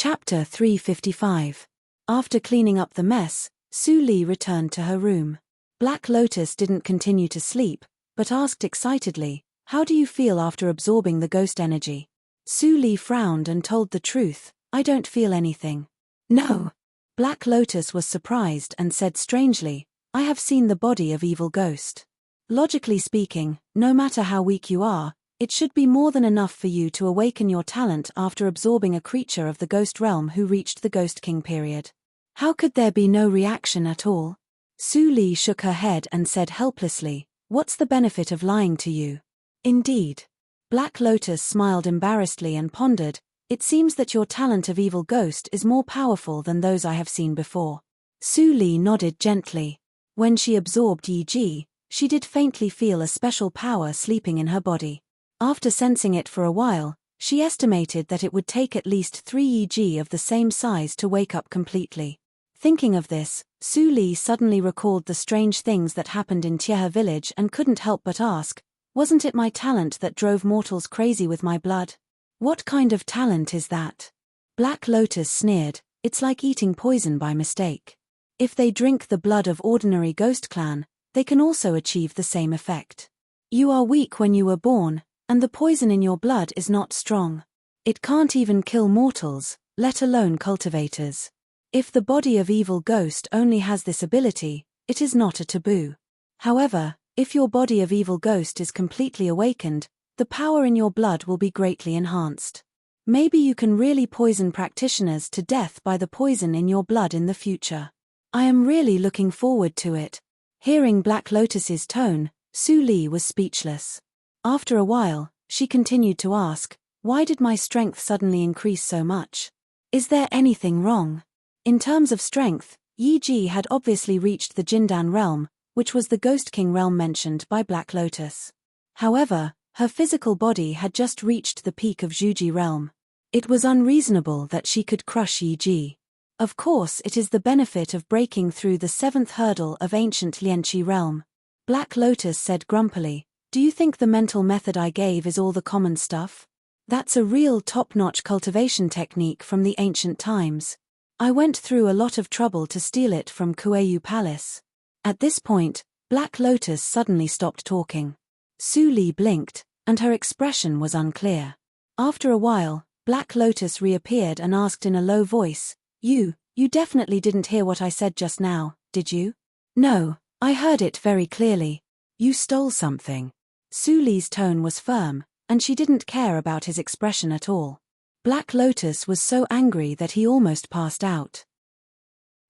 Chapter 355. After cleaning up the mess, Su Li returned to her room. Black Lotus didn't continue to sleep, but asked excitedly, "How do you feel after absorbing the ghost energy?" Su Li frowned and told the truth, "I don't feel anything." "No." Black Lotus was surprised and said strangely, "I have seen the body of evil ghost. Logically speaking, no matter how weak you are, it should be more than enough for you to awaken your talent after absorbing a creature of the ghost realm who reached the Ghost King period. How could there be no reaction at all?" Su Li shook her head and said helplessly, "What's the benefit of lying to you?" "Indeed." Black Lotus smiled embarrassedly and pondered, "It seems that your talent of evil ghost is more powerful than those I have seen before." Su Li nodded gently. When she absorbed Yi Ji, she did faintly feel a special power sleeping in her body. After sensing it for a while, she estimated that it would take at least 3 Yi Ji of the same size to wake up completely. Thinking of this, Su Li suddenly recalled the strange things that happened in Tiehe village and couldn't help but ask, "Wasn't it my talent that drove mortals crazy with my blood? What kind of talent is that?" Black Lotus sneered, "It's like eating poison by mistake. If they drink the blood of ordinary ghost clan, they can also achieve the same effect. You are weak when you were born, and the poison in your blood is not strong. It can't even kill mortals, let alone cultivators. If the body of evil ghost only has this ability, it is not a taboo. However, if your body of evil ghost is completely awakened, the power in your blood will be greatly enhanced. Maybe you can really poison practitioners to death by the poison in your blood in the future. I am really looking forward to it." Hearing Black Lotus's tone, Su Li was speechless. After a while, she continued to ask, "Why did my strength suddenly increase so much? Is there anything wrong?" In terms of strength, Yi Ji had obviously reached the Jindan realm, which was the Ghost King realm mentioned by Black Lotus. However, her physical body had just reached the peak of Zhuji realm. It was unreasonable that she could crush Yi Ji. Of course, it is the benefit of breaking through the 7th hurdle of ancient Lianqi realm. Black Lotus said grumpily, "Do you think the mental method I gave is all the common stuff? That's a real top-notch cultivation technique from the ancient times. I went through a lot of trouble to steal it from Kueyu Palace." At this point, Black Lotus suddenly stopped talking. Su Li blinked, and her expression was unclear. After a while, Black Lotus reappeared and asked in a low voice, You definitely didn't hear what I said just now, did you?" "No, I heard it very clearly. You stole something." Su Li's tone was firm, and she didn't care about his expression at all. Black Lotus was so angry that he almost passed out.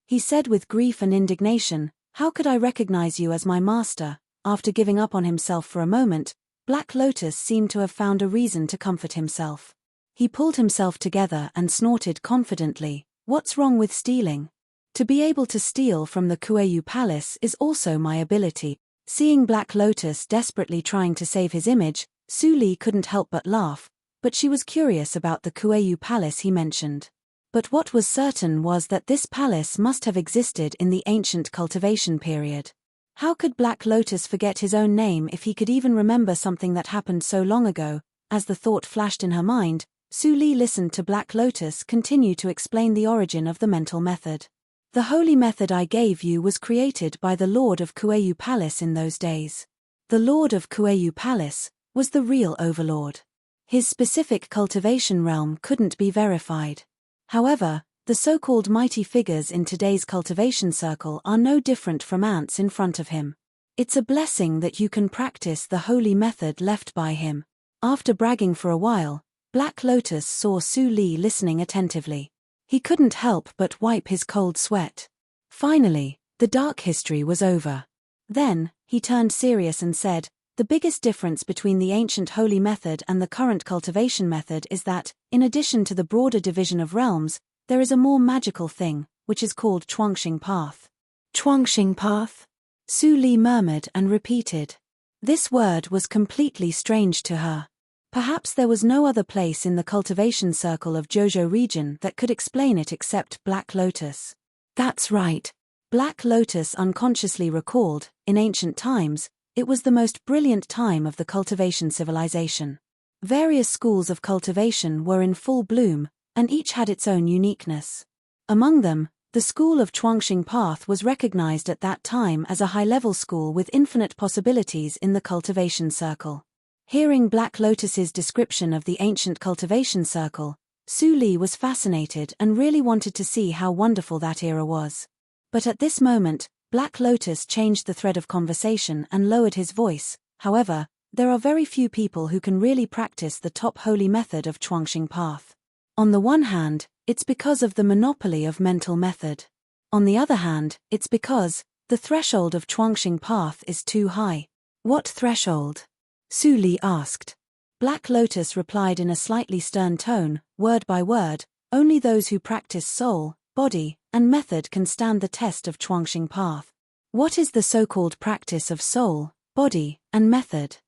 He said with grief and indignation, "How could I recognize you as my master?" After giving up on himself for a moment, Black Lotus seemed to have found a reason to comfort himself. He pulled himself together and snorted confidently, "What's wrong with stealing? To be able to steal from the Kueyu Palace is also my ability." Seeing Black Lotus desperately trying to save his image, Su Li couldn't help but laugh, but she was curious about the Kueyu Palace he mentioned. But what was certain was that this palace must have existed in the ancient cultivation period. How could Black Lotus forget his own name if he could even remember something that happened so long ago? As the thought flashed in her mind, Su Li listened to Black Lotus continue to explain the origin of the mental method. "The holy method I gave you was created by the Lord of Kueyu Palace in those days. The Lord of Kueyu Palace was the real overlord. His specific cultivation realm couldn't be verified. However, the so-called mighty figures in today's cultivation circle are no different from ants in front of him. It's a blessing that you can practice the holy method left by him." After bragging for a while, Black Lotus saw Su Li listening attentively. He couldn't help but wipe his cold sweat. Finally, the dark history was over. Then, he turned serious and said, "The biggest difference between the ancient holy method and the current cultivation method is that, in addition to the broader division of realms, there is a more magical thing, which is called Chuangxing Path." "Chuangxing Path?" Su Li murmured and repeated. This word was completely strange to her. Perhaps there was no other place in the cultivation circle of Jojo region that could explain it except Black Lotus. "That's right." Black Lotus unconsciously recalled, in ancient times, it was the most brilliant time of the cultivation civilization. Various schools of cultivation were in full bloom, and each had its own uniqueness. Among them, the school of Chuangxing Path was recognized at that time as a high-level school with infinite possibilities in the cultivation circle. Hearing Black Lotus's description of the ancient cultivation circle, Su Li was fascinated and really wanted to see how wonderful that era was. But at this moment, Black Lotus changed the thread of conversation and lowered his voice. However, there are very few people who can really practice the top holy method of Chuangxing Path. On the one hand, it's because of the monopoly of mental method. On the other hand, it's because the threshold of Chuangxing Path is too high. What threshold? Su Li asked. Black Lotus replied in a slightly stern tone, word by word, only those who practice soul, body, and method can stand the test of Chuangxing Path. What is the so-called practice of soul, body, and method?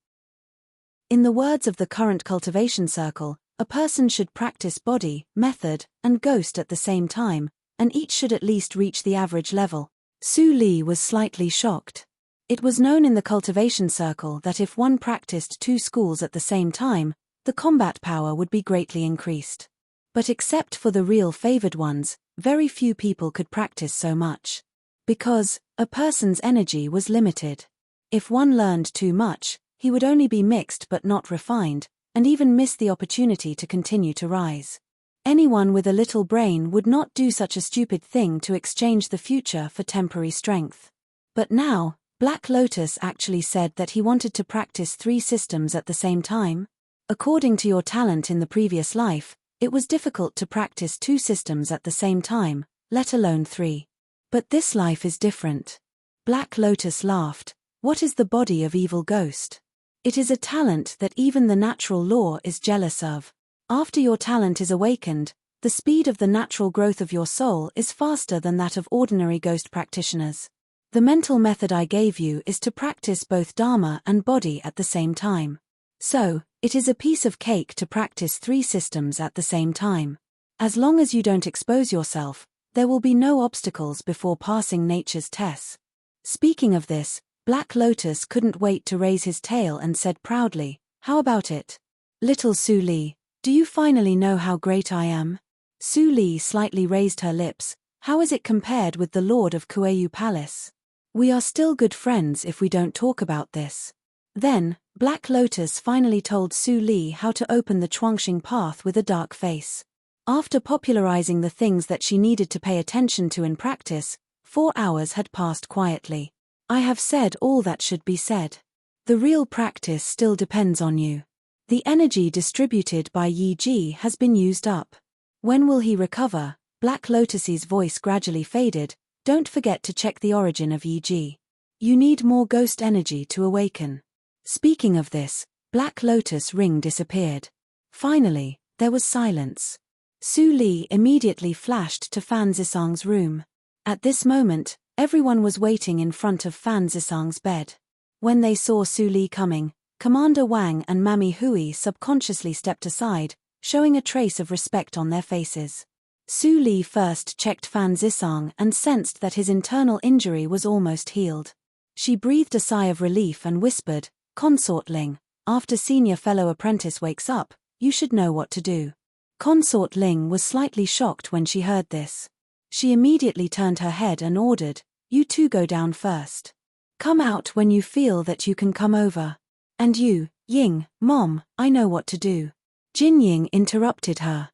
In the words of the current cultivation circle, a person should practice body, method, and ghost at the same time, and each should at least reach the average level. Su Li was slightly shocked. It was known in the cultivation circle that if one practiced two schools at the same time, the combat power would be greatly increased. But except for the real favored ones, very few people could practice so much. Because a person's energy was limited. If one learned too much, he would only be mixed but not refined, and even miss the opportunity to continue to rise. Anyone with a little brain would not do such a stupid thing to exchange the future for temporary strength. But now, Black Lotus actually said that he wanted to practice 3 systems at the same time. According to your talent in the previous life, it was difficult to practice 2 systems at the same time, let alone 3. But this life is different. Black Lotus laughed. What is the body of evil ghost? It is a talent that even the natural law is jealous of. After your talent is awakened, the speed of the natural growth of your soul is faster than that of ordinary ghost practitioners. The mental method I gave you is to practice both Dharma and body at the same time. So, it is a piece of cake to practice 3 systems at the same time. As long as you don't expose yourself, there will be no obstacles before passing nature's tests. Speaking of this, Black Lotus couldn't wait to raise his tail and said proudly, "How about it? Little Su Li, do you finally know how great I am?" Su Li slightly raised her lips. How is it compared with the Lord of Kueyu Palace? We are still good friends if we don't talk about this. Then, Black Lotus finally told Su Li how to open the Chuangxing Path with a dark face. After popularizing the things that she needed to pay attention to in practice, 4 hours had passed quietly. I have said all that should be said. The real practice still depends on you. The energy distributed by Yi Ji has been used up. When will he recover? Black Lotus's voice gradually faded. Don't forget to check the origin of Yi Ji. You need more ghost energy to awaken. Speaking of this, Black Lotus ring disappeared. Finally, there was silence. Su Li immediately flashed to Fan Zisang's room. At this moment, everyone was waiting in front of Fan Zisang's bed. When they saw Su Li coming, Commander Wang and Mami Hui subconsciously stepped aside, showing a trace of respect on their faces. Su Li first checked Fan Zisang and sensed that his internal injury was almost healed. She breathed a sigh of relief and whispered, "Consort Ling, after senior fellow apprentice wakes up, you should know what to do." Consort Ling was slightly shocked when she heard this. She immediately turned her head and ordered, "You two go down first. Come out when you feel that you can come over. And you, Ying, Mom, I know what to do." Jin Ying interrupted her.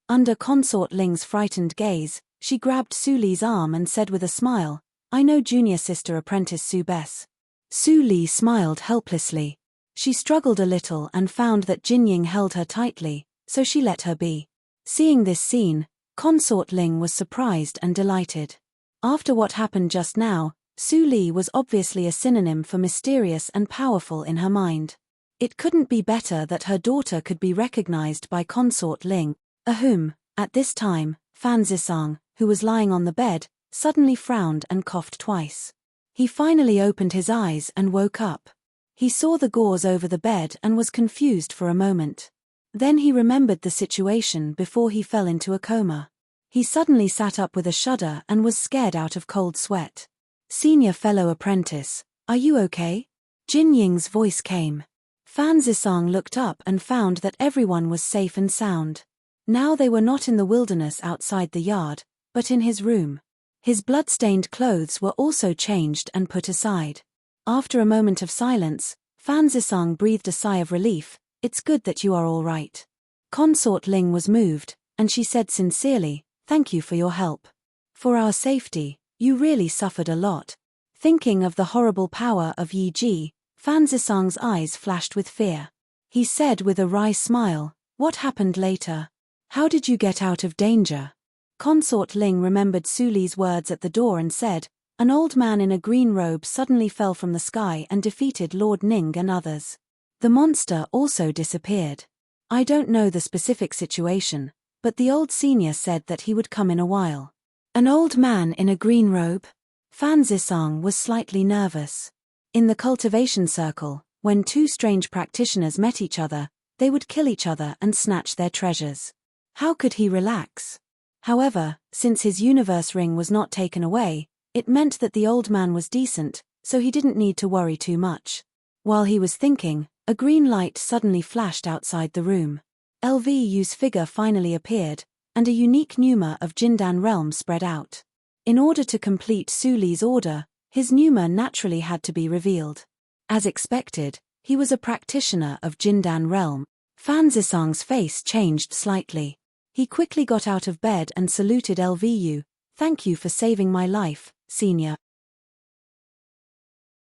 Under Consort Ling's frightened gaze, she grabbed Su Li's arm and said with a smile, "I know junior sister apprentice Su Bess." Su Li smiled helplessly. She struggled a little and found that Jin Ying held her tightly, so she let her be. Seeing this scene, Consort Ling was surprised and delighted. After what happened just now, Su Li was obviously a synonym for mysterious and powerful in her mind. It couldn't be better that her daughter could be recognized by Consort Ling. Ahum, at this time, Fan Zisang, who was lying on the bed, suddenly frowned and coughed twice. He finally opened his eyes and woke up. He saw the gauze over the bed and was confused for a moment. Then he remembered the situation before he fell into a coma. He suddenly sat up with a shudder and was scared out of cold sweat. "Senior fellow apprentice, are you okay?" Jin Ying's voice came. Fan Zisang looked up and found that everyone was safe and sound. Now they were not in the wilderness outside the yard, but in his room. His blood-stained clothes were also changed and put aside. After a moment of silence, Fan Zisong breathed a sigh of relief. "It's good that you are all right." Consort Ling was moved, and she said sincerely, "Thank you for your help. For our safety, you really suffered a lot." Thinking of the horrible power of Yi Ji, Fan Zisong's eyes flashed with fear. He said with a wry smile, "What happened later? How did you get out of danger?" Consort Ling remembered Su Li's words at the door and said, "An old man in a green robe suddenly fell from the sky and defeated Lord Ning and others. The monster also disappeared. I don't know the specific situation, but the old senior said that he would come in a while." An old man in a green robe? Fan Zisong was slightly nervous. In the cultivation circle, when two strange practitioners met each other, they would kill each other and snatch their treasures. How could he relax? However, since his universe ring was not taken away, it meant that the old man was decent, so he didn't need to worry too much. While he was thinking, a green light suddenly flashed outside the room. LVU's figure finally appeared, and a unique pneuma of Jindan realm spread out. In order to complete Su Li's order, his pneuma naturally had to be revealed. As expected, he was a practitioner of Jindan realm. Fan Zisong's face changed slightly. He quickly got out of bed and saluted LVU. "Thank you for saving my life, senior."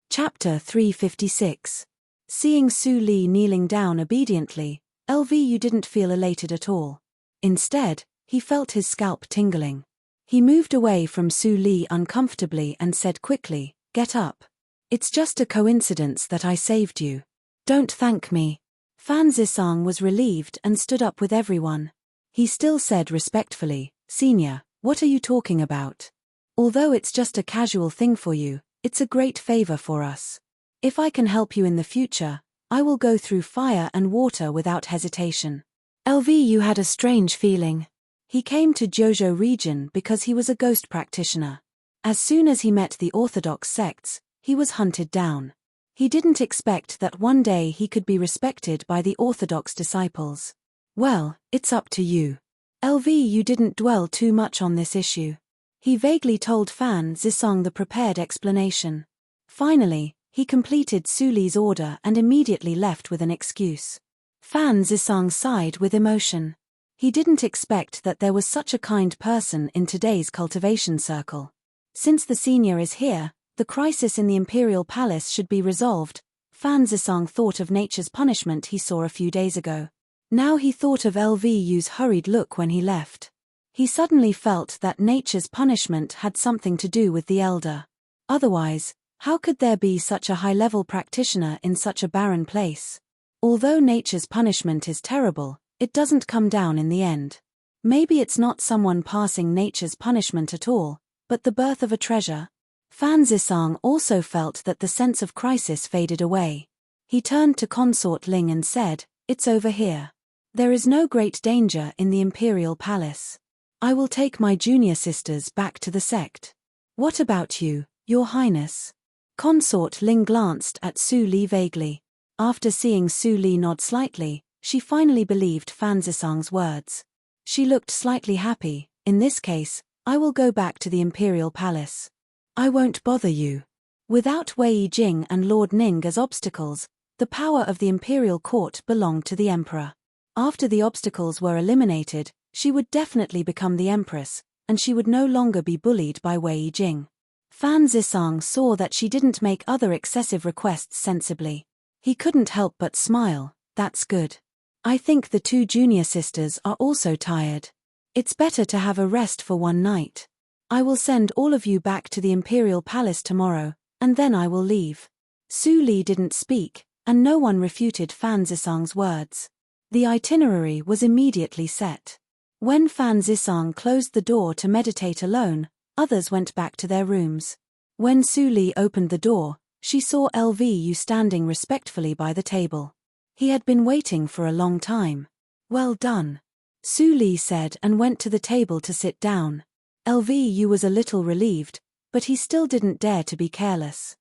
Chapter 356. Seeing Su Li kneeling down obediently, LVU didn't feel elated at all. Instead, he felt his scalp tingling. He moved away from Su Li uncomfortably and said quickly, "Get up. It's just a coincidence that I saved you. Don't thank me." Fan Zisong was relieved and stood up with everyone. He still said respectfully, "Senior, what are you talking about? Although it's just a casual thing for you, it's a great favor for us. If I can help you in the future, I will go through fire and water without hesitation." LVU had a strange feeling. He came to Jojo region because he was a ghost practitioner. As soon as he met the orthodox sects, he was hunted down. He didn't expect that one day he could be respected by the orthodox disciples. "Well, it's up to you." LVU didn't dwell too much on this issue. He vaguely told Fan Zisong the prepared explanation. Finally, he completed Su Li's order and immediately left with an excuse. Fan Zisong sighed with emotion. He didn't expect that there was such a kind person in today's cultivation circle. Since the senior is here, the crisis in the Imperial Palace should be resolved. Fan Zisong thought of nature's punishment he saw a few days ago. Now he thought of LVU's hurried look when he left. He suddenly felt that nature's punishment had something to do with the elder. Otherwise, how could there be such a high-level practitioner in such a barren place? Although nature's punishment is terrible, it doesn't come down in the end. Maybe it's not someone passing nature's punishment at all, but the birth of a treasure. Fan Zisong also felt that the sense of crisis faded away. He turned to Consort Ling and said, "It's over here. There is no great danger in the Imperial Palace. I will take my junior sisters back to the sect." "What about you, Your Highness?" Consort Ling glanced at Su Li vaguely. After seeing Su Li nod slightly, she finally believed Fan Zisong's words. She looked slightly happy. "In this case, I will go back to the Imperial Palace. I won't bother you." Without Wei Jing and Lord Ning as obstacles, the power of the Imperial Court belonged to the Emperor. After the obstacles were eliminated, she would definitely become the Empress, and she would no longer be bullied by Wei Jing. Fan Zisong saw that she didn't make other excessive requests sensibly. He couldn't help but smile. "That's good. I think the two junior sisters are also tired. It's better to have a rest for one night. I will send all of you back to the Imperial Palace tomorrow, and then I will leave." Su Li didn't speak, and no one refuted Fan Zisong's words. The itinerary was immediately set. When Fan Zisong closed the door to meditate alone, others went back to their rooms. When Su Li opened the door, she saw LVU standing respectfully by the table. He had been waiting for a long time. "Well done," Su Li said and went to the table to sit down. LVU was a little relieved, but he still didn't dare to be careless.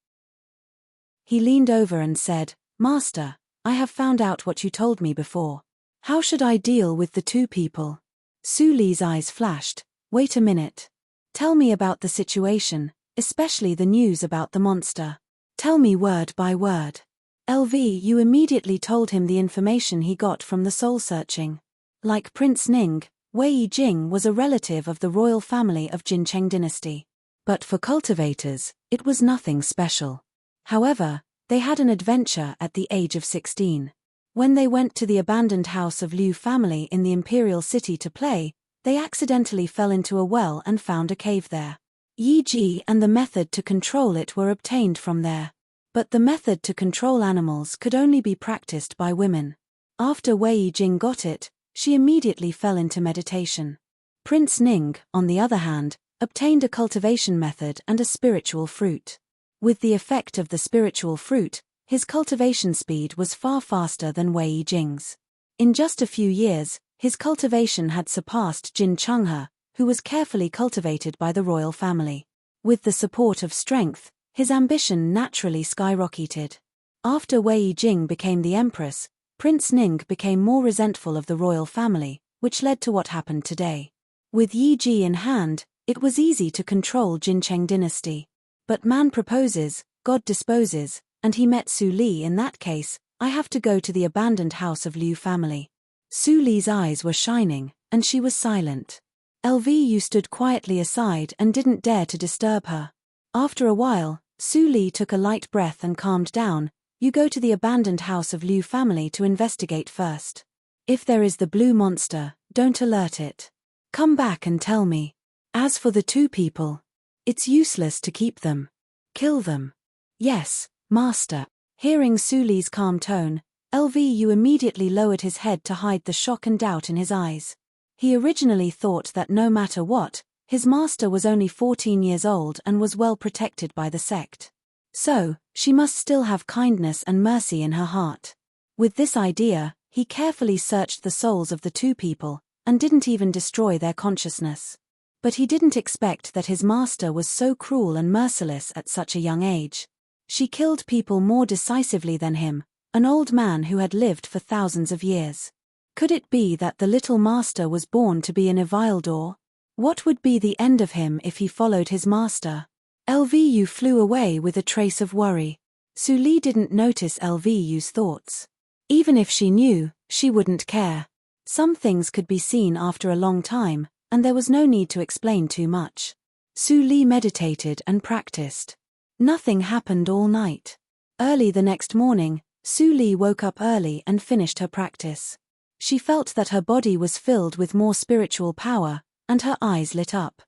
He leaned over and said, "Master, I have found out what you told me before. How should I deal with the two people?" Su Li's eyes flashed. Wait a minute. Tell me about the situation, especially the news about the monster. Tell me word by word. LV immediately told him the information he got from the soul-searching. Like Prince Ning, Wei Jing was a relative of the royal family of Jincheng dynasty. But for cultivators, it was nothing special. However, they had an adventure at the age of 16. When they went to the abandoned house of Liu family in the imperial city to play, they accidentally fell into a well and found a cave there. Yi Ji and the method to control it were obtained from there. But the method to control animals could only be practiced by women. After Wei Jing got it, she immediately fell into meditation. Prince Ning, on the other hand, obtained a cultivation method and a spiritual fruit. With the effect of the spiritual fruit, his cultivation speed was far faster than Wei Jing's. In just a few years, his cultivation had surpassed Jin Changhe, who was carefully cultivated by the royal family. With the support of strength, his ambition naturally skyrocketed. After Wei Jing became the empress, Prince Ning became more resentful of the royal family, which led to what happened today. With Yi Ji in hand, it was easy to control Jincheng dynasty. But man proposes, God disposes, and he met Su Li. In that case, I have to go to the abandoned house of Liu family. Su Li's eyes were shining, and she was silent. LVU stood quietly aside and didn't dare to disturb her. After a while, Su Li took a light breath and calmed down. You go to the abandoned house of Liu family to investigate first. If there is the blue monster, don't alert it. Come back and tell me. As for the two people, it's useless to keep them. Kill them. Yes, master. Hearing Su Li's calm tone, LVU immediately lowered his head to hide the shock and doubt in his eyes. He originally thought that no matter what, his master was only 14 years old and was well protected by the sect. So, she must still have kindness and mercy in her heart. With this idea, he carefully searched the souls of the two people, and didn't even destroy their consciousness. But he didn't expect that his master was so cruel and merciless at such a young age. She killed people more decisively than him, an old man who had lived for thousands of years. Could it be that the little master was born to be an Evildor? What would be the end of him if he followed his master? LVU flew away with a trace of worry. Su Li didn't notice LVU's thoughts. Even if she knew, she wouldn't care. Some things could be seen after a long time, and there was no need to explain too much. Su Li meditated and practiced. Nothing happened all night. Early the next morning, Su Li woke up early and finished her practice. She felt that her body was filled with more spiritual power, and her eyes lit up.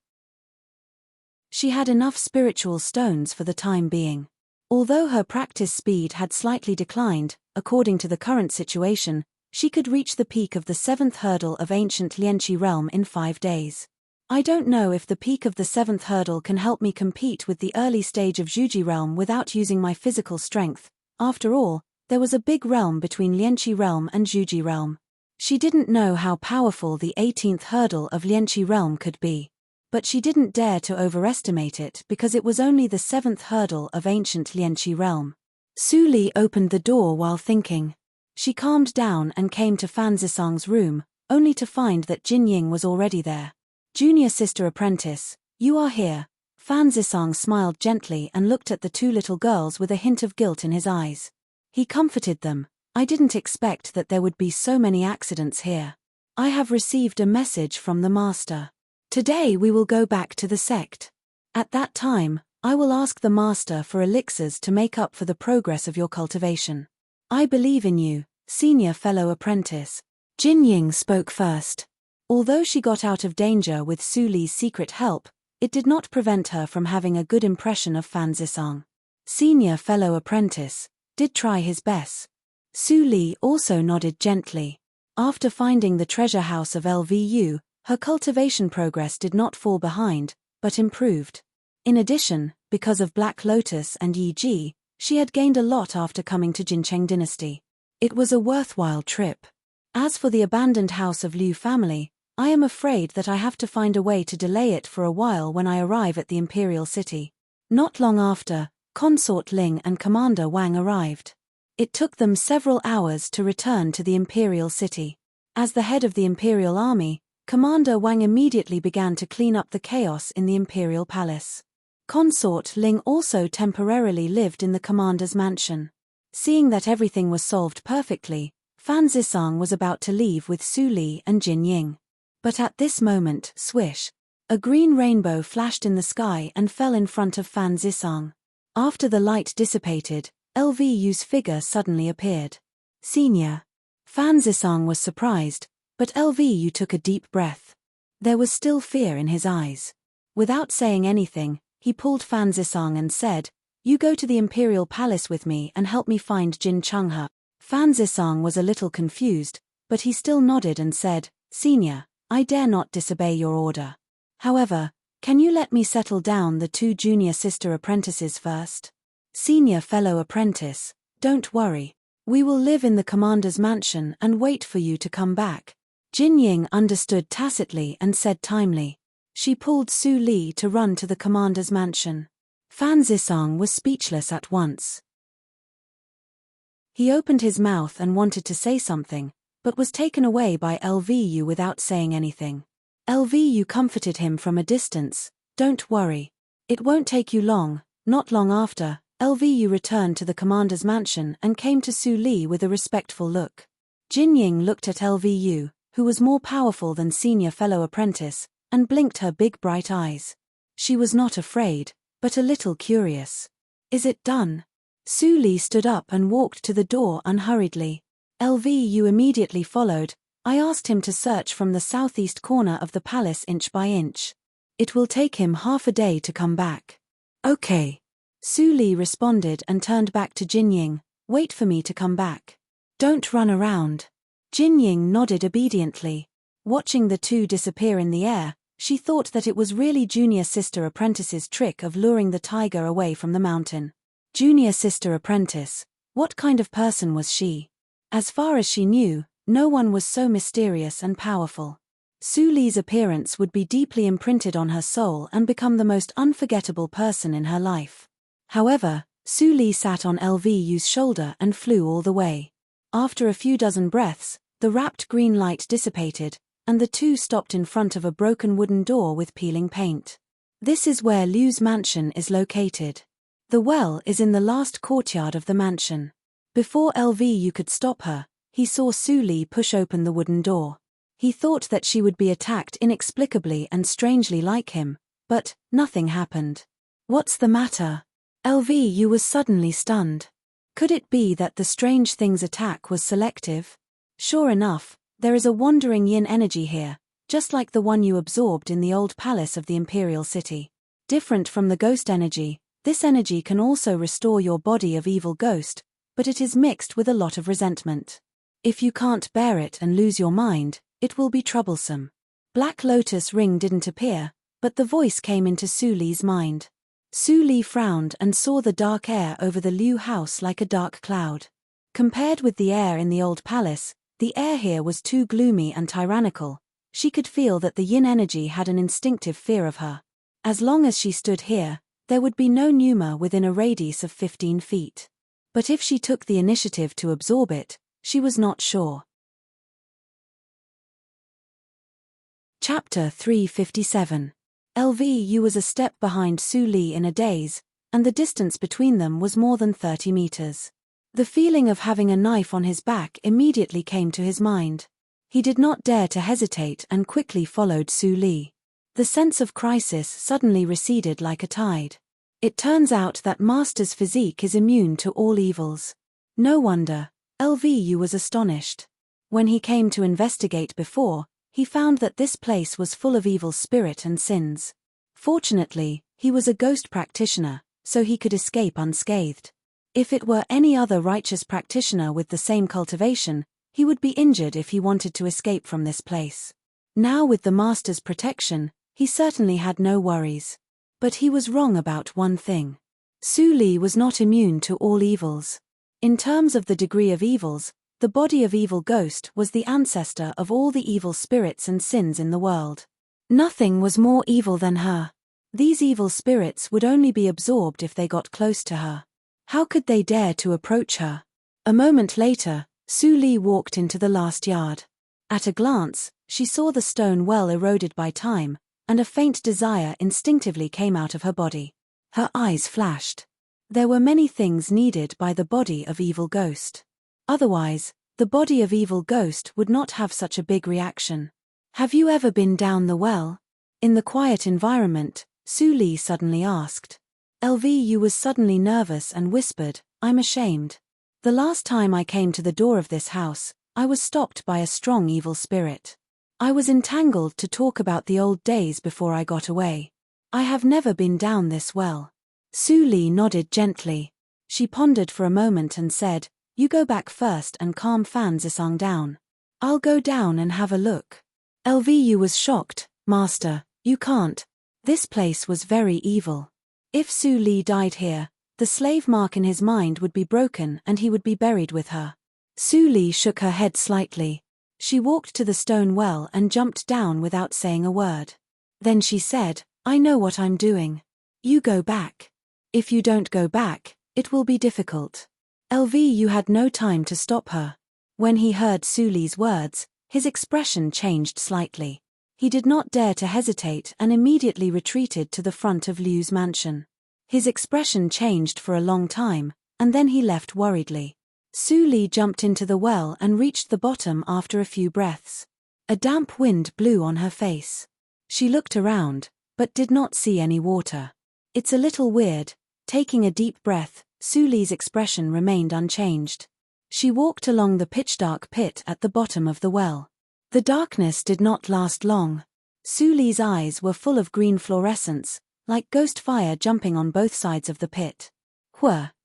She had enough spiritual stones for the time being. Although her practice speed had slightly declined, according to the current situation, she could reach the peak of the 7th hurdle of ancient Lianqi realm in 5 days. I don't know if the peak of the 7th hurdle can help me compete with the early stage of Zhuji realm without using my physical strength. After all, there was a big realm between Lianqi realm and Zhuji realm. She didn't know how powerful the 18th hurdle of Lianqi realm could be. But she didn't dare to overestimate it because it was only the 7th hurdle of ancient Lianqi realm. Su Li opened the door while thinking. She calmed down and came to Fan Zisang's room, only to find that Jin Ying was already there. Junior sister apprentice, you are here. Fan Zisang smiled gently and looked at the two little girls with a hint of guilt in his eyes. He comforted them. I didn't expect that there would be so many accidents here. I have received a message from the master. Today we will go back to the sect. At that time, I will ask the master for elixirs to make up for the progress of your cultivation. I believe in you, senior fellow apprentice. Jin Ying spoke first. Although she got out of danger with Su Li's secret help, it did not prevent her from having a good impression of Fan Zisang. Senior fellow apprentice did try his best. Su Li also nodded gently. After finding the treasure house of LVU, her cultivation progress did not fall behind, but improved. In addition, because of Black Lotus and Yi Ji, she had gained a lot after coming to Jincheng dynasty. It was a worthwhile trip. As for the abandoned house of Liu family, I am afraid that I have to find a way to delay it for a while when I arrive at the imperial city. Not long after, Consort Ling and Commander Wang arrived. It took them several hours to return to the imperial city. As the head of the imperial army, Commander Wang immediately began to clean up the chaos in the imperial palace. Consort Ling also temporarily lived in the commander's mansion. Seeing that everything was solved perfectly, Fan Zisang was about to leave with Su Li and Jin Ying. But at this moment, swish, a green rainbow flashed in the sky and fell in front of Fan Zisang. After the light dissipated, LVU's figure suddenly appeared. Senior. Fan Zisang was surprised, but LVU took a deep breath. There was still fear in his eyes. Without saying anything, he pulled Fan Zisang and said, "You go to the Imperial Palace with me and help me find Jin Chenghe." Fan Zisang was a little confused, but he still nodded and said, "Senior, I dare not disobey your order. However, can you let me settle down the 2 junior sister apprentices first?" "Senior fellow apprentice, don't worry. We will live in the commander's mansion and wait for you to come back." Jin Ying understood tacitly and said timely. She pulled Su Li to run to the commander's mansion. Fan Zisang was speechless at once. He opened his mouth and wanted to say something, but was taken away by LVU without saying anything. LVU comforted him from a distance, "Don't worry. It won't take you long." Not long after, LVU returned to the commander's mansion and came to Su Li with a respectful look. Jin Ying looked at LVU, who was more powerful than senior fellow apprentice, and blinked her big bright eyes. She was not afraid, but a little curious. "Is it done?" Su Li stood up and walked to the door unhurriedly. LVU immediately followed. "I asked him to search from the southeast corner of the palace inch by inch. It will take him half a day to come back." "Okay." Su Li responded and turned back to Jin Ying. "Wait for me to come back. Don't run around." Jin Ying nodded obediently. Watching the two disappear in the air, she thought that it was really junior sister apprentice's trick of luring the tiger away from the mountain. Junior sister apprentice. What kind of person was she? As far as she knew, no one was so mysterious and powerful. Su Li's appearance would be deeply imprinted on her soul and become the most unforgettable person in her life. However, Su Li sat on LVU's shoulder and flew all the way. After a few dozen breaths, the rapt green light dissipated, and the two stopped in front of a broken wooden door with peeling paint. This is where Liu's mansion is located. The well is in the last courtyard of the mansion. Before LVU could stop her, he saw Su Li push open the wooden door. He thought that she would be attacked inexplicably and strangely like him, but nothing happened. "What's the matter?" LVU was suddenly stunned. Could it be that the strange thing's attack was selective? Sure enough, there is a wandering yin energy here, just like the one you absorbed in the old palace of the imperial city. Different from the ghost energy, this energy can also restore your body of evil ghost, but it is mixed with a lot of resentment. If you can't bear it and lose your mind, it will be troublesome. Black Lotus ring didn't appear, but the voice came into Su Li's mind. Su Li frowned and saw the dark air over the Liu house like a dark cloud. Compared with the air in the old palace, the air here was too gloomy and tyrannical. She could feel that the yin energy had an instinctive fear of her. As long as she stood here, there would be no pneuma within a radius of 15 feet. But if she took the initiative to absorb it, she was not sure. Chapter 357. LVU was a step behind Su Li in a daze, and the distance between them was more than 30 meters. The feeling of having a knife on his back immediately came to his mind. He did not dare to hesitate and quickly followed Su Li. The sense of crisis suddenly receded like a tide. It turns out that Master's physique is immune to all evils. No wonder, LVU was astonished. When he came to investigate before, he found that this place was full of evil spirit and sins. Fortunately, he was a ghost practitioner, so he could escape unscathed. If it were any other righteous practitioner with the same cultivation, he would be injured if he wanted to escape from this place. Now with the Master's protection, he certainly had no worries. But he was wrong about one thing. Su Li was not immune to all evils. In terms of the degree of evils, the body of evil ghost was the ancestor of all the evil spirits and sins in the world. Nothing was more evil than her. These evil spirits would only be absorbed if they got close to her. How could they dare to approach her? A moment later, Su Li walked into the last yard. At a glance, she saw the stone well eroded by time, and a faint desire instinctively came out of her body. Her eyes flashed. There were many things needed by the body of evil ghost. Otherwise, the body of evil ghost would not have such a big reaction. Have you ever been down the well? In the quiet environment, Su Li suddenly asked. Lvu was suddenly nervous and whispered, I'm ashamed. The last time I came to the door of this house, I was stopped by a strong evil spirit. I was entangled to talk about the old days before I got away. I have never been down this well. Su Li nodded gently. She pondered for a moment and said, You go back first and calm Fan Zisang down. I'll go down and have a look. Lvu was shocked. Master, you can't. This place was very evil. If Su Li died here, the slave mark in his mind would be broken and he would be buried with her. Su Li shook her head slightly. She walked to the stone well and jumped down without saying a word. Then she said, I know what I'm doing. You go back. If you don't go back, it will be difficult. Lvu had no time to stop her. When he heard Su Li's words, his expression changed slightly. He did not dare to hesitate and immediately retreated to the front of Liu's mansion. His expression changed for a long time, and then he left worriedly. Su Li jumped into the well and reached the bottom after a few breaths. A damp wind blew on her face. She looked around, but did not see any water. It's a little weird. Taking a deep breath, Su Li's expression remained unchanged. She walked along the pitch-dark pit at the bottom of the well. The darkness did not last long. Su Li's eyes were full of green fluorescence, like ghost fire jumping on both sides of the pit.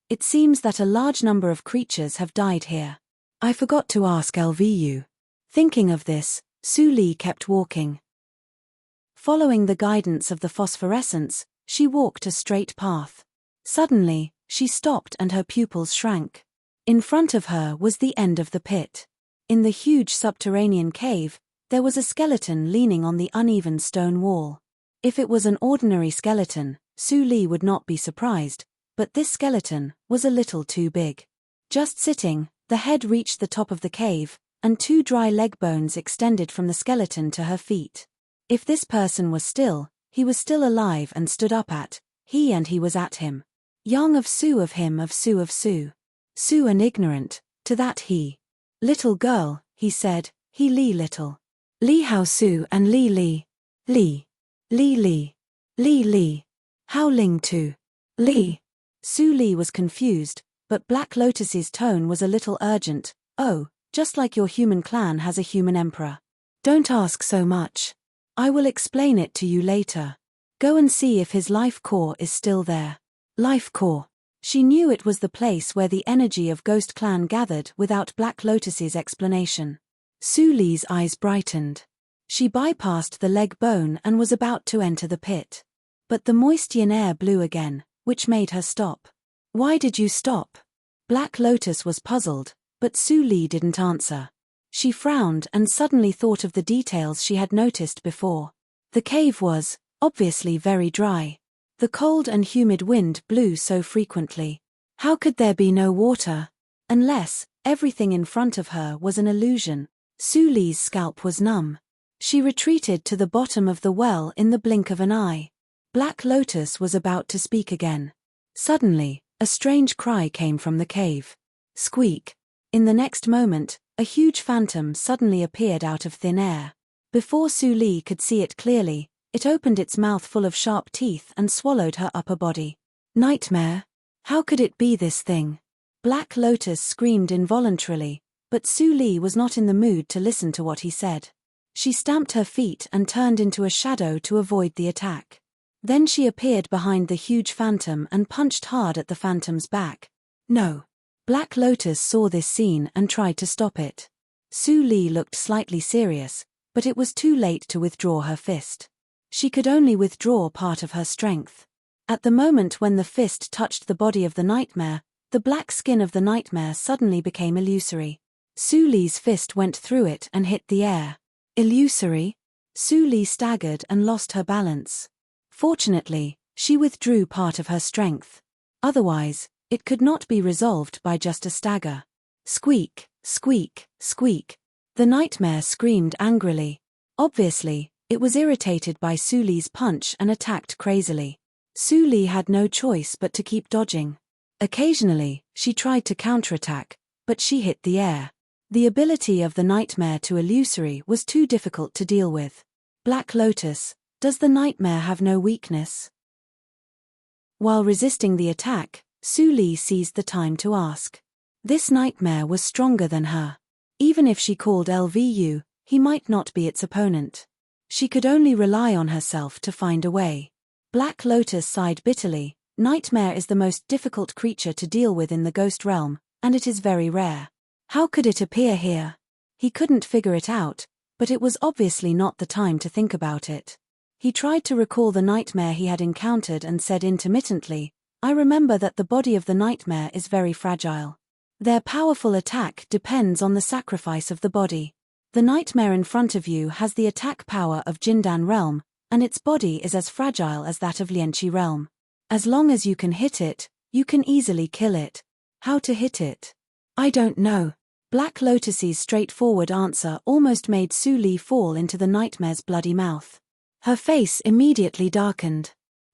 It seems that a large number of creatures have died here. I forgot to ask Lvu. Thinking of this, Su Li kept walking. Following the guidance of the phosphorescence, she walked a straight path. Suddenly, she stopped and her pupils shrank. In front of her was the end of the pit. In the huge subterranean cave, there was a skeleton leaning on the uneven stone wall. If it was an ordinary skeleton, Su Li would not be surprised, but this skeleton was a little too big. Just sitting, the head reached the top of the cave, and two dry leg bones extended from the skeleton to her feet. If this person was still, he was still alive and stood up at, he was at him. Young of Su of him of Su of Su. Su and ignorant, to that he. Little girl, he said, he Li little. Li Hao Su and Li Li. Li. Li Li. Li Li. Hao Ling Tu. Li. Su Li was confused, but Black Lotus's tone was a little urgent. Oh, just like your human clan has a human emperor. Don't ask so much. I will explain it to you later. Go and see if his life core is still there. Life core. She knew it was the place where the energy of Ghost Clan gathered without Black Lotus's explanation. Su Li's eyes brightened. She bypassed the leg bone and was about to enter the pit. But the moist yin air blew again, which made her stop. Why did you stop? Black Lotus was puzzled, but Su Li didn't answer. She frowned and suddenly thought of the details she had noticed before. The cave was, obviously, very dry. The cold and humid wind blew so frequently. How could there be no water? Unless, everything in front of her was an illusion. Su Li's scalp was numb. She retreated to the bottom of the well in the blink of an eye. Black Lotus was about to speak again. Suddenly, a strange cry came from the cave. Squeak. In the next moment, a huge phantom suddenly appeared out of thin air. Before Su Li could see it clearly, it opened its mouth full of sharp teeth and swallowed her upper body. Nightmare? How could it be this thing? Black Lotus screamed involuntarily, but Su Li was not in the mood to listen to what he said. She stamped her feet and turned into a shadow to avoid the attack. Then she appeared behind the huge phantom and punched hard at the phantom's back. No. Black Lotus saw this scene and tried to stop it. Su Li looked slightly serious, but it was too late to withdraw her fist. She could only withdraw part of her strength. At the moment when the fist touched the body of the nightmare, the black skin of the nightmare suddenly became illusory. Su Li's fist went through it and hit the air. Illusory? Su Li staggered and lost her balance. Fortunately, she withdrew part of her strength. Otherwise, it could not be resolved by just a stagger. Squeak, squeak, squeak. The nightmare screamed angrily. Obviously, it was irritated by Su Li's punch and attacked crazily. Su Li had no choice but to keep dodging. Occasionally, she tried to counterattack, but she hit the air. The ability of the nightmare to illusory was too difficult to deal with. Black Lotus, does the nightmare have no weakness? While resisting the attack, Su Li seized the time to ask. This nightmare was stronger than her. Even if she called LVU, he might not be its opponent. She could only rely on herself to find a way. Black Lotus sighed bitterly. Nightmare is the most difficult creature to deal with in the ghost realm, and it is very rare. How could it appear here? He couldn't figure it out, but it was obviously not the time to think about it. He tried to recall the nightmare he had encountered and said intermittently, I remember that the body of the nightmare is very fragile. Their powerful attack depends on the sacrifice of the body. The nightmare in front of you has the attack power of Jindan realm, and its body is as fragile as that of Lianqi realm. As long as you can hit it, you can easily kill it. How to hit it? I don't know. Black Lotus's straightforward answer almost made Su Li fall into the nightmare's bloody mouth. Her face immediately darkened.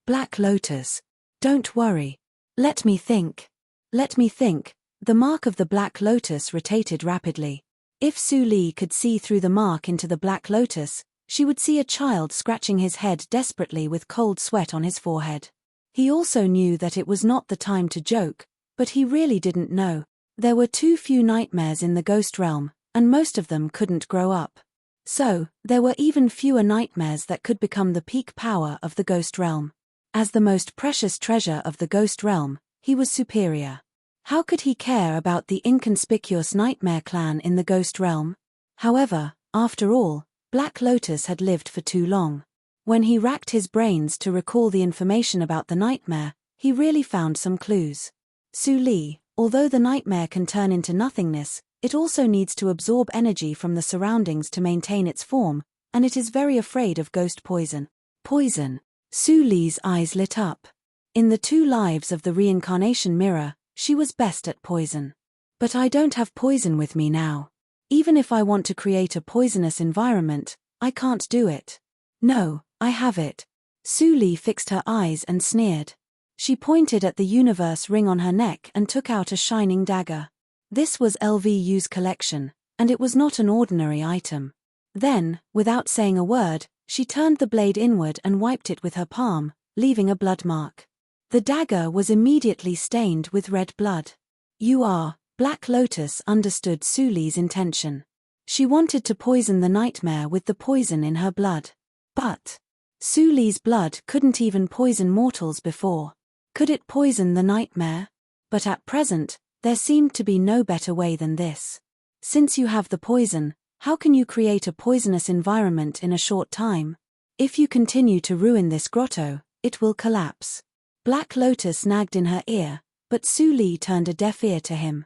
Black Lotus. Don't worry. Let me think. Let me think. The mark of the Black Lotus rotated rapidly. If Su Li could see through the mark into the Black Lotus, she would see a child scratching his head desperately with cold sweat on his forehead. He also knew that it was not the time to joke, but he really didn't know. There were too few nightmares in the ghost realm, and most of them couldn't grow up. So, there were even fewer nightmares that could become the peak power of the ghost realm. As the most precious treasure of the ghost realm, he was superior. How could he care about the inconspicuous nightmare clan in the ghost realm? However, after all, Black Lotus had lived for too long. When he racked his brains to recall the information about the nightmare, he really found some clues. Su Li, although the nightmare can turn into nothingness, it also needs to absorb energy from the surroundings to maintain its form, and it is very afraid of ghost poison. Poison. Su Li's eyes lit up. In the 2 lives of the reincarnation mirror, she was best at poison. But I don't have poison with me now. Even if I want to create a poisonous environment, I can't do it. No, I have it. Su Li fixed her eyes and sneered. She pointed at the universe ring on her neck and took out a shining dagger. This was LVU's collection, and it was not an ordinary item. Then, without saying a word, she turned the blade inward and wiped it with her palm, leaving a blood mark. The dagger was immediately stained with red blood. You are. Black Lotus understood Su Li's intention. She wanted to poison the nightmare with the poison in her blood. But Su Li's blood couldn't even poison mortals before. Could it poison the nightmare? But at present, there seemed to be no better way than this. Since you have the poison, how can you create a poisonous environment in a short time? If you continue to ruin this grotto, it will collapse. Black Lotus nagged in her ear, but Su Li turned a deaf ear to him.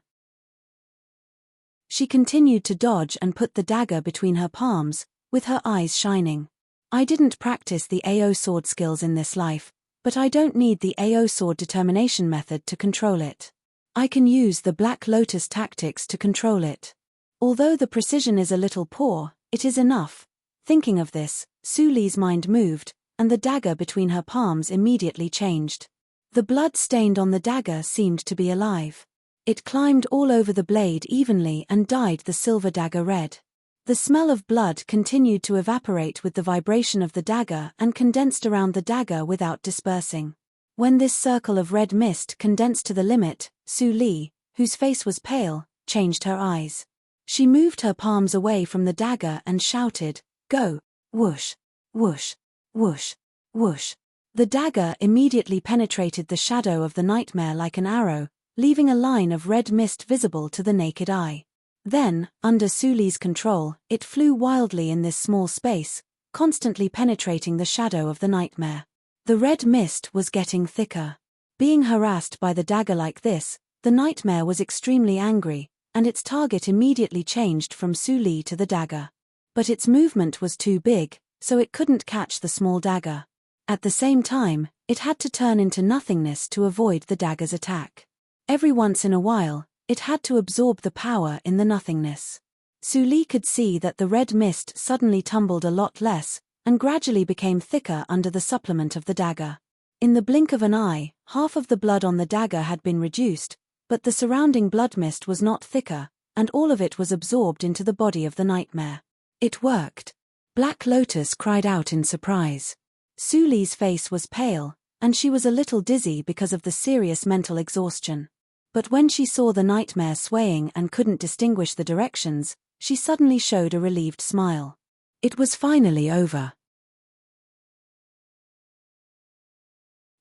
She continued to dodge and put the dagger between her palms, with her eyes shining. I didn't practice the AO sword skills in this life, but I don't need the AO sword determination method to control it. I can use the Black Lotus tactics to control it. Although the precision is a little poor, it is enough. Thinking of this, Su Li's mind moved, and the dagger between her palms immediately changed. The blood stained on the dagger seemed to be alive. It climbed all over the blade evenly and dyed the silver dagger red. The smell of blood continued to evaporate with the vibration of the dagger and condensed around the dagger without dispersing. When this circle of red mist condensed to the limit, Su Li, whose face was pale, changed her eyes. She moved her palms away from the dagger and shouted, "Go!" Whoosh, whoosh, whoosh, whoosh. The dagger immediately penetrated the shadow of the nightmare like an arrow, leaving a line of red mist visible to the naked eye. Then, under Su Li's control, it flew wildly in this small space, constantly penetrating the shadow of the nightmare. The red mist was getting thicker. Being harassed by the dagger like this, the nightmare was extremely angry, and its target immediately changed from Su Li to the dagger. But its movement was too big, so it couldn't catch the small dagger. At the same time, it had to turn into nothingness to avoid the dagger's attack. Every once in a while, it had to absorb the power in the nothingness. Su Li could see that the red mist suddenly tumbled a lot less, and gradually became thicker under the supplement of the dagger. In the blink of an eye, half of the blood on the dagger had been reduced, but the surrounding blood mist was not thicker, and all of it was absorbed into the body of the nightmare. It worked. Black Lotus cried out in surprise. Su Li's face was pale, and she was a little dizzy because of the serious mental exhaustion. But when she saw the nightmare swaying and couldn't distinguish the directions, she suddenly showed a relieved smile. It was finally over.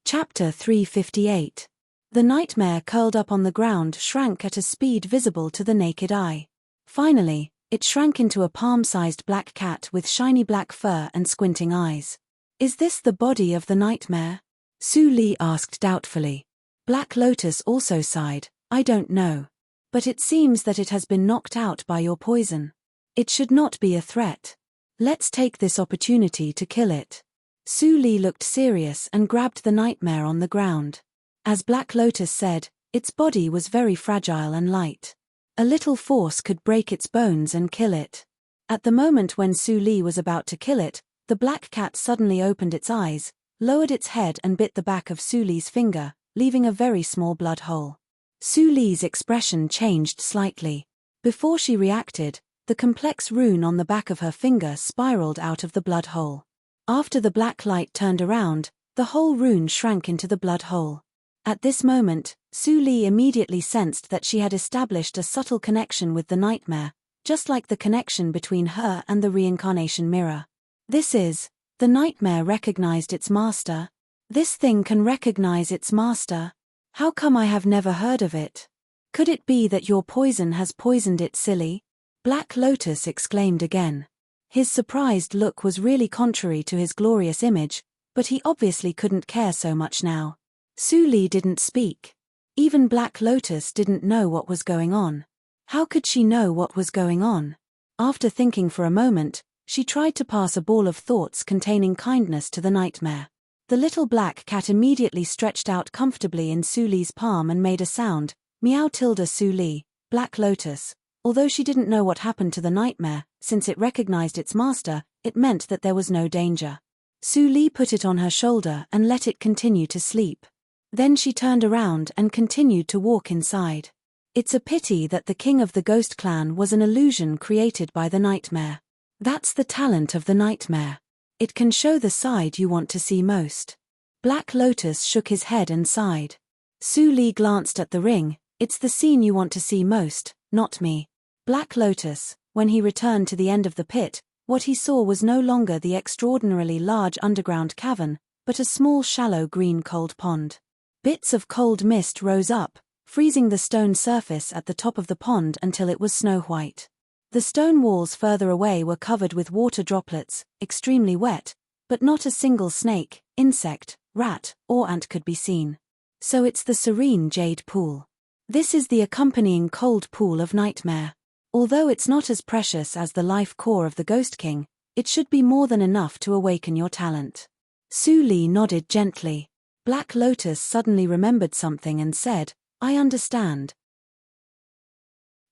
Chapter 358. The nightmare curled up on the ground shrank at a speed visible to the naked eye. Finally, it shrank into a palm-sized black cat with shiny black fur and squinting eyes. Is this the body of the nightmare? Su Li asked doubtfully. Black Lotus also sighed. I don't know. But it seems that it has been knocked out by your poison. It should not be a threat. Let's take this opportunity to kill it. Su Li looked serious and grabbed the nightmare on the ground. As Black Lotus said, its body was very fragile and light. A little force could break its bones and kill it. At the moment when Su Li was about to kill it, the black cat suddenly opened its eyes, lowered its head and bit the back of Su Li's finger, leaving a very small blood hole. Su Li's expression changed slightly. Before she reacted, the complex rune on the back of her finger spiraled out of the blood hole. After the black light turned around, the whole rune shrank into the blood hole. At this moment, Su Li immediately sensed that she had established a subtle connection with the nightmare, just like the connection between her and the reincarnation mirror. The nightmare recognized its master. This thing can recognize its master. How come I have never heard of it? Could it be that your poison has poisoned it, silly? Black Lotus exclaimed again. His surprised look was really contrary to his glorious image, but he obviously couldn't care so much now. Su Li didn't speak. Even Black Lotus didn't know what was going on. How could she know what was going on? After thinking for a moment, she tried to pass a ball of thoughts containing kindness to the nightmare. The little black cat immediately stretched out comfortably in Su Li's palm and made a sound, meow tilde Su Li, Black Lotus. Although she didn't know what happened to the nightmare, since it recognized its master, it meant that there was no danger. Su Li put it on her shoulder and let it continue to sleep. Then she turned around and continued to walk inside. It's a pity that the king of the ghost clan was an illusion created by the nightmare. That's the talent of the nightmare. It can show the side you want to see most. Black Lotus shook his head and sighed. Su Li glanced at the ring. It's the scene you want to see most, not me. Black Lotus, when he returned to the end of the pit, what he saw was no longer the extraordinarily large underground cavern, but a small shallow green cold pond. Bits of cold mist rose up, freezing the stone surface at the top of the pond until it was snow-white. The stone walls further away were covered with water droplets, extremely wet, but not a single snake, insect, rat, or ant could be seen. So it's the serene jade pool. This is the accompanying cold pool of nightmare. Although it's not as precious as the life core of the Ghost King, it should be more than enough to awaken your talent. Su Li nodded gently. Black Lotus suddenly remembered something and said, I understand.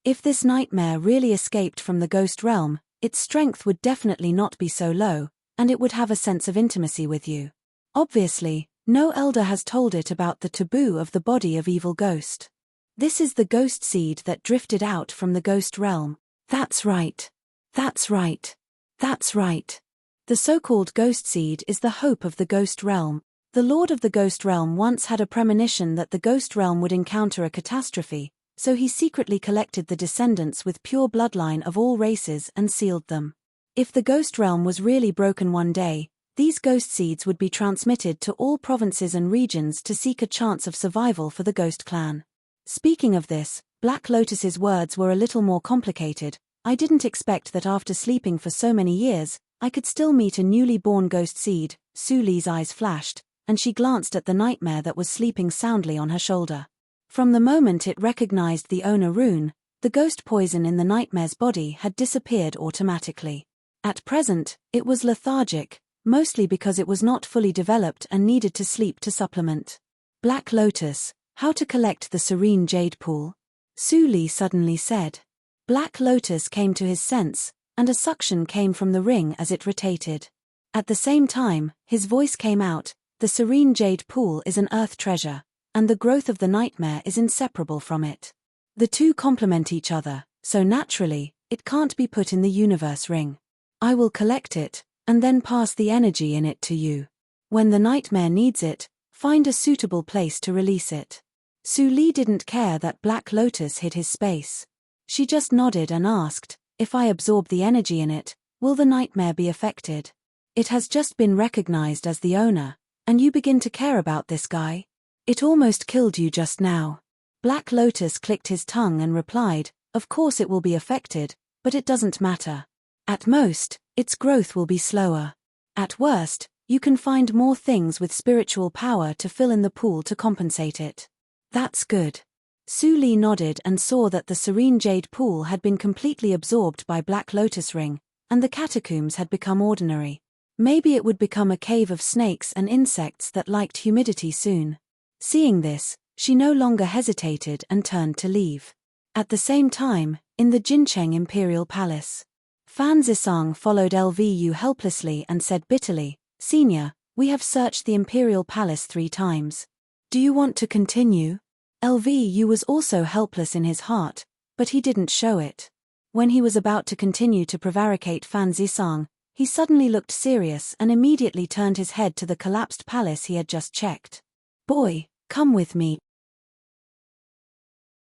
If this nightmare really escaped from the ghost realm, its strength would definitely not be so low, and it would have a sense of intimacy with you. Obviously, no elder has told it about the taboo of the body of evil ghost. This is the ghost seed that drifted out from the ghost realm. That's right. That's right. That's right. The so-called ghost seed is the hope of the ghost realm. The lord of the ghost realm once had a premonition that the ghost realm would encounter a catastrophe, so he secretly collected the descendants with pure bloodline of all races and sealed them. If the ghost realm was really broken one day, these ghost seeds would be transmitted to all provinces and regions to seek a chance of survival for the ghost clan. Speaking of this, Black Lotus's words were a little more complicated. I didn't expect that after sleeping for so many years, I could still meet a newly born ghost seed. Su Li's eyes flashed, and she glanced at the nightmare that was sleeping soundly on her shoulder. From the moment it recognized the owner rune, the ghost poison in the nightmare's body had disappeared automatically. At present, it was lethargic, mostly because it was not fully developed and needed to sleep to supplement. Black Lotus, how to collect the serene jade pool? Su Li suddenly said. Black Lotus came to his sense, and a suction came from the ring as it rotated. At the same time, his voice came out, "The serene jade pool is an earth treasure, and the growth of the nightmare is inseparable from it. The two complement each other, so naturally, it can't be put in the universe ring. I will collect it, and then pass the energy in it to you. When the nightmare needs it, find a suitable place to release it." Su Li didn't care that Black Lotus hid his space. She just nodded and asked, "If I absorb the energy in it, will the nightmare be affected? It has just been recognized as the owner, and you begin to care about this guy? It almost killed you just now." Black Lotus clicked his tongue and replied, "Of course it will be affected, but it doesn't matter. At most, its growth will be slower. At worst, you can find more things with spiritual power to fill in the pool to compensate it." "That's good." Su Li nodded and saw that the serene jade pool had been completely absorbed by Black Lotus ring, and the catacombs had become ordinary. Maybe it would become a cave of snakes and insects that liked humidity soon. Seeing this, she no longer hesitated and turned to leave. At the same time, in the Jincheng Imperial Palace, Fan Zisang followed Lvu helplessly and said bitterly, "Senior, we have searched the Imperial Palace 3 times. Do you want to continue?" Lvu was also helpless in his heart, but he didn't show it. When he was about to continue to prevaricate Fan Zisang, he suddenly looked serious and immediately turned his head to the collapsed palace he had just checked. "Boy, come with me."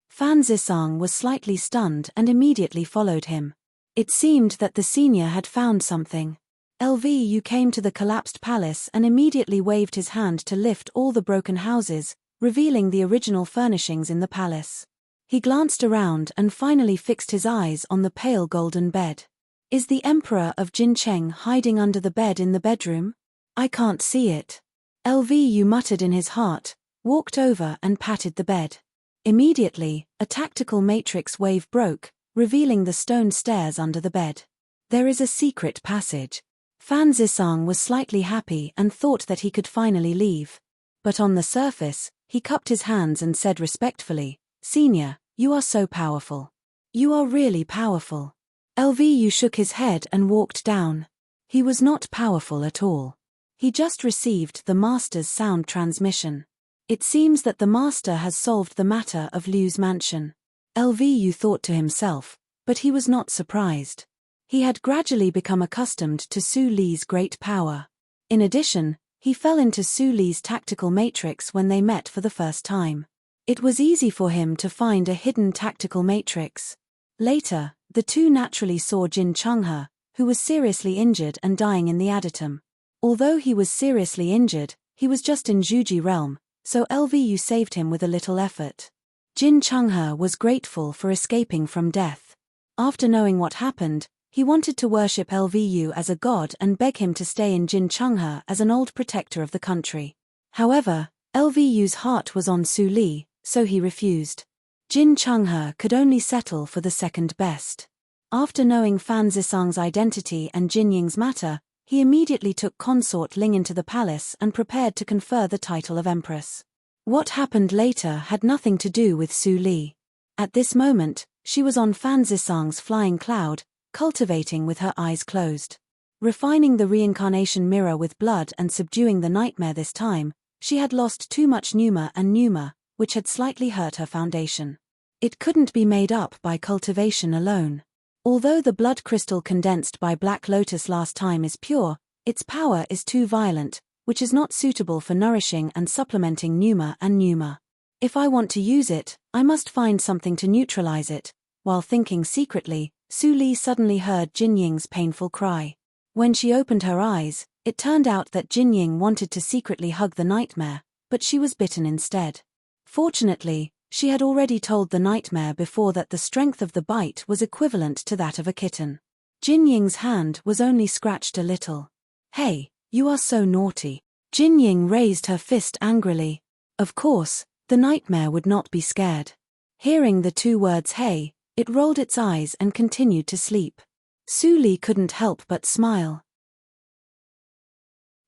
Fan Zisang was slightly stunned and immediately followed him. It seemed that the senior had found something. Lvu came to the collapsed palace and immediately waved his hand to lift all the broken houses, revealing the original furnishings in the palace. He glanced around and finally fixed his eyes on the pale golden bed. "Is the Emperor of Jincheng hiding under the bed in the bedroom? I can't see it." Lvu muttered in his heart, walked over and patted the bed. Immediately, a tactical matrix wave broke, revealing the stone stairs under the bed. "There is a secret passage." Fan Zisang was slightly happy and thought that he could finally leave. But on the surface, he cupped his hands and said respectfully, "Senior, you are so powerful. You are really powerful." Lvu shook his head and walked down. He was not powerful at all. He just received the Master's sound transmission. It seems that the Master has solved the matter of Liu's mansion. Lvu thought to himself, but he was not surprised. He had gradually become accustomed to Su Li's great power. In addition, he fell into Su Li's tactical matrix when they met for the first time. It was easy for him to find a hidden tactical matrix. Later, the two naturally saw Jin Changhe, who was seriously injured and dying in the adytum. Although he was seriously injured, he was just in Zhuji realm, so Lvu saved him with a little effort. Jin Changhe was grateful for escaping from death. After knowing what happened, he wanted to worship Lvu as a god and beg him to stay in Jin Changhe as an old protector of the country. However, Lvu's heart was on Su Li, so he refused. Jin Changhe could only settle for the second best. After knowing Fan Zisang's identity and Jin Ying's matter, he immediately took Consort Ling into the palace and prepared to confer the title of Empress. What happened later had nothing to do with Su Li. At this moment, she was on Fan Zisang's flying cloud, cultivating with her eyes closed. Refining the reincarnation mirror with blood and subduing the nightmare this time, she had lost too much pneuma, which had slightly hurt her foundation. It couldn't be made up by cultivation alone. Although the blood crystal condensed by Black Lotus last time is pure, its power is too violent, which is not suitable for nourishing and supplementing pneuma. If I want to use it, I must find something to neutralize it. While thinking secretly, Su Li suddenly heard Jin Ying's painful cry. When she opened her eyes, it turned out that Jin Ying wanted to secretly hug the nightmare, but she was bitten instead. Fortunately, she had already told the nightmare before that the strength of the bite was equivalent to that of a kitten. Jin Ying's hand was only scratched a little. "Hey, you are so naughty." Jin Ying raised her fist angrily. Of course, the nightmare would not be scared. Hearing the 2 words "hey," it rolled its eyes and continued to sleep. Su Li couldn't help but smile.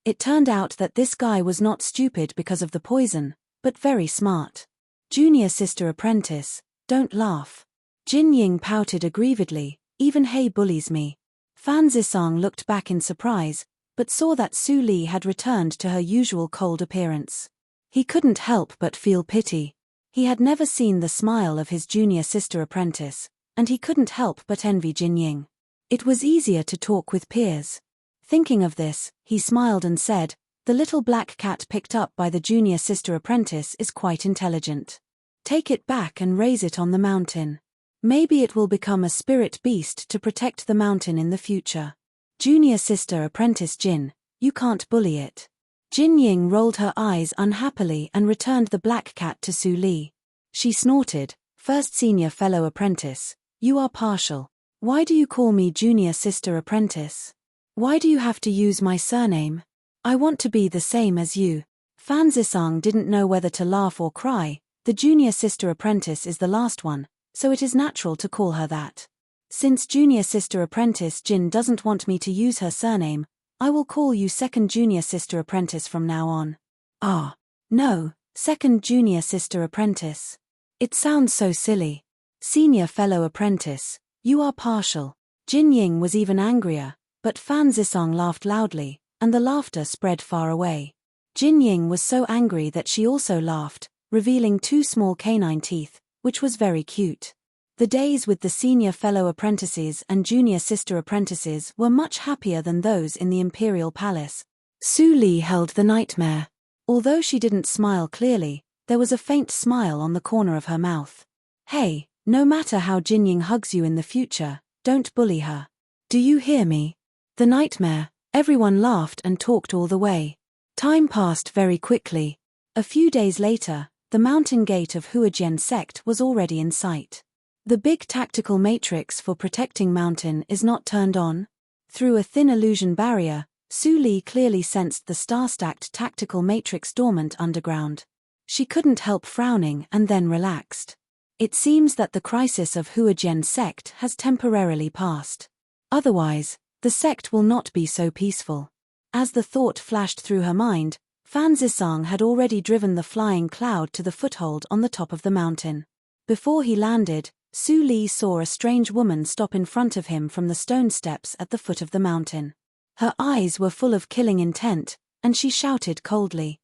It turned out that this guy was not stupid because of the poison, but very smart. Junior sister apprentice, don't laugh. Jin Ying pouted aggrievedly, even He bullies me. Fan Zisong looked back in surprise, but saw that Su Li had returned to her usual cold appearance. He couldn't help but feel pity. He had never seen the smile of his junior sister apprentice, and he couldn't help but envy Jin Ying. It was easier to talk with peers. Thinking of this, he smiled and said, "The little black cat picked up by the junior sister apprentice is quite intelligent. Take it back and raise it on the mountain. Maybe it will become a spirit beast to protect the mountain in the future. Junior sister apprentice Jin, you can't bully it." Jin Ying rolled her eyes unhappily and returned the black cat to Su Li. She snorted, "First senior fellow apprentice, you are partial. Why do you call me junior sister apprentice? Why do you have to use my surname? I want to be the same as you." Fan Zisong didn't know whether to laugh or cry. The junior sister apprentice is the last one, so it is natural to call her that. Since junior sister apprentice Jin doesn't want me to use her surname, I will call you second junior sister apprentice from now on. Ah. No, second junior sister apprentice. It sounds so silly. Senior fellow apprentice, you are partial. Jin Ying was even angrier, but Fan Zisong laughed loudly, and the laughter spread far away. Jin Ying was so angry that she also laughed, revealing 2 small canine teeth, which was very cute. The days with the senior fellow apprentices and junior sister apprentices were much happier than those in the imperial palace. Su Li held the nightmare. Although she didn't smile clearly, there was a faint smile on the corner of her mouth. "Hey, no matter how Jin Ying hugs you in the future, don't bully her. Do you hear me?" The nightmare. Everyone laughed and talked all the way. Time passed very quickly. A few days later, the mountain gate of Huajian sect was already in sight. The big tactical matrix for protecting mountain is not turned on. Through a thin illusion barrier, Su Li clearly sensed the star-stacked tactical matrix dormant underground. She couldn't help frowning and then relaxed. It seems that the crisis of Huajian sect has temporarily passed. Otherwise, the sect will not be so peaceful. As the thought flashed through her mind, Fan Zisong had already driven the flying cloud to the foothold on the top of the mountain. Before he landed, Su Li saw a strange woman stop in front of him from the stone steps at the foot of the mountain. Her eyes were full of killing intent, and she shouted coldly.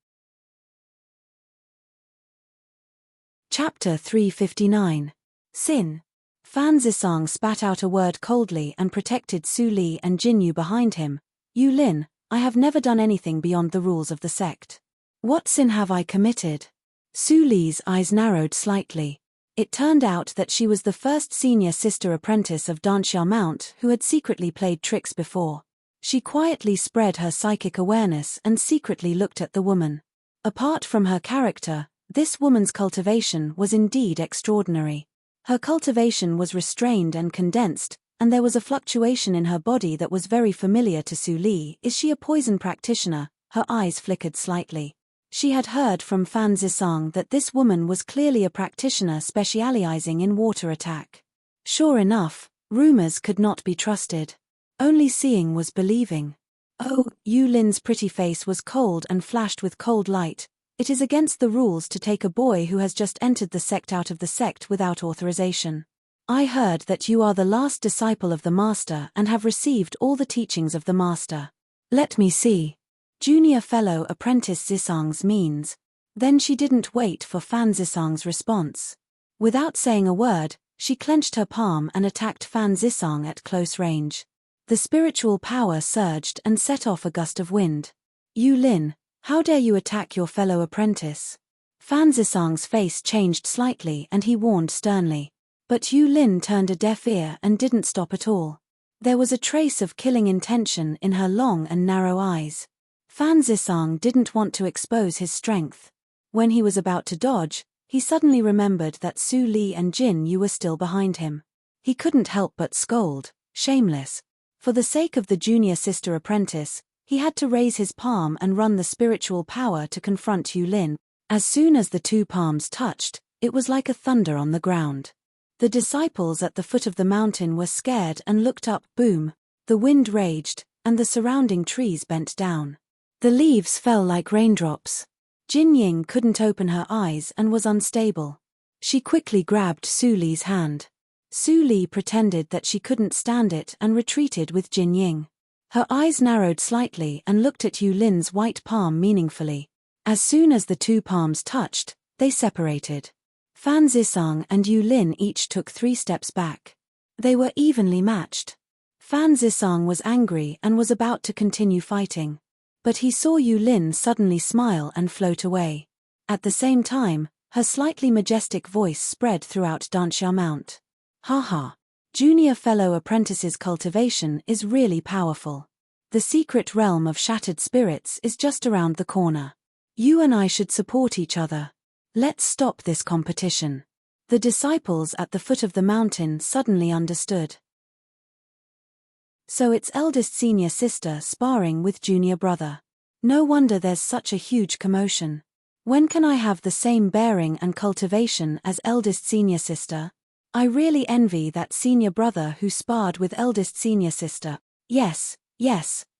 Chapter 359. Sin. Fan Zisong spat out a word coldly and protected Su Li and Jin Yu behind him. "Yu Lin, I have never done anything beyond the rules of the sect. What sin have I committed?" Su Li's eyes narrowed slightly. It turned out that she was the first senior sister apprentice of Danxia Mount who had secretly played tricks before. She quietly spread her psychic awareness and secretly looked at the woman. Apart from her character, this woman's cultivation was indeed extraordinary. Her cultivation was restrained and condensed, and there was a fluctuation in her body that was very familiar to Su Li. "Is she a poison practitioner?" Her eyes flickered slightly. She had heard from Fan Zisong that this woman was clearly a practitioner specializing in water attack. Sure enough, rumors could not be trusted. Only seeing was believing. Oh, Yu Lin's pretty face was cold and flashed with cold light. "It is against the rules to take a boy who has just entered the sect out of the sect without authorization. I heard that you are the last disciple of the master and have received all the teachings of the master. Let me see. Junior fellow apprentice Zisong's means." Then she didn't wait for Fan Zisong's response. Without saying a word, she clenched her palm and attacked Fan Zisong at close range. The spiritual power surged and set off a gust of wind. "Yu Lin, how dare you attack your fellow apprentice?" Fan Zisong's face changed slightly and he warned sternly. But Yu Lin turned a deaf ear and didn't stop at all. There was a trace of killing intention in her long and narrow eyes. Fan Zisong didn't want to expose his strength. When he was about to dodge, he suddenly remembered that Su Li and Jin Yu were still behind him. He couldn't help but scold, "Shameless." For the sake of the junior sister apprentice, he had to raise his palm and run the spiritual power to confront Yu Lin. As soon as the 2 palms touched, it was like a thunder on the ground. The disciples at the foot of the mountain were scared and looked up. Boom! The wind raged, and the surrounding trees bent down. The leaves fell like raindrops. Jin Ying couldn't open her eyes and was unstable. She quickly grabbed Su Li's hand. Su Li pretended that she couldn't stand it and retreated with Jin Ying. Her eyes narrowed slightly and looked at Yu Lin's white palm meaningfully. As soon as the two palms touched, they separated. Fan Zisong and Yu Lin each took 3 steps back. They were evenly matched. Fan Zisong was angry and was about to continue fighting. But he saw Yu Lin suddenly smile and float away. At the same time, her slightly majestic voice spread throughout Danxia Mount. Haha. Junior fellow apprentice's cultivation is really powerful. The secret realm of shattered spirits is just around the corner. You and I should support each other. Let's stop this competition. The disciples at the foot of the mountain suddenly understood. So it's eldest senior sister sparring with junior brother. No wonder there's such a huge commotion. When can I have the same bearing and cultivation as eldest senior sister? I really envy that senior brother who sparred with eldest senior sister. Yes,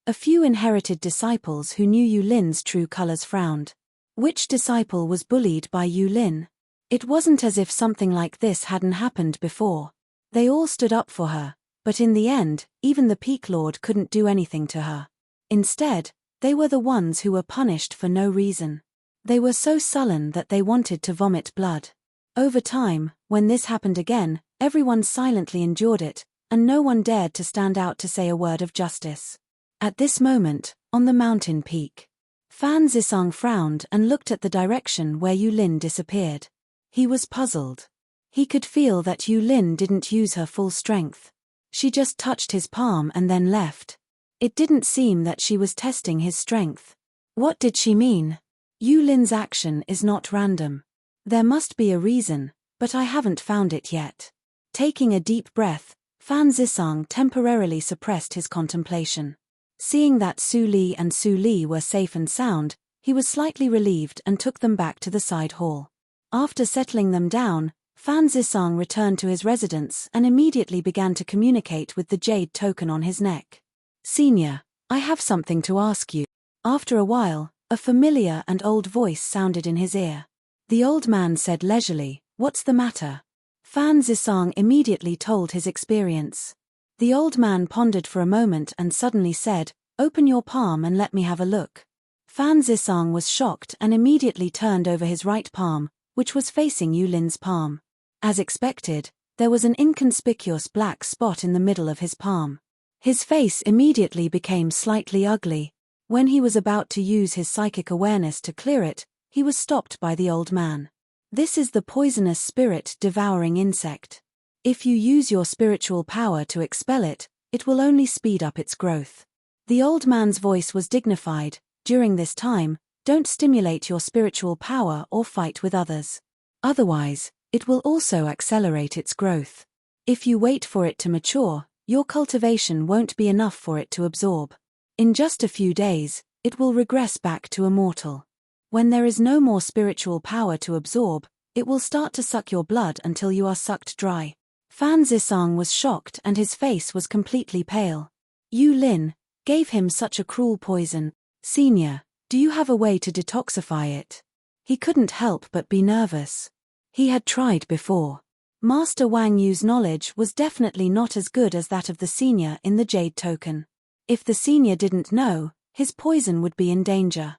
a few inherited disciples who knew Yu Lin's true colors frowned. Which disciple was bullied by Yu Lin? It wasn't as if something like this hadn't happened before. They all stood up for her, but in the end, even the Peak Lord couldn't do anything to her. Instead, they were the ones who were punished for no reason. They were so sullen that they wanted to vomit blood. Over time, when this happened again, everyone silently endured it, and no one dared to stand out to say a word of justice. At this moment, on the mountain peak, Fan Zisong frowned and looked at the direction where Yu Lin disappeared. He was puzzled. He could feel that Yu Lin didn't use her full strength. She just touched his palm and then left. It didn't seem that she was testing his strength. What did she mean? Yu Lin's action is not random. There must be a reason, but I haven't found it yet. Taking a deep breath, Fan Zisong temporarily suppressed his contemplation. Seeing that Su Li were safe and sound, he was slightly relieved and took them back to the side hall. After settling them down, Fan Zisong returned to his residence and immediately began to communicate with the jade token on his neck. Senior, I have something to ask you. After a while, a familiar and old voice sounded in his ear. The old man said leisurely, "What's the matter?" Fan Zisong immediately told his experience. The old man pondered for a moment and suddenly said, "Open your palm and let me have a look." Fan Zisong was shocked and immediately turned over his right palm, which was facing Yu Lin's palm. As expected, there was an inconspicuous black spot in the middle of his palm. His face immediately became slightly ugly. When he was about to use his psychic awareness to clear it, he was stopped by the old man. This is the poisonous spirit-devouring insect. If you use your spiritual power to expel it, it will only speed up its growth. The old man's voice was dignified. During this time, don't stimulate your spiritual power or fight with others. Otherwise, it will also accelerate its growth. If you wait for it to mature, your cultivation won't be enough for it to absorb. In just a few days, it will regress back to a mortal. When there is no more spiritual power to absorb, it will start to suck your blood until you are sucked dry. Fan Zisong was shocked and his face was completely pale. Yu Lin gave him such a cruel poison. Senior, do you have a way to detoxify it? He couldn't help but be nervous. He had tried before. Master Wang Yu's knowledge was definitely not as good as that of the senior in the jade token. If the senior didn't know, his poison would be in danger.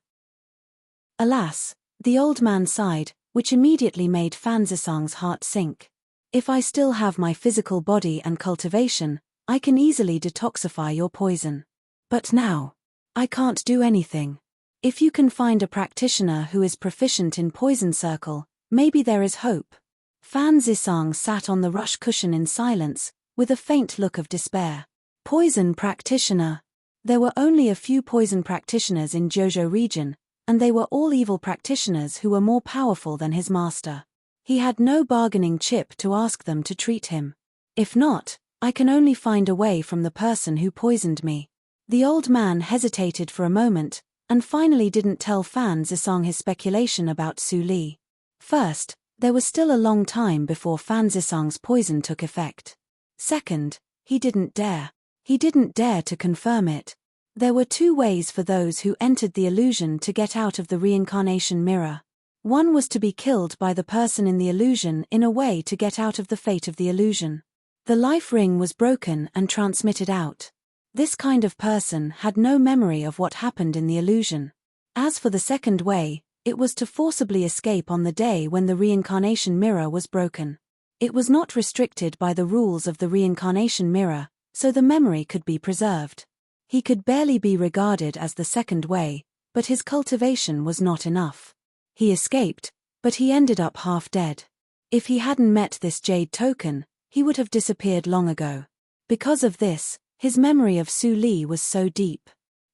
Alas, the old man sighed, which immediately made Fan Zisong's heart sink. If I still have my physical body and cultivation, I can easily detoxify your poison. But now, I can't do anything. If you can find a practitioner who is proficient in poison circle, maybe there is hope. Fan Zisong sat on the rush cushion in silence, with a faint look of despair. Poison practitioner. There were only a few poison practitioners in Jojo region, and they were all evil practitioners who were more powerful than his master. He had no bargaining chip to ask them to treat him. If not, I can only find a way from the person who poisoned me. The old man hesitated for a moment, and finally didn't tell Fan Zisong his speculation about Su Li. First, there was still a long time before Fan Zisong's poison took effect. Second, he didn't dare. He didn't dare to confirm it. There were 2 ways for those who entered the illusion to get out of the reincarnation mirror. One was to be killed by the person in the illusion in a way to get out of the fate of the illusion. The life ring was broken and transmitted out. This kind of person had no memory of what happened in the illusion. As for the second way, it was to forcibly escape on the day when the reincarnation mirror was broken. It was not restricted by the rules of the reincarnation mirror, so the memory could be preserved. He could barely be regarded as the second way, but his cultivation was not enough. He escaped, but he ended up half dead. If he hadn't met this jade token, he would have disappeared long ago. Because of this, his memory of Su Li was so deep.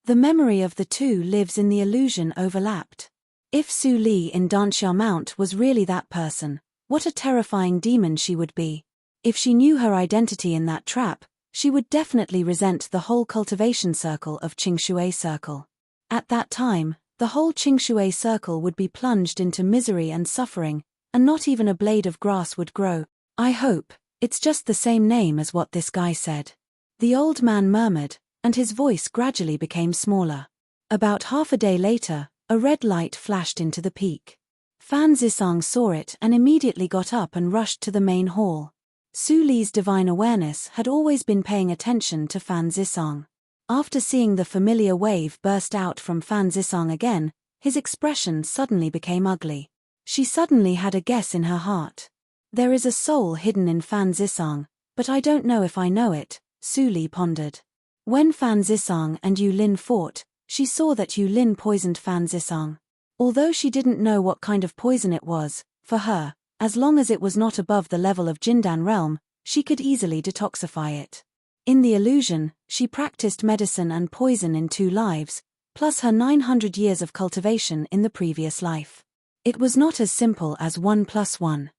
The memory of the two lives in the illusion overlapped. If Su Li in Danxiao Mount was really that person, what a terrifying demon she would be. If she knew her identity in that trap, she would definitely resent the whole cultivation circle of Qingshui Circle. At that time, the whole Qingshui Circle would be plunged into misery and suffering, and not even a blade of grass would grow. I hope it's just the same name as what this guy said. The old man murmured, and his voice gradually became smaller. About half a day later, a red light flashed into the peak. Fan Zisang saw it and immediately got up and rushed to the main hall. Su Li's divine awareness had always been paying attention to Fan Zisang. After seeing the familiar wave burst out from Fan Zisang again, his expression suddenly became ugly. She suddenly had a guess in her heart. There is a soul hidden in Fan Zisang, but I don't know if I know it, Su Li pondered. When Fan Zisang and Yu Lin fought, she saw that Yu Lin poisoned Fan Zisang. Although she didn't know what kind of poison it was, for her, as long as it was not above the level of Jindan realm, she could easily detoxify it. In the illusion, she practiced medicine and poison in 2 lives, plus her 900 years of cultivation in the previous life. It was not as simple as 1 + 1.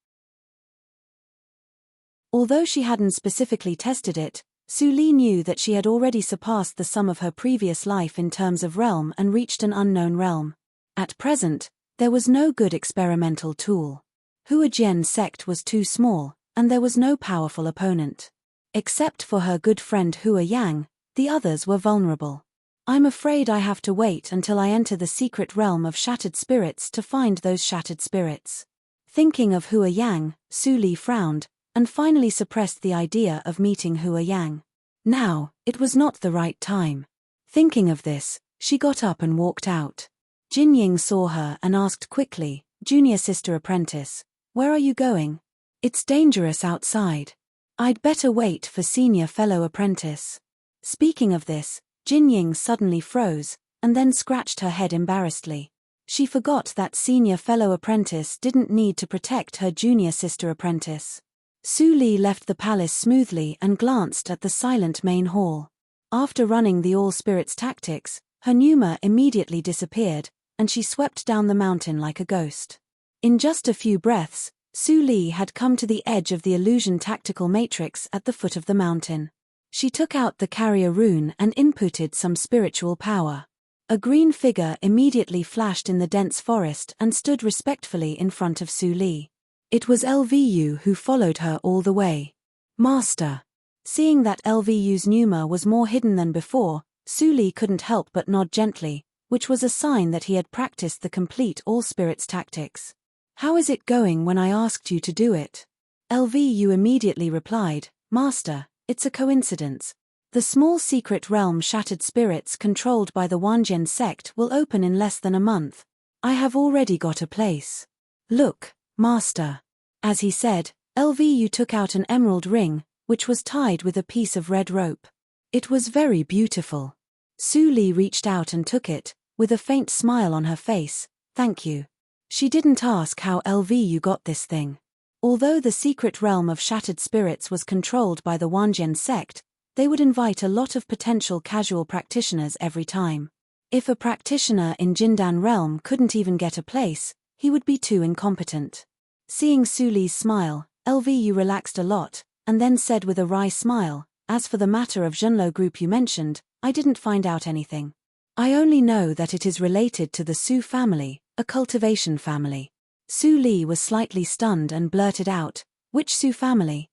Although she hadn't specifically tested it, Su Li knew that she had already surpassed the sum of her previous life in terms of realm and reached an unknown realm. At present, there was no good experimental tool. Huajian sect was too small, and there was no powerful opponent. Except for her good friend Hua Yang, the others were vulnerable. I'm afraid I have to wait until I enter the secret realm of shattered spirits to find those shattered spirits. Thinking of Hua Yang, Su Li frowned, and finally suppressed the idea of meeting Hua Yang. Now, it was not the right time. Thinking of this, she got up and walked out. Jin Ying saw her and asked quickly, "Junior sister apprentice, where are you going? It's dangerous outside. I'd better wait for senior fellow apprentice." Speaking of this, Jin Ying suddenly froze, and then scratched her head embarrassedly. She forgot that senior fellow apprentice didn't need to protect her junior sister apprentice. Su Li left the palace smoothly and glanced at the silent main hall. After running the all-spirits tactics, her pneuma immediately disappeared, and she swept down the mountain like a ghost. In just a few breaths, Su Li had come to the edge of the illusion tactical matrix at the foot of the mountain. She took out the carrier rune and inputted some spiritual power. A green figure immediately flashed in the dense forest and stood respectfully in front of Su Li. It was LVU who followed her all the way. "Master." Seeing that LVU's pneuma was more hidden than before, Su Li couldn't help but nod gently, which was a sign that he had practiced the complete all-spirits tactics. "How is it going when I asked you to do it?" LVU immediately replied, "Master, it's a coincidence. The small secret realm Shattered Spirits controlled by the Wanjian sect will open in less than a month. I have already got a place. Look, Master." As he said, LVU took out an emerald ring, which was tied with a piece of red rope. It was very beautiful. Su Li reached out and took it, with a faint smile on her face. "Thank you." She didn't ask how LVU got this thing. Although the secret realm of Shattered Spirits was controlled by the Wanjian sect, they would invite a lot of potential casual practitioners every time. If a practitioner in Jindan realm couldn't even get a place, he would be too incompetent. Seeing Su Li's smile, LVU relaxed a lot, and then said with a wry smile, "As for the matter of Zhenlo group you mentioned, I didn't find out anything. I only know that it is related to the Su family, a cultivation family." Su Li was slightly stunned and blurted out, "Which Su family?"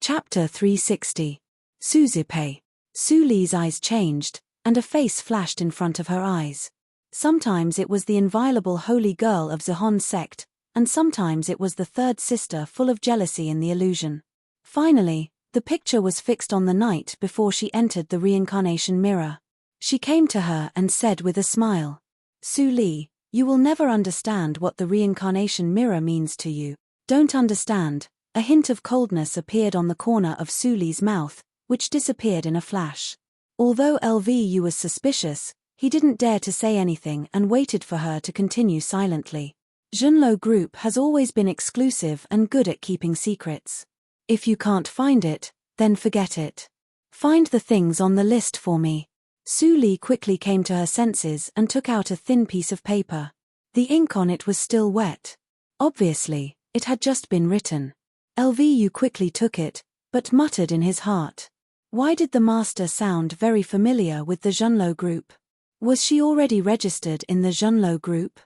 Chapter 360. Su Zipei. Su Li's eyes changed, and a face flashed in front of her eyes. Sometimes it was the inviolable holy girl of Zihon sect, and sometimes it was the third sister full of jealousy in the illusion. Finally, the picture was fixed on the night before she entered the reincarnation mirror. She came to her and said with a smile, "Su Li, you will never understand what the reincarnation mirror means to you." "Don't understand." A hint of coldness appeared on the corner of Su Li's mouth, which disappeared in a flash. Although LVU was suspicious, he didn't dare to say anything and waited for her to continue silently. Junlo Group has always been exclusive and good at keeping secrets. If you can't find it, then forget it. Find the things on the list for me. Su Li quickly came to her senses and took out a thin piece of paper. The ink on it was still wet. Obviously, it had just been written. LVU quickly took it, but muttered in his heart. Why did the master sound very familiar with the Junlo Group? Was she already registered in the Junlo Group?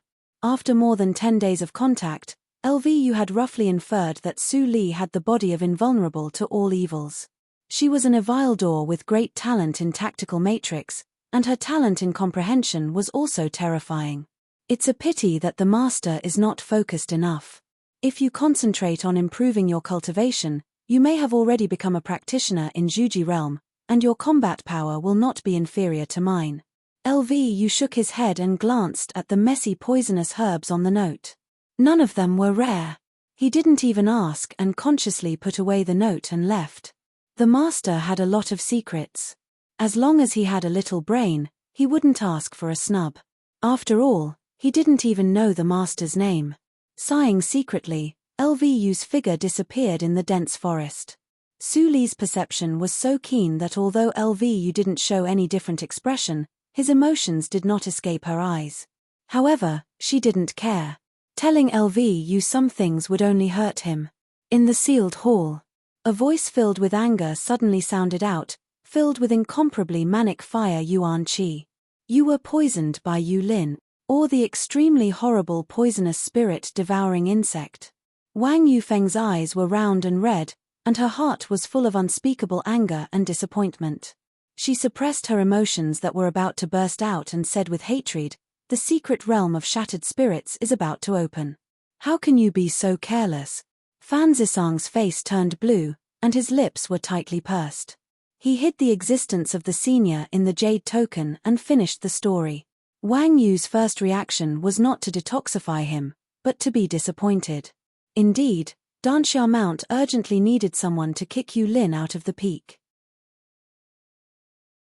After more than 10 days of contact, LVU had roughly inferred that Su Li had the body of invulnerable to all evils. She was an Evildor with great talent in tactical matrix, and her talent in comprehension was also terrifying. It's a pity that the master is not focused enough. If you concentrate on improving your cultivation, you may have already become a practitioner in Juji realm, and your combat power will not be inferior to mine. LVU shook his head and glanced at the messy poisonous herbs on the note. None of them were rare. He didn't even ask and consciously put away the note and left. The master had a lot of secrets. As long as he had a little brain, he wouldn't ask for a snub. After all, he didn't even know the master's name. Sighing secretly, LVU's figure disappeared in the dense forest. Su Li's perception was so keen that although LVU didn't show any different expression, his emotions did not escape her eyes. However, she didn't care. Telling LVU some things would only hurt him. In the sealed hall, a voice filled with anger suddenly sounded out, filled with incomparably manic fire. Yuan Qi. You were poisoned by Yu Lin, or the extremely horrible poisonous spirit-devouring insect. Wang Yufeng's eyes were round and red, and her heart was full of unspeakable anger and disappointment. She suppressed her emotions that were about to burst out and said with hatred, "The secret realm of shattered spirits is about to open. How can you be so careless?" Fan Zisang's face turned blue, and his lips were tightly pursed. He hid the existence of the senior in the jade token and finished the story. Wang Yu's first reaction was not to detoxify him, but to be disappointed. Indeed, Danxia Mount urgently needed someone to kick Yu Lin out of the peak.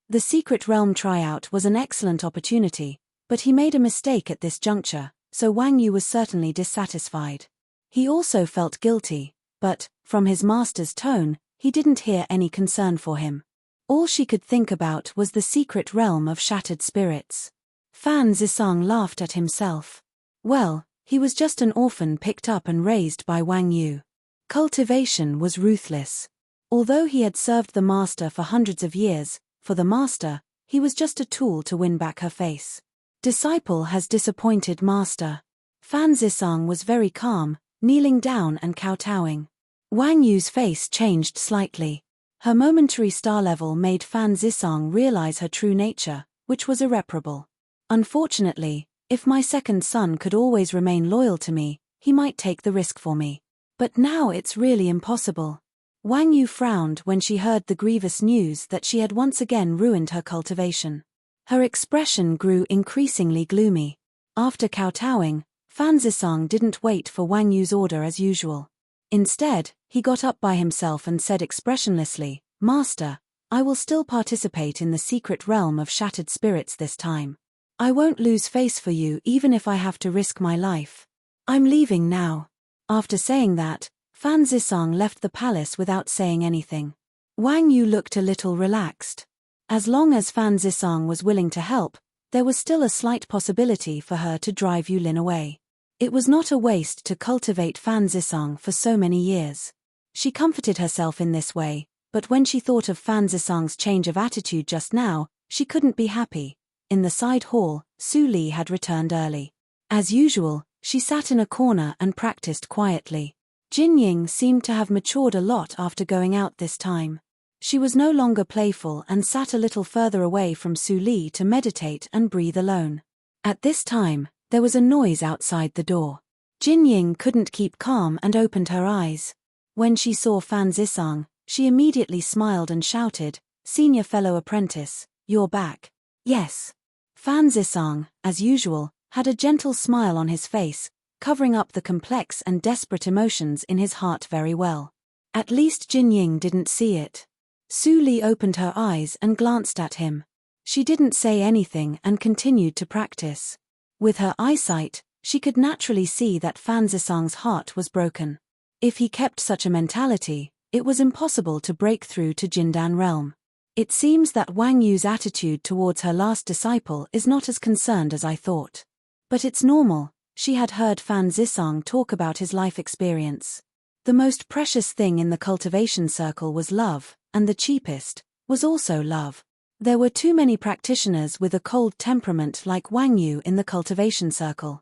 The secret realm tryout was an excellent opportunity, but he made a mistake at this juncture, so Wang Yu was certainly dissatisfied. He also felt guilty, but, from his master's tone, he didn't hear any concern for him. All she could think about was the secret realm of shattered spirits. Fan Zisang laughed at himself. Well, he was just an orphan picked up and raised by Wang Yu. Cultivation was ruthless. Although he had served the master for hundreds of years, for the master, he was just a tool to win back her face. Disciple has disappointed master. Fan Zisang was very calm, kneeling down and kowtowing. Wang Yu's face changed slightly. Her momentary star level made Fan Zisang realize her true nature, which was irreparable. Unfortunately, if my second son could always remain loyal to me, he might take the risk for me. But now it's really impossible. Wang Yu frowned when she heard the grievous news that she had once again ruined her cultivation. Her expression grew increasingly gloomy. After kowtowing, Fan Zisang didn't wait for Wang Yu's order as usual. Instead, he got up by himself and said expressionlessly, "Master, I will still participate in the secret realm of shattered spirits this time. I won't lose face for you even if I have to risk my life. I'm leaving now." After saying that, Fan Zisang left the palace without saying anything. Wang Yu looked a little relaxed. As long as Fan Zisang was willing to help, there was still a slight possibility for her to drive Yu Lin away. It was not a waste to cultivate Fan Zisang for so many years. She comforted herself in this way, but when she thought of Fan Zisang's change of attitude just now, she couldn't be happy. In the side hall, Su Li had returned early. As usual, she sat in a corner and practiced quietly. Jin Ying seemed to have matured a lot after going out this time. She was no longer playful and sat a little further away from Su Li to meditate and breathe alone. At this time, there was a noise outside the door. Jin Ying couldn't keep calm and opened her eyes. When she saw Fan Zisang, she immediately smiled and shouted, "Senior fellow apprentice, you're back." Yes. Fan Zisang, as usual, had a gentle smile on his face, covering up the complex and desperate emotions in his heart very well. At least Jin Ying didn't see it. Su Li opened her eyes and glanced at him. She didn't say anything and continued to practice. With her eyesight, she could naturally see that Fan Zisang's heart was broken. If he kept such a mentality, it was impossible to break through to Jindan realm. It seems that Wang Yu's attitude towards her last disciple is not as concerned as I thought. But it's normal, she had heard Fan Zisang talk about his life experience. The most precious thing in the cultivation circle was love, and the cheapest was also love. There were too many practitioners with a cold temperament like Wang Yu in the cultivation circle.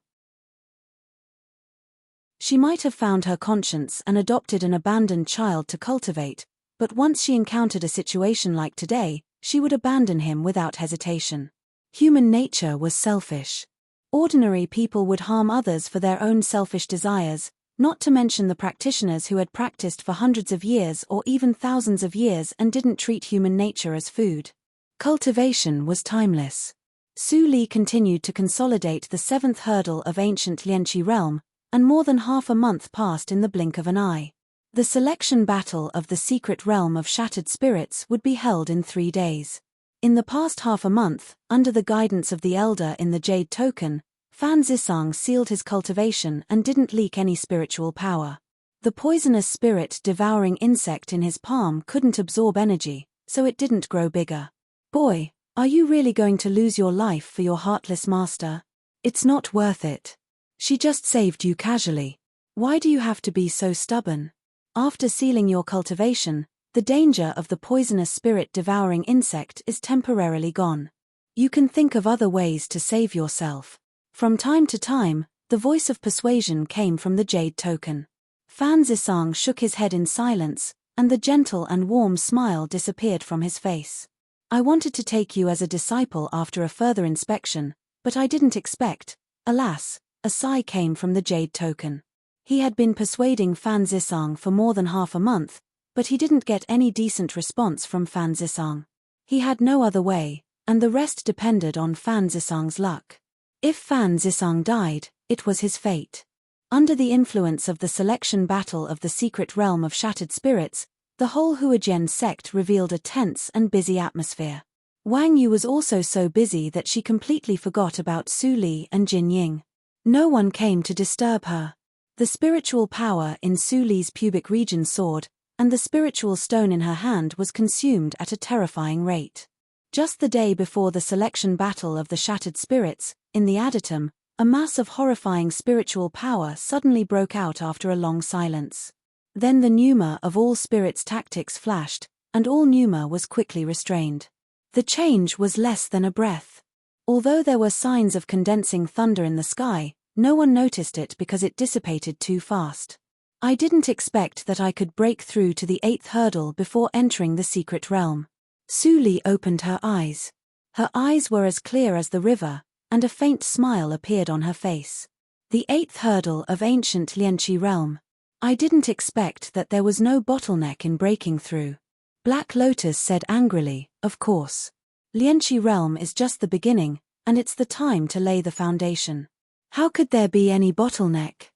She might have found her conscience and adopted an abandoned child to cultivate, but once she encountered a situation like today, she would abandon him without hesitation. Human nature was selfish. Ordinary people would harm others for their own selfish desires, not to mention the practitioners who had practiced for hundreds of years or even thousands of years and didn't treat human nature as food. Cultivation was timeless. Su Li continued to consolidate the seventh hurdle of ancient Lianqi realm, and more than half a month passed in the blink of an eye. The selection battle of the secret realm of shattered spirits would be held in 3 days. In the past half a month, under the guidance of the elder in the jade token, Fan Zisang sealed his cultivation and didn't leak any spiritual power. The poisonous spirit-devouring insect in his palm couldn't absorb energy, so it didn't grow bigger. Boy, are you really going to lose your life for your heartless master? It's not worth it. She just saved you casually. Why do you have to be so stubborn? After sealing your cultivation, the danger of the poisonous spirit-devouring insect is temporarily gone. You can think of other ways to save yourself. From time to time, the voice of persuasion came from the jade token. Fan Zisang shook his head in silence, and the gentle and warm smile disappeared from his face. I wanted to take you as a disciple after a further inspection, but I didn't expect, alas, a sigh came from the jade token. He had been persuading Fan Zisang for more than half a month, but he didn't get any decent response from Fan Zisang. He had no other way, and the rest depended on Fan Zisang's luck. If Fan Zisang died, it was his fate. Under the influence of the selection battle of the secret realm of shattered spirits, the whole Huajian sect revealed a tense and busy atmosphere. Wang Yu was also so busy that she completely forgot about Su Li and Jin Ying. No one came to disturb her. The spiritual power in Su Li's pubic region soared, and the spiritual stone in her hand was consumed at a terrifying rate. Just the day before the selection battle of the shattered spirits, in the Aditum, a mass of horrifying spiritual power suddenly broke out after a long silence. Then the pneuma of all spirits' tactics flashed, and all pneuma was quickly restrained. The change was less than a breath. Although there were signs of condensing thunder in the sky, no one noticed it because it dissipated too fast. I didn't expect that I could break through to the 8th hurdle before entering the secret realm. Su Li opened her eyes. Her eyes were as clear as the river, and a faint smile appeared on her face. The 8th hurdle of ancient Lianqi realm. I didn't expect that there was no bottleneck in breaking through. Black Lotus said angrily, of course. Lianqi realm is just the beginning, and it's the time to lay the foundation. How could there be any bottleneck?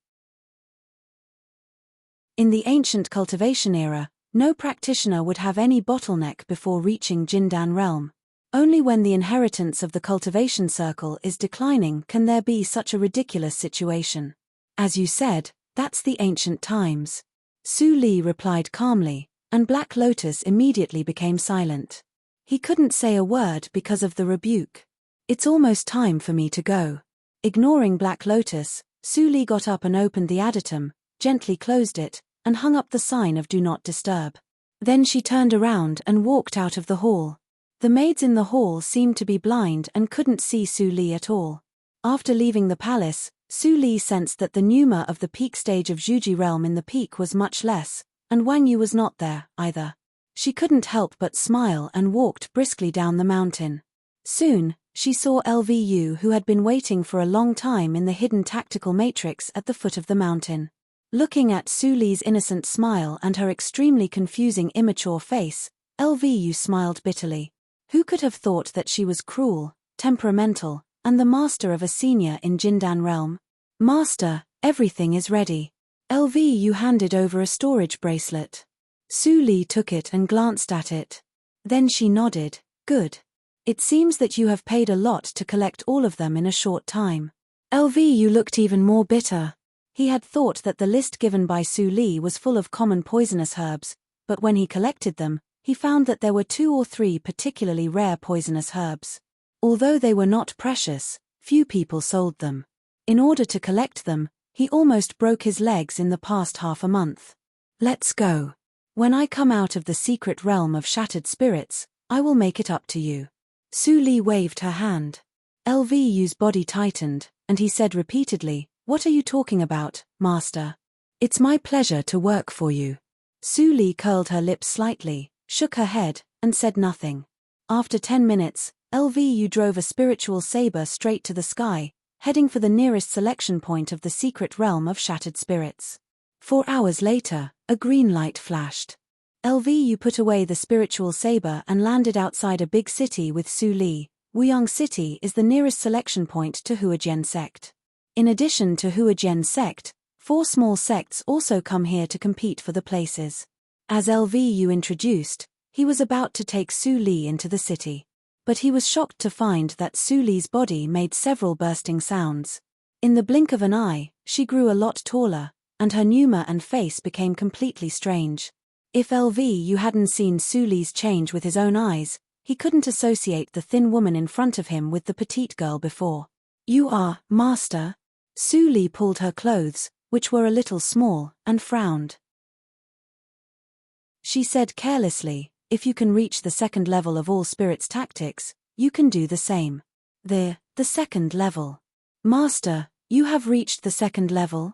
In the ancient cultivation era, no practitioner would have any bottleneck before reaching Jindan realm. Only when the inheritance of the cultivation circle is declining can there be such a ridiculous situation. As you said, that's the ancient times. Su Li replied calmly, and Black Lotus immediately became silent. He couldn't say a word because of the rebuke. It's almost time for me to go. Ignoring Black Lotus, Su Li got up and opened the Aditum, gently closed it, and hung up the sign of Do Not Disturb. Then she turned around and walked out of the hall. The maids in the hall seemed to be blind and couldn't see Su Li at all. After leaving the palace, Su Li sensed that the pneuma of the peak stage of Zhuji realm in the peak was much less, and Wang Yu was not there, either. She couldn't help but smile and walked briskly down the mountain. Soon, She saw LVU, who had been waiting for a long time in the hidden tactical matrix at the foot of the mountain. Looking at Su Li's innocent smile and her extremely confusing immature face, LVU smiled bitterly. Who could have thought that she was cruel, temperamental, and the master of a senior in Jindan realm? Master, everything is ready. LVU handed over a storage bracelet. Su Li took it and glanced at it. Then she nodded. Good. It seems that you have paid a lot to collect all of them in a short time. LVU looked even more bitter. He had thought that the list given by Su Li was full of common poisonous herbs, but when he collected them, he found that there were 2 or 3 particularly rare poisonous herbs. Although they were not precious, few people sold them. In order to collect them, he almost broke his legs in the past half a month. Let's go. When I come out of the secret realm of shattered spirits, I will make it up to you. Su Li waved her hand. LVU's body tightened, and he said repeatedly, What are you talking about, Master? It's my pleasure to work for you. Su Li curled her lips slightly, shook her head, and said nothing. After 10 minutes, LVU drove a spiritual saber straight to the sky, heading for the nearest selection point of the secret realm of shattered spirits. 4 hours later, a green light flashed. LVU put away the spiritual saber and landed outside a big city with Su Li. Wuyang City is the nearest selection point to Huajian sect. In addition to Huajian sect, 4 small sects also come here to compete for the places. As LVU introduced, he was about to take Su Li into the city. But he was shocked to find that Su Li's body made several bursting sounds. In the blink of an eye, she grew a lot taller, and her pneuma and face became completely strange. If LVU hadn't seen Su Li's change with his own eyes, he couldn't associate the thin woman in front of him with the petite girl before. You are, Master? Su Li pulled her clothes, which were a little small, and frowned. She said carelessly, If you can reach the 2nd level of all spirits tactics, you can do the same. The 2nd level. Master, you have reached the 2nd level?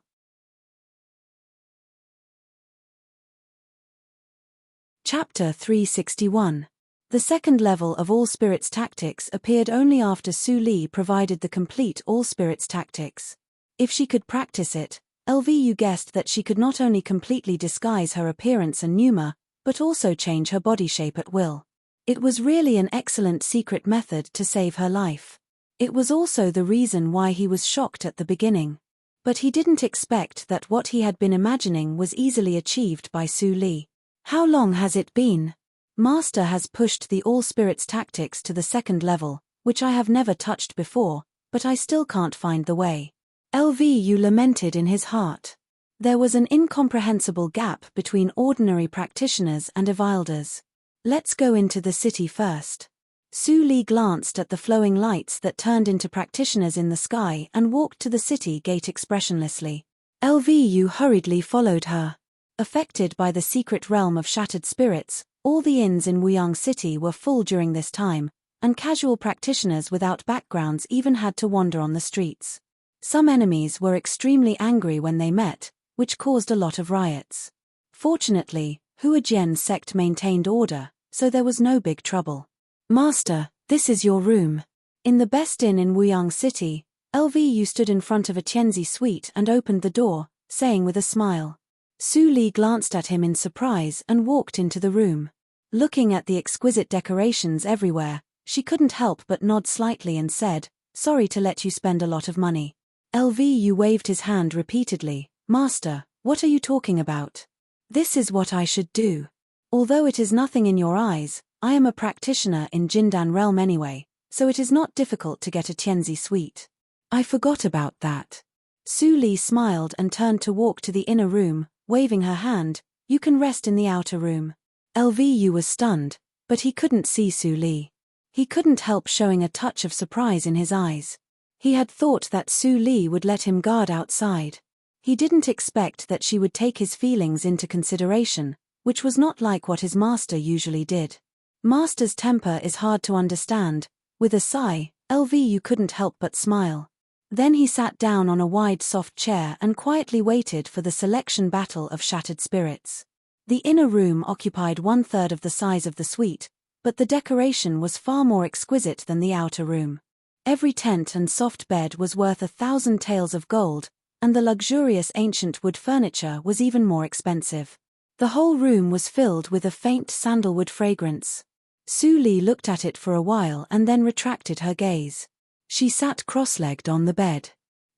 Chapter 361. The 2nd level of all spirits tactics appeared only after Su Li provided the complete all spirits tactics. If she could practice it, LVU guessed that she could not only completely disguise her appearance and pneuma, but also change her body shape at will. It was really an excellent secret method to save her life. It was also the reason why he was shocked at the beginning. But he didn't expect that what he had been imagining was easily achieved by Su Li. How long has it been? Master has pushed the all spirits tactics to the 2nd level, which I have never touched before, but I still can't find the way. LVU lamented in his heart. There was an incomprehensible gap between ordinary practitioners and Evilders. Let's go into the city first. Su Li glanced at the flowing lights that turned into practitioners in the sky and walked to the city gate expressionlessly. LVU hurriedly followed her. Affected by the secret realm of shattered spirits, all the inns in Wuyang City were full during this time, and casual practitioners without backgrounds even had to wander on the streets. Some enemies were extremely angry when they met, which caused a lot of riots. Fortunately, Huajian sect maintained order, so there was no big trouble. Master, this is your room. In the best inn in Wuyang City, LVU stood in front of a Tianzi suite and opened the door, saying with a smile. Su Li glanced at him in surprise and walked into the room. Looking at the exquisite decorations everywhere, she couldn't help but nod slightly and said, Sorry to let you spend a lot of money. LVU waved his hand repeatedly. Master, what are you talking about? This is what I should do. Although it is nothing in your eyes, I am a practitioner in Jindan realm anyway, so it is not difficult to get a Tianzi suite. I forgot about that. Su Li smiled and turned to walk to the inner room, waving her hand. You can rest in the outer room. LVU was stunned, but he couldn't see Su Li. He couldn't help showing a touch of surprise in his eyes. He had thought that Su Li would let him guard outside. He didn't expect that she would take his feelings into consideration, which was not like what his master usually did. Master's temper is hard to understand. With a sigh, LVU couldn't help but smile. Then he sat down on a wide soft chair and quietly waited for the selection battle of shattered spirits. The inner room occupied 1/3 of the size of the suite, but the decoration was far more exquisite than the outer room. Every tent and soft bed was worth 1,000 taels of gold, and the luxurious ancient wood furniture was even more expensive. The whole room was filled with a faint sandalwood fragrance. Su Li looked at it for a while and then retracted her gaze. She sat cross-legged on the bed.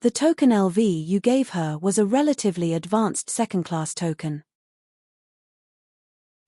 The token LV you gave her was a relatively advanced second-class token.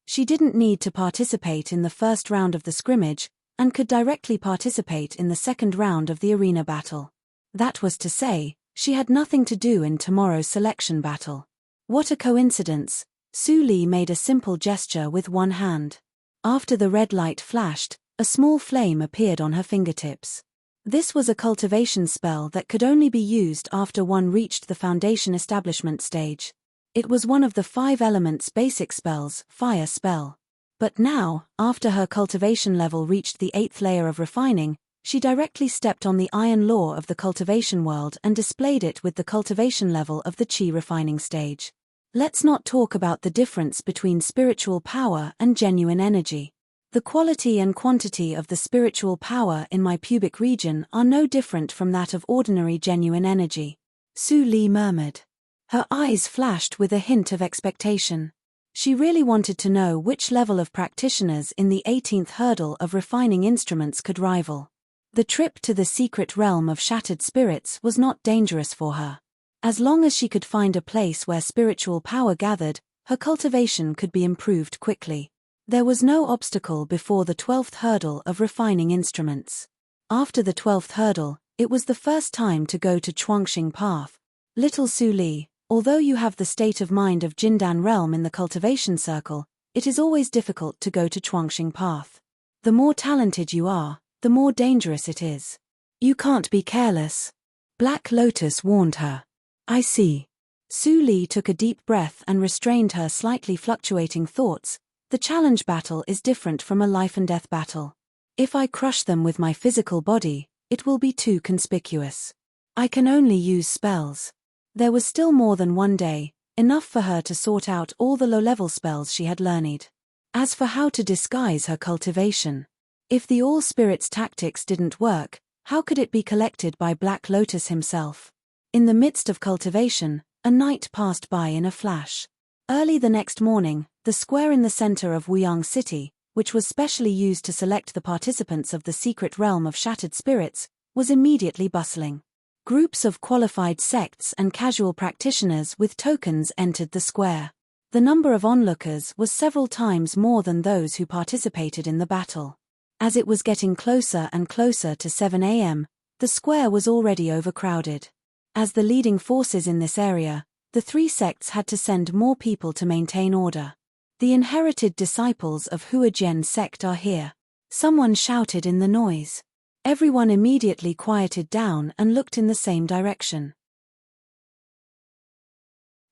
She didn't need to participate in the first round of the scrimmage, and could directly participate in the second round of the arena battle. That was to say, she had nothing to do in tomorrow's selection battle. What a coincidence! Su Li made a simple gesture with one hand. After the red light flashed, a small flame appeared on her fingertips. This was a cultivation spell that could only be used after one reached the foundation establishment stage. It was one of the 5 elements basic spells, fire spell. But now, after her cultivation level reached the 8th layer of refining, she directly stepped on the iron law of the cultivation world and displayed it with the cultivation level of the chi refining stage. Let's not talk about the difference between spiritual power and genuine energy. The quality and quantity of the spiritual power in my pubic region are no different from that of ordinary genuine energy. Su Li murmured. Her eyes flashed with a hint of expectation. She really wanted to know which level of practitioners in the 18th hurdle of refining instruments could rival. The trip to the secret realm of shattered spirits was not dangerous for her. As long as she could find a place where spiritual power gathered, her cultivation could be improved quickly. There was no obstacle before the 12th hurdle of refining instruments. After the 12th hurdle, it was the first time to go to Chuangxing Path. Little Su Li, although you have the state of mind of Jindan realm in the cultivation circle, it is always difficult to go to Chuangxing Path. The more talented you are, the more dangerous it is. You can't be careless. Black Lotus warned her. I see. Su Li took a deep breath and restrained her slightly fluctuating thoughts. The challenge battle is different from a life and death battle. If I crush them with my physical body, it will be too conspicuous. I can only use spells. There was still more than one day, enough for her to sort out all the low-level spells she had learned. As for how to disguise her cultivation, if the all-spirits tactics didn't work, how could it be collected by Black Lotus himself? In the midst of cultivation, a night passed by in a flash. Early the next morning, the square in the center of Wuyang City, which was specially used to select the participants of the secret realm of shattered spirits, was immediately bustling. Groups of qualified sects and casual practitioners with tokens entered the square. The number of onlookers was several times more than those who participated in the battle. As it was getting closer and closer to 7 a.m., the square was already overcrowded. As the leading forces in this area, the 3 sects had to send more people to maintain order. The inherited disciples of Huajian sect are here. Someone shouted in the noise. Everyone immediately quieted down and looked in the same direction.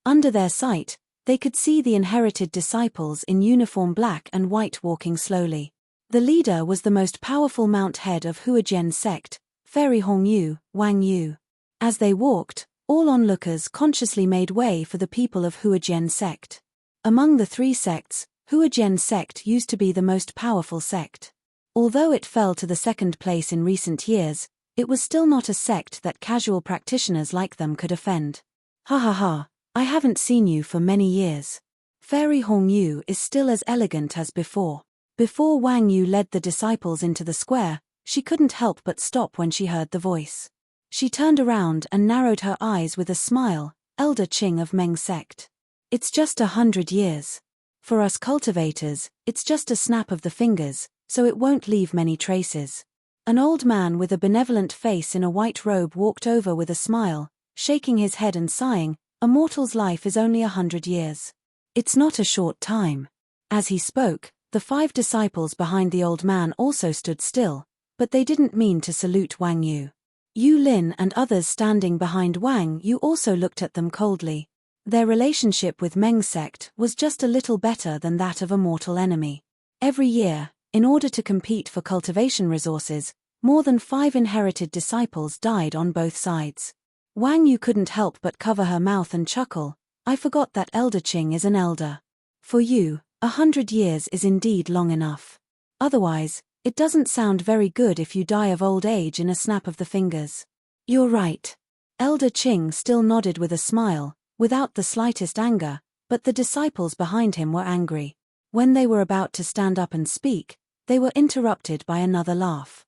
Under their sight, they could see the inherited disciples in uniform black and white walking slowly. The leader was the most powerful mount head of Huajian sect, Fairy Hongyu, Wang Yu. As they walked, all onlookers consciously made way for the people of Huajian sect. Among the 3 sects, Huajian sect used to be the most powerful sect. Although it fell to the 2nd place in recent years, it was still not a sect that casual practitioners like them could offend. Ha ha ha, I haven't seen you for many years. Fairy Hongyu is still as elegant as before. Before Wang Yu led the disciples into the square, she couldn't help but stop when she heard the voice. She turned around and narrowed her eyes with a smile. Elder Qing of Meng sect. It's just 100 years. For us cultivators, it's just a snap of the fingers, so it won't leave many traces. An old man with a benevolent face in a white robe walked over with a smile, shaking his head and sighing, a mortal's life is only 100 years. It's not a short time. As he spoke, the 5 disciples behind the old man also stood still, but they didn't mean to salute Wang Yu. Yu Lin and others standing behind Wang Yu also looked at them coldly. Their relationship with Meng sect was just a little better than that of a mortal enemy. Every year, in order to compete for cultivation resources, more than 5 inherited disciples died on both sides. Wang Yu couldn't help but cover her mouth and chuckle. I forgot that Elder Qing is an elder. For you, 100 years is indeed long enough. Otherwise, It doesn't sound very good if you die of old age in a snap of the fingers. You're right. Elder Qing still nodded with a smile, without the slightest anger, but the disciples behind him were angry. When they were about to stand up and speak, they were interrupted by another laugh.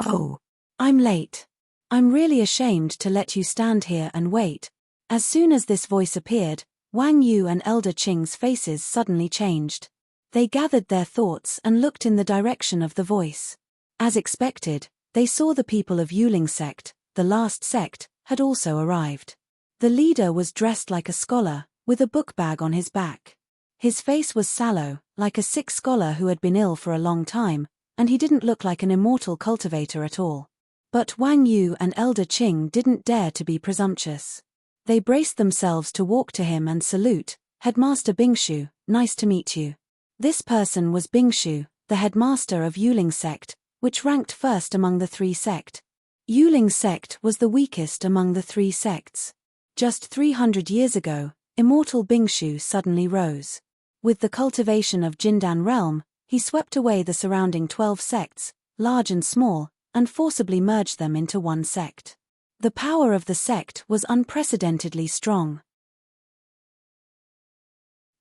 Oh, I'm late. I'm really ashamed to let you stand here and wait. As soon as this voice appeared, Wang Yu and Elder Qing's faces suddenly changed. They gathered their thoughts and looked in the direction of the voice. As expected, they saw the people of Yuling sect, the last sect, had also arrived. The leader was dressed like a scholar, with a book bag on his back. His face was sallow, like a sick scholar who had been ill for a long time, and he didn't look like an immortal cultivator at all. But Wang Yu and Elder Qing didn't dare to be presumptuous. They braced themselves to walk to him and salute. Headmaster Bingshu, nice to meet you. This person was Bingshu, the headmaster of Yuling sect, which ranked first among the three sects. Yuling sect was the weakest among the three sects. Just 300 years ago, immortal Bingshu suddenly rose. With the cultivation of Jindan realm, he swept away the surrounding 12 sects, large and small, and forcibly merged them into one sect. The power of the sect was unprecedentedly strong.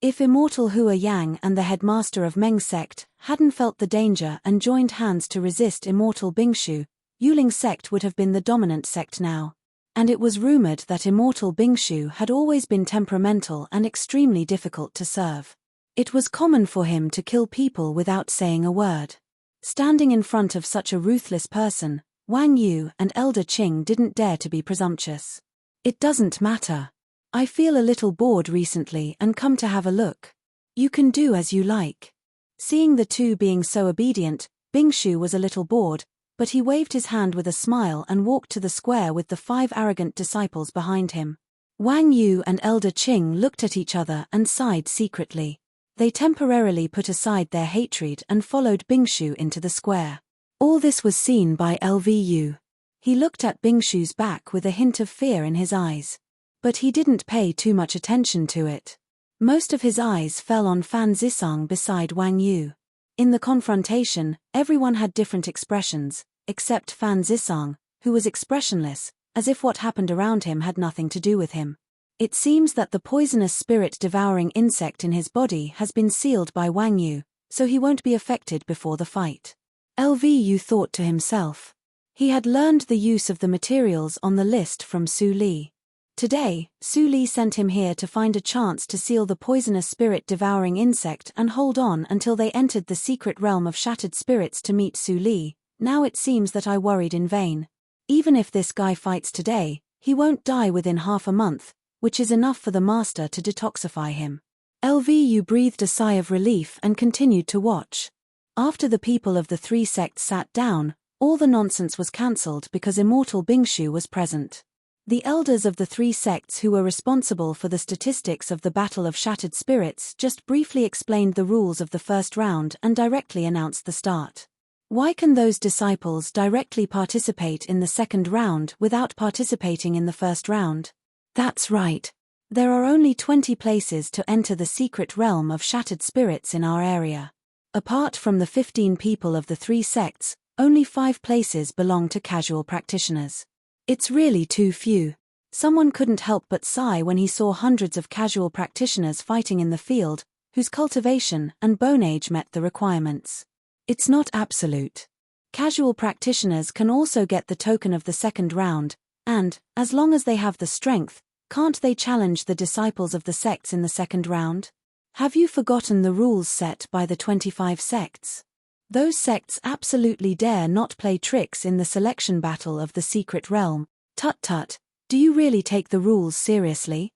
If immortal Hua Yang and the headmaster of Meng sect hadn't felt the danger and joined hands to resist immortal Bingshu, Yuling sect would have been the dominant sect now. And it was rumored that immortal Bingshu had always been temperamental and extremely difficult to serve. It was common for him to kill people without saying a word. Standing in front of such a ruthless person, Wang Yu and Elder Qing didn't dare to be presumptuous. It doesn't matter. I feel a little bored recently and come to have a look. You can do as you like. Seeing the two being so obedient, Bingshu was a little bored, but he waved his hand with a smile and walked to the square with the 5 arrogant disciples behind him. Wang Yu and Elder Qing looked at each other and sighed secretly. They temporarily put aside their hatred and followed Bingshu into the square. All this was seen by Lvu. He looked at Bingshu's back with a hint of fear in his eyes. But he didn't pay too much attention to it. Most of his eyes fell on Fan Zisang beside Wang Yu. In the confrontation, everyone had different expressions, except Fan Zisang, who was expressionless, as if what happened around him had nothing to do with him. It seems that the poisonous spirit-devouring insect in his body has been sealed by Wang Yu, so he won't be affected before the fight. Lvu thought to himself. He had learned the use of the materials on the list from Su Li. Today, Su Li sent him here to find a chance to seal the poisonous spirit-devouring insect and hold on until they entered the secret realm of shattered spirits to meet Su Li. Now it seems that I worried in vain. Even if this guy fights today, he won't die within half a month, which is enough for the master to detoxify him. Lvu breathed a sigh of relief and continued to watch. After the people of the three sects sat down, all the nonsense was cancelled because immortal Bingshu was present. The elders of the three sects who were responsible for the statistics of the Battle of Shattered Spirits just briefly explained the rules of the first round and directly announced the start. Why can those disciples directly participate in the second round without participating in the first round? That's right. There are only 20 places to enter the secret realm of Shattered Spirits in our area. Apart from the 15 people of the three sects, only 5 places belong to casual practitioners. It's really too few. Someone couldn't help but sigh when he saw hundreds of casual practitioners fighting in the field, whose cultivation and bone age met the requirements. It's not absolute. Casual practitioners can also get the token of the second round, and, as long as they have the strength, can't they challenge the disciples of the sects in the second round? Have you forgotten the rules set by the 25 sects? Those sects absolutely dare not play tricks in the selection battle of the secret realm. Tut tut, do you really take the rules seriously?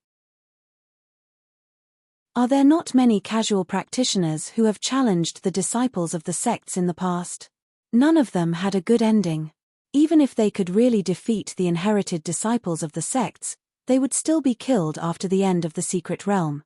Are there not many casual practitioners who have challenged the disciples of the sects in the past? None of them had a good ending. Even if they could really defeat the inherited disciples of the sects, they would still be killed after the end of the secret realm.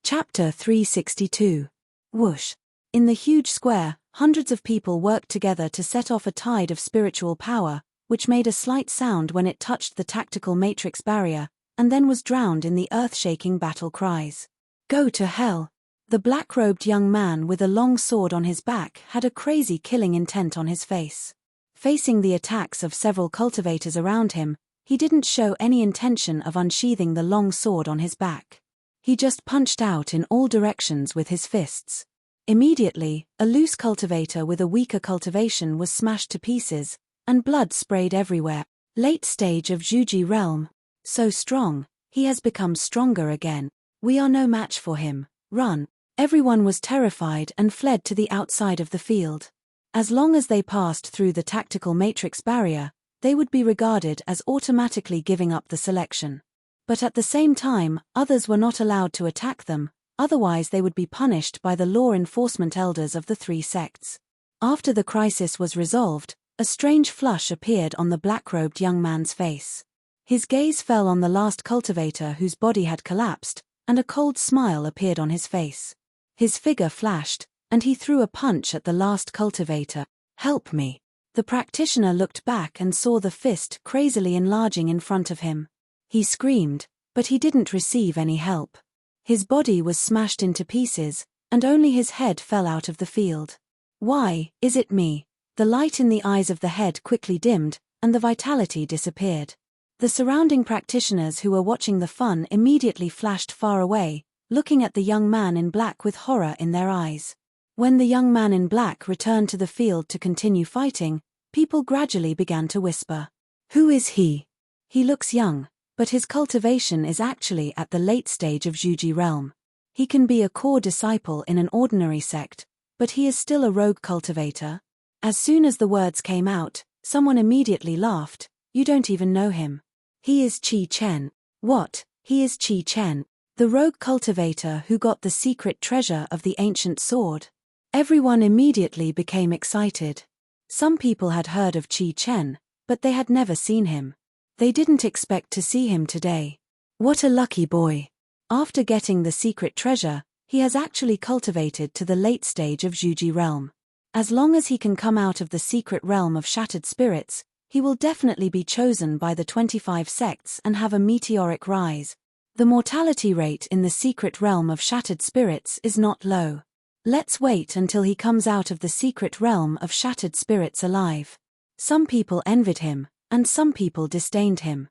Chapter 362. Whoosh. In the huge square, hundreds of people worked together to set off a tide of spiritual power, which made a slight sound when it touched the tactical matrix barrier, and then was drowned in the earth-shaking battle cries. Go to hell. The black-robed young man with a long sword on his back had a crazy killing intent on his face. Facing the attacks of several cultivators around him, he didn't show any intention of unsheathing the long sword on his back. He just punched out in all directions with his fists. Immediately, a loose cultivator with a weaker cultivation was smashed to pieces, and blood sprayed everywhere. Late stage of Juji realm. So strong, he has become stronger again. We are no match for him. Run. Everyone was terrified and fled to the outside of the field. As long as they passed through the tactical matrix barrier, they would be regarded as automatically giving up the selection. But at the same time, others were not allowed to attack them, otherwise they would be punished by the law enforcement elders of the three sects. After the crisis was resolved, a strange flush appeared on the black-robed young man's face. His gaze fell on the last cultivator whose body had collapsed, and a cold smile appeared on his face. His figure flashed, and he threw a punch at the last cultivator. Help me. The practitioner looked back and saw the fist crazily enlarging in front of him. He screamed, but he didn't receive any help. His body was smashed into pieces, and only his head fell out of the field. Why, is it me? The light in the eyes of the head quickly dimmed, and the vitality disappeared. The surrounding practitioners who were watching the fun immediately flashed far away, looking at the young man in black with horror in their eyes. When the young man in black returned to the field to continue fighting, people gradually began to whisper. Who is he? He looks young, but his cultivation is actually at the late stage of Juji realm. He can be a core disciple in an ordinary sect, but he is still a rogue cultivator. As soon as the words came out, someone immediately laughed. You don't even know him. He is Qi Chen. What? He is Qi Chen, the rogue cultivator who got the secret treasure of the ancient sword. Everyone immediately became excited. Some people had heard of Qi Chen, but they had never seen him. They didn't expect to see him today. What a lucky boy. After getting the secret treasure, he has actually cultivated to the late stage of Juji realm. As long as he can come out of the secret realm of shattered spirits, he will definitely be chosen by the 25 sects and have a meteoric rise. The mortality rate in the secret realm of shattered spirits is not low. Let's wait until he comes out of the secret realm of shattered spirits alive. Some people envied him, and some people disdained him.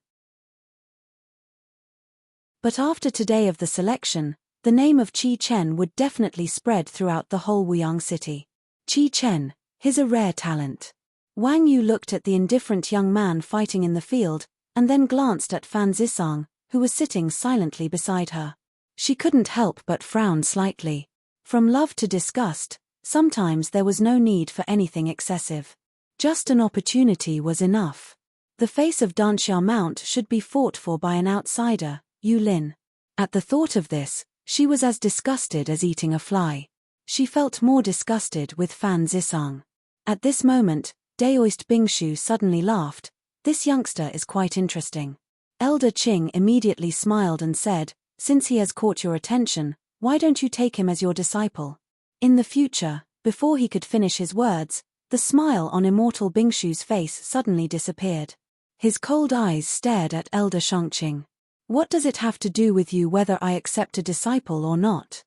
But after today of the selection, the name of Qi Chen would definitely spread throughout the whole Wuyang city. Qi Chen, he's a rare talent. Wang Yu looked at the indifferent young man fighting in the field, and then glanced at Fan Zisang, who was sitting silently beside her. She couldn't help but frown slightly. From love to disgust, sometimes there was no need for anything excessive. Just an opportunity was enough. The face of Danxiao Mount should be fought for by an outsider, Yu Lin. At the thought of this, she was as disgusted as eating a fly. She felt more disgusted with Fan Zisang. At this moment, Daoist Bingshu suddenly laughed. This youngster is quite interesting. Elder Qing immediately smiled and said, since he has caught your attention, why don't you take him as your disciple? In the future, before he could finish his words, the smile on Immortal Bingshu's face suddenly disappeared. His cold eyes stared at Elder Shangqing. What does it have to do with you whether I accept a disciple or not?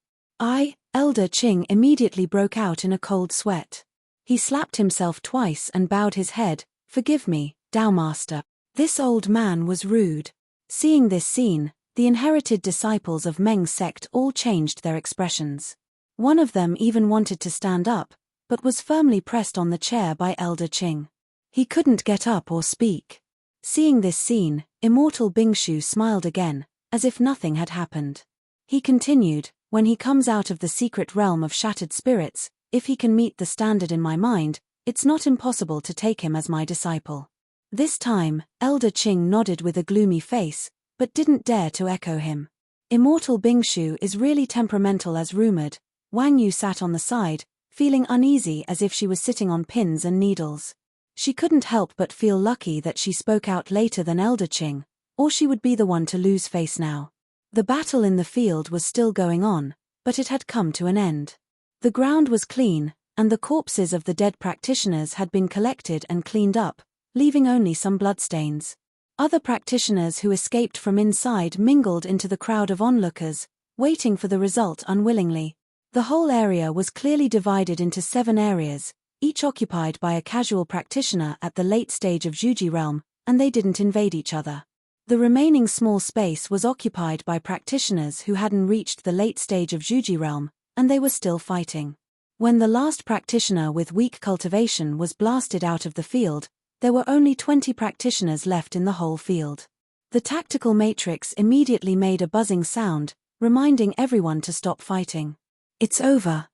Elder Qing immediately broke out in a cold sweat. He slapped himself twice and bowed his head. Forgive me, Dao Master. This old man was rude. Seeing this scene, the inherited disciples of Meng's sect all changed their expressions. One of them even wanted to stand up, but was firmly pressed on the chair by Elder Qing. He couldn't get up or speak. Seeing this scene, Immortal Bingshu smiled again, as if nothing had happened. He continued, when he comes out of the secret realm of shattered spirits, if he can meet the standard in my mind, it's not impossible to take him as my disciple. This time, Elder Qing nodded with a gloomy face, but didn't dare to echo him. Immortal Bingshu is really temperamental as rumored. Wang Yu sat on the side, feeling uneasy as if she was sitting on pins and needles. She couldn't help but feel lucky that she spoke out later than Elder Qing, or she would be the one to lose face now. The battle in the field was still going on, but it had come to an end. The ground was clean, and the corpses of the dead practitioners had been collected and cleaned up, leaving only some bloodstains. Other practitioners who escaped from inside mingled into the crowd of onlookers, waiting for the result unwillingly. The whole area was clearly divided into 7 areas, each occupied by a casual practitioner at the late stage of Juji realm, and they didn't invade each other. The remaining small space was occupied by practitioners who hadn't reached the late stage of Juji realm, and they were still fighting. When the last practitioner with weak cultivation was blasted out of the field, there were only 20 practitioners left in the whole field. The tactical matrix immediately made a buzzing sound, reminding everyone to stop fighting. It's over.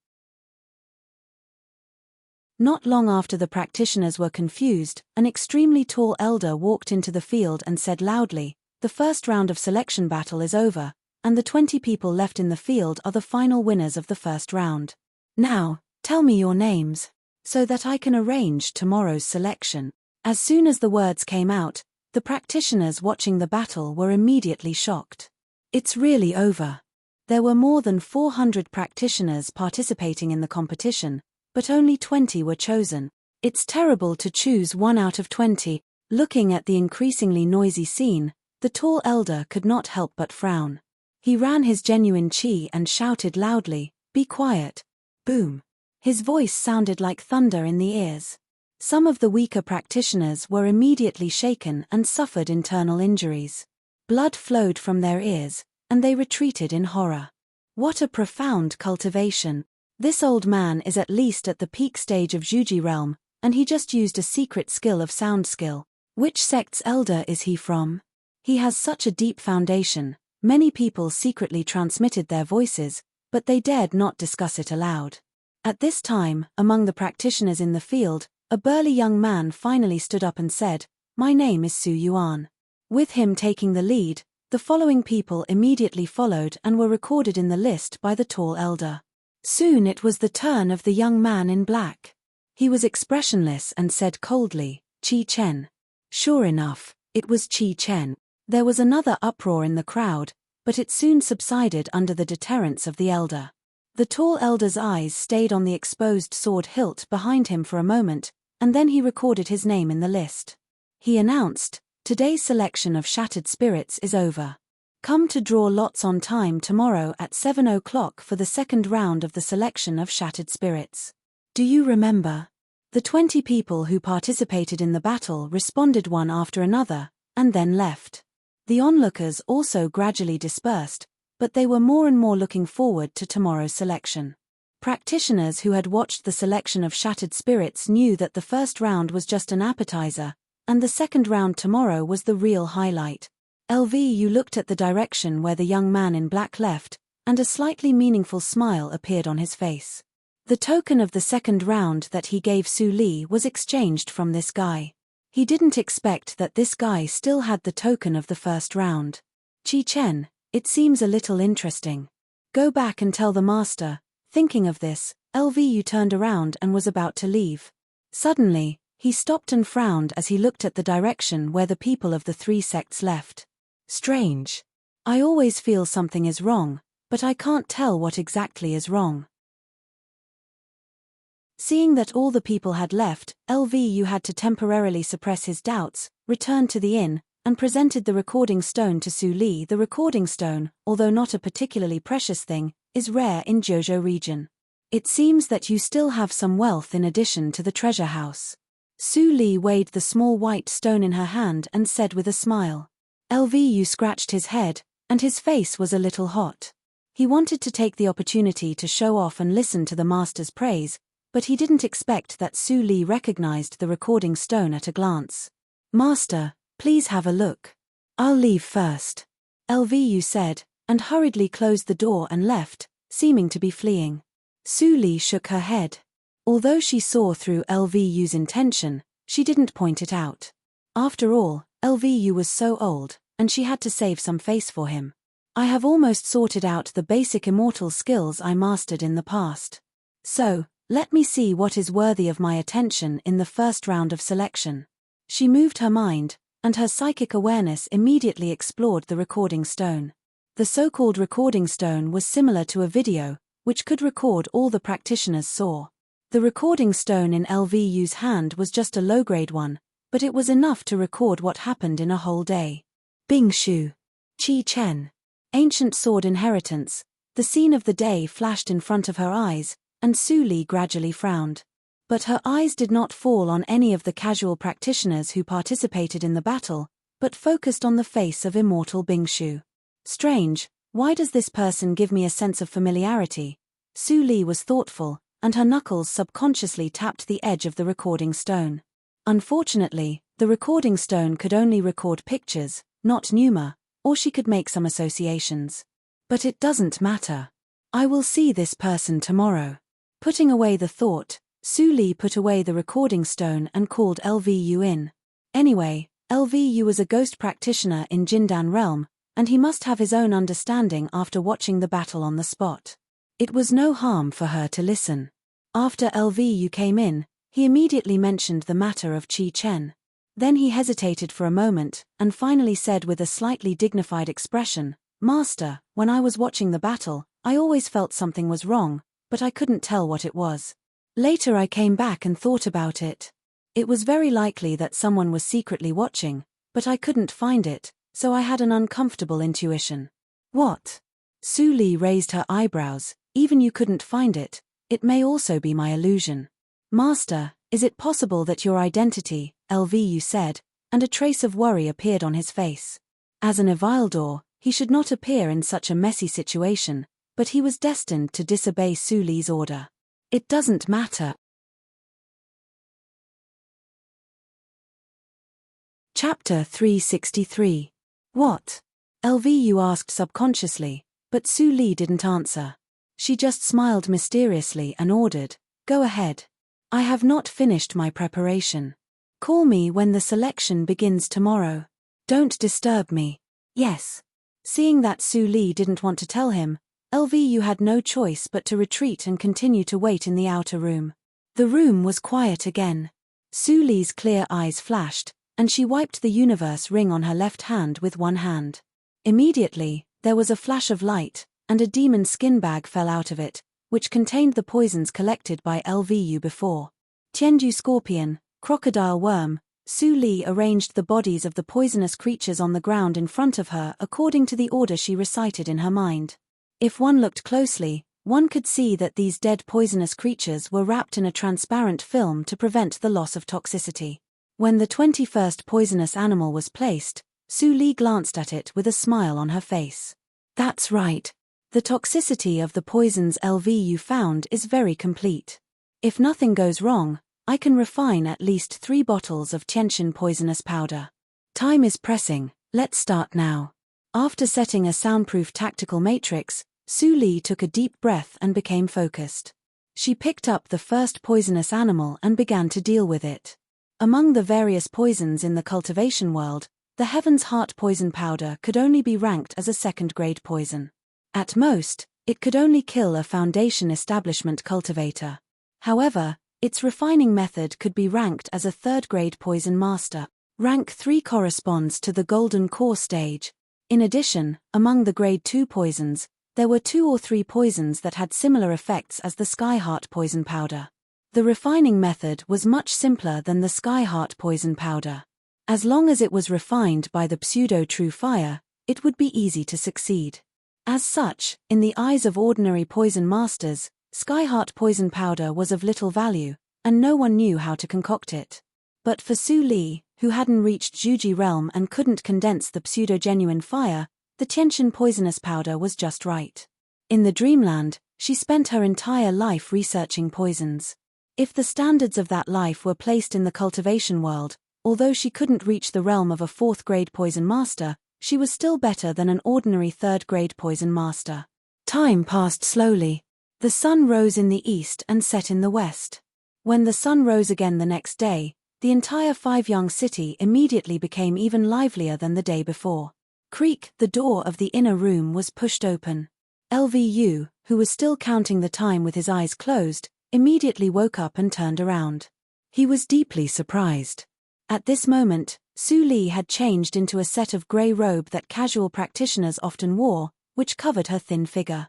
Not long after the practitioners were confused, an extremely tall elder walked into the field and said loudly, "The first round of selection battle is over, and the 20 people left in the field are the final winners of the first round. Now, tell me your names, so that I can arrange tomorrow's selection." As soon as the words came out, the practitioners watching the battle were immediately shocked. It's really over. There were more than 400 practitioners participating in the competition, but only 20 were chosen. It's terrible to choose 1 out of 20. Looking at the increasingly noisy scene, the tall elder could not help but frown. He ran his genuine chi and shouted loudly, "Be quiet." Boom. His voice sounded like thunder in the ears. Some of the weaker practitioners were immediately shaken and suffered internal injuries. Blood flowed from their ears, and they retreated in horror. What a profound cultivation. This old man is at least at the peak stage of Juji realm, and he just used a secret skill of sound skill. Which sect's elder is he from? He has such a deep foundation. Many people secretly transmitted their voices, but they dared not discuss it aloud. At this time, among the practitioners in the field, a burly young man finally stood up and said, "My name is Su Yuan." With him taking the lead, the following people immediately followed and were recorded in the list by the tall elder. Soon it was the turn of the young man in black. He was expressionless and said coldly, "Qi Chen." Sure enough, it was Qi Chen. There was another uproar in the crowd, but it soon subsided under the deterrence of the elder. The tall elder's eyes stayed on the exposed sword hilt behind him for a moment, and then he recorded his name in the list. He announced, "Today's selection of shattered spirits is over. Come to draw lots on time tomorrow at 7 o'clock for the second round of the selection of shattered spirits." Do you remember? The 20 people who participated in the battle responded one after another, and then left. The onlookers also gradually dispersed, but they were more and more looking forward to tomorrow's selection. Practitioners who had watched the selection of shattered spirits knew that the first round was just an appetizer, and the second round tomorrow was the real highlight. LVU looked at the direction where the young man in black left, and a slightly meaningful smile appeared on his face. The token of the second round that he gave Su Li was exchanged from this guy. He didn't expect that this guy still had the token of the first round. "Qi Chen, it seems a little interesting. Go back and tell the master." Thinking of this, LVU turned around and was about to leave. Suddenly, he stopped and frowned as he looked at the direction where the people of the 3 sects left. Strange. I always feel something is wrong, but I can't tell what exactly is wrong. Seeing that all the people had left, LVU had to temporarily suppress his doubts, returned to the inn, and presented the recording stone to Su Li. The recording stone, although not a particularly precious thing, is rare in Jojo region. It seems that you still have some wealth in addition to the treasure house. Su Li weighed the small white stone in her hand and said with a smile. LVU scratched his head, and his face was a little hot. He wanted to take the opportunity to show off and listen to the master's praise, but he didn't expect that Su Li recognized the recording stone at a glance. "Master, please have a look. I'll leave first," LVU said, and hurriedly closed the door and left, seeming to be fleeing. Su Li shook her head. Although she saw through LVU's intention, she didn't point it out. After all, LVU was so old, and she had to save some face for him. "I have almost sorted out the basic immortal skills I mastered in the past. So, let me see what is worthy of my attention in the first round of selection." She moved her mind, and her psychic awareness immediately explored the recording stone. The so-called recording stone was similar to a video, which could record all the practitioners saw. The recording stone in LVU's hand was just a low-grade one, but it was enough to record what happened in a whole day. Bing Shu. Qi Chen. Ancient sword inheritance, The scene of the day flashed in front of her eyes, and Su Li gradually frowned. But her eyes did not fall on any of the casual practitioners who participated in the battle, but focused on the face of immortal Bingshu. Strange, why does this person give me a sense of familiarity? Su Li was thoughtful, and her knuckles subconsciously tapped the edge of the recording stone. Unfortunately, the recording stone could only record pictures, not pneuma, or she could make some associations. But it doesn't matter. I will see this person tomorrow. Putting away the thought, Su Li put away the recording stone and called LVU in. Anyway, LVU was a ghost practitioner in Jindan realm, and he must have his own understanding after watching the battle on the spot. It was no harm for her to listen. After LVU came in, he immediately mentioned the matter of Qi Chen. Then he hesitated for a moment, and finally said with a slightly dignified expression, "Master, when I was watching the battle, I always felt something was wrong, but I couldn't tell what it was. Later I came back and thought about it. It was very likely that someone was secretly watching, but I couldn't find it, so I had an uncomfortable intuition." "What?" Su Li raised her eyebrows. "Even you couldn't find it? It may also be my illusion." "Master, is it possible that your identity," LVU said, and a trace of worry appeared on his face. As an Evildor, he should not appear in such a messy situation, but he was destined to disobey Su Li's order. "It doesn't matter." Chapter 363. "What?" LVU asked subconsciously, but Su Li didn't answer. She just smiled mysteriously and ordered, "Go ahead. I have not finished my preparation. Call me when the selection begins tomorrow. Don't disturb me." "Yes." Seeing that Su Li didn't want to tell him, LVU had no choice but to retreat and continue to wait in the outer room. The room was quiet again. Su Li's clear eyes flashed, and she wiped the universe ring on her left hand with one hand. Immediately, there was a flash of light, and a demon skin bag fell out of it, which contained the poisons collected by LVU before. Tianju scorpion, crocodile worm. Su Li arranged the bodies of the poisonous creatures on the ground in front of her according to the order she recited in her mind. If one looked closely, one could see that these dead poisonous creatures were wrapped in a transparent film to prevent the loss of toxicity. When the 21st poisonous animal was placed, Su Li glanced at it with a smile on her face. "That's right. The toxicity of the poisons LVU found is very complete. If nothing goes wrong, I can refine at least 3 bottles of Tianxin poisonous powder. Time is pressing, let's start now." After setting a soundproof tactical matrix, Su Li took a deep breath and became focused. She picked up the first poisonous animal and began to deal with it. Among the various poisons in the cultivation world, the Heaven's Heart poison powder could only be ranked as a second-grade poison. At most, it could only kill a foundation establishment cultivator. However, its refining method could be ranked as a third-grade poison master. Rank 3 corresponds to the golden core stage. In addition, among the grade 2 poisons, there were 2 or 3 poisons that had similar effects as the Skyheart poison powder. The refining method was much simpler than the Skyheart poison powder. As long as it was refined by the pseudo-true fire, it would be easy to succeed. As such, in the eyes of ordinary poison masters, Skyheart poison powder was of little value, and no one knew how to concoct it. But for Su Li, who hadn't reached Juji realm and couldn't condense the pseudo-genuine fire, the Tianxin poisonous powder was just right. In the dreamland, she spent her entire life researching poisons. If the standards of that life were placed in the cultivation world, although she couldn't reach the realm of a 4th-grade poison master, she was still better than an ordinary 3rd-grade poison master. Time passed slowly. The sun rose in the east and set in the west. When the sun rose again the next day, the entire Five-Yang city immediately became even livelier than the day before. Creak, the door of the inner room was pushed open. LVU, who was still counting the time with his eyes closed, immediately woke up and turned around. He was deeply surprised. At this moment, Su Li had changed into a set of grey robe that casual practitioners often wore, which covered her thin figure.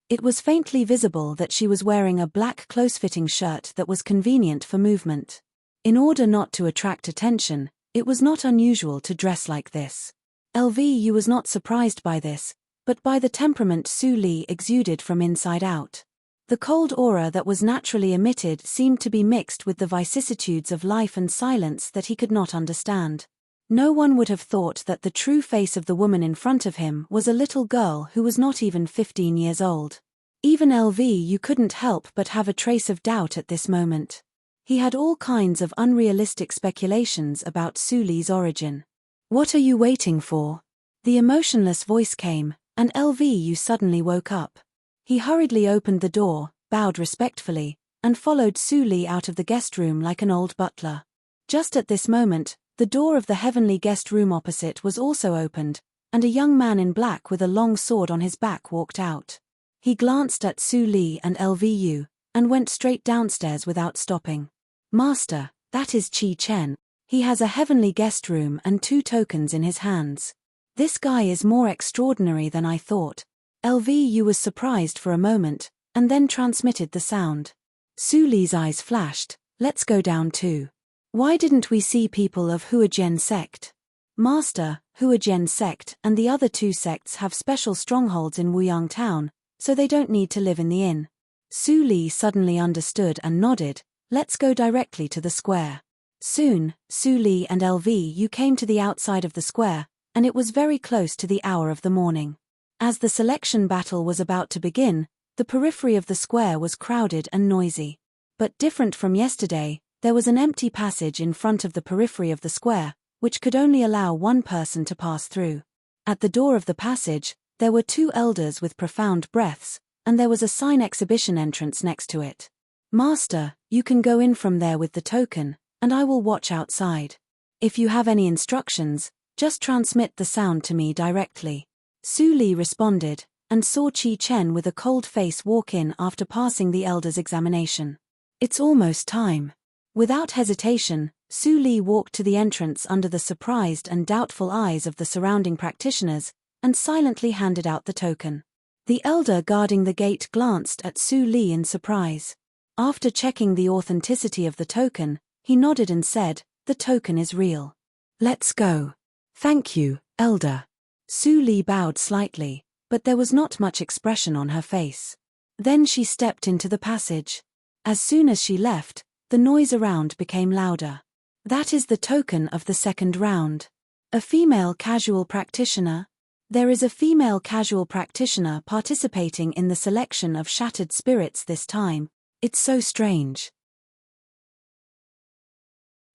It was faintly visible that she was wearing a black close-fitting shirt that was convenient for movement. In order not to attract attention, it was not unusual to dress like this. LVU was not surprised by this, but by the temperament Su Li exuded from inside out. The cold aura that was naturally emitted seemed to be mixed with the vicissitudes of life and silence that he could not understand. No one would have thought that the true face of the woman in front of him was a little girl who was not even 15 years old. Even LV couldn't help but have a trace of doubt at this moment. He had all kinds of unrealistic speculations about Su Li's origin. "What are you waiting for?" The emotionless voice came, and LV suddenly woke up. He hurriedly opened the door, bowed respectfully, and followed Su Li out of the guest room like an old butler. Just at this moment, the door of the heavenly guest room opposite was also opened, and a young man in black with a long sword on his back walked out. He glanced at Su Li and LVU, and went straight downstairs without stopping. "Master, that is Qi Chen. He has a heavenly guest room and 2 tokens in his hands. This guy is more extraordinary than I thought." LVU was surprised for a moment, and then transmitted the sound. Su Li's eyes flashed. "Let's go down too. Why didn't we see people of Huajian sect?" "Master, Huajian sect and the other 2 sects have special strongholds in Wuyang town, so they don't need to live in the inn." Su Li suddenly understood and nodded. "Let's go directly to the square." Soon, Su Li and LVU came to the outside of the square, and it was very close to the hour of the morning. As the selection battle was about to begin, the periphery of the square was crowded and noisy. But different from yesterday, there was an empty passage in front of the periphery of the square, which could only allow one person to pass through. At the door of the passage, there were 2 elders with profound breaths, and there was a sign exhibition entrance next to it. "Master, you can go in from there with the token, and I will watch outside. If you have any instructions, just transmit the sound to me directly." Su Li responded, and saw Qi Chen with a cold face walk in after passing the elder's examination. "It's almost time." Without hesitation, Su Li walked to the entrance under the surprised and doubtful eyes of the surrounding practitioners, and silently handed out the token. The elder guarding the gate glanced at Su Li in surprise. After checking the authenticity of the token, he nodded and said, "The token is real. Let's go." "Thank you, elder." Su Li bowed slightly, but there was not much expression on her face. Then she stepped into the passage. As soon as she left, the noise around became louder. "That is the token of the second round. A female casual practitioner. There is a female casual practitioner participating in the selection of shattered spirits this time. It's so strange."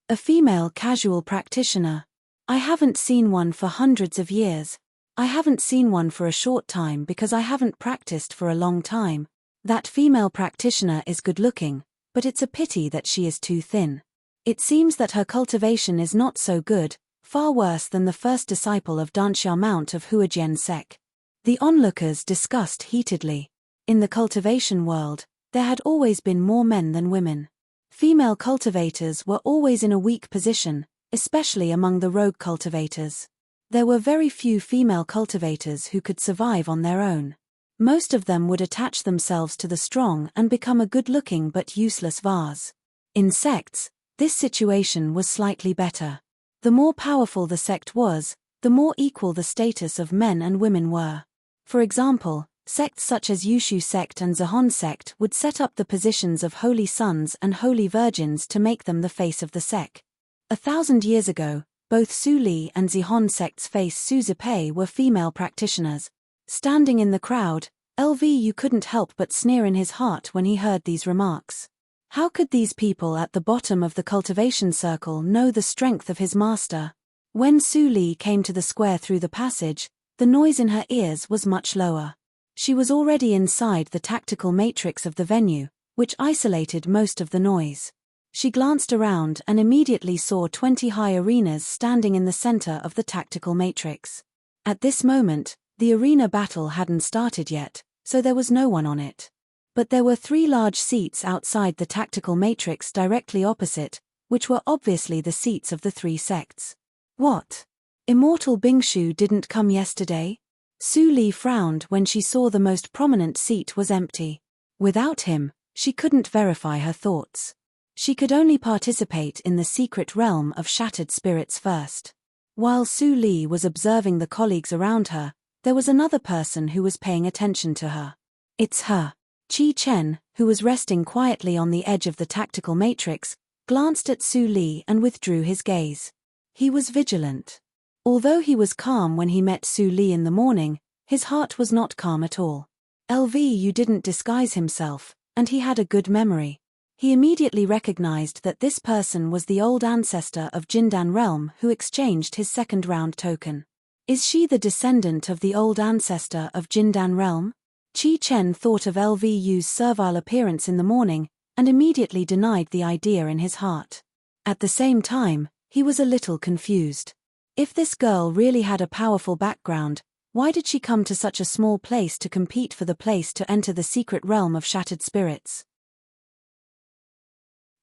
A female casual practitioner. I haven't seen one for hundreds of years. I haven't seen one for a short time because I haven't practiced for a long time. That female practitioner is good looking, but it's a pity that she is too thin. It seems that her cultivation is not so good, far worse than the first disciple of Danxia Mount of Huajian sect. The onlookers discussed heatedly. In the cultivation world, there had always been more men than women. Female cultivators were always in a weak position, especially among the rogue cultivators. There were very few female cultivators who could survive on their own. Most of them would attach themselves to the strong and become a good-looking but useless vase. In sects, this situation was slightly better. The more powerful the sect was, the more equal the status of men and women were. For example, sects such as Yushu sect and Zahon sect would set up the positions of holy sons and holy virgins to make them the face of the sect. 1,000 years ago, both Su Li and Zihon sect's face Su Zipei were female practitioners. Standing in the crowd, LVU couldn't help but sneer in his heart when he heard these remarks. How could these people at the bottom of the cultivation circle know the strength of his master? When Su Li came to the square through the passage, the noise in her ears was much lower. She was already inside the tactical matrix of the venue, which isolated most of the noise. She glanced around and immediately saw 20 high arenas standing in the center of the tactical matrix. At this moment, the arena battle hadn't started yet, so there was no one on it. But there were 3 large seats outside the tactical matrix directly opposite, which were obviously the seats of the 3 sects. What? Immortal Bingshu didn't come yesterday? Su Li frowned when she saw the most prominent seat was empty. Without him, she couldn't verify her thoughts. She could only participate in the secret realm of shattered spirits first. While Su Li was observing the colleagues around her, there was another person who was paying attention to her. It's her. Chi Chen, who was resting quietly on the edge of the tactical matrix, glanced at Su Li and withdrew his gaze. He was vigilant. Although he was calm when he met Su Li in the morning, his heart was not calm at all. LVU didn't disguise himself, and he had a good memory. He immediately recognized that this person was the old ancestor of Jindan realm who exchanged his second-round token. Is she the descendant of the old ancestor of Jindan realm? Chi Chen thought of LVU's servile appearance in the morning, and immediately denied the idea in his heart. At the same time, he was a little confused. If this girl really had a powerful background, why did she come to such a small place to compete for the place to enter the secret realm of shattered spirits?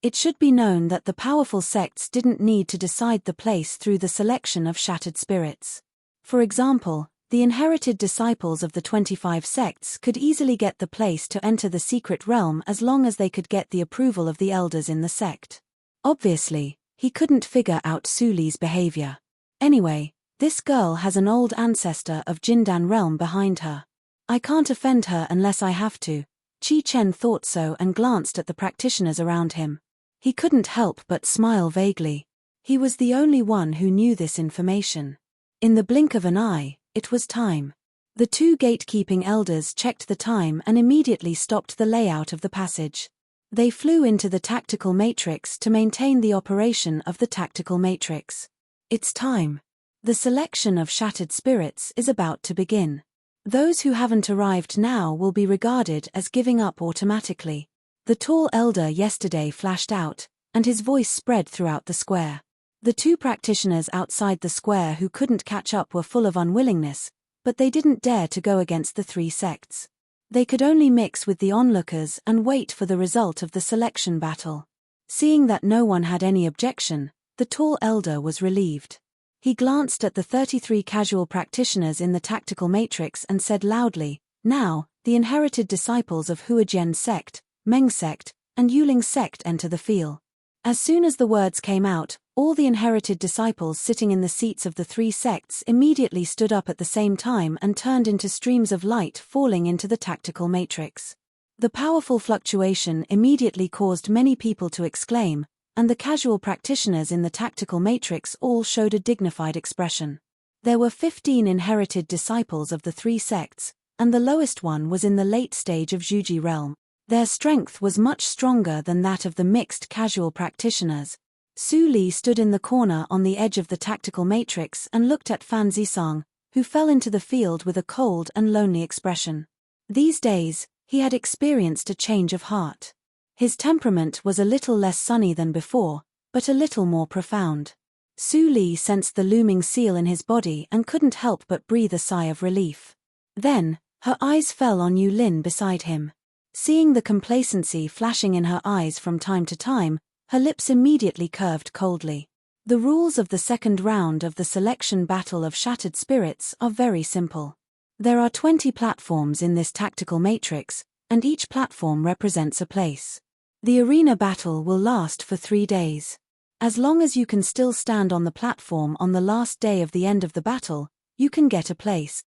It should be known that the powerful sects didn't need to decide the place through the selection of shattered spirits. For example, the inherited disciples of the 25 sects could easily get the place to enter the secret realm as long as they could get the approval of the elders in the sect. Obviously, he couldn't figure out Su Li's behavior. Anyway, this girl has an old ancestor of Jindan realm behind her. I can't offend her unless I have to. Chi Chen thought so and glanced at the practitioners around him. He couldn't help but smile vaguely. He was the only one who knew this information. In the blink of an eye, it was time. The two gatekeeping elders checked the time and immediately stopped the layout of the passage. They flew into the tactical matrix to maintain the operation of the tactical matrix. It's time. The selection of shattered spirits is about to begin. Those who haven't arrived now will be regarded as giving up automatically. The tall elder yesterday flashed out, and his voice spread throughout the square. The two practitioners outside the square who couldn't catch up were full of unwillingness, but they didn't dare to go against the three sects. They could only mix with the onlookers and wait for the result of the selection battle. Seeing that no one had any objection, the tall elder was relieved. He glanced at the 33 casual practitioners in the tactical matrix and said loudly, "Now, the inherited disciples of Huajian sect, Meng sect, and Yuling sect enter the field." As soon as the words came out, all the inherited disciples sitting in the seats of the three sects immediately stood up at the same time and turned into streams of light falling into the tactical matrix. The powerful fluctuation immediately caused many people to exclaim, and the casual practitioners in the tactical matrix all showed a dignified expression. There were 15 inherited disciples of the three sects, and the lowest one was in the late stage of Zhuji realm. Their strength was much stronger than that of the mixed casual practitioners. Su Li stood in the corner on the edge of the tactical matrix and looked at Fan Zisang, who fell into the field with a cold and lonely expression. These days, he had experienced a change of heart. His temperament was a little less sunny than before, but a little more profound. Su Li sensed the looming seal in his body and couldn't help but breathe a sigh of relief. Then, her eyes fell on Yu Lin beside him. Seeing the complacency flashing in her eyes from time to time, her lips immediately curved coldly. The rules of the second round of the selection battle of shattered spirits are very simple. There are 20 platforms in this tactical matrix, and each platform represents a place. The arena battle will last for 3 days. As long as you can still stand on the platform on the last day of the end of the battle, you can get a place.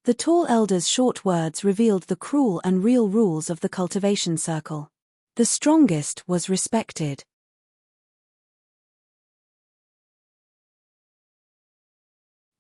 The tall elder's short words revealed the cruel and real rules of the cultivation circle. The strongest was respected.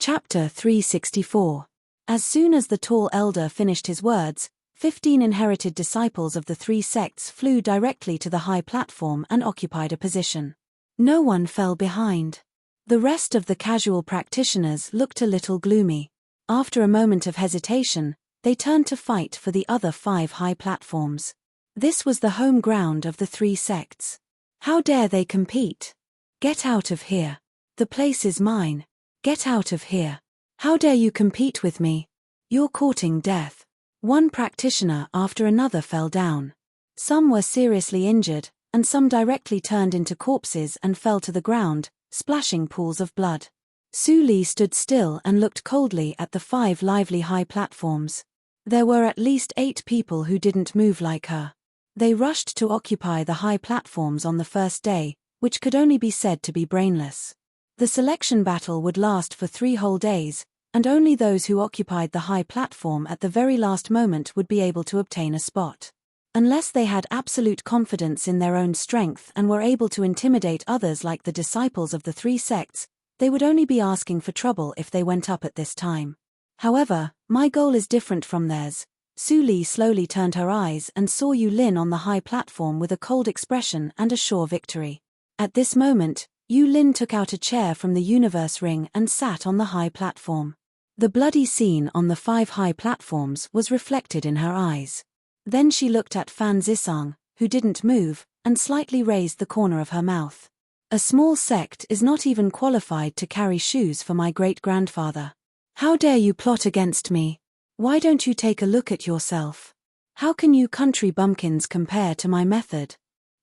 Chapter 364. As soon as the tall elder finished his words, 15 inherited disciples of the three sects flew directly to the high platform and occupied a position. No one fell behind. The rest of the casual practitioners looked a little gloomy. After a moment of hesitation, they turned to fight for the other 5 high platforms. This was the home ground of the three sects. How dare they compete? Get out of here. The place is mine. Get out of here. How dare you compete with me? You're courting death. One practitioner after another fell down. Some were seriously injured, and some directly turned into corpses and fell to the ground, splashing pools of blood. Su Li stood still and looked coldly at the 5 lively high platforms. There were at least 8 people who didn't move like her. They rushed to occupy the high platforms on the first day, which could only be said to be brainless. The selection battle would last for 3 whole days, and only those who occupied the high platform at the very last moment would be able to obtain a spot. Unless they had absolute confidence in their own strength and were able to intimidate others like the disciples of the 3 sects, they would only be asking for trouble if they went up at this time. However, my goal is different from theirs. Su Li slowly turned her eyes and saw Yu Lin on the high platform with a cold expression and a sure victory. At this moment, Yu Lin took out a chair from the universe ring and sat on the high platform. The bloody scene on the 5 high platforms was reflected in her eyes. Then she looked at Fan Zisang, who didn't move, and slightly raised the corner of her mouth. A small sect is not even qualified to carry shoes for my great-grandfather. How dare you plot against me? Why don't you take a look at yourself? How can you country bumpkins compare to my method?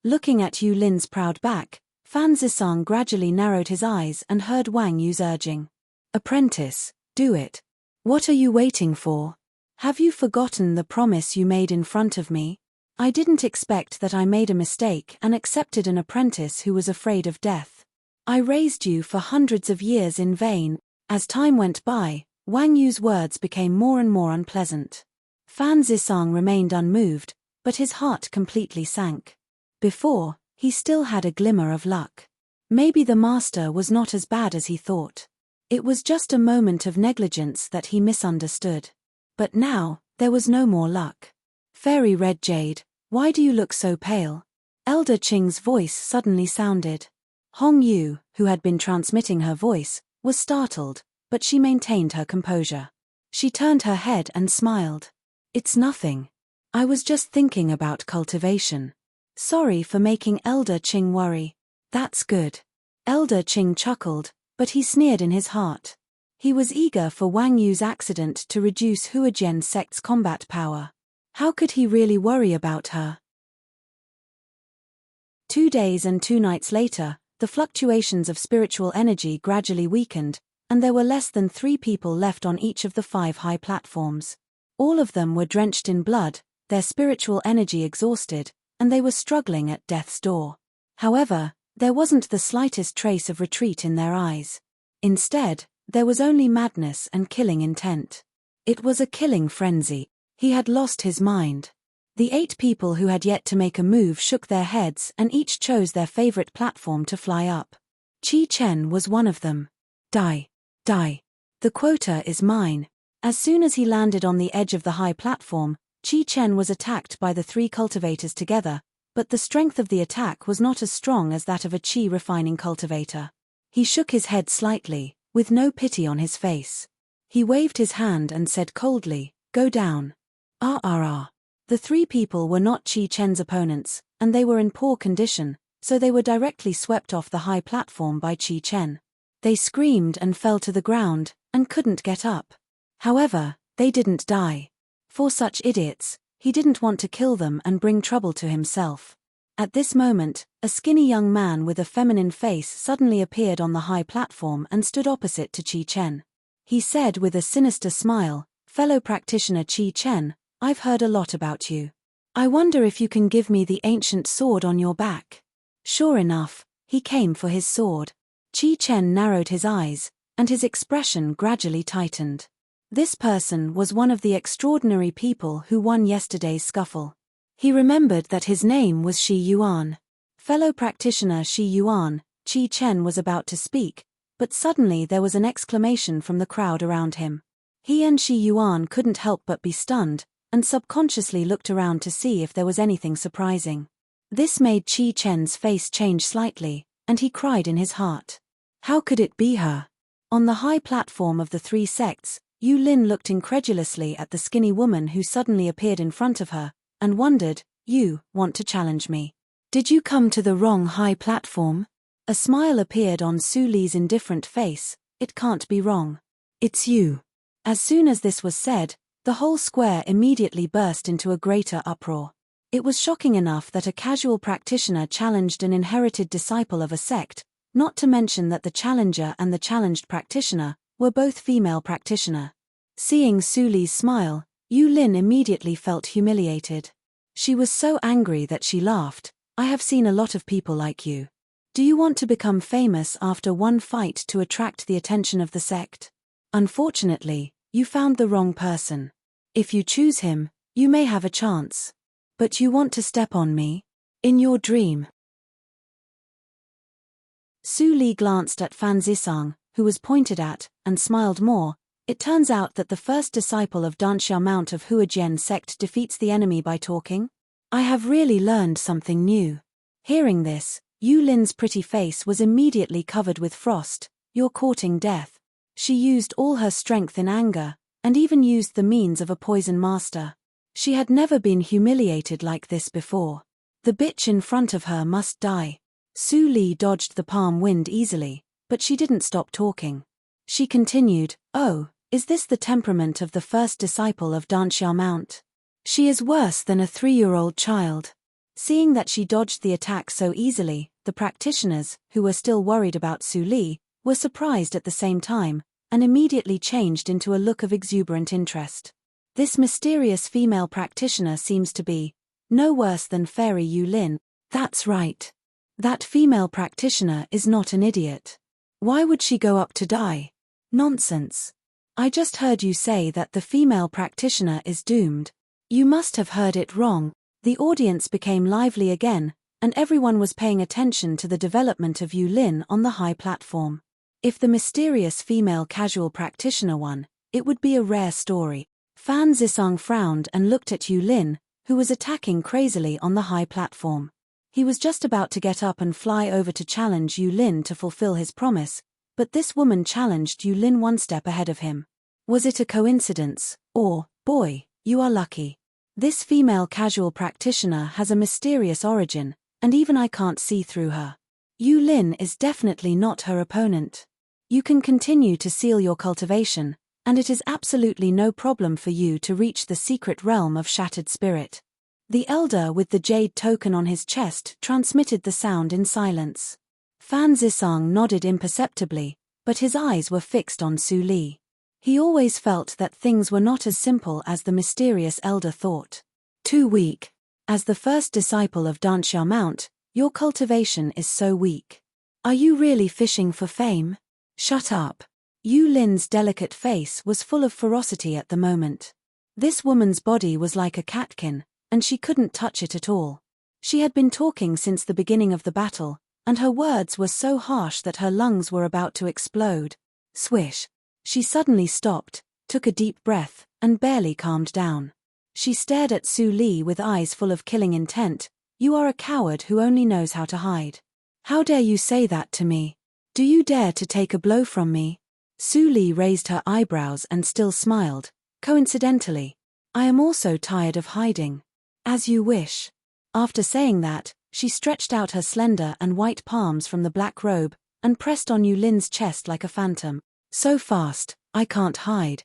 Looking at Yu Lin's proud back, Fan Zisang gradually narrowed his eyes and heard Wang Yu's urging. Apprentice, do it. What are you waiting for? Have you forgotten the promise you made in front of me? I didn't expect that I made a mistake and accepted an apprentice who was afraid of death. I raised you for hundreds of years in vain. As time went by, Wang Yu's words became more and more unpleasant. Fan Zisang remained unmoved, but his heart completely sank. Before, he still had a glimmer of luck. Maybe the master was not as bad as he thought. It was just a moment of negligence that he misunderstood. But now, there was no more luck. Fairy Red Jade, why do you look so pale? Elder Qing's voice suddenly sounded. Hong Yu, who had been transmitting her voice, was startled, but she maintained her composure. She turned her head and smiled. It's nothing. I was just thinking about cultivation. Sorry for making Elder Qing worry. That's good. Elder Qing chuckled, but he sneered in his heart. He was eager for Wang Yu's accident to reduce Huajian sect's combat power. How could he really worry about her? 2 days and 2 nights later, the fluctuations of spiritual energy gradually weakened, and there were less than 3 people left on each of the 5 high platforms. All of them were drenched in blood, their spiritual energy exhausted, and they were struggling at death's door. However, there wasn't the slightest trace of retreat in their eyes. Instead, there was only madness and killing intent. It was a killing frenzy. He had lost his mind. The 8 people who had yet to make a move shook their heads and each chose their favorite platform to fly up. Qi Chen was one of them. Die. Die. The quota is mine. As soon as he landed on the edge of the high platform, Qi Chen was attacked by the 3 cultivators together, but the strength of the attack was not as strong as that of a qi refining cultivator. He shook his head slightly, with no pity on his face. He waved his hand and said coldly, "Go down." The 3 people were not Qi Chen's opponents, and they were in poor condition, so they were directly swept off the high platform by Qi Chen. They screamed and fell to the ground, and couldn't get up. However, they didn't die. For such idiots, he didn't want to kill them and bring trouble to himself. At this moment, a skinny young man with a feminine face suddenly appeared on the high platform and stood opposite to Qi Chen. He said with a sinister smile, "Fellow practitioner Qi Chen, I've heard a lot about you. I wonder if you can give me the ancient sword on your back." Sure enough, he came for his sword. Qi Chen narrowed his eyes, and his expression gradually tightened. This person was one of the extraordinary people who won yesterday's scuffle. He remembered that his name was Shi Yuan. Fellow practitioner Shi Yuan, Qi Chen was about to speak, but suddenly there was an exclamation from the crowd around him. He and Shi Yuan couldn't help but be stunned, and subconsciously looked around to see if there was anything surprising. This made Qi Chen's face change slightly, and he cried in his heart. How could it be her? On the high platform of the 3 sects, Yu Lin looked incredulously at the skinny woman who suddenly appeared in front of her, and wondered, "You want to challenge me? Did you come to the wrong high platform?" A smile appeared on Su Li's indifferent face. "It can't be wrong. It's you." As soon as this was said, the whole square immediately burst into a greater uproar. It was shocking enough that a casual practitioner challenged an inherited disciple of a sect, not to mention that the challenger and the challenged practitioner were both female practitioner. Seeing Su Li's smile, Yu Lin immediately felt humiliated. She was so angry that she laughed. "I have seen a lot of people like you. Do you want to become famous after one fight to attract the attention of the sect? Unfortunately, you found the wrong person. If you choose him, you may have a chance. But you want to step on me? In your dream. Su Li glanced at Fan Zisang, who was pointed at, and smiled more. It turns out that the first disciple of Danxia Mount of Huajian sect defeats the enemy by talking. I have really learned something new. Hearing this, Yu Lin's pretty face was immediately covered with frost. You're courting death. She used all her strength in anger, and even used the means of a poison master. She had never been humiliated like this before. The bitch in front of her must die. Su Li dodged the palm wind easily, but she didn't stop talking. She continued, "Oh, is this the temperament of the first disciple of Danxia Mount? She is worse than a 3-year-old child." Seeing that she dodged the attack so easily, the practitioners, who were still worried about Su Li, were surprised at the same time, and immediately changed into a look of exuberant interest. This mysterious female practitioner seems to be no worse than Fairy Yu Lin. That's right. That female practitioner is not an idiot. Why would she go up to die? Nonsense. I just heard you say that the female practitioner is doomed. You must have heard it wrong. The audience became lively again, and everyone was paying attention to the development of Yu Lin on the high platform. If the mysterious female casual practitioner won, it would be a rare story. Fan Zisang frowned and looked at Yu Lin, who was attacking crazily on the high platform. He was just about to get up and fly over to challenge Yu Lin to fulfill his promise, but this woman challenged Yu Lin one step ahead of him. Was it a coincidence, or, boy, you are lucky. This female casual practitioner has a mysterious origin, and even I can't see through her. Yu Lin is definitely not her opponent. You can continue to seal your cultivation, and it is absolutely no problem for you to reach the secret realm of Shattered Spirit. The elder with the jade token on his chest transmitted the sound in silence. Fan Zisang nodded imperceptibly, but his eyes were fixed on Su Li. He always felt that things were not as simple as the mysterious elder thought. Too weak. As the first disciple of Danxia Mount, your cultivation is so weak. Are you really fishing for fame? Shut up. Yu Lin's delicate face was full of ferocity at the moment. This woman's body was like a catkin, and she couldn't touch it at all. She had been talking since the beginning of the battle, and her words were so harsh that her lungs were about to explode. Swish. She suddenly stopped, took a deep breath, and barely calmed down. She stared at Su Li with eyes full of killing intent. You are a coward who only knows how to hide. How dare you say that to me? Do you dare to take a blow from me? Su Li raised her eyebrows and still smiled. Coincidentally, I am also tired of hiding. As you wish. After saying that, she stretched out her slender and white palms from the black robe, and pressed on Yu Lin's chest like a phantom. So fast, I can't hide.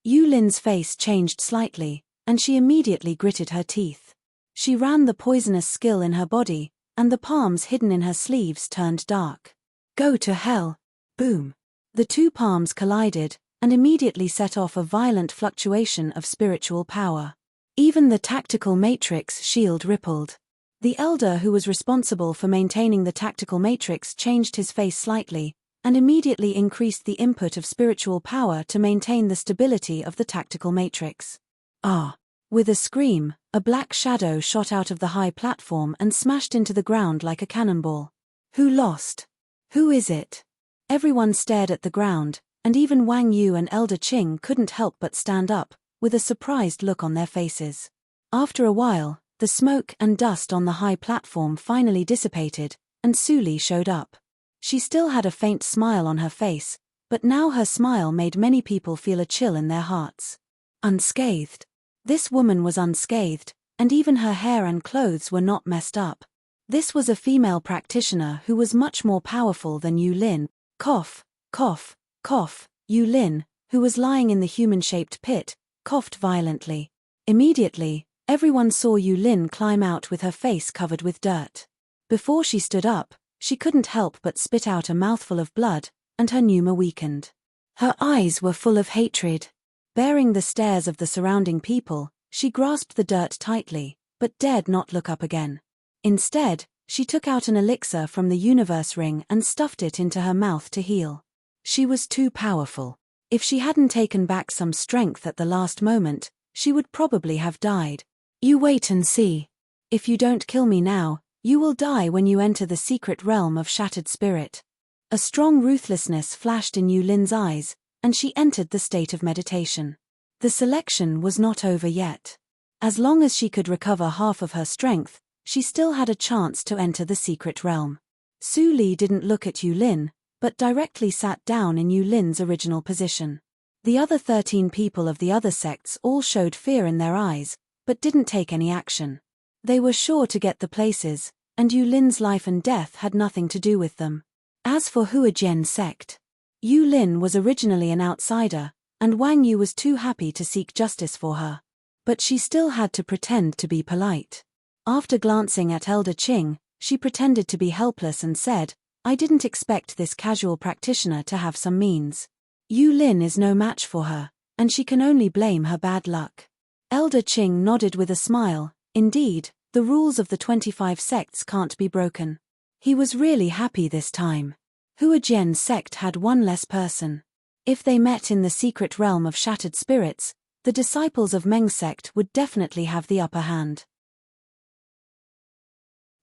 Yu Lin's face changed slightly, and she immediately gritted her teeth. She ran the poisonous skill in her body, and the palms hidden in her sleeves turned dark. Go to hell. Boom. The two palms collided, and immediately set off a violent fluctuation of spiritual power. Even the tactical matrix shield rippled. The elder who was responsible for maintaining the tactical matrix changed his face slightly, and immediately increased the input of spiritual power to maintain the stability of the tactical matrix. Ah! With a scream, a black shadow shot out of the high platform and smashed into the ground like a cannonball. Who lost? Who is it? Everyone stared at the ground, and even Wang Yu and Elder Qing couldn't help but stand up, with a surprised look on their faces. After a while, the smoke and dust on the high platform finally dissipated, and Su Li showed up. She still had a faint smile on her face, but now her smile made many people feel a chill in their hearts. Unscathed. This woman was unscathed, and even her hair and clothes were not messed up. This was a female practitioner who was much more powerful than Yu Lin. Cough, cough, cough. Yu Lin, who was lying in the human-shaped pit, coughed violently. Immediately, everyone saw Yu Lin climb out with her face covered with dirt. Before she stood up, she couldn't help but spit out a mouthful of blood, and her pneuma weakened. Her eyes were full of hatred. Bearing the stares of the surrounding people, she grasped the dirt tightly, but dared not look up again. Instead, She took out an elixir from the universe ring and stuffed it into her mouth to heal. She was too powerful. If she hadn't taken back some strength at the last moment, she would probably have died. You wait and see. If you don't kill me now, you will die when you enter the secret realm of shattered spirit. A strong ruthlessness flashed in Yu Lin's eyes, and she entered the state of meditation. The selection was not over yet. As long as she could recover half of her strength, she still had a chance to enter the secret realm. Su Li didn't look at Yu Lin, but directly sat down in Yu Lin's original position. The other 13 people of the other sects all showed fear in their eyes, but didn't take any action. They were sure to get the places, and Yu Lin's life and death had nothing to do with them. As for Huajian sect, Yu Lin was originally an outsider, and Wang Yu was too happy to seek justice for her. But she still had to pretend to be polite. After glancing at Elder Qing, she pretended to be helpless and said, "I didn't expect this casual practitioner to have some means. Yu Lin is no match for her, and she can only blame her bad luck." Elder Qing nodded with a smile. Indeed, the rules of the 25 sects can't be broken. He was really happy this time. Huajian sect had one less person. If they met in the secret realm of shattered spirits, the disciples of Meng sect would definitely have the upper hand.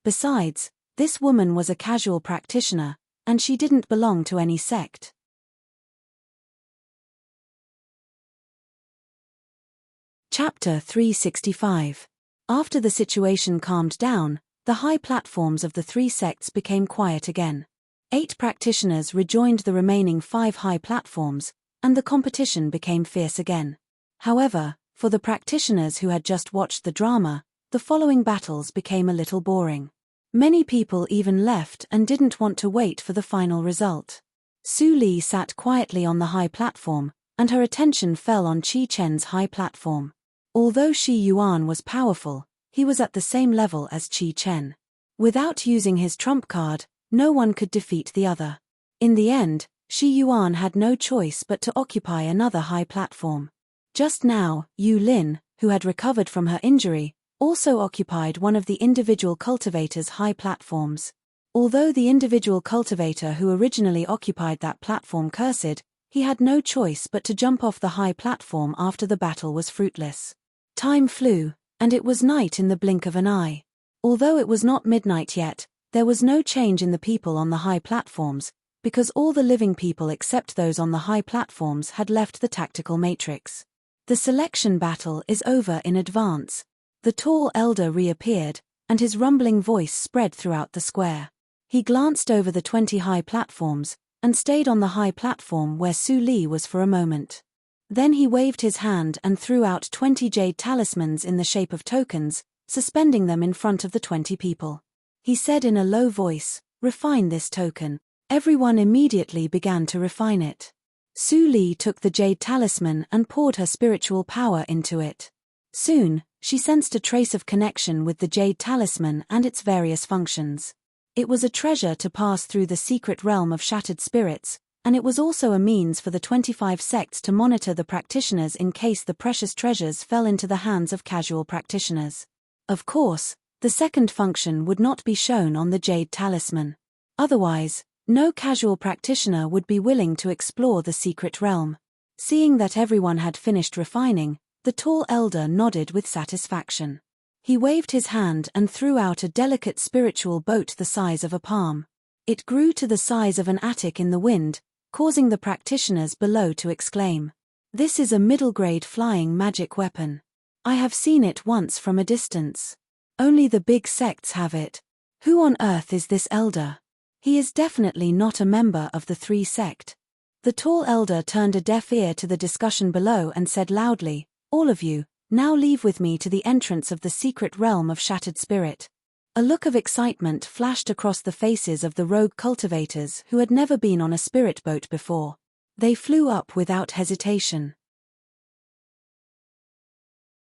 Besides, this woman was a casual practitioner, and she didn't belong to any sect. Chapter 365. After the situation calmed down, the high platforms of the 3 sects became quiet again. 8 practitioners rejoined the remaining 5 high platforms, and the competition became fierce again. However, for the practitioners who had just watched the drama, the following battles became a little boring. Many people even left and didn't want to wait for the final result. Su Li sat quietly on the high platform, and her attention fell on Qi Chen's high platform. Although Shi Yuan was powerful, he was at the same level as Qi Chen. Without using his trump card, no one could defeat the other. In the end, Shi Yuan had no choice but to occupy another high platform. Just now, Yu Lin, who had recovered from her injury, also occupied one of the individual cultivator's high platforms. Although the individual cultivator who originally occupied that platform cursed, he had no choice but to jump off the high platform after the battle was fruitless. Time flew, and it was night in the blink of an eye. Although it was not midnight yet, there was no change in the people on the high platforms, because all the living people except those on the high platforms had left the tactical matrix. The selection battle is over in advance. The tall elder reappeared, and his rumbling voice spread throughout the square. He glanced over the 20 high platforms, and stayed on the high platform where Su Li was for a moment. Then he waved his hand and threw out 20 jade talismans in the shape of tokens, suspending them in front of the 20 people. He said in a low voice, "Refine this token." Everyone immediately began to refine it. Su Li took the jade talisman and poured her spiritual power into it. Soon, she sensed a trace of connection with the jade talisman and its various functions. It was a treasure to pass through the secret realm of shattered spirits, and it was also a means for the 25 sects to monitor the practitioners in case the precious treasures fell into the hands of casual practitioners. Of course, the second function would not be shown on the jade talisman. Otherwise, no casual practitioner would be willing to explore the secret realm. Seeing that everyone had finished refining, the tall elder nodded with satisfaction. He waved his hand and threw out a delicate spiritual boat the size of a palm. It grew to the size of an attic in the wind, causing the practitioners below to exclaim, "This is a middle-grade flying magic weapon. I have seen it once from a distance. Only the big sects have it. Who on earth is this elder? He is definitely not a member of the 3 sect." The tall elder turned a deaf ear to the discussion below and said loudly, "All of you, now leave with me to the entrance of the secret realm of shattered spirit." A look of excitement flashed across the faces of the rogue cultivators who had never been on a spirit boat before. They flew up without hesitation.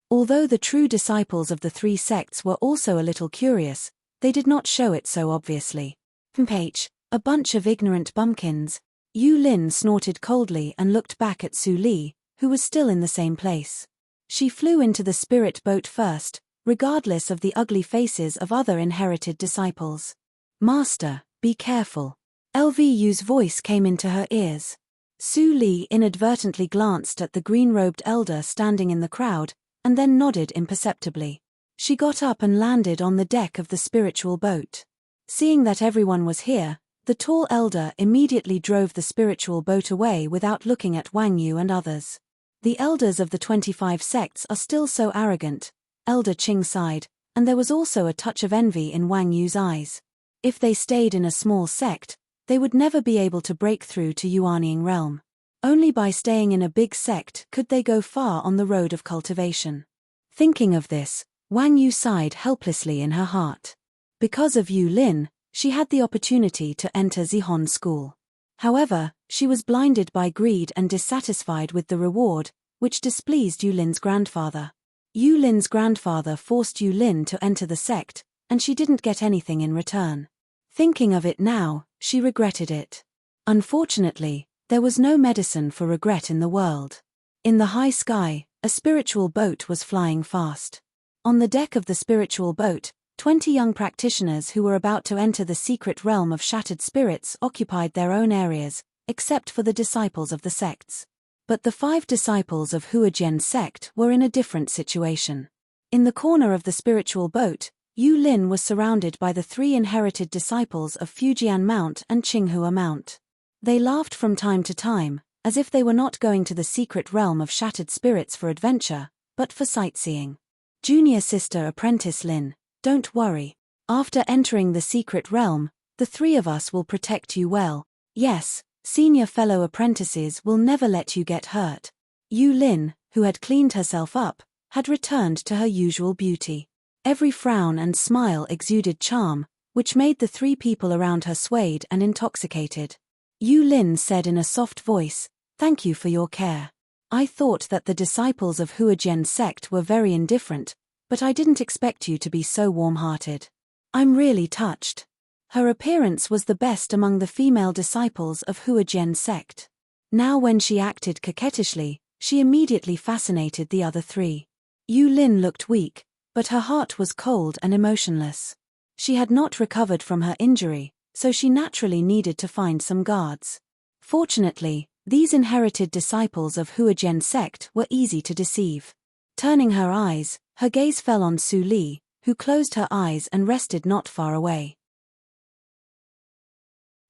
Although the true disciples of the 3 sects were also a little curious, they did not show it so obviously. A bunch of ignorant bumpkins. Yu Lin snorted coldly and looked back at Su Li, who was still in the same place. She flew into the spirit boat first, regardless of the ugly faces of other inherited disciples. "Master, be careful." LVU's voice came into her ears. Su Li inadvertently glanced at the green-robed elder standing in the crowd, and then nodded imperceptibly. She got up and landed on the deck of the spiritual boat. Seeing that everyone was here, the tall elder immediately drove the spiritual boat away without looking at Wang Yu and others. "The elders of the 25 sects are still so arrogant," Elder Qing sighed, and there was also a touch of envy in Wang Yu's eyes. If they stayed in a small sect, they would never be able to break through to Yuanying realm. Only by staying in a big sect could they go far on the road of cultivation. Thinking of this, Wang Yu sighed helplessly in her heart. Because of Yu Lin, she had the opportunity to enter Zihon school. However, she was blinded by greed and dissatisfied with the reward, which displeased Yu Lin's grandfather. Yu Lin's grandfather forced Yu Lin to enter the sect, and she didn't get anything in return. Thinking of it now, she regretted it. Unfortunately, there was no medicine for regret in the world. In the high sky, a spiritual boat was flying fast. On the deck of the spiritual boat, 20 young practitioners who were about to enter the secret realm of shattered spirits occupied their own areas, except for the disciples of the sects. But the 5 disciples of Huajian's sect were in a different situation. In the corner of the spiritual boat, Yu Lin was surrounded by the 3 inherited disciples of Fujian Mount and Qinghua Mount. They laughed from time to time, as if they were not going to the secret realm of shattered spirits for adventure, but for sightseeing. "Junior sister apprentice Lin, don't worry. After entering the secret realm, the 3 of us will protect you well. Yes, senior fellow apprentices will never let you get hurt." Yu Lin, who had cleaned herself up, had returned to her usual beauty. Every frown and smile exuded charm, which made the 3 people around her swayed and intoxicated. Yu Lin said in a soft voice, "Thank you for your care. I thought that the disciples of Huajian's sect were very indifferent, but I didn't expect you to be so warm-hearted. I'm really touched." Her appearance was the best among the female disciples of Huajian's sect. Now when she acted coquettishly, she immediately fascinated the other 3. Yu Lin looked weak, but her heart was cold and emotionless. She had not recovered from her injury, so she naturally needed to find some guards. Fortunately, these inherited disciples of Huajian's sect were easy to deceive. Turning her eyes, her gaze fell on Su Li, who closed her eyes and rested not far away.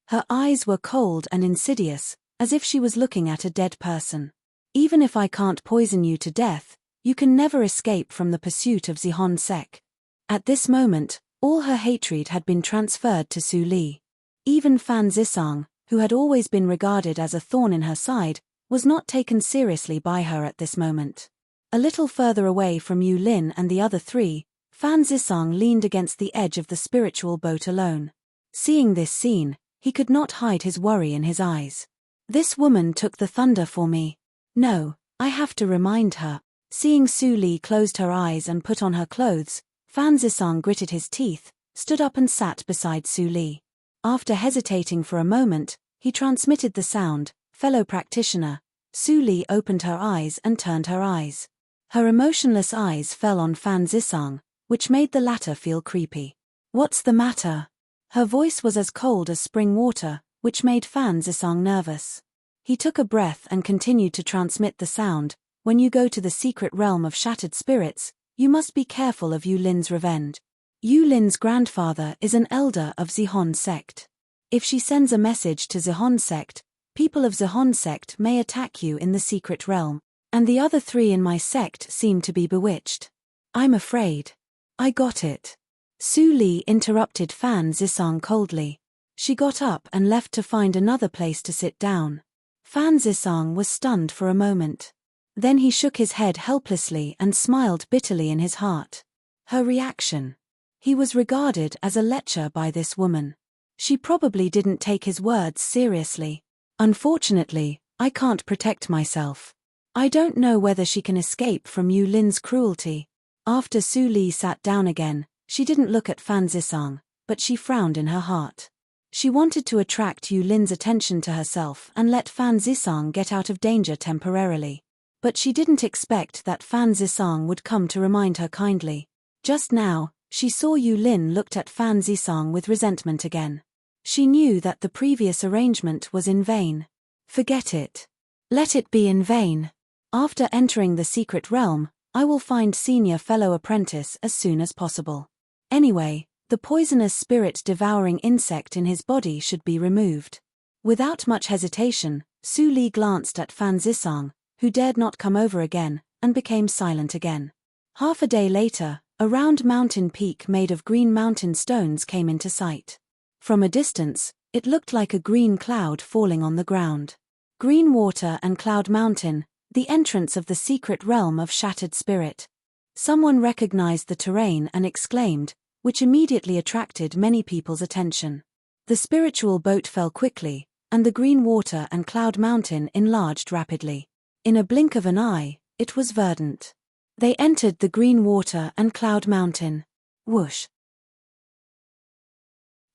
Her eyes were cold and insidious, as if she was looking at a dead person. "Even if I can't poison you to death, you can never escape from the pursuit of Zihon Sek." At this moment, all her hatred had been transferred to Su Li. Even Fan Zisang, who had always been regarded as a thorn in her side, was not taken seriously by her at this moment. A little further away from Yu Lin and the other 3, Fan Zisang leaned against the edge of the spiritual boat alone. Seeing this scene, he could not hide his worry in his eyes. "This woman took the thunder for me. No, I have to remind her." Seeing Su Li closed her eyes and put on her clothes, Fan Zisang gritted his teeth, stood up and sat beside Su Li. After hesitating for a moment, he transmitted the sound, "Fellow practitioner." Su Li opened her eyes and turned her eyes. Her emotionless eyes fell on Fan Zisang, which made the latter feel creepy. "What's the matter?" Her voice was as cold as spring water, which made Fan Zisang nervous. He took a breath and continued to transmit the sound, "When you go to the secret realm of shattered spirits, you must be careful of Yu Lin's revenge. Yu Lin's grandfather is an elder of Zihon sect. If she sends a message to Zihon sect, people of Zihon sect may attack you in the secret realm, and the other 3 in my sect seem to be bewitched. I'm afraid." "I got it." Su Li interrupted Fan Zisang coldly. She got up and left to find another place to sit down. Fan Zisang was stunned for a moment. Then he shook his head helplessly and smiled bitterly in his heart. Her reaction. He was regarded as a lecher by this woman. She probably didn't take his words seriously. "Unfortunately, I can't protect myself. I don't know whether she can escape from Yu Lin's cruelty." After Su Li sat down again, she didn't look at Fan Zisang, but she frowned in her heart. She wanted to attract Yu Lin's attention to herself and let Fan Zisang get out of danger temporarily. But she didn't expect that Fan Zisang would come to remind her kindly. Just now, she saw Yu Lin looked at Fan Zisang with resentment again. She knew that the previous arrangement was in vain. Forget it. Let it be in vain. After entering the secret realm, I will find senior fellow apprentice as soon as possible. Anyway, the poisonous spirit-devouring insect in his body should be removed. Without much hesitation, Su Li glanced at Fan Zisang, who dared not come over again, and became silent again. Half a day later, a round mountain peak made of green mountain stones came into sight. From a distance, it looked like a green cloud falling on the ground. Green water and Cloud Mountain, the entrance of the secret realm of shattered spirit. Someone recognized the terrain and exclaimed, which immediately attracted many people's attention. The spiritual boat fell quickly, and the green water and Cloud Mountain enlarged rapidly. In a blink of an eye, it was verdant. They entered the green water and Cloud Mountain. Whoosh!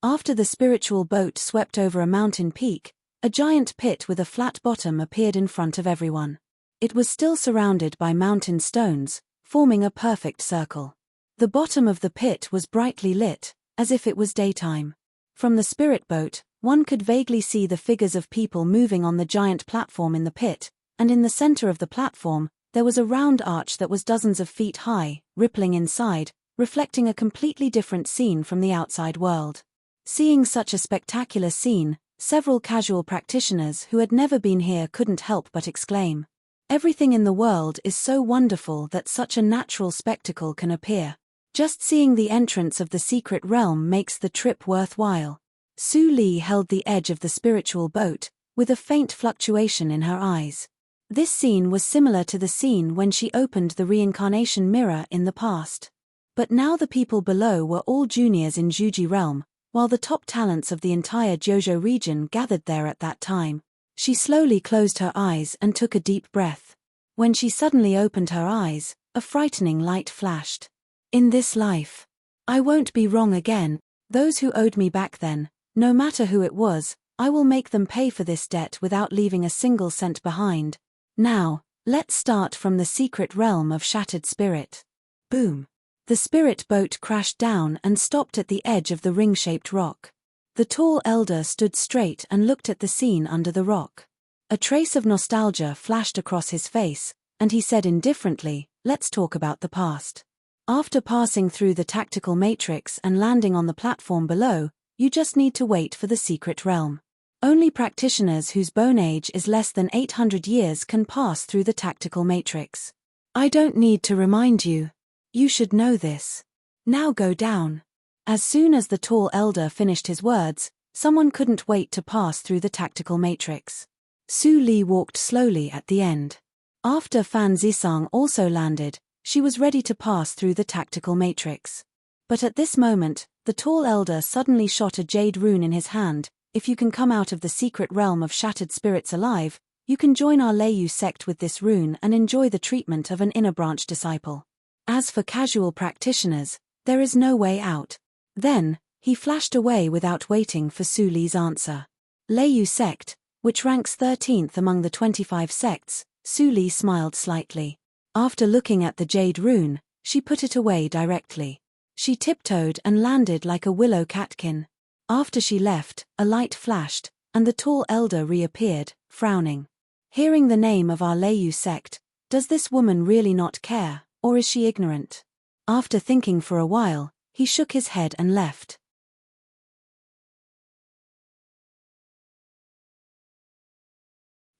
After the spiritual boat swept over a mountain peak, a giant pit with a flat bottom appeared in front of everyone. It was still surrounded by mountain stones, forming a perfect circle. The bottom of the pit was brightly lit, as if it was daytime. From the spirit boat, one could vaguely see the figures of people moving on the giant platform in the pit, and in the center of the platform, there was a round arch that was dozens of feet high, rippling inside, reflecting a completely different scene from the outside world. Seeing such a spectacular scene, several casual practitioners who had never been here couldn't help but exclaim. Everything in the world is so wonderful that such a natural spectacle can appear. Just seeing the entrance of the secret realm makes the trip worthwhile. Su Li held the edge of the spiritual boat, with a faint fluctuation in her eyes. This scene was similar to the scene when she opened the reincarnation mirror in the past. But now the people below were all juniors in Zhuji realm, while the top talents of the entire Jiuzhou region gathered there at that time. She slowly closed her eyes and took a deep breath. When she suddenly opened her eyes, a frightening light flashed. In this life, I won't be wrong again. Those who owed me back then, no matter who it was, I will make them pay for this debt without leaving a single cent behind. Now, let's start from the secret realm of shattered spirit. Boom! The spirit boat crashed down and stopped at the edge of the ring-shaped rock. The tall elder stood straight and looked at the scene under the rock. A trace of nostalgia flashed across his face, and he said indifferently, "Let's talk about the past. After passing through the tactical matrix and landing on the platform below, you just need to wait for the secret realm. Only practitioners whose bone age is less than 800 years can pass through the tactical matrix. I don't need to remind you. You should know this. Now go down." As soon as the tall elder finished his words, someone couldn't wait to pass through the tactical matrix. Su Li walked slowly at the end. After Fan Zisang also landed, she was ready to pass through the tactical matrix. But at this moment, the tall elder suddenly shot a jade rune in his hand. "If you can come out of the secret realm of shattered spirits alive, you can join our Leiyu sect with this rune and enjoy the treatment of an inner branch disciple. As for casual practitioners, there is no way out." Then, he flashed away without waiting for Su Li's answer. Leiyu sect, which ranks 13th among the 25 sects, Su Li smiled slightly. After looking at the jade rune, she put it away directly. She tiptoed and landed like a willow catkin. After she left, a light flashed, and the tall elder reappeared, frowning. "Hearing the name of our Leiyu sect, does this woman really not care, or is she ignorant?" After thinking for a while, he shook his head and left.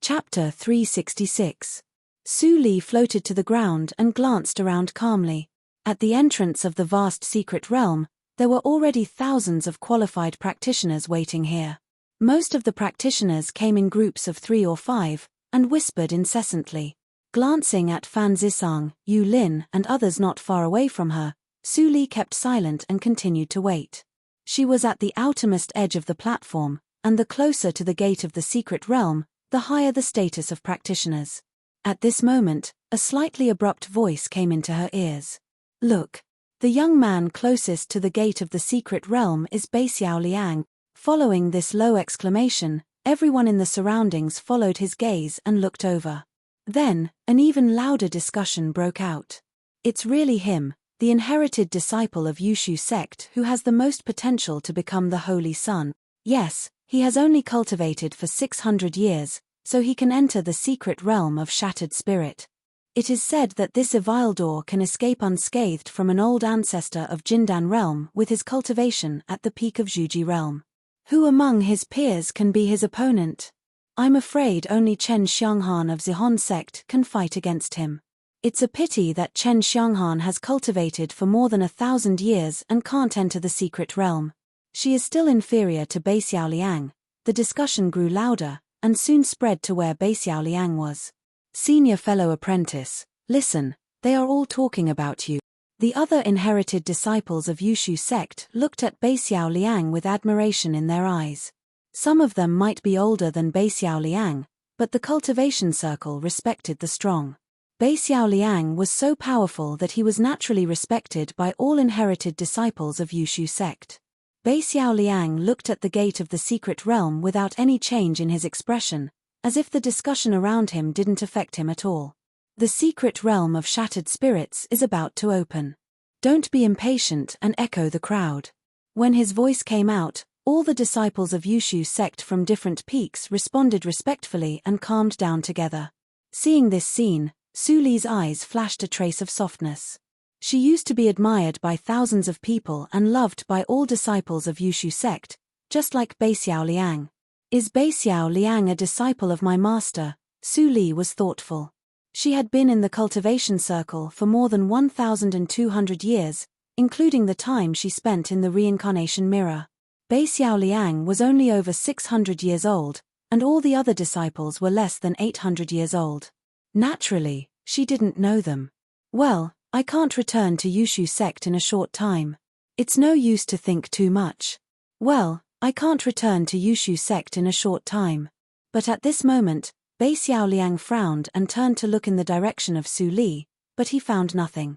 Chapter 366. Su Li floated to the ground and glanced around calmly. At the entrance of the vast secret realm, there were already thousands of qualified practitioners waiting here. Most of the practitioners came in groups of 3 or 5, and whispered incessantly. Glancing at Fan Zisang, Yu Lin, and others not far away from her, Su Li kept silent and continued to wait. She was at the outermost edge of the platform, and the closer to the gate of the secret realm, the higher the status of practitioners. At this moment, a slightly abrupt voice came into her ears. "Look! The young man closest to the gate of the secret realm is Beixiao Liang." Following this low exclamation, everyone in the surroundings followed his gaze and looked over. Then, an even louder discussion broke out. "It's really him. the inherited disciple of Yushu sect who has the most potential to become the Holy Sun. Yes, he has only cultivated for 600 years, so he can enter the secret realm of shattered spirit. It is said that this Evildor can escape unscathed from an old ancestor of Jindan realm with his cultivation at the peak of Zhuji realm. Who among his peers can be his opponent? I'm afraid only Chen Xianghan of Zihon sect can fight against him. It's a pity that Chen Xianghan has cultivated for more than 1,000 years and can't enter the secret realm. She is still inferior to Bei Xiao Liang. The discussion grew louder, and soon spread to where Bei Xiao Liang was. Senior fellow apprentice, listen, they are all talking about you. The other inherited disciples of Yushu sect looked at Bei Xiao Liang with admiration in their eyes. Some of them might be older than Bei Xiao Liang, but the cultivation circle respected the strong. Bei Xiao Liang was so powerful that he was naturally respected by all inherited disciples of Yushu sect. Bei Xiao Liang looked at the gate of the secret realm without any change in his expression, as if the discussion around him didn't affect him at all. The secret realm of shattered spirits is about to open. Don't be impatient and echo the crowd. When his voice came out, all the disciples of Yushu sect from different peaks responded respectfully and calmed down together. Seeing this scene, Su Li's eyes flashed a trace of softness. She used to be admired by thousands of people and loved by all disciples of Yushu sect, just like Bei Xiao Liang. Is Bei Xiao Liang a disciple of my master? Su Li was thoughtful. She had been in the cultivation circle for more than 1,200 years, including the time she spent in the reincarnation mirror. Bei Xiao Liang was only over 600 years old, and all the other disciples were less than 800 years old. Naturally, she didn't know them. Well, I can't return to Yushu sect in a short time. It's no use to think too much. Well, I can't return to Yushu sect in a short time. But at this moment, Bei Xiao Liang frowned and turned to look in the direction of Su Li, but he found nothing.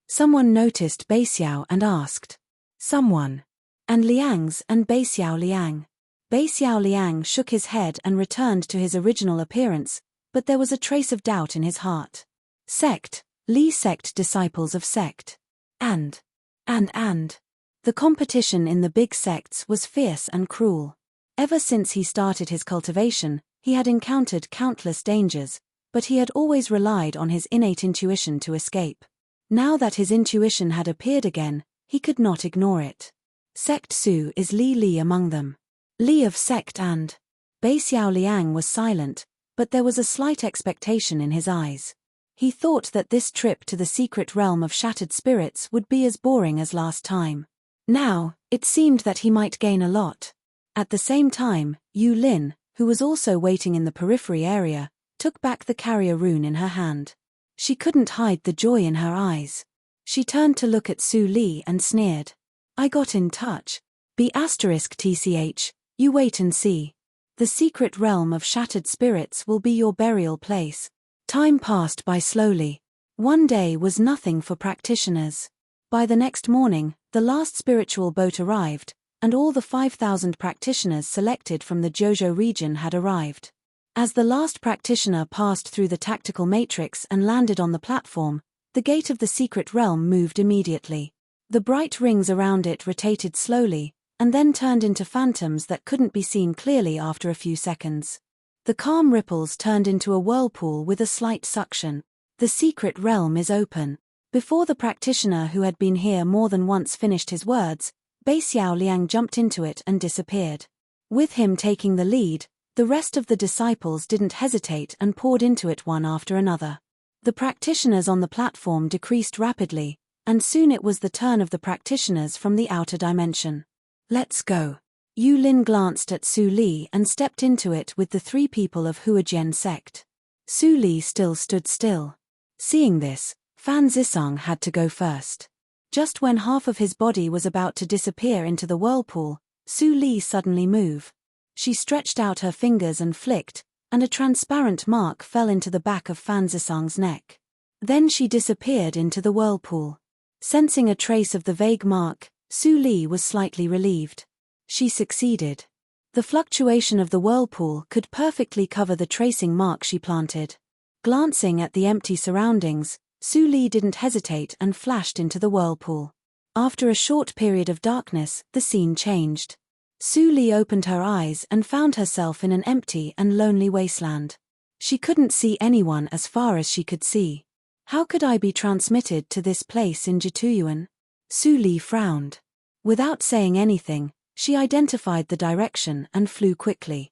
Someone noticed Bei Xiao and asked. Someone. And Liang's and Bei Xiao Liang. Bei Xiao Liang shook his head and returned to his original appearance, but there was a trace of doubt in his heart. Sect, Li sect disciples of sect. And. The competition in the big sects was fierce and cruel. Ever since he started his cultivation, he had encountered countless dangers, but he had always relied on his innate intuition to escape. Now that his intuition had appeared again, he could not ignore it. Sect Su is Li among them. Li of sect and. Bei Xiao Liang was silent, but there was a slight expectation in his eyes. He thought that this trip to the secret realm of shattered spirits would be as boring as last time. Now, it seemed that he might gain a lot. At the same time, Yu Lin, who was also waiting in the periphery area, took back the carrier rune in her hand. She couldn't hide the joy in her eyes. She turned to look at Su Li and sneered. I got in touch. B*TCH, you wait and see. The secret realm of shattered spirits will be your burial place. Time passed by slowly. One day was nothing for practitioners. By the next morning, the last spiritual boat arrived, and all the 5,000 practitioners selected from the Jojo region had arrived. As the last practitioner passed through the tactical matrix and landed on the platform, the gate of the secret realm moved immediately. The bright rings around it rotated slowly, and then turned into phantoms that couldn't be seen clearly after a few seconds. The calm ripples turned into a whirlpool with a slight suction. The secret realm is open. Before the practitioner who had been here more than once finished his words, Bei Xiao Liang jumped into it and disappeared. With him taking the lead, the rest of the disciples didn't hesitate and poured into it one after another. The practitioners on the platform decreased rapidly, and soon it was the turn of the practitioners from the outer dimension. Let's go. Yu Lin glanced at Su Li and stepped into it with the 3 people of Huajian sect. Su Li still stood still. Seeing this, Fan Zisong had to go first. Just when half of his body was about to disappear into the whirlpool, Su Li suddenly moved. She stretched out her fingers and flicked, and a transparent mark fell into the back of Fan Zisong's neck. Then she disappeared into the whirlpool. Sensing a trace of the vague mark, Su Li was slightly relieved. She succeeded. The fluctuation of the whirlpool could perfectly cover the tracing mark she planted. Glancing at the empty surroundings, Su Li didn't hesitate and flashed into the whirlpool. After a short period of darkness, the scene changed. Su Li opened her eyes and found herself in an empty and lonely wasteland. She couldn't see anyone as far as she could see. How could I be transmitted to this place in Jituyuan? Su Li frowned. Without saying anything, she identified the direction and flew quickly.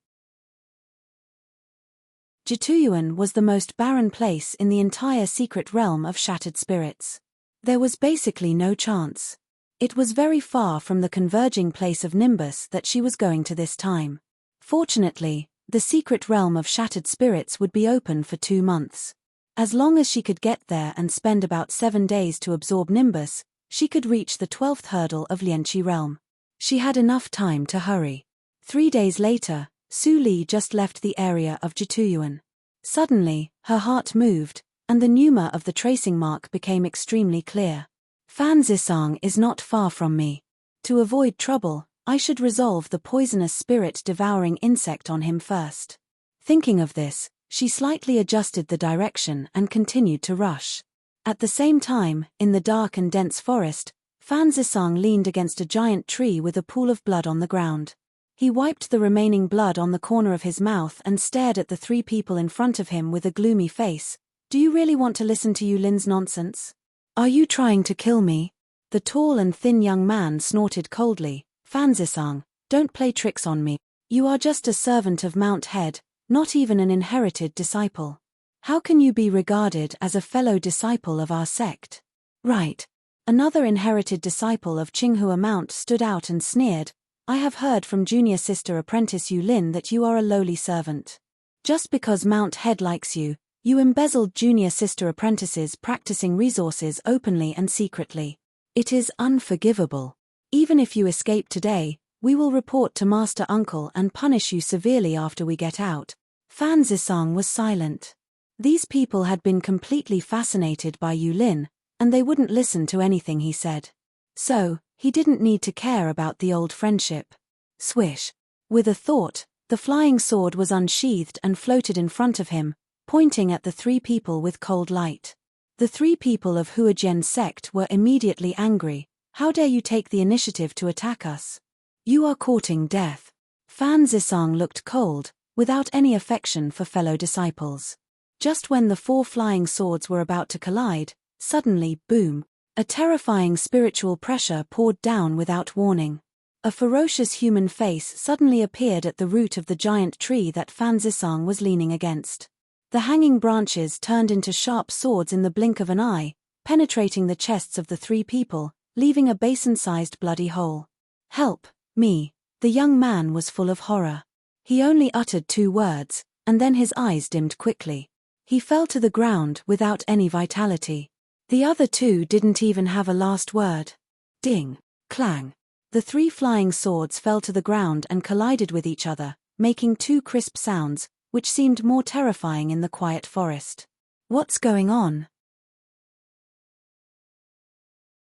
Jituyuan was the most barren place in the entire secret realm of shattered spirits. There was basically no chance. It was very far from the converging place of Nimbus that she was going to this time. Fortunately, the secret realm of shattered spirits would be open for 2 months. As long as she could get there and spend about 7 days to absorb Nimbus, she could reach the 12th hurdle of Lianqi realm. She had enough time to hurry. 3 days later, Su Li just left the area of Jituyuan. Suddenly, her heart moved, and the pneuma of the tracing mark became extremely clear. Fan Zisang is not far from me. To avoid trouble, I should resolve the poisonous spirit-devouring insect on him first. Thinking of this, she slightly adjusted the direction and continued to rush. At the same time, in the dark and dense forest, Fan Zisang leaned against a giant tree with a pool of blood on the ground. He wiped the remaining blood on the corner of his mouth and stared at the 3 people in front of him with a gloomy face. Do you really want to listen to Yulin's nonsense? Are you trying to kill me? The tall and thin young man snorted coldly. Fan Zisang, don't play tricks on me. You are just a servant of Mount Head, not even an inherited disciple. How can you be regarded as a fellow disciple of our sect? Right. Another inherited disciple of Qinghua Mount stood out and sneered. I have heard from junior sister apprentice Yulin that you are a lowly servant. Just because Mount Head likes you, you embezzled junior sister apprentices practicing resources openly and secretly. It is unforgivable. Even if you escape today, we will report to Master Uncle and punish you severely after we get out. Fan Zisang was silent. These people had been completely fascinated by Yulin, and they wouldn't listen to anything he said. So, he didn't need to care about the old friendship. Swish. With a thought, the flying sword was unsheathed and floated in front of him, pointing at the 3 people with cold light. The 3 people of Huajian's sect were immediately angry. How dare you take the initiative to attack us? You are courting death. Fan Zisang looked cold, without any affection for fellow disciples. Just when the 4 flying swords were about to collide, suddenly, boom, a terrifying spiritual pressure poured down without warning. A ferocious human face suddenly appeared at the root of the giant tree that Fan Zisang was leaning against. The hanging branches turned into sharp swords in the blink of an eye, penetrating the chests of the 3 people, leaving a basin-sized bloody hole. Help me! The young man was full of horror. He only uttered 2 words, and then his eyes dimmed quickly. He fell to the ground without any vitality. The other 2 didn't even have a last word. Ding! Clang! The 3 flying swords fell to the ground and collided with each other, making 2 crisp sounds, which seemed more terrifying in the quiet forest. What's going on?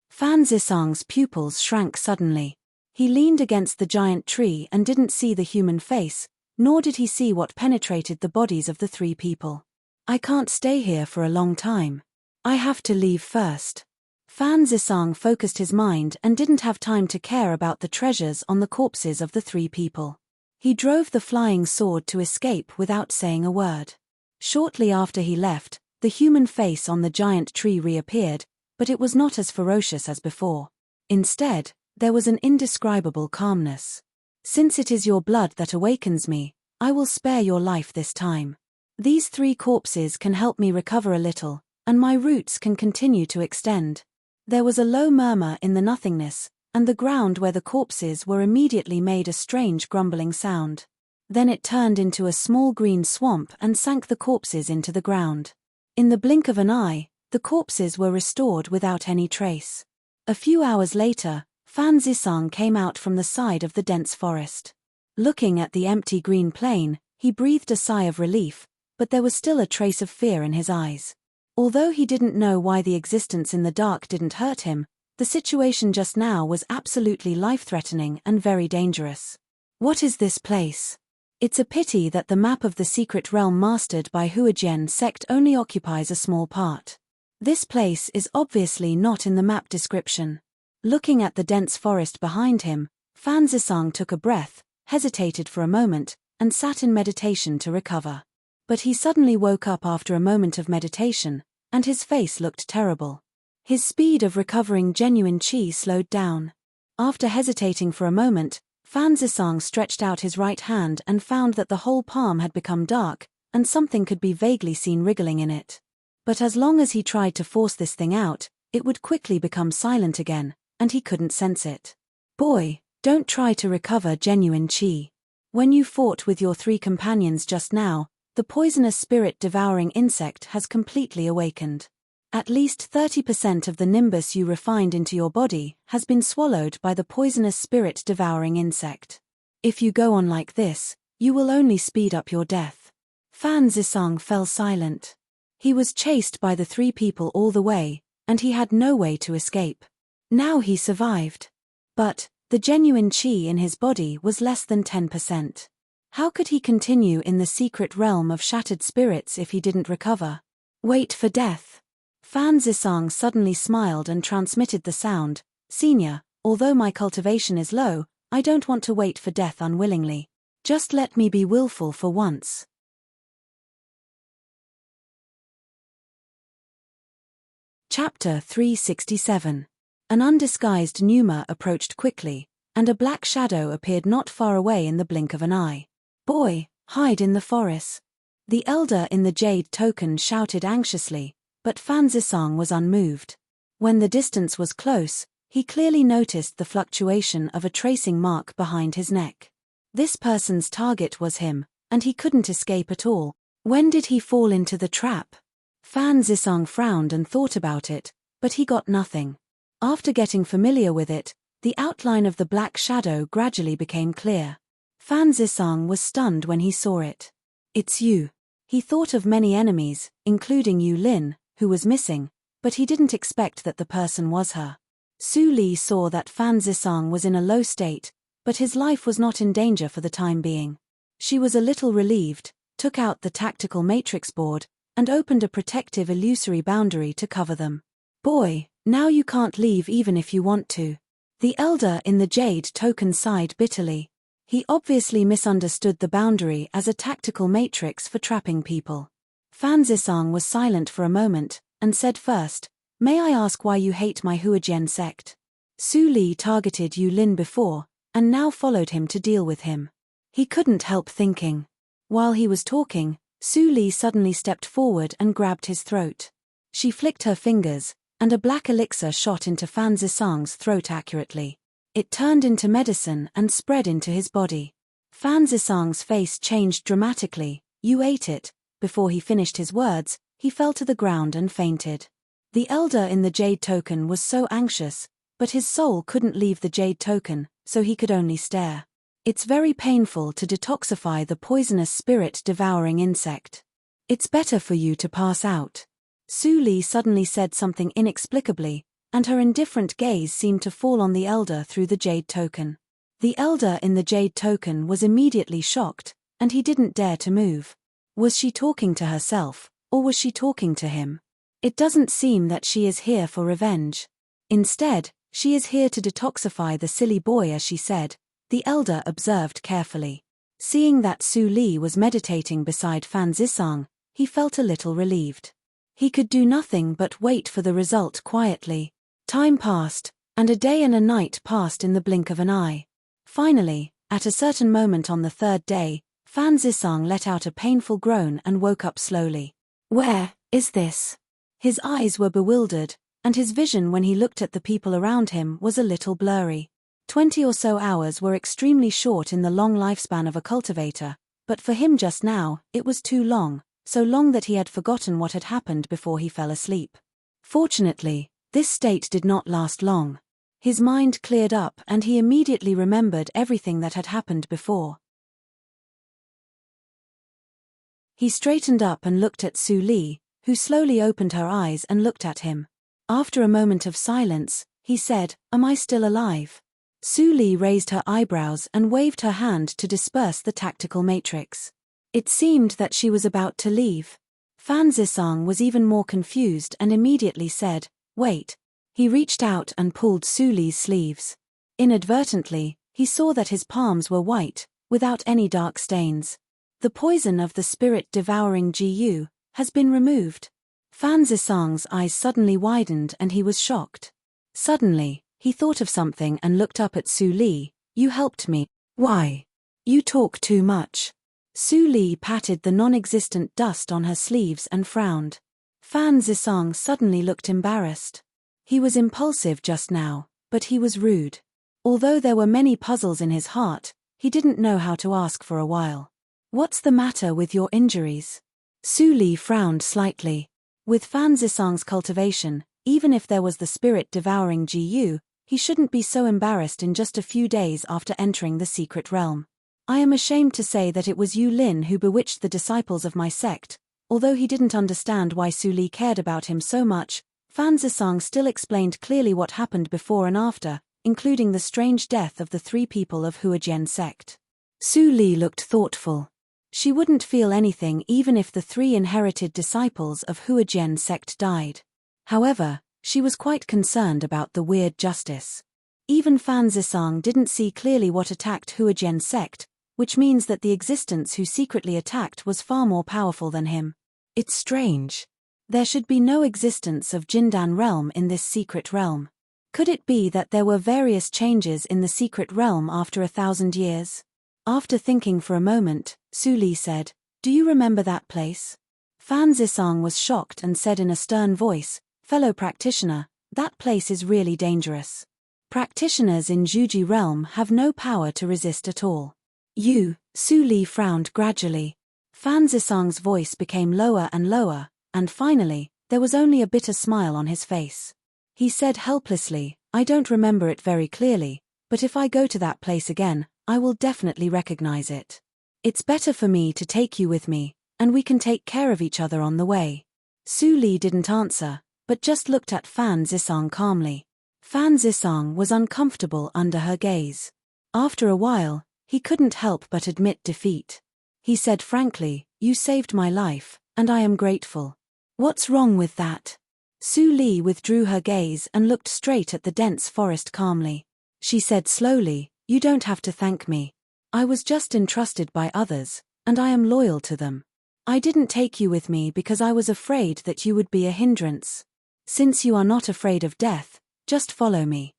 Fan Zisang's pupils shrank suddenly. He leaned against the giant tree and didn't see the human face, nor did he see what penetrated the bodies of the 3 people. I can't stay here for a long time. I have to leave first. Fan Zisang focused his mind and didn't have time to care about the treasures on the corpses of the 3 people. He drove the flying sword to escape without saying a word. Shortly after he left, the human face on the giant tree reappeared, but it was not as ferocious as before. Instead, there was an indescribable calmness. Since it is your blood that awakens me, I will spare your life this time. These 3 corpses can help me recover a little, and my roots can continue to extend. There was a low murmur in the nothingness, and the ground where the corpses were immediately made a strange grumbling sound. Then it turned into a small green swamp and sank the corpses into the ground. In the blink of an eye, the corpses were restored without any trace. A few hours later, Fan Zisang came out from the side of the dense forest. Looking at the empty green plain, he breathed a sigh of relief, but there was still a trace of fear in his eyes. Although he didn't know why the existence in the dark didn't hurt him, the situation just now was absolutely life-threatening and very dangerous. What is this place? It's a pity that the map of the secret realm mastered by Huajian sect only occupies a small part. This place is obviously not in the map description. Looking at the dense forest behind him, Fan Zisong took a breath, hesitated for a moment, and sat in meditation to recover. But he suddenly woke up after a moment of meditation, and his face looked terrible. His speed of recovering genuine qi slowed down. After hesitating for a moment, Fan Zisong stretched out his right hand and found that the whole palm had become dark, and something could be vaguely seen wriggling in it. But as long as he tried to force this thing out, it would quickly become silent again, and he couldn't sense it. Boy, don't try to recover genuine qi. When you fought with your 3 companions just now, the poisonous spirit-devouring insect has completely awakened. At least 30% of the nimbus you refined into your body has been swallowed by the poisonous spirit-devouring insect. If you go on like this, you will only speed up your death. Fan Zisong fell silent. He was chased by the 3 people all the way, and he had no way to escape. Now he survived. But the genuine qi in his body was less than 10%. How could he continue in the secret realm of shattered spirits if he didn't recover? Wait for death. Fan Zisong suddenly smiled and transmitted the sound, "Senior, although my cultivation is low, I don't want to wait for death unwillingly. Just let me be willful for once." Chapter 367. An undisguised Numa approached quickly, and a black shadow appeared not far away in the blink of an eye. "Boy, hide in the forest." The elder in the jade token shouted anxiously, but Fan Zisong was unmoved. When the distance was close, he clearly noticed the fluctuation of a tracing mark behind his neck. This person's target was him, and he couldn't escape at all. When did he fall into the trap? Fan Zisong frowned and thought about it, but he got nothing. After getting familiar with it, the outline of the black shadow gradually became clear. Fan Zisong was stunned when he saw it. "It's you." He thought of many enemies, including Yu Lin, who was missing, but he didn't expect that the person was her. Su Li saw that Fan Zisong was in a low state, but his life was not in danger for the time being. She was a little relieved, took out the tactical matrix board, and opened a protective illusory boundary to cover them. "Boy, now you can't leave even if you want to." The elder in the jade token sighed bitterly. He obviously misunderstood the boundary as a tactical matrix for trapping people. Fan Zisong was silent for a moment, and said first, "May I ask why you hate my Huajian sect?" Su Li targeted Yu Lin before, and now followed him to deal with him. He couldn't help thinking. While he was talking, Su Li suddenly stepped forward and grabbed his throat. She flicked her fingers, and a black elixir shot into Fan Zisong's throat accurately. It turned into medicine and spread into his body. Fan Zisong's face changed dramatically. "You ate it." Before he finished his words, he fell to the ground and fainted. The elder in the jade token was so anxious, but his soul couldn't leave the jade token, so he could only stare. It's very painful to detoxify the poisonous spirit-devouring insect. It's better for you to pass out. Su Li suddenly said something inexplicably, and her indifferent gaze seemed to fall on the elder through the jade token. The elder in the jade token was immediately shocked, and he didn't dare to move. Was she talking to herself, or was she talking to him? It doesn't seem that she is here for revenge. Instead, she is here to detoxify the silly boy, as she said, the elder observed carefully. Seeing that Su Li was meditating beside Fan Zisong, he felt a little relieved. He could do nothing but wait for the result quietly. Time passed, and a day and a night passed in the blink of an eye. Finally, at a certain moment on the 3rd day, Fan Zisong let out a painful groan and woke up slowly. "Where is this?" His eyes were bewildered, and his vision when he looked at the people around him was a little blurry. 20 or so hours were extremely short in the long lifespan of a cultivator, but for him just now, it was too long, so long that he had forgotten what had happened before he fell asleep. Fortunately, this state did not last long. His mind cleared up and he immediately remembered everything that had happened before. He straightened up and looked at Su Li, who slowly opened her eyes and looked at him. After a moment of silence, he said, "Am I still alive?" Su Li raised her eyebrows and waved her hand to disperse the tactical matrix. It seemed that she was about to leave. Fan Zisang was even more confused and immediately said, "Wait." He reached out and pulled Su Li's sleeves. Inadvertently, he saw that his palms were white, without any dark stains. The poison of the spirit-devouring Gu has been removed. Fan Zisang's eyes suddenly widened and he was shocked. Suddenly, he thought of something and looked up at Su Li. "You helped me." "Why? You talk too much." Su Li patted the non-existent dust on her sleeves and frowned. Fan Zisang suddenly looked embarrassed. He was impulsive just now, but he was rude. Although there were many puzzles in his heart, he didn't know how to ask for a while. "What's the matter with your injuries?" Su Li frowned slightly. With Fan Zisang's cultivation, even if there was the spirit-devouring Gu, he shouldn't be so embarrassed in just a few days after entering the secret realm. "I am ashamed to say that it was Yu Lin who bewitched the disciples of my sect." Although he didn't understand why Su Li cared about him so much, Fan Zisang still explained clearly what happened before and after, including the strange death of the 3 people of Huajian sect. Su Li looked thoughtful. She wouldn't feel anything even if the 3 inherited disciples of Huajian sect died. However, she was quite concerned about the weird justice. Even Fan Zisang didn't see clearly what attacked Huajian sect, which means that the existence who secretly attacked was far more powerful than him. It's strange. There should be no existence of Jindan realm in this secret realm. Could it be that there were various changes in the secret realm after 1,000 years? After thinking for a moment, Su Li said, "Do you remember that place?" Fan Zisang was shocked and said in a stern voice, "Fellow practitioner, that place is really dangerous. Practitioners in Zhuji realm have no power to resist at all." Su Li frowned gradually. Fan Zisang's voice became lower and lower, and finally, there was only a bitter smile on his face. He said helplessly, "I don't remember it very clearly, but if I go to that place again, I will definitely recognize it. It's better for me to take you with me, and we can take care of each other on the way." Su Li didn't answer, but just looked at Fan Zisang calmly. Fan Zisang was uncomfortable under her gaze. After a while, he couldn't help but admit defeat. He said frankly, "You saved my life, and I am grateful." "What's wrong with that?" Su Li withdrew her gaze and looked straight at the dense forest calmly. She said slowly, "You don't have to thank me. I was just entrusted by others, and I am loyal to them. I didn't take you with me because I was afraid that you would be a hindrance. Since you are not afraid of death, just follow me."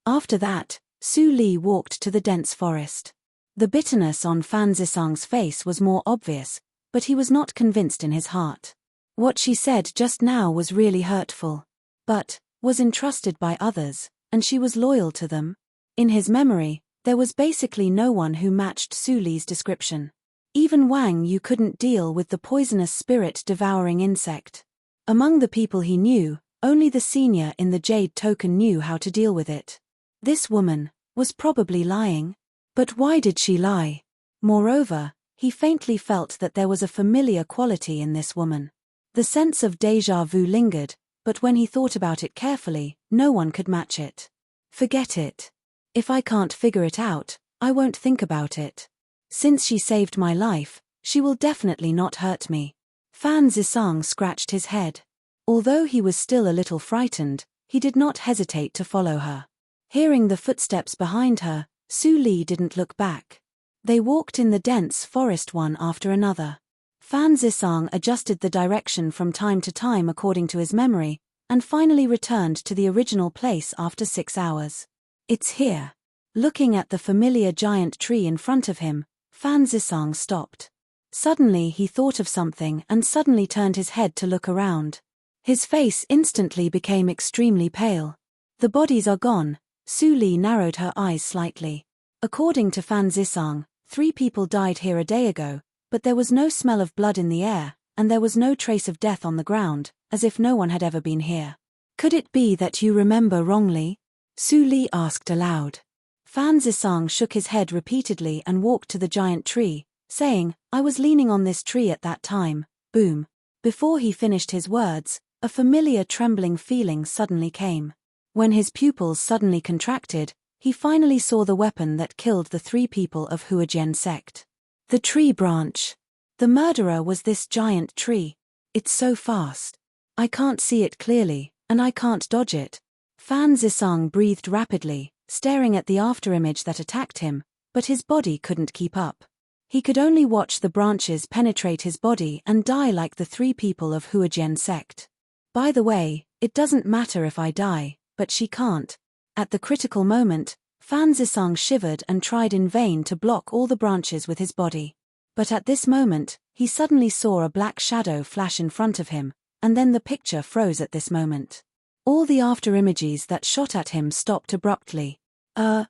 After that, Su Li walked to the dense forest. The bitterness on Fan Zisang's face was more obvious, but he was not convinced in his heart. What she said just now was really hurtful. But, was entrusted by others, and she was loyal to them. In his memory, there was basically no one who matched Su Li's description. Even Wang Yu couldn't deal with the poisonous spirit-devouring insect. Among the people he knew, only the senior in the Jade Token knew how to deal with it. This woman was probably lying. But why did she lie? Moreover, he faintly felt that there was a familiar quality in this woman. The sense of déjà vu lingered, but when he thought about it carefully, no one could match it. Forget it. If I can't figure it out, I won't think about it. Since she saved my life, she will definitely not hurt me. Fan Zisang scratched his head. Although he was still a little frightened, he did not hesitate to follow her. Hearing the footsteps behind her, Su Li didn't look back. They walked in the dense forest one after another. Fan Zisang adjusted the direction from time to time according to his memory, and finally returned to the original place after 6 hours. "It's here." Looking at the familiar giant tree in front of him, Fan Zisang stopped. Suddenly he thought of something and suddenly turned his head to look around. His face instantly became extremely pale. "The bodies are gone." Su Li narrowed her eyes slightly. According to Fan Zisang, 3 people died here a day ago, but there was no smell of blood in the air, and there was no trace of death on the ground, as if no one had ever been here. "Could it be that you remember wrongly?" Su Li asked aloud. Fan Zisang shook his head repeatedly and walked to the giant tree, saying, "I was leaning on this tree at that time." Boom. Before he finished his words, a familiar trembling feeling suddenly came. When his pupils suddenly contracted, he finally saw the weapon that killed the 3 people of Huajian sect. The tree branch. The murderer was this giant tree. It's so fast. I can't see it clearly, and I can't dodge it. Fan Zisong breathed rapidly, staring at the afterimage that attacked him, but his body couldn't keep up. He could only watch the branches penetrate his body and die like the 3 people of Huajian sect. By the way, it doesn't matter if I die, but she can't. At the critical moment, Fan Zisong shivered and tried in vain to block all the branches with his body. But at this moment, he suddenly saw a black shadow flash in front of him, and then the picture froze at this moment. All the afterimages that shot at him stopped abruptly. Fan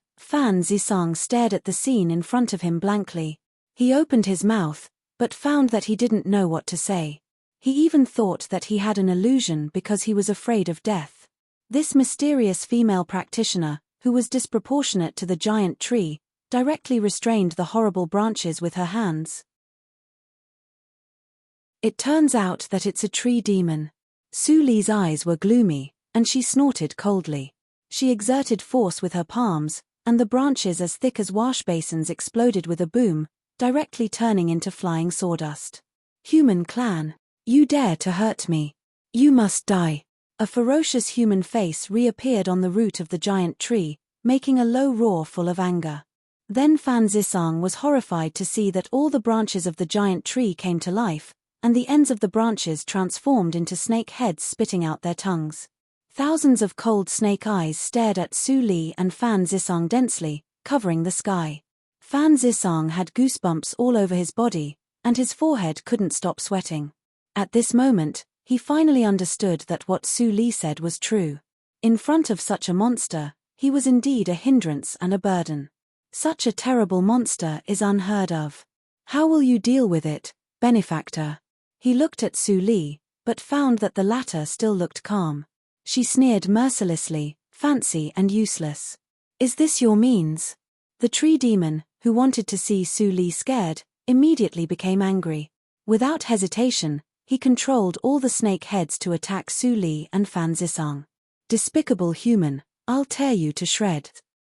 Zisong stared at the scene in front of him blankly. He opened his mouth, but found that he didn't know what to say. He even thought that he had an illusion because he was afraid of death. This mysterious female practitioner, who was disproportionate to the giant tree, directly restrained the horrible branches with her hands. It turns out that it's a tree demon. Su Li's eyes were gloomy, and she snorted coldly. She exerted force with her palms, and the branches as thick as wash basins exploded with a boom, directly turning into flying sawdust. Human clan, you dare to hurt me. You must die. A ferocious human face reappeared on the root of the giant tree, making a low roar full of anger. Then Fan Zisong was horrified to see that all the branches of the giant tree came to life, and the ends of the branches transformed into snake heads spitting out their tongues. Thousands of cold snake eyes stared at Su Li and Fan Zisong densely, covering the sky. Fan Zisong had goosebumps all over his body, and his forehead couldn't stop sweating. At this moment, he finally understood that what Su Li said was true. In front of such a monster, he was indeed a hindrance and a burden. Such a terrible monster is unheard of. How will you deal with it, benefactor? He looked at Su Li, but found that the latter still looked calm. She sneered mercilessly, fancy and useless. Is this your means? The tree demon, who wanted to see Su Li scared, immediately became angry. Without hesitation, he controlled all the snake heads to attack Su Li and Fan Zisong. Despicable human, I'll tear you to shreds.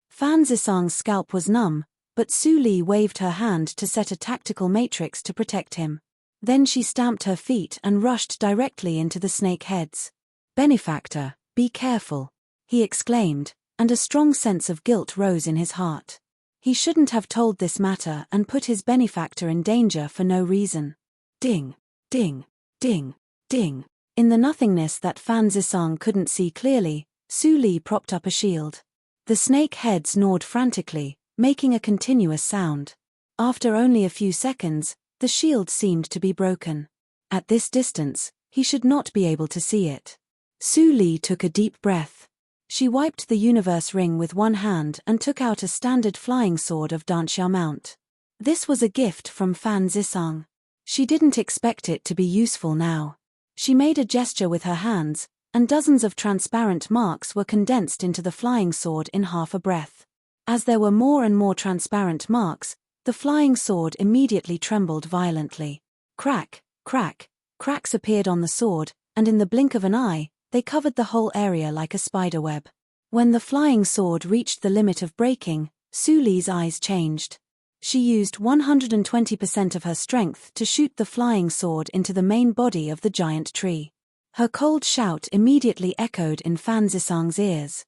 Fan Zisong's scalp was numb, but Su Li waved her hand to set a tactical matrix to protect him. Then she stamped her feet and rushed directly into the snake heads. Benefactor, be careful, he exclaimed, and a strong sense of guilt rose in his heart. He shouldn't have told this matter and put his benefactor in danger for no reason. Ding, ding, ding, ding. In the nothingness that Fan Zisong couldn't see clearly, Su Li propped up a shield. The snake heads gnawed frantically, making a continuous sound. After only a few seconds, the shield seemed to be broken. At this distance, he should not be able to see it. Su Li took a deep breath. She wiped the universe ring with one hand and took out a standard flying sword of Danxia mount. This was a gift from Fan Zisong. She didn't expect it to be useful now. She made a gesture with her hands, and dozens of transparent marks were condensed into the flying sword in half a breath. As there were more and more transparent marks, the flying sword immediately trembled violently. Crack, crack, cracks appeared on the sword, and in the blink of an eye, they covered the whole area like a spiderweb. When the flying sword reached the limit of breaking, Su Li's eyes changed. She used 120% of her strength to shoot the flying sword into the main body of the giant tree. Her cold shout immediately echoed in Fan Zisong's ears.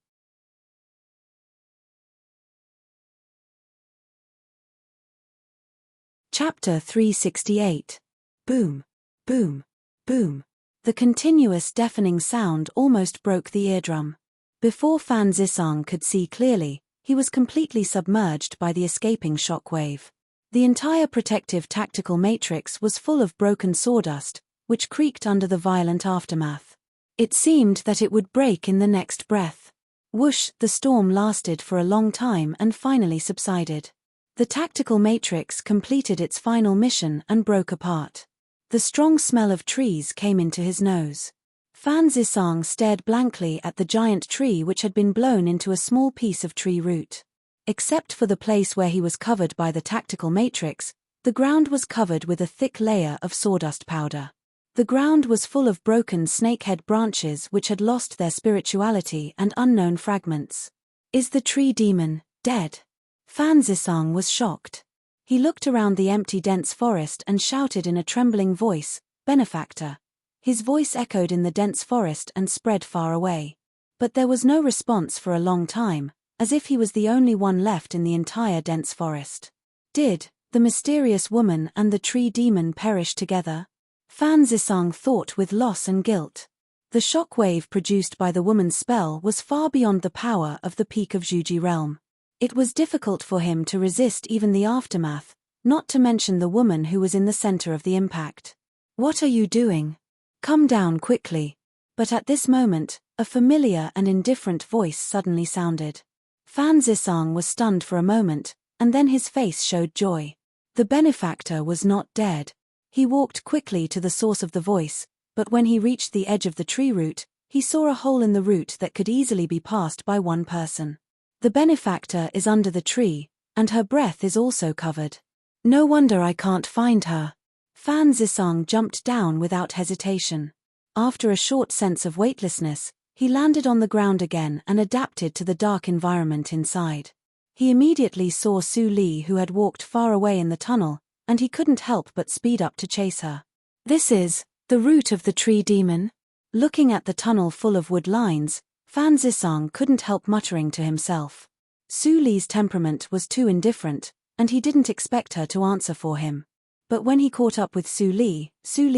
Chapter 368. Boom, boom, boom. The continuous deafening sound almost broke the eardrum. Before Fan Zisong could see clearly, he was completely submerged by the escaping shockwave. The entire protective tactical matrix was full of broken sawdust, which creaked under the violent aftermath. It seemed that it would break in the next breath. Whoosh, the storm lasted for a long time and finally subsided. The tactical matrix completed its final mission and broke apart. The strong smell of trees came into his nose. Fan Zisong stared blankly at the giant tree which had been blown into a small piece of tree root. Except for the place where he was covered by the tactical matrix, the ground was covered with a thick layer of sawdust powder. The ground was full of broken snakehead branches which had lost their spirituality and unknown fragments. Is the tree demon dead? Fan Zisong was shocked. He looked around the empty dense forest and shouted in a trembling voice, "Benefactor." His voice echoed in the dense forest and spread far away. But there was no response for a long time, as if he was the only one left in the entire dense forest. Did the mysterious woman and the tree demon perish together? Fan Zisong thought with loss and guilt. The shock wave produced by the woman's spell was far beyond the power of the peak of Zhuji realm. It was difficult for him to resist even the aftermath, not to mention the woman who was in the center of the impact. "What are you doing? Come down quickly." But at this moment, a familiar and indifferent voice suddenly sounded. Fan Zisong was stunned for a moment, and then his face showed joy. The benefactor was not dead. He walked quickly to the source of the voice, but when he reached the edge of the tree root, he saw a hole in the root that could easily be passed by one person. The benefactor is under the tree, and her breath is also covered. No wonder I can't find her. Fan Zisong jumped down without hesitation. After a short sense of weightlessness, he landed on the ground again and adapted to the dark environment inside. He immediately saw Su Li, who had walked far away in the tunnel, and he couldn't help but speed up to chase her. "This is the root of the tree demon?" Looking at the tunnel full of wood lines, Fan Zisong couldn't help muttering to himself. Su Li's temperament was too indifferent, and he didn't expect her to answer for him. But when he caught up with Su Li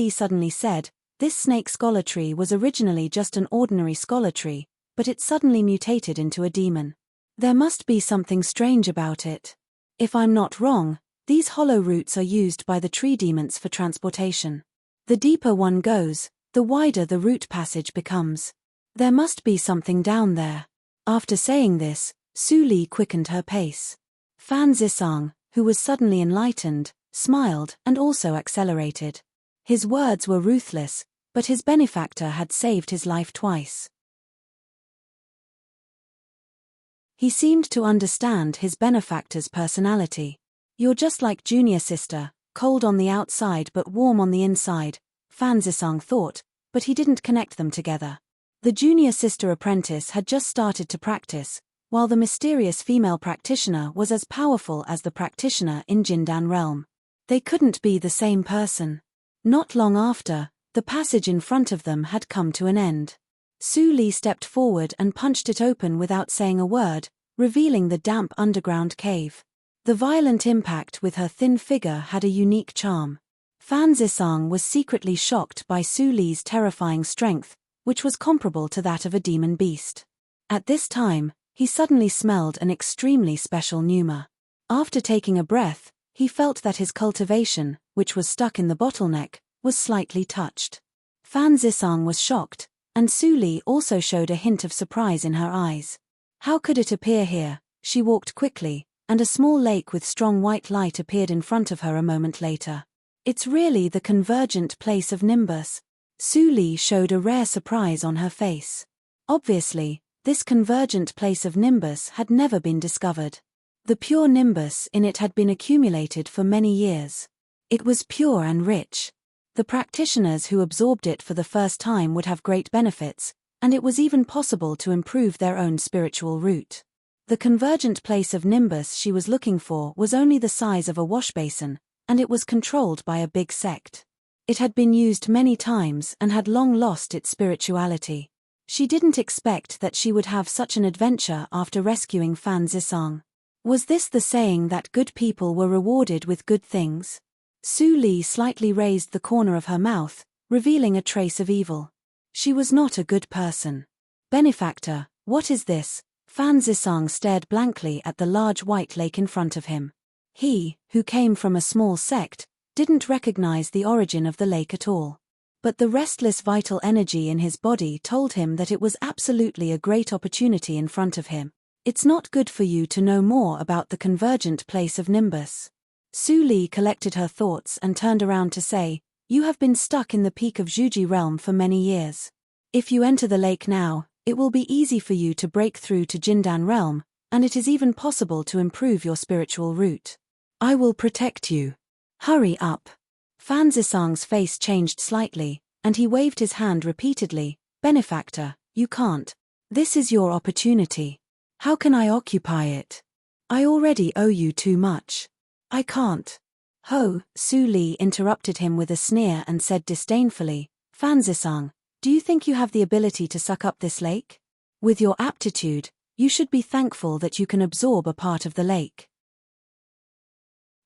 suddenly said, "This snake scholar tree was originally just an ordinary scholar tree, but it suddenly mutated into a demon. There must be something strange about it. If I'm not wrong, these hollow roots are used by the tree demons for transportation. The deeper one goes, the wider the root passage becomes. There must be something down there." After saying this, Su Li quickened her pace. Fan Zisong, who was suddenly enlightened, smiled and also accelerated. His words were ruthless, but his benefactor had saved his life twice. He seemed to understand his benefactor's personality. "You're just like junior sister, cold on the outside but warm on the inside," Fan Zisong thought, but he didn't connect them together. The junior sister apprentice had just started to practice, while the mysterious female practitioner was as powerful as the practitioner in Jindan realm. They couldn't be the same person. Not long after, the passage in front of them had come to an end. Su Li stepped forward and punched it open without saying a word, revealing the damp underground cave. The violent impact with her thin figure had a unique charm. Fan Zisong was secretly shocked by Su Li's terrifying strength, which was comparable to that of a demon beast. At this time, he suddenly smelled an extremely special pneuma. After taking a breath, he felt that his cultivation, which was stuck in the bottleneck, was slightly touched. Fan Zisong was shocked, and Su Li also showed a hint of surprise in her eyes. How could it appear here? She walked quickly, and a small lake with strong white light appeared in front of her a moment later. "It's really the convergent place of Nimbus." Su Li showed a rare surprise on her face. Obviously, this convergent place of Nimbus had never been discovered. The pure Nimbus in it had been accumulated for many years. It was pure and rich. The practitioners who absorbed it for the first time would have great benefits, and it was even possible to improve their own spiritual root. The convergent place of Nimbus she was looking for was only the size of a washbasin, and it was controlled by a big sect. It had been used many times and had long lost its spirituality. She didn't expect that she would have such an adventure after rescuing Fan Zisong. Was this the saying that good people were rewarded with good things? Su Li slightly raised the corner of her mouth, revealing a trace of evil. She was not a good person. "Benefactor, what is this?" Fan Zisong stared blankly at the large white lake in front of him. He, who came from a small sect, didn't recognize the origin of the lake at all. But the restless vital energy in his body told him that it was absolutely a great opportunity in front of him. "It's not good for you to know more about the convergent place of Nimbus." Su Li collected her thoughts and turned around to say, "You have been stuck in the peak of Zhuji realm for many years. If you enter the lake now, it will be easy for you to break through to Jindan realm, and it is even possible to improve your spiritual root. I will protect you. Hurry up." Fan Zisong's face changed slightly, and he waved his hand repeatedly. "Benefactor, you can't. This is your opportunity. How can I occupy it? I already owe you too much." I can't. Ho, Su Li interrupted him with a sneer and said disdainfully, Fanzisang, do you think you have the ability to suck up this lake? With your aptitude, you should be thankful that you can absorb a part of the lake.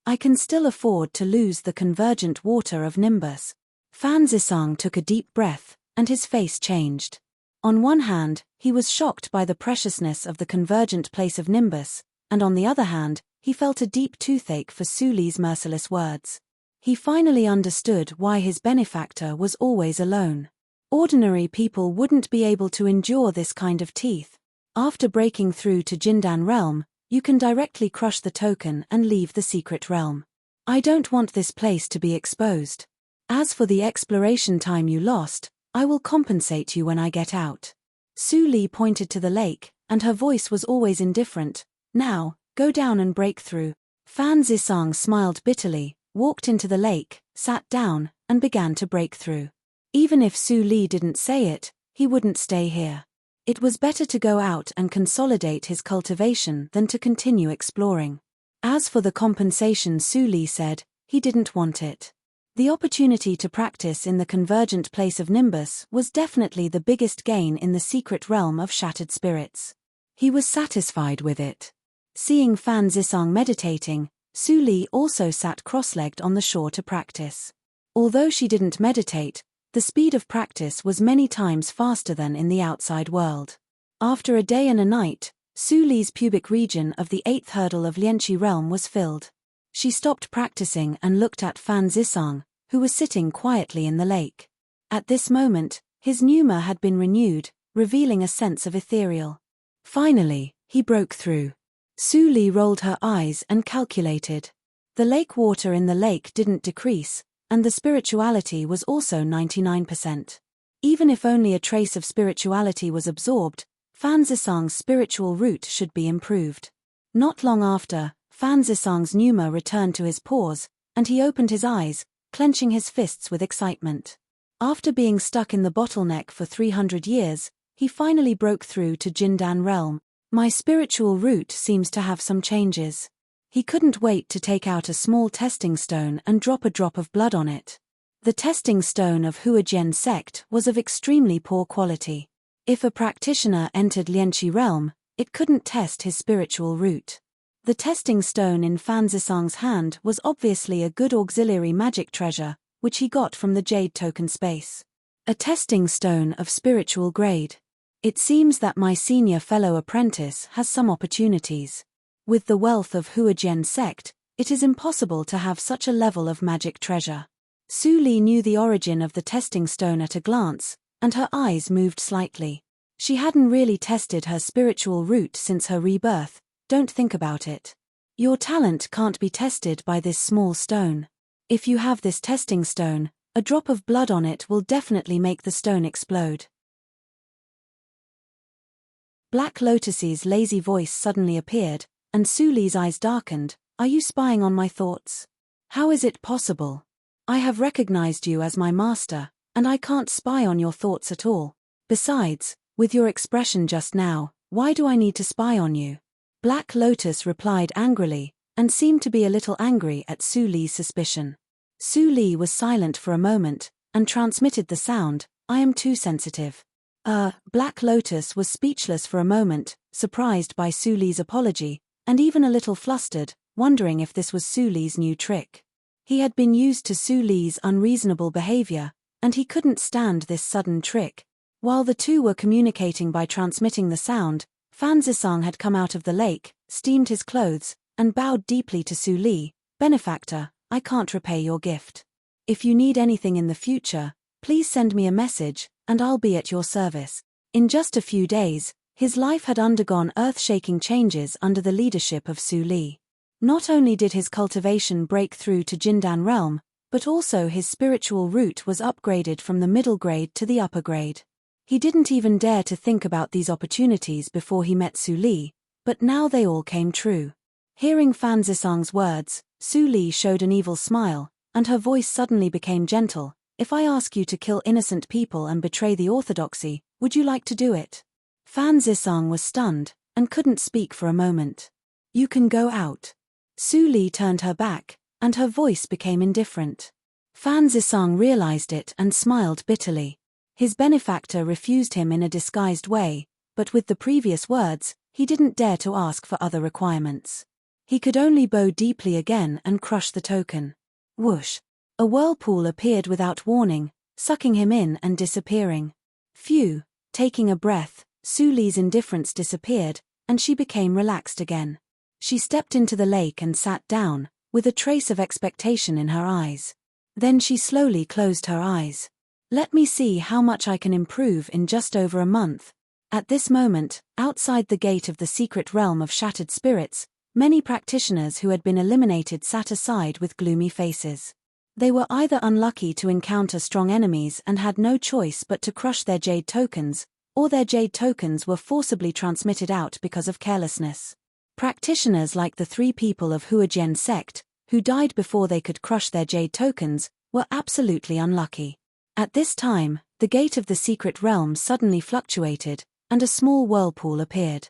I can still afford to lose the convergent water of Nimbus. Fanzisang took a deep breath, and his face changed. On one hand, he was shocked by the preciousness of the convergent place of Nimbus, and on the other hand, he felt a deep toothache for Su Li's merciless words. He finally understood why his benefactor was always alone. Ordinary people wouldn't be able to endure this kind of teeth. After breaking through to Jindan realm, you can directly crush the token and leave the secret realm. I don't want this place to be exposed. As for the exploration time you lost, I will compensate you when I get out. Su Li pointed to the lake, and her voice was always indifferent. Now, go down and break through. Fan Zisang smiled bitterly, walked into the lake, sat down, and began to break through. Even if Su Li didn't say it, he wouldn't stay here. It was better to go out and consolidate his cultivation than to continue exploring. As for the compensation, Su Li said, he didn't want it. The opportunity to practice in the convergent place of Nimbus was definitely the biggest gain in the secret realm of shattered spirits. He was satisfied with it. Seeing Fan Zisang meditating, Su Li also sat cross-legged on the shore to practice. Although she didn't meditate, the speed of practice was many times faster than in the outside world. After a day and a night, Su Li's pubic region of the 8th hurdle of Lianqi realm was filled. She stopped practicing and looked at Fan Zisang, who was sitting quietly in the lake. At this moment, his pneuma had been renewed, revealing a sense of ethereal. Finally, he broke through. Su Li rolled her eyes and calculated. The lake water in the lake didn't decrease, and the spirituality was also 99%. Even if only a trace of spirituality was absorbed, Fan Zisang's spiritual root should be improved. Not long after, Fan Zisang's pneuma returned to his pores, and he opened his eyes, clenching his fists with excitement. After being stuck in the bottleneck for 300 years, he finally broke through to Jindan realm. My spiritual root seems to have some changes. He couldn't wait to take out a small testing stone and drop a drop of blood on it. The testing stone of Huajian sect was of extremely poor quality. If a practitioner entered Lianqi realm, it couldn't test his spiritual root. The testing stone in Fan Zisang's hand was obviously a good auxiliary magic treasure, which he got from the jade token space. A testing stone of spiritual grade. It seems that my senior fellow apprentice has some opportunities. With the wealth of Huajian sect, it is impossible to have such a level of magic treasure. Su Li knew the origin of the testing stone at a glance, and her eyes moved slightly. She hadn't really tested her spiritual root since her rebirth. Don't think about it. Your talent can't be tested by this small stone. If you have this testing stone, a drop of blood on it will definitely make the stone explode. Black Lotus's lazy voice suddenly appeared, and Su Li's eyes darkened. Are you spying on my thoughts? How is it possible? I have recognized you as my master, and I can't spy on your thoughts at all. Besides, with your expression just now, why do I need to spy on you? Black Lotus replied angrily, and seemed to be a little angry at Su Li's suspicion. Su Li was silent for a moment, and transmitted the sound, I am too sensitive. Black Lotus was speechless for a moment, surprised by Su Li's apology, and even a little flustered, wondering if this was Su Li's new trick. He had been used to Su Li's unreasonable behavior, and he couldn't stand this sudden trick. While the two were communicating by transmitting the sound, Fan Zisang had come out of the lake, steamed his clothes, and bowed deeply to Su Li. Benefactor, I can't repay your gift. If you need anything in the future, please send me a message, and I'll be at your service. In just a few days, his life had undergone earth-shaking changes under the leadership of Su Li. Not only did his cultivation break through to Jindan realm, but also his spiritual root was upgraded from the middle grade to the upper grade. He didn't even dare to think about these opportunities before he met Su Li, but now they all came true. Hearing Fan Zisang's words, Su Li showed an evil smile, and her voice suddenly became gentle. If I ask you to kill innocent people and betray the orthodoxy, would you like to do it? Fan Zisang was stunned, and couldn't speak for a moment. You can go out. Su Li turned her back, and her voice became indifferent. Fan Zisang realized it and smiled bitterly. His benefactor refused him in a disguised way, but with the previous words, he didn't dare to ask for other requirements. He could only bow deeply again and crush the token. Whoosh! A whirlpool appeared without warning, sucking him in and disappearing. Phew! Taking a breath, Su Li's indifference disappeared, and she became relaxed again. She stepped into the lake and sat down, with a trace of expectation in her eyes. Then she slowly closed her eyes. Let me see how much I can improve in just over a month. At this moment, outside the gate of the secret realm of shattered spirits, many practitioners who had been eliminated sat aside with gloomy faces. They were either unlucky to encounter strong enemies and had no choice but to crush their jade tokens, or their jade tokens were forcibly transmitted out because of carelessness. Practitioners like the 3 people of Huajian sect, who died before they could crush their jade tokens, were absolutely unlucky. At this time, the gate of the secret realm suddenly fluctuated, and a small whirlpool appeared.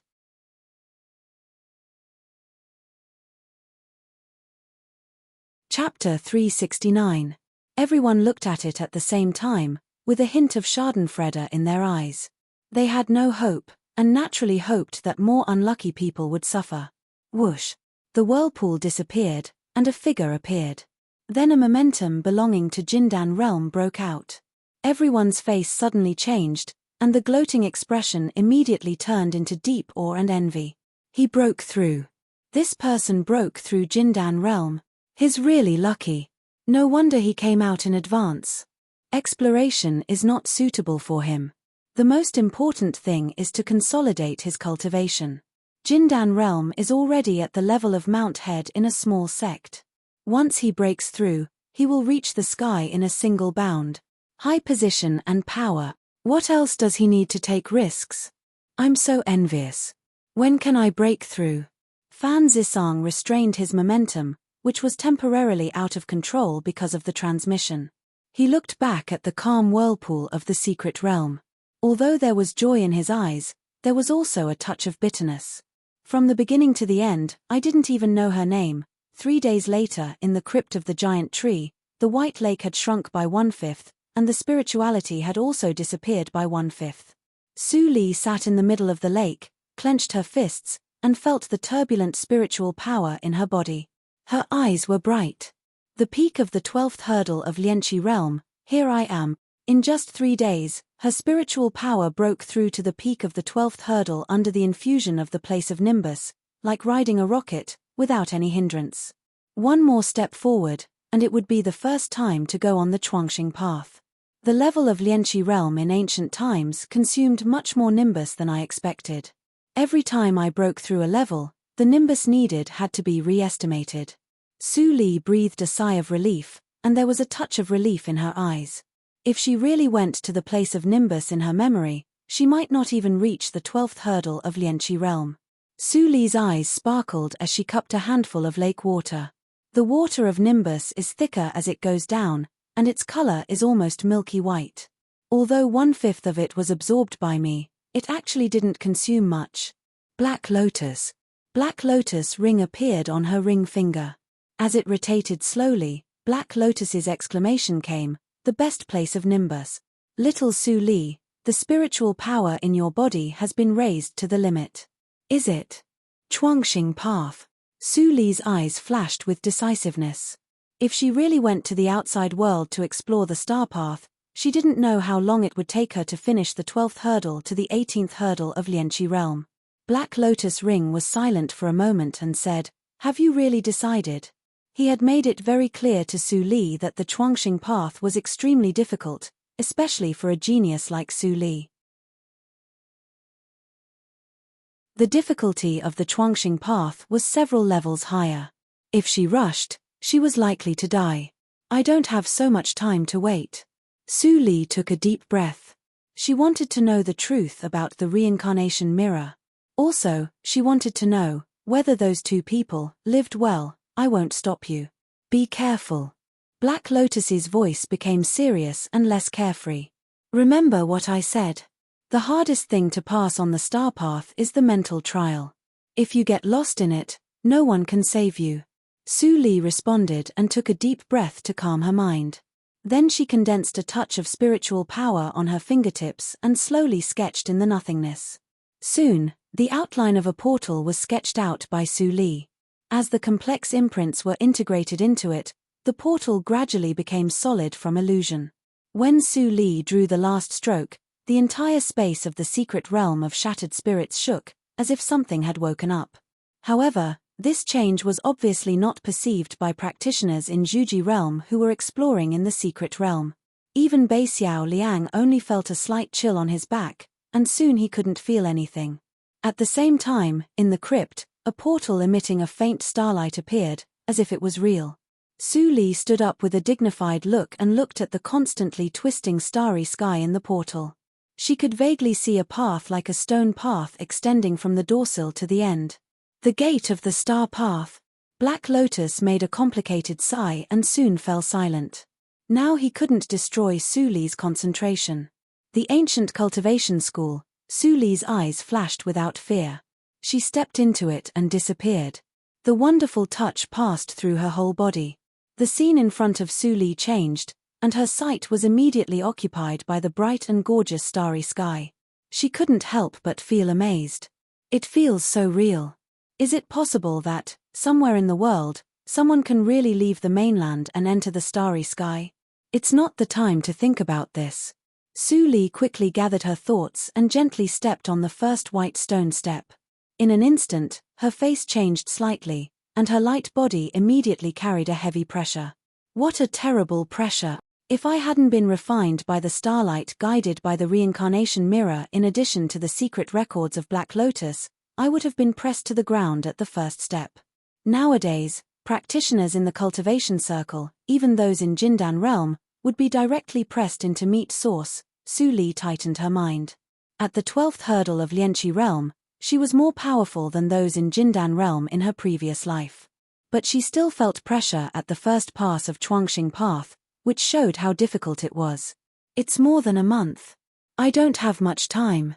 Chapter 369. Everyone looked at it at the same time, with a hint of schadenfreude in their eyes. They had no hope, and naturally hoped that more unlucky people would suffer. Whoosh! The whirlpool disappeared, and a figure appeared. Then a momentum belonging to Jindan realm broke out. Everyone's face suddenly changed, and the gloating expression immediately turned into deep awe and envy. He broke through. This person broke through Jindan realm. He's really lucky. No wonder he came out in advance. Exploration is not suitable for him. The most important thing is to consolidate his cultivation. Jindan realm is already at the level of Mount Head in a small sect. Once he breaks through, he will reach the sky in a single bound. High position and power. What else does he need to take risks? I'm so envious. When can I break through? Fan Zisang restrained his momentum, which was temporarily out of control because of the transmission. He looked back at the calm whirlpool of the secret realm. Although there was joy in his eyes, there was also a touch of bitterness. From the beginning to the end, I didn't even know her name. 3 days later, in the crypt of the giant tree, the white lake had shrunk by 1/5, and the spirituality had also disappeared by 1/5. Su Li sat in the middle of the lake, clenched her fists, and felt the turbulent spiritual power in her body. Her eyes were bright. The peak of the 12th hurdle of Lianqi realm, here I am. In just 3 days, her spiritual power broke through to the peak of the 12th hurdle under the infusion of the place of Nimbus, like riding a rocket, without any hindrance. One more step forward, and it would be the first time to go on the Chuangxing path. The level of Lianqi realm in ancient times consumed much more Nimbus than I expected. Every time I broke through a level, the Nimbus needed had to be re-estimated. Su Li breathed a sigh of relief, and there was a touch of relief in her eyes. If she really went to the place of Nimbus in her memory, she might not even reach the 12th hurdle of Lianqi realm. Su Li's eyes sparkled as she cupped a handful of lake water. The water of Nimbus is thicker as it goes down, and its color is almost milky white. Although 1/5 of it was absorbed by me, it actually didn't consume much. Black Lotus. Black Lotus ring appeared on her ring finger. As it rotated slowly, Black Lotus's exclamation came, "The best place of Nimbus. Little Su Li, the spiritual power in your body has been raised to the limit." Is it? Chuangxing path. Su Li's eyes flashed with decisiveness. If she really went to the outside world to explore the star path, she didn't know how long it would take her to finish the 12th hurdle to the 18th hurdle of Lianqi realm. Black Lotus Ring was silent for a moment and said, "Have you really decided?" He had made it very clear to Su Li that the Chuangxing path was extremely difficult, especially for a genius like Su Li. The difficulty of the Chuangxing path was several levels higher. If she rushed, she was likely to die. I don't have so much time to wait. Su Li took a deep breath. She wanted to know the truth about the reincarnation mirror. Also, she wanted to know whether those 2 people lived well. I won't stop you. Be careful. Black Lotus's voice became serious and less carefree. Remember what I said. The hardest thing to pass on the star path is the mental trial. If you get lost in it, no one can save you. Su Li responded and took a deep breath to calm her mind. Then she condensed a touch of spiritual power on her fingertips and slowly sketched in the nothingness. Soon, the outline of a portal was sketched out by Su Li. As the complex imprints were integrated into it, the portal gradually became solid from illusion. When Su Li drew the last stroke, the entire space of the secret realm of shattered spirits shook, as if something had woken up. However, this change was obviously not perceived by practitioners in Zhuji realm who were exploring in the secret realm. Even Beixiao Liang only felt a slight chill on his back, and soon he couldn't feel anything. At the same time, in the crypt, a portal emitting a faint starlight appeared, as if it was real. Su Li stood up with a dignified look and looked at the constantly twisting starry sky in the portal. She could vaguely see a path like a stone path extending from the doorsill to the end. The gate of the star path. Black Lotus made a complicated sigh and soon fell silent. Now he couldn't destroy Su Li's concentration. The ancient cultivation school, Su Li's eyes flashed without fear. She stepped into it and disappeared. The wonderful touch passed through her whole body. The scene in front of Su Li changed, and her sight was immediately occupied by the bright and gorgeous starry sky. She couldn't help but feel amazed. It feels so real. Is it possible that, somewhere in the world, someone can really leave the mainland and enter the starry sky? It's not the time to think about this. Su Li quickly gathered her thoughts and gently stepped on the first white stone step. In an instant, her face changed slightly, and her light body immediately carried a heavy pressure. What a terrible pressure! If I hadn't been refined by the starlight guided by the reincarnation mirror in addition to the secret records of Black Lotus, I would have been pressed to the ground at the first step. Nowadays, practitioners in the cultivation circle, even those in Jindan realm, would be directly pressed into meat source. Su Li tightened her mind. At the 12th hurdle of Lianqi realm, she was more powerful than those in Jindan realm in her previous life. But she still felt pressure at the first pass of Chuangxing path, which showed how difficult it was. It's more than a month. I don't have much time.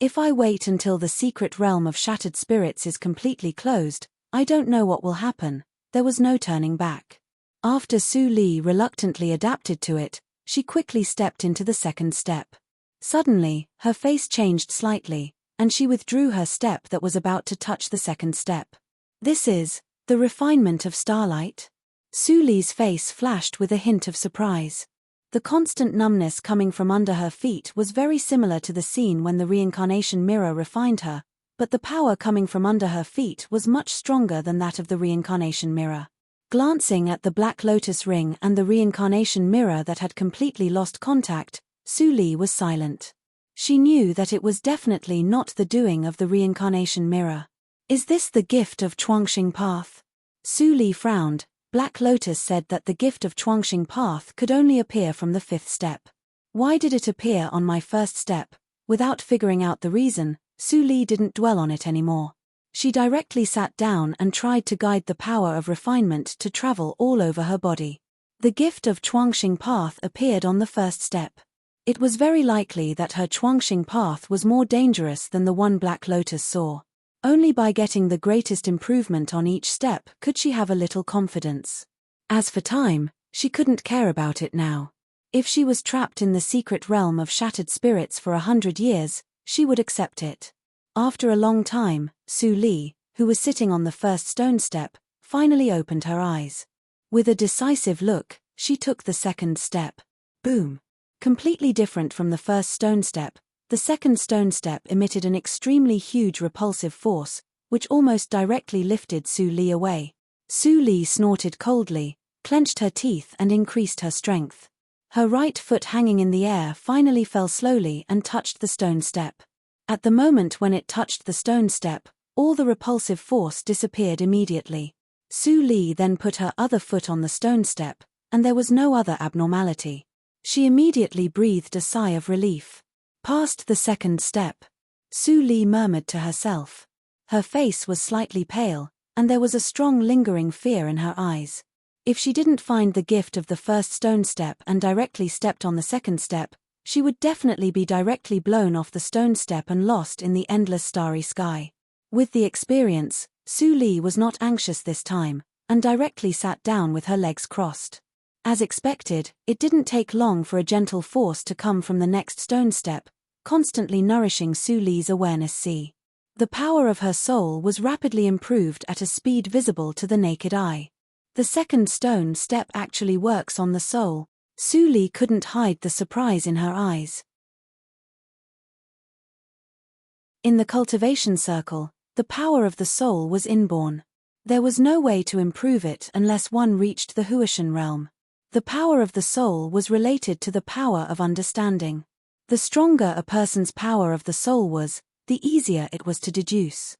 If I wait until the secret realm of shattered spirits is completely closed, I don't know what will happen. There was no turning back. After Su Li reluctantly adapted to it, she quickly stepped into the second step. Suddenly, her face changed slightly, and she withdrew her step that was about to touch the second step. This is the refinement of starlight? Su Li's face flashed with a hint of surprise. The constant numbness coming from under her feet was very similar to the scene when the reincarnation mirror refined her, but the power coming from under her feet was much stronger than that of the reincarnation mirror. Glancing at the Black Lotus ring and the reincarnation mirror that had completely lost contact, Su Li was silent. She knew that it was definitely not the doing of the reincarnation mirror. Is this the gift of Chuangxing path? Su Li frowned. Black Lotus said that the gift of Chuangxing path could only appear from the 5th step. Why did it appear on my first step? Without figuring out the reason, Su Li didn't dwell on it anymore. She directly sat down and tried to guide the power of refinement to travel all over her body. The gift of Chuangxing path appeared on the first step. It was very likely that her Chuangxing path was more dangerous than the one Black Lotus saw. Only by getting the greatest improvement on each step could she have a little confidence. As for time, she couldn't care about it now. If she was trapped in the secret realm of shattered spirits for 100 years, she would accept it. After a long time, Su Li, who was sitting on the first stone step, finally opened her eyes. With a decisive look, she took the second step. Boom! Completely different from the first stone step, the second stone step emitted an extremely huge repulsive force, which almost directly lifted Su Li away. Su Li snorted coldly, clenched her teeth and increased her strength. Her right foot hanging in the air finally fell slowly and touched the stone step. At the moment when it touched the stone step, all the repulsive force disappeared immediately. Su Li then put her other foot on the stone step, and there was no other abnormality. She immediately breathed a sigh of relief. Past the second step. Su Li murmured to herself. Her face was slightly pale, and there was a strong lingering fear in her eyes. If she didn't find the gift of the first stone step and directly stepped on the second step, she would definitely be directly blown off the stone step and lost in the endless starry sky. With the experience, Su Li was not anxious this time, and directly sat down with her legs crossed. As expected, it didn't take long for a gentle force to come from the next stone step, constantly nourishing Su Li's awareness. The power of her soul was rapidly improved at a speed visible to the naked eye. The second stone step actually works on the soul. Su Li couldn't hide the surprise in her eyes. In the cultivation circle, the power of the soul was inborn. There was no way to improve it unless one reached the Huashan realm. The power of the soul was related to the power of understanding. The stronger a person's power of the soul was, the easier it was to deduce.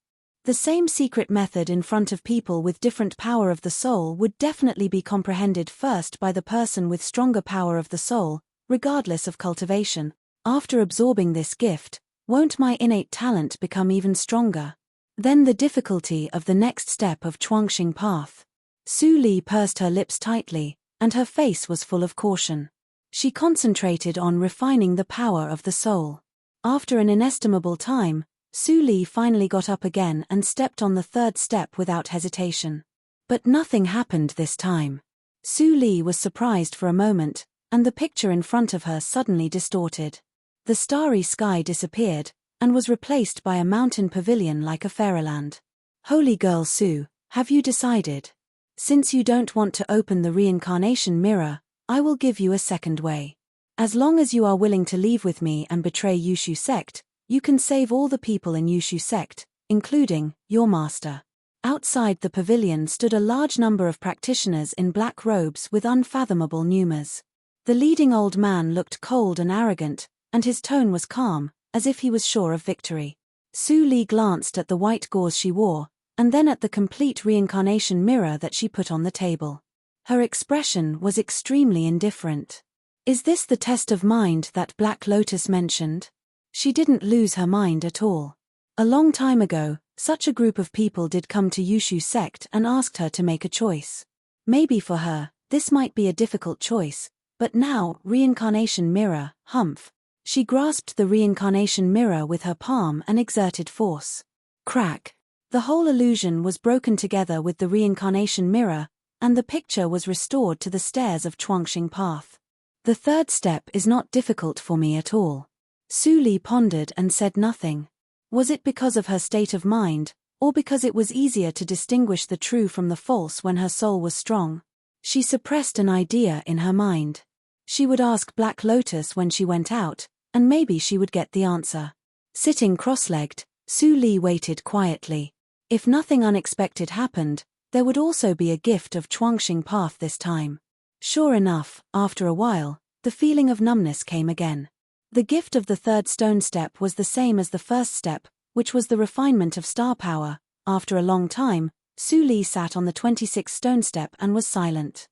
The same secret method in front of people with different power of the soul would definitely be comprehended first by the person with stronger power of the soul, regardless of cultivation. After absorbing this gift, won't my innate talent become even stronger? Then the difficulty of the next step of Chuangxing path. Su Li pursed her lips tightly, and her face was full of caution. She concentrated on refining the power of the soul. After an inestimable time, Su Li finally got up again and stepped on the third step without hesitation. But nothing happened this time. Su Li was surprised for a moment, and the picture in front of her suddenly distorted. The starry sky disappeared, and was replaced by a mountain pavilion like a fairyland. Holy girl Su, have you decided? Since you don't want to open the reincarnation mirror, I will give you a second way. As long as you are willing to leave with me and betray Yushu sect, you can save all the people in Yushu sect, including your master. Outside the pavilion stood a large number of practitioners in black robes with unfathomable numbers. The leading old man looked cold and arrogant, and his tone was calm, as if he was sure of victory. Su Li glanced at the white gauze she wore, and then at the complete reincarnation mirror that she put on the table. Her expression was extremely indifferent. Is this the test of mind that Black Lotus mentioned? She didn't lose her mind at all. A long time ago, such a group of people did come to Yushu sect and asked her to make a choice. Maybe for her, this might be a difficult choice, but now, reincarnation mirror, humph. She grasped the reincarnation mirror with her palm and exerted force. Crack! The whole illusion was broken together with the reincarnation mirror, and the picture was restored to the stairs of Chuangxing path. The third step is not difficult for me at all. Su Li pondered and said nothing. Was it because of her state of mind, or because it was easier to distinguish the true from the false when her soul was strong? She suppressed an idea in her mind. She would ask Black Lotus when she went out, and maybe she would get the answer. Sitting cross-legged, Su Li waited quietly. If nothing unexpected happened, there would also be a gift of Chuangxing path this time. Sure enough, after a while, the feeling of numbness came again. The gift of the third stone step was the same as the first step, which was the refinement of star power. After a long time, Su Li sat on the 26th stone step and was silent.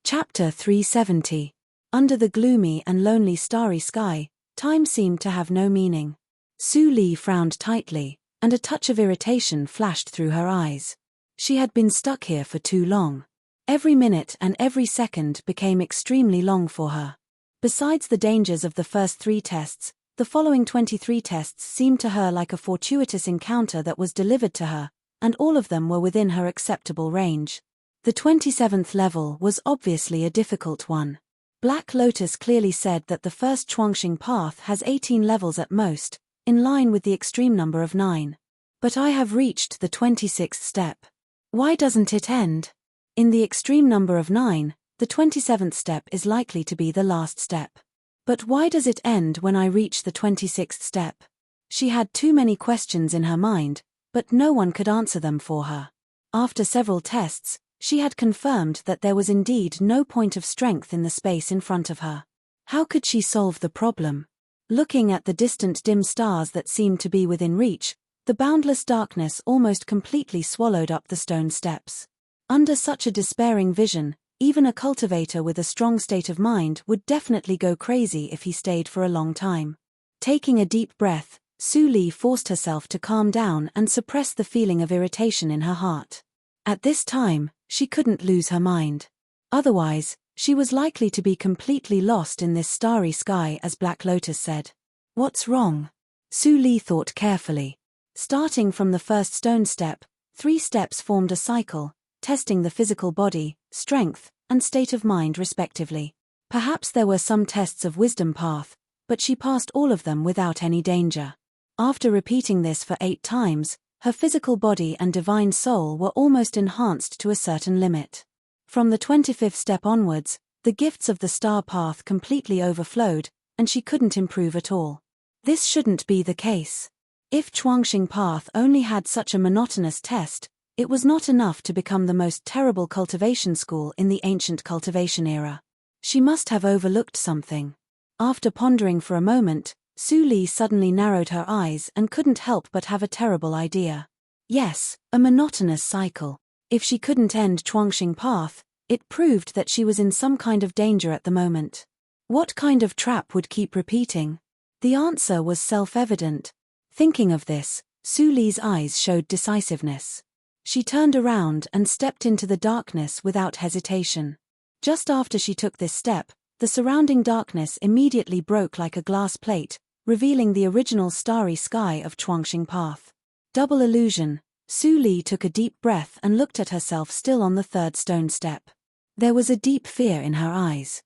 Chapter 370. Under the gloomy and lonely starry sky, time seemed to have no meaning. Su Li frowned tightly, and a touch of irritation flashed through her eyes. She had been stuck here for too long. Every minute and every second became extremely long for her. Besides the dangers of the first 3 tests, the following 23 tests seemed to her like a fortuitous encounter that was delivered to her, and all of them were within her acceptable range. The 27th level was obviously a difficult one. Black Lotus clearly said that the first Chuangxing path has 18 levels at most, in line with the extreme number of 9. But I have reached the 26th step. Why doesn't it end? In the extreme number of 9, the 27th step is likely to be the last step. But why does it end when I reach the 26th step? She had too many questions in her mind, but no one could answer them for her. After several tests, she had confirmed that there was indeed no point of strength in the space in front of her. How could she solve the problem? Looking at the distant dim stars that seemed to be within reach, the boundless darkness almost completely swallowed up the stone steps. Under such a despairing vision, even a cultivator with a strong state of mind would definitely go crazy if he stayed for a long time. Taking a deep breath, Su Li forced herself to calm down and suppress the feeling of irritation in her heart. At this time, she couldn't lose her mind. Otherwise, she was likely to be completely lost in this starry sky, as Black Lotus said. What's wrong? Su Li thought carefully. Starting from the first stone step, 3 steps formed a cycle, testing the physical body, strength, and state of mind respectively. Perhaps there were some tests of wisdom path, but she passed all of them without any danger. After repeating this for 8 times, her physical body and divine soul were almost enhanced to a certain limit. From the 25th step onwards, the gifts of the star path completely overflowed, and she couldn't improve at all. This shouldn't be the case. If Chuangxing path only had such a monotonous test, it was not enough to become the most terrible cultivation school in the ancient cultivation era. She must have overlooked something. After pondering for a moment, Su Li suddenly narrowed her eyes and couldn't help but have a terrible idea. Yes, a monotonous cycle. If she couldn't end Chuangxing path, it proved that she was in some kind of danger at the moment. What kind of trap would keep repeating? The answer was self-evident. Thinking of this, Su Li's eyes showed decisiveness. She turned around and stepped into the darkness without hesitation. Just after she took this step, the surrounding darkness immediately broke like a glass plate, revealing the original starry sky of Chuangxing path. Double illusion. Su Li took a deep breath and looked at herself still on the 3rd stone step. There was a deep fear in her eyes.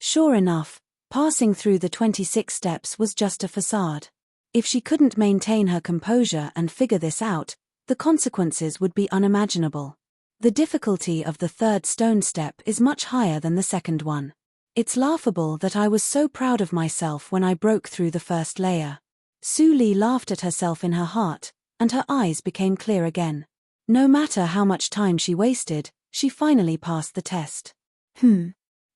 Sure enough, passing through the 26 steps was just a facade. If she couldn't maintain her composure and figure this out, the consequences would be unimaginable. The difficulty of the 3rd stone step is much higher than the 2nd one. It's laughable that I was so proud of myself when I broke through the 1st layer. Su Li laughed at herself in her heart, and her eyes became clear again. No matter how much time she wasted, she finally passed the test.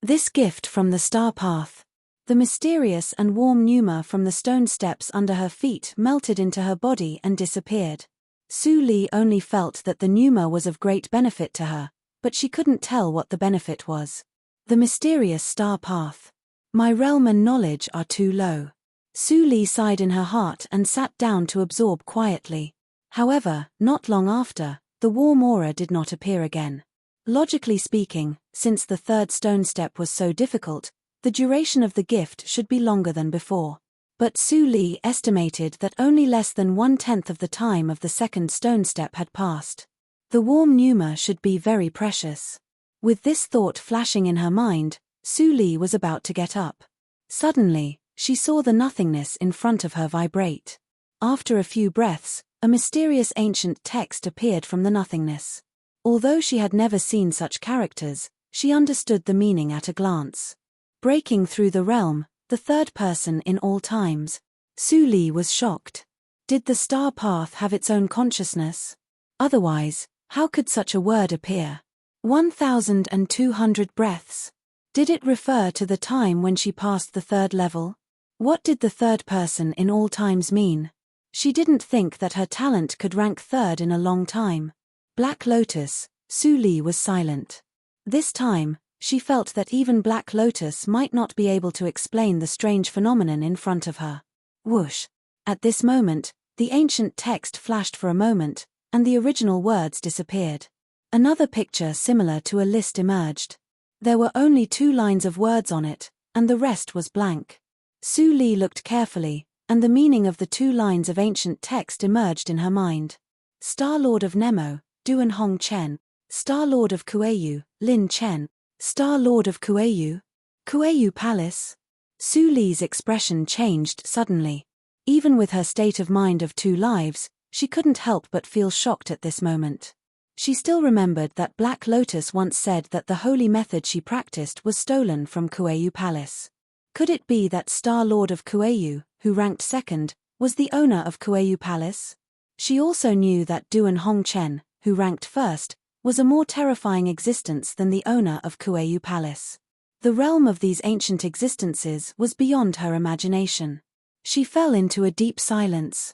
This gift from the star path. The mysterious and warm pneuma from the stone steps under her feet melted into her body and disappeared. Su Li only felt that the pneuma was of great benefit to her, but she couldn't tell what the benefit was. The mysterious star path. My realm and knowledge are too low. Su Li sighed in her heart and sat down to absorb quietly. However, not long after, the warm aura did not appear again. Logically speaking, since the 3rd stone step was so difficult, the duration of the gift should be longer than before. But Su Li estimated that only less than 1/10 of the time of the 2nd stone step had passed. The warm pneuma should be very precious. With this thought flashing in her mind, Su Li was about to get up. Suddenly, she saw the nothingness in front of her vibrate. After a few breaths, a mysterious ancient text appeared from the nothingness. Although she had never seen such characters, she understood the meaning at a glance. Breaking through the realm, the 3rd person in all times. Su Li was shocked. Did the star path have its own consciousness? Otherwise, how could such a word appear? 1,200 breaths. Did it refer to the time when she passed the 3rd level? What did the 3rd person in all times mean? She didn't think that her talent could rank 3rd in a long time. Black Lotus. Su Li was silent. This time, she felt that even Black Lotus might not be able to explain the strange phenomenon in front of her. Whoosh. At this moment, the ancient text flashed for a moment, and the original words disappeared. Another picture similar to a list emerged. There were only 2 lines of words on it, and the rest was blank. Su Li looked carefully, and the meaning of the 2 lines of ancient text emerged in her mind. Star Lord of Nemo, Duan Hong Chen. Star Lord of Kueyu, Lin Chen. Star Lord of Kueyu? Kueyu Palace? Su Li's expression changed suddenly. Even with her state of mind of 2 lives, she couldn't help but feel shocked at this moment. She still remembered that Black Lotus once said that the holy method she practiced was stolen from Kueyu Palace. Could it be that Star Lord of Kueyu, who ranked 2nd, was the owner of Kueyu Palace? She also knew that Duan Hong Chen, who ranked 1st, was a more terrifying existence than the owner of Kueyu Palace. The realm of these ancient existences was beyond her imagination. She fell into a deep silence.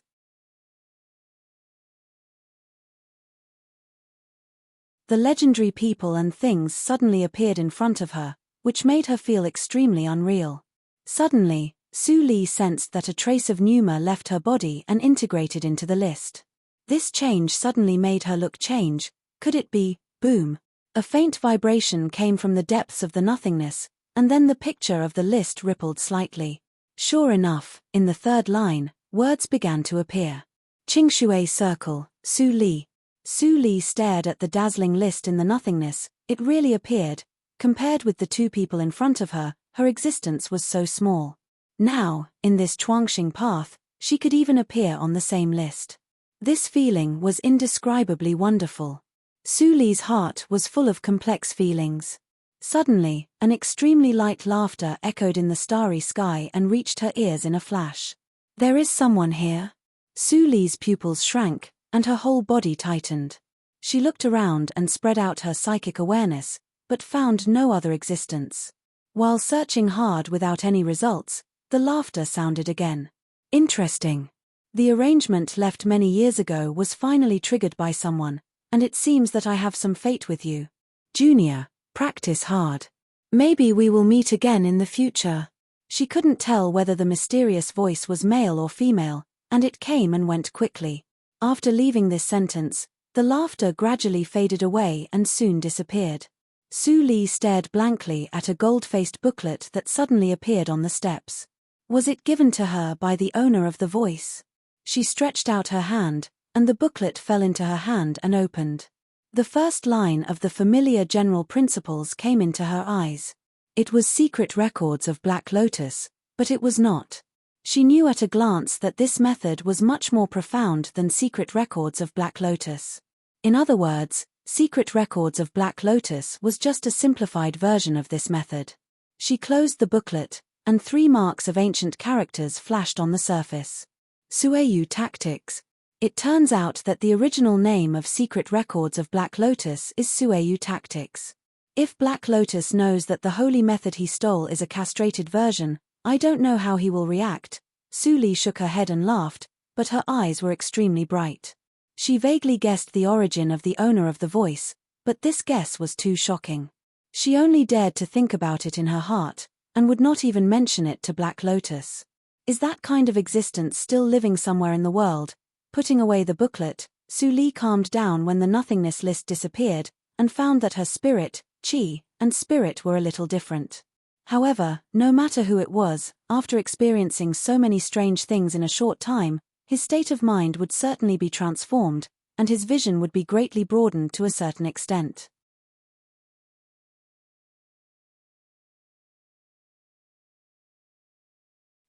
The legendary people and things suddenly appeared in front of her, which made her feel extremely unreal. Suddenly, Su Li sensed that a trace of pneuma left her body and integrated into the list. This change suddenly made her look change. Could it be? Boom. A faint vibration came from the depths of the nothingness, And then the picture of the list rippled slightly. Sure enough, in the third line, words began to appear. Qingshui Circle, Su Li. Su Li stared at the dazzling list in the nothingness. It really appeared. Compared with the two people in front of her, her existence was so small. Now, in this Chuangxing path, she could even appear on the same list. This feeling was indescribably wonderful. Su Li's heart was full of complex feelings. Suddenly, an extremely light laughter echoed in the starry sky and reached her ears in a flash. There is someone here. Su Li's pupils shrank, and her whole body tightened. She looked around and spread out her psychic awareness, but found no other existence. While searching hard without any results, the laughter sounded again. Interesting. The arrangement left many years ago was finally triggered by someone, and it seems that I have some fate with you. Junior, practice hard. Maybe we will meet again in the future. She couldn't tell whether the mysterious voice was male or female, and it came and went quickly. After leaving this sentence, the laughter gradually faded away and soon disappeared. Su Li stared blankly at a gold-faced booklet that suddenly appeared on the steps. Was it given to her by the owner of the voice? She stretched out her hand, and the booklet fell into her hand and opened. The first line of the familiar general principles came into her eyes. It was Secret Records of Black Lotus, but it was not. She knew at a glance that this method was much more profound than Secret Records of Black Lotus. In other words, Secret Records of Black Lotus was just a simplified version of this method. She closed the booklet, and 3 marks of ancient characters flashed on the surface. Sueyu Tactics. It turns out that the original name of Secret Records of Black Lotus is Sueyu Tactics. If Black Lotus knows that the holy method he stole is a castrated version, I don't know how he will react. Su Li shook her head and laughed, but her eyes were extremely bright. She vaguely guessed the origin of the owner of the voice, but this guess was too shocking. She only dared to think about it in her heart, and would not even mention it to Black Lotus. Is that kind of existence still living somewhere in the world? Putting away the booklet, Su Li calmed down when the nothingness list disappeared, and found that her spirit, Qi, and spirit were a little different. However, no matter who it was, after experiencing so many strange things in a short time, his state of mind would certainly be transformed, and his vision would be greatly broadened to a certain extent.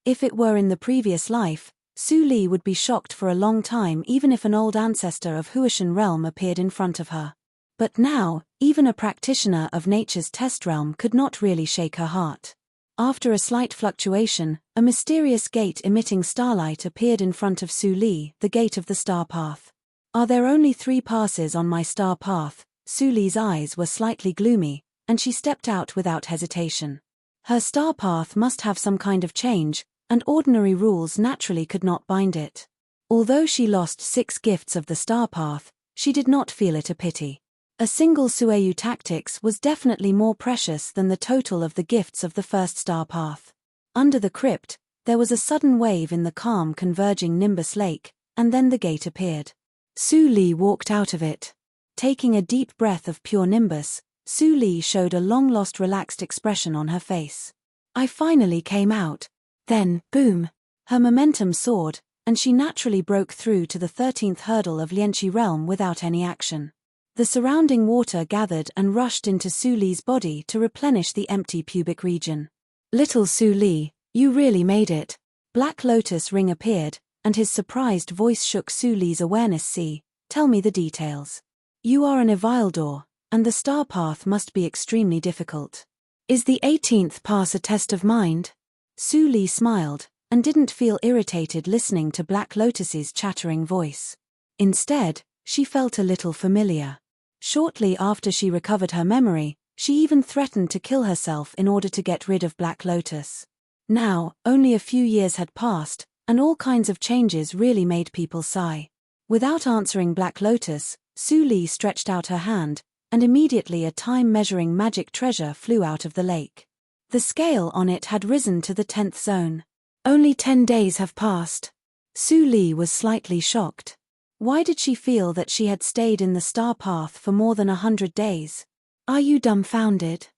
If it were in the previous life, Su Li would be shocked for a long time even if an old ancestor of Huashan realm appeared in front of her. But now, even a practitioner of nature's test realm could not really shake her heart. After a slight fluctuation, a mysterious gate emitting starlight appeared in front of Su Li, the gate of the star path. Are there only 3 passes on my star path? Su Li's eyes were slightly gloomy, and she stepped out without hesitation. Her star path must have some kind of change, and ordinary rules naturally could not bind it. Although she lost 6 gifts of the star path, she did not feel it a pity. A single Sueyu Tactics was definitely more precious than the total of the gifts of the first star path. Under the crypt, there was a sudden wave in the calm converging Nimbus Lake, and then the gate appeared. Su Li walked out of it. Taking a deep breath of pure Nimbus, Su Li showed a long-lost relaxed expression on her face. I finally came out. Then, boom! Her momentum soared, and she naturally broke through to the 13th hurdle of Lianqi realm without any action. The surrounding water gathered and rushed into Su Li's body to replenish the empty pubic region. Little Su Li, you really made it. Black Lotus Ring appeared, and his surprised voice shook Su Li's awareness. See, tell me the details. You are an Evildor, and the star path must be extremely difficult. Is the 18th pass a test of mind? Su Li smiled, and didn't feel irritated listening to Black Lotus's chattering voice. Instead, she felt a little familiar. Shortly after she recovered her memory, she even threatened to kill herself in order to get rid of Black Lotus. Now, only a few years had passed, and all kinds of changes really made people sigh. Without answering Black Lotus, Su Li stretched out her hand, and immediately a time-measuring magic treasure flew out of the lake. The scale on it had risen to the 10th zone. Only 10 days have passed. Su Li was slightly shocked. Why did she feel that she had stayed in the star path for more than 100 days? Are you dumbfounded?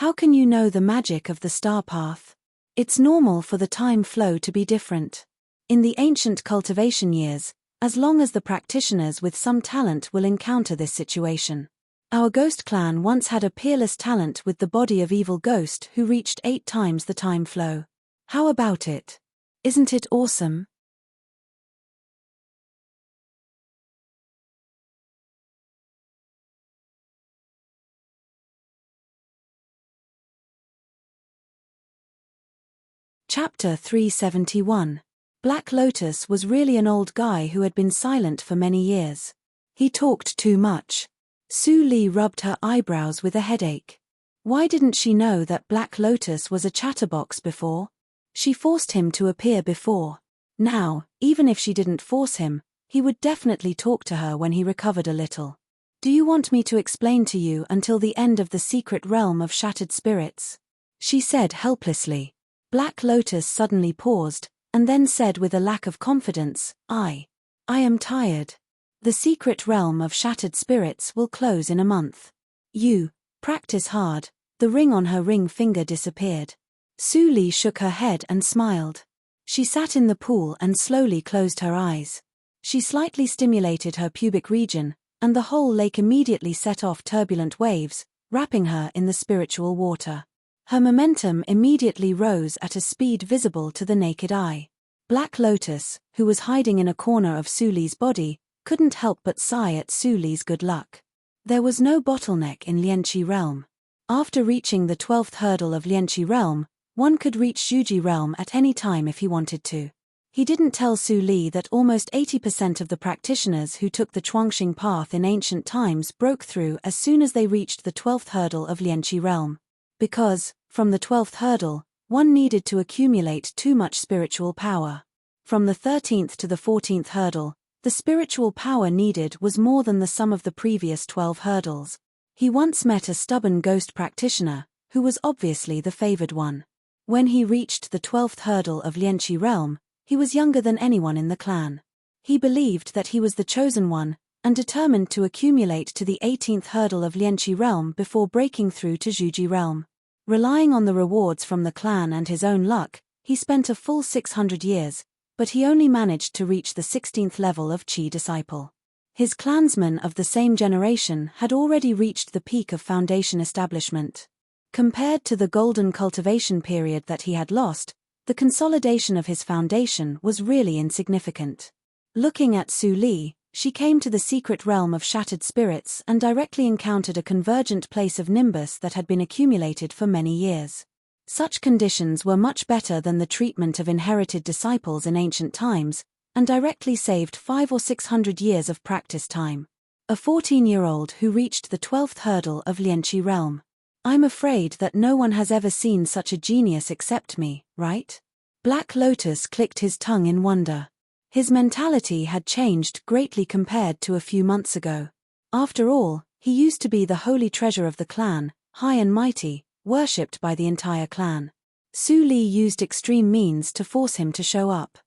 How can you know the magic of the star path? It's normal for the time flow to be different. In the ancient cultivation years, as long as the practitioners with some talent will encounter this situation. Our ghost clan once had a peerless talent with the body of evil ghost who reached 8 times the time flow. How about it? Isn't it awesome? Chapter 371. Black Lotus was really an old guy who had been silent for many years. He talked too much. Su Li rubbed her eyebrows with a headache. Why didn't she know that Black Lotus was a chatterbox before? She forced him to appear before. Now, even if she didn't force him, he would definitely talk to her when he recovered a little. Do you want me to explain to you until the end of the secret realm of shattered spirits? She said helplessly. Black Lotus suddenly paused, and then said with a lack of confidence, I am tired. The secret realm of shattered spirits will close in a month. You practice hard. The ring on her ring finger disappeared. Su Li shook her head and smiled. She sat in the pool and slowly closed her eyes. She slightly stimulated her pubic region, and the whole lake immediately set off turbulent waves, wrapping her in the spiritual water. Her momentum immediately rose at a speed visible to the naked eye. Black Lotus, who was hiding in a corner of Su Li's body, couldn't help but sigh at Su Li's good luck. There was no bottleneck in Lianqi realm. After reaching the 12th hurdle of Lianqi realm, one could reach Zhuji realm at any time if he wanted to. He didn't tell Su Li that almost 80% of the practitioners who took the Chuangxing path in ancient times broke through as soon as they reached the 12th hurdle of Lianqi realm. Because, from the 12th hurdle, one needed to accumulate too much spiritual power. From the 13th to the 14th hurdle, the spiritual power needed was more than the sum of the previous 12 hurdles. He once met a stubborn ghost practitioner, who was obviously the favored one. When he reached the 12th hurdle of Lianqi realm, he was younger than anyone in the clan. He believed that he was the chosen one, and determined to accumulate to the 18th hurdle of Lianqi realm before breaking through to Zhuji realm. Relying on the rewards from the clan and his own luck, he spent a full 600 years, but he only managed to reach the 16th level of Qi disciple. His clansmen of the same generation had already reached the peak of foundation establishment. Compared to the golden cultivation period that he had lost, the consolidation of his foundation was really insignificant. Looking at Su Li, she came to the secret realm of shattered spirits and directly encountered a convergent place of nimbus that had been accumulated for many years. Such conditions were much better than the treatment of inherited disciples in ancient times, and directly saved 500 or 600 years of practice time. A 14-year-old who reached the 12th hurdle of Lianqi realm. I'm afraid that no one has ever seen such a genius except me, right? Black Lotus clicked his tongue in wonder. His mentality had changed greatly compared to a few months ago. After all, he used to be the holy treasure of the clan, high and mighty, worshipped by the entire clan. Su Li used extreme means to force him to show up.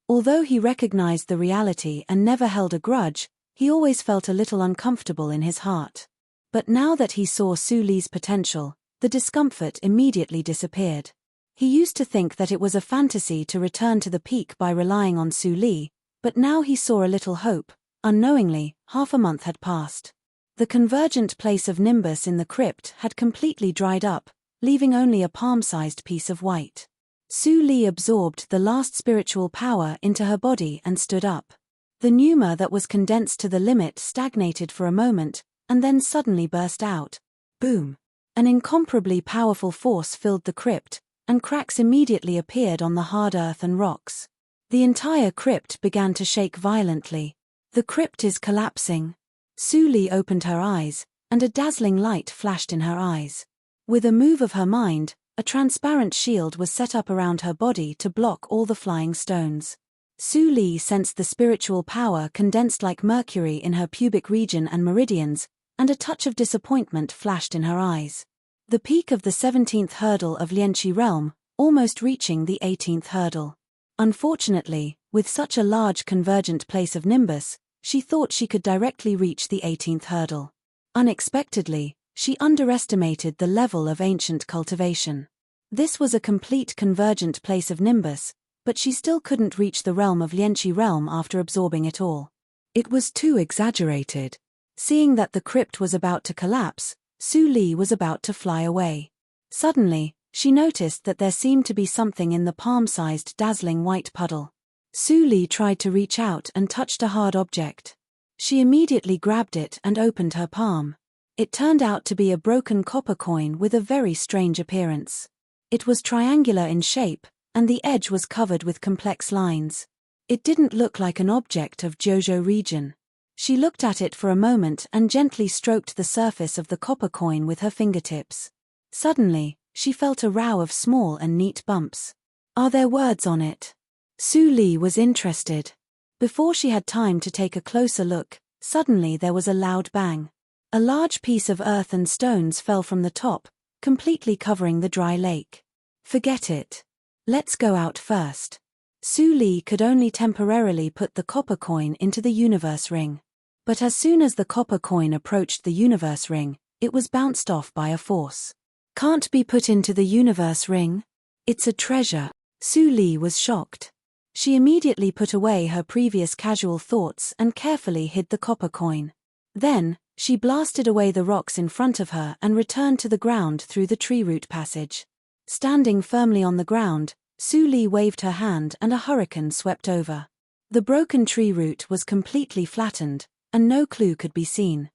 Although he recognized the reality and never held a grudge, he always felt a little uncomfortable in his heart. But now that he saw Su Li's potential, the discomfort immediately disappeared. He used to think that it was a fantasy to return to the peak by relying on Su Li, but now he saw a little hope. Unknowingly, half a month had passed. The convergent place of nimbus in the crypt had completely dried up, leaving only a palm-sized piece of white. Su Li absorbed the last spiritual power into her body and stood up. The pneuma that was condensed to the limit stagnated for a moment, and then suddenly burst out. Boom! An incomparably powerful force filled the crypt, and cracks immediately appeared on the hard earth and rocks. The entire crypt began to shake violently. The crypt is collapsing. Su Li opened her eyes, and a dazzling light flashed in her eyes. With a move of her mind, a transparent shield was set up around her body to block all the flying stones. Su Li sensed the spiritual power condensed like mercury in her pubic region and meridians, and a touch of disappointment flashed in her eyes. The peak of the 17th hurdle of Lianqi realm, almost reaching the 18th hurdle. Unfortunately, with such a large convergent place of nimbus, She thought she could directly reach the 18th hurdle. Unexpectedly, she underestimated the level of ancient cultivation. This was a complete convergent place of Nimbus, but she still couldn't reach the realm of Lienchi realm after absorbing it all. It was too exaggerated. Seeing that the crypt was about to collapse, Su Li was about to fly away. Suddenly, she noticed that there seemed to be something in the palm-sized dazzling white puddle. Su Li tried to reach out and touched a hard object. She immediately grabbed it and opened her palm. It turned out to be a broken copper coin with a very strange appearance. It was triangular in shape, and the edge was covered with complex lines. It didn't look like an object of Jojo region. She looked at it for a moment and gently stroked the surface of the copper coin with her fingertips. Suddenly, she felt a row of small and neat bumps. Are there words on it? Su Li was interested. Before she had time to take a closer look, suddenly there was a loud bang. A large piece of earth and stones fell from the top, completely covering the dry lake. Forget it. Let's go out first. Su Li could only temporarily put the copper coin into the universe ring. But as soon as the copper coin approached the universe ring, it was bounced off by a force. Can't be put into the universe ring? It's a treasure. Su Li was shocked. She immediately put away her previous casual thoughts and carefully hid the copper coin. Then, she blasted away the rocks in front of her and returned to the ground through the tree root passage. Standing firmly on the ground, Su Li waved her hand and a hurricane swept over. The broken tree root was completely flattened, and no clue could be seen.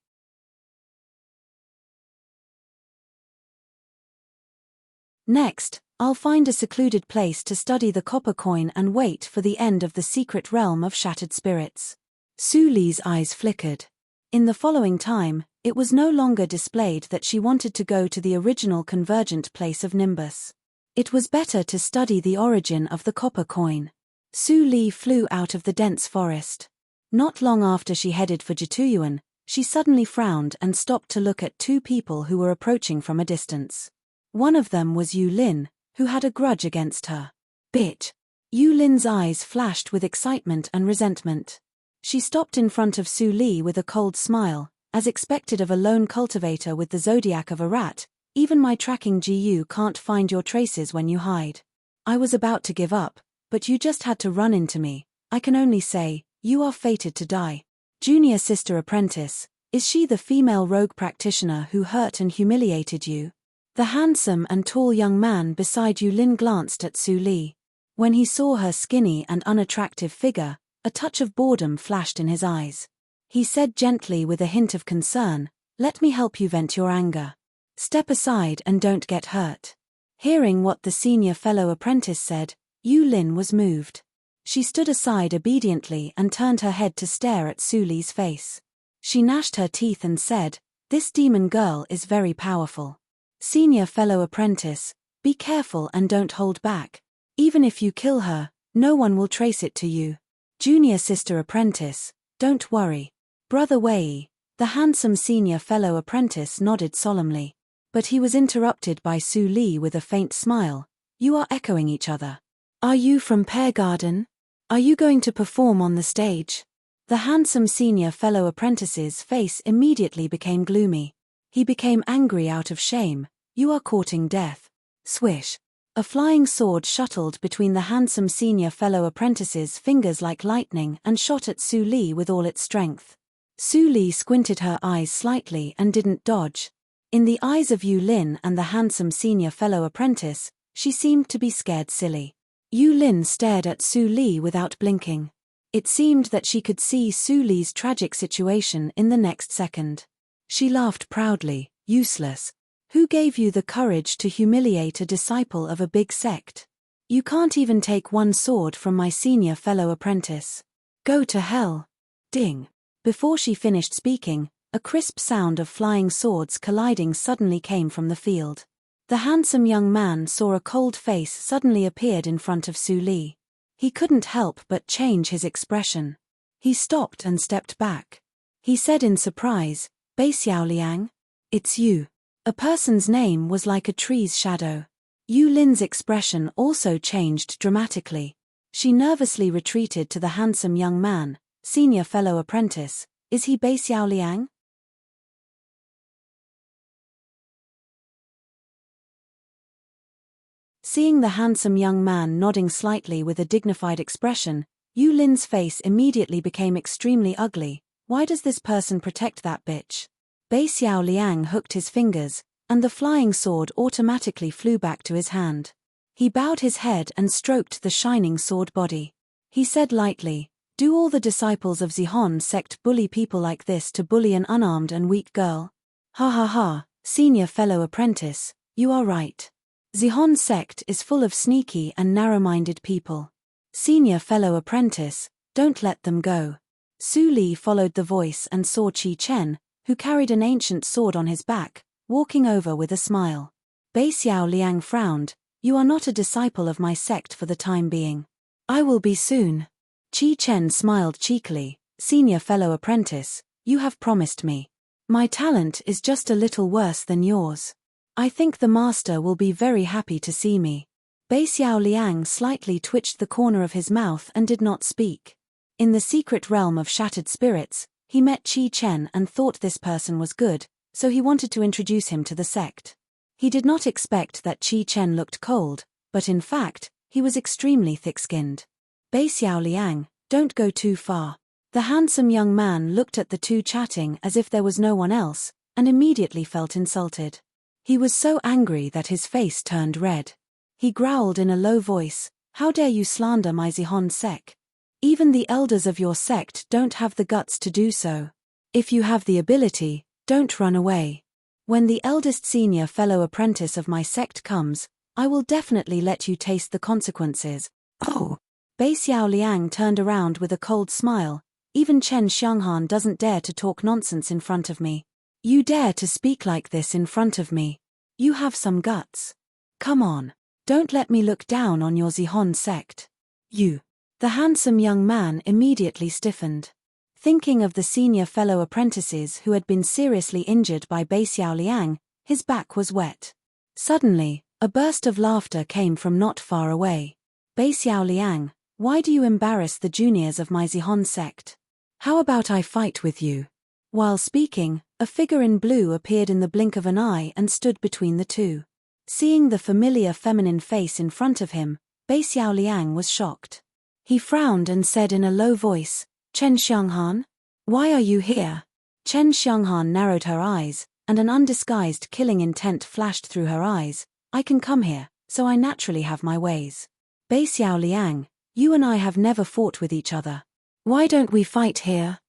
Next, I'll find a secluded place to study the copper coin and wait for the end of the secret realm of shattered spirits. Su Li's eyes flickered. In the following time, it was no longer displayed that she wanted to go to the original convergent place of Nimbus. It was better to study the origin of the copper coin. Su Li flew out of the dense forest. Not long after she headed for Jituyuan, she suddenly frowned and stopped to look at two people who were approaching from a distance. One of them was Yu Lin, who had a grudge against her. Bitch! Yu Lin's eyes flashed with excitement and resentment. She stopped in front of Su Li with a cold smile, as expected of a lone cultivator with the zodiac of a rat. Even my tracking GU can't find your traces when you hide. I was about to give up, but you just had to run into me. I can only say, you are fated to die. Junior sister apprentice, is she the female rogue practitioner who hurt and humiliated you? The handsome and tall young man beside Yu Lin glanced at Su Li. When he saw her skinny and unattractive figure, a touch of boredom flashed in his eyes. He said gently with a hint of concern, "Let me help you vent your anger. Step aside and don't get hurt." Hearing what the senior fellow apprentice said, Yu Lin was moved. She stood aside obediently and turned her head to stare at Su Li's face. She gnashed her teeth and said, "This demon girl is very powerful. Senior fellow apprentice, be careful and don't hold back. Even if you kill her, no one will trace it to you. Junior sister apprentice, don't worry. Brother Wei." The handsome senior fellow apprentice nodded solemnly. But he was interrupted by Su Li with a faint smile. "You are echoing each other. Are you from Pear Garden? Are you going to perform on the stage?" The handsome senior fellow apprentice's face immediately became gloomy. He became angry out of shame. "You are courting death." Swish. A flying sword shuttled between the handsome senior fellow apprentice's fingers like lightning and shot at Su Li with all its strength. Su Li squinted her eyes slightly and didn't dodge. In the eyes of Yu Lin and the handsome senior fellow apprentice, she seemed to be scared silly. Yu Lin stared at Su Li without blinking. It seemed that she could see Su Li's tragic situation in the next second. She laughed proudly. "Useless. Who gave you the courage to humiliate a disciple of a big sect? You can't even take one sword from my senior fellow apprentice. Go to hell." Ding. Before she finished speaking, a crisp sound of flying swords colliding suddenly came from the field. The handsome young man saw a cold face suddenly appeared in front of Su Li. He couldn't help but change his expression. He stopped and stepped back. He said in surprise, "Bei Xiaoliang? It's you." A person's name was like a tree's shadow. Yu Lin's expression also changed dramatically. She nervously retreated to the handsome young man, senior fellow apprentice, is he Bei Xiao Liang? Seeing the handsome young man nodding slightly with a dignified expression, Yu Lin's face immediately became extremely ugly. Why does this person protect that bitch? Bei Xiao Liang hooked his fingers, and the flying sword automatically flew back to his hand. He bowed his head and stroked the shining sword body. He said lightly, "Do all the disciples of Zihon sect bully people like this to bully an unarmed and weak girl?" Ha ha ha, senior fellow apprentice, you are right. Zihon sect is full of sneaky and narrow-minded people. Senior fellow apprentice, don't let them go. Su Li followed the voice and saw Qi Chen, who carried an ancient sword on his back, walking over with a smile. Bei Xiao Liang frowned, "You are not a disciple of my sect for the time being." "I will be soon." Qi Chen smiled cheekily, "Senior fellow apprentice, you have promised me. My talent is just a little worse than yours. I think the master will be very happy to see me." Bei Xiao Liang slightly twitched the corner of his mouth and did not speak. In the secret realm of shattered spirits, he met Qi Chen and thought this person was good, so he wanted to introduce him to the sect. He did not expect that Qi Chen looked cold, but in fact, he was extremely thick-skinned. "Bei Xiao Liang, don't go too far." The handsome young man looked at the two chatting as if there was no one else, and immediately felt insulted. He was so angry that his face turned red. He growled in a low voice, "How dare you slander my Zihon sect? Even the elders of your sect don't have the guts to do so. If you have the ability, don't run away. When the eldest senior fellow apprentice of my sect comes, I will definitely let you taste the consequences." "Oh!" Bei Xiao Liang turned around with a cold smile, "Even Chen Xianghan doesn't dare to talk nonsense in front of me. You dare to speak like this in front of me? You have some guts. Come on. Don't let me look down on your Zihon sect. You." The handsome young man immediately stiffened. Thinking of the senior fellow apprentices who had been seriously injured by Bei Xiao Liang, his back was wet. Suddenly, a burst of laughter came from not far away. "Bei Xiao Liang, why do you embarrass the juniors of my Zihon sect? How about I fight with you?" While speaking, a figure in blue appeared in the blink of an eye and stood between the two. Seeing the familiar feminine face in front of him, Bei Xiao Liang was shocked. He frowned and said in a low voice, "Chen Xianghan? Why are you here?" Chen Xianghan narrowed her eyes, and an undisguised killing intent flashed through her eyes. "I can come here, so I naturally have my ways. Bei Xiao Liang, you and I have never fought with each other. Why don't we fight here?"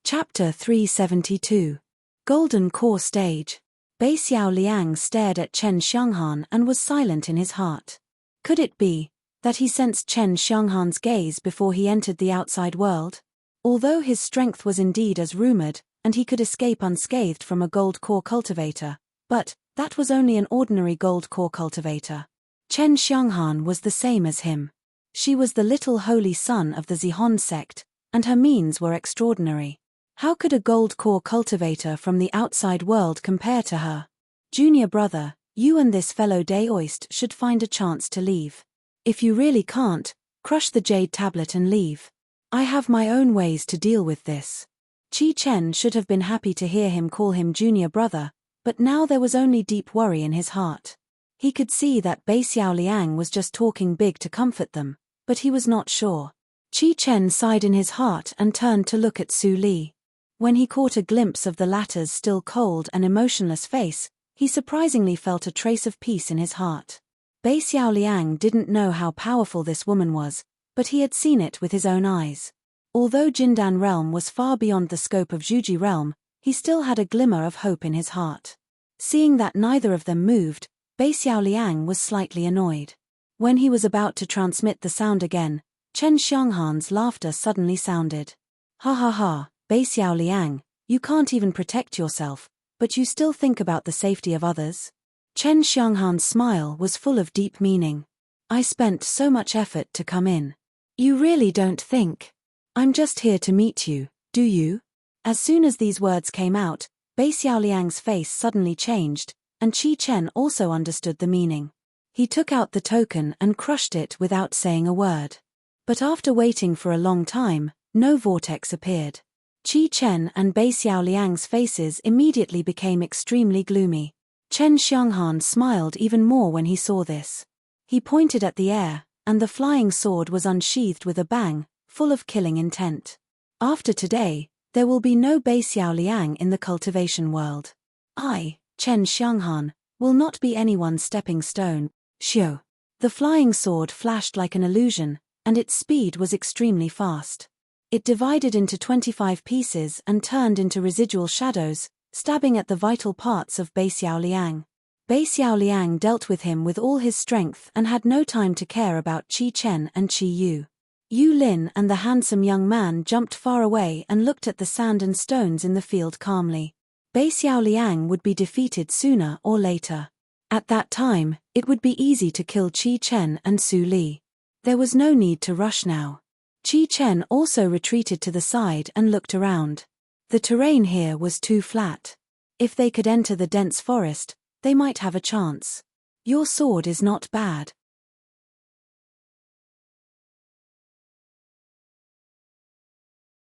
Chapter 372. Golden Core Stage. Bei Xiao Liang stared at Chen Xianghan and was silent in his heart. Could it be that he sensed Chen Xianghan's gaze before he entered the outside world? Although his strength was indeed as rumored, and he could escape unscathed from a gold core cultivator, but that was only an ordinary gold core cultivator. Chen Xianghan was the same as him. She was the little holy son of the Zihon sect, and her means were extraordinary. How could a gold core cultivator from the outside world compare to her? "Junior brother, you and this fellow Daoist should find a chance to leave. If you really can't, crush the jade tablet and leave. I have my own ways to deal with this." Qi Chen should have been happy to hear him call him junior brother, but now there was only deep worry in his heart. He could see that Bei Xiao Liang was just talking big to comfort them, but he was not sure. Qi Chen sighed in his heart and turned to look at Su Li. When he caught a glimpse of the latter's still cold and emotionless face, he surprisingly felt a trace of peace in his heart. Bei Xiao Liang didn't know how powerful this woman was, but he had seen it with his own eyes. Although Jindan realm was far beyond the scope of Zhuji realm, he still had a glimmer of hope in his heart. Seeing that neither of them moved, Bei Xiao Liang was slightly annoyed. When he was about to transmit the sound again, Chen Xianghan's laughter suddenly sounded. "Ha ha ha, Bei Xiao Liang, you can't even protect yourself, but you still think about the safety of others?" Chen Xianghan's smile was full of deep meaning. "I spent so much effort to come in. You really don't think I'm just here to meet you, do you?" As soon as these words came out, Bei Xiaoliang's face suddenly changed, and Qi Chen also understood the meaning. He took out the token and crushed it without saying a word. But after waiting for a long time, no vortex appeared. Qi Chen and Bei Xiaoliang's faces immediately became extremely gloomy. Chen Xianghan smiled even more when he saw this. He pointed at the air, and the flying sword was unsheathed with a bang, full of killing intent. After today, there will be no Bei Xiaoliang in the cultivation world. I, Chen Xianghan, will not be anyone's stepping stone. Xiu. The flying sword flashed like an illusion, and its speed was extremely fast. It divided into 25 pieces and turned into residual shadows, stabbing at the vital parts of Bei Xiaoliang. Bei Xiaoliang dealt with him with all his strength and had no time to care about Qi Chen and Qi Yu. Yu Lin and the handsome young man jumped far away and looked at the sand and stones in the field calmly. Bei Xiaoliang would be defeated sooner or later. At that time, it would be easy to kill Qi Chen and Su Li. There was no need to rush now. Qi Chen also retreated to the side and looked around. The terrain here was too flat. If they could enter the dense forest, they might have a chance. Your sword is not bad.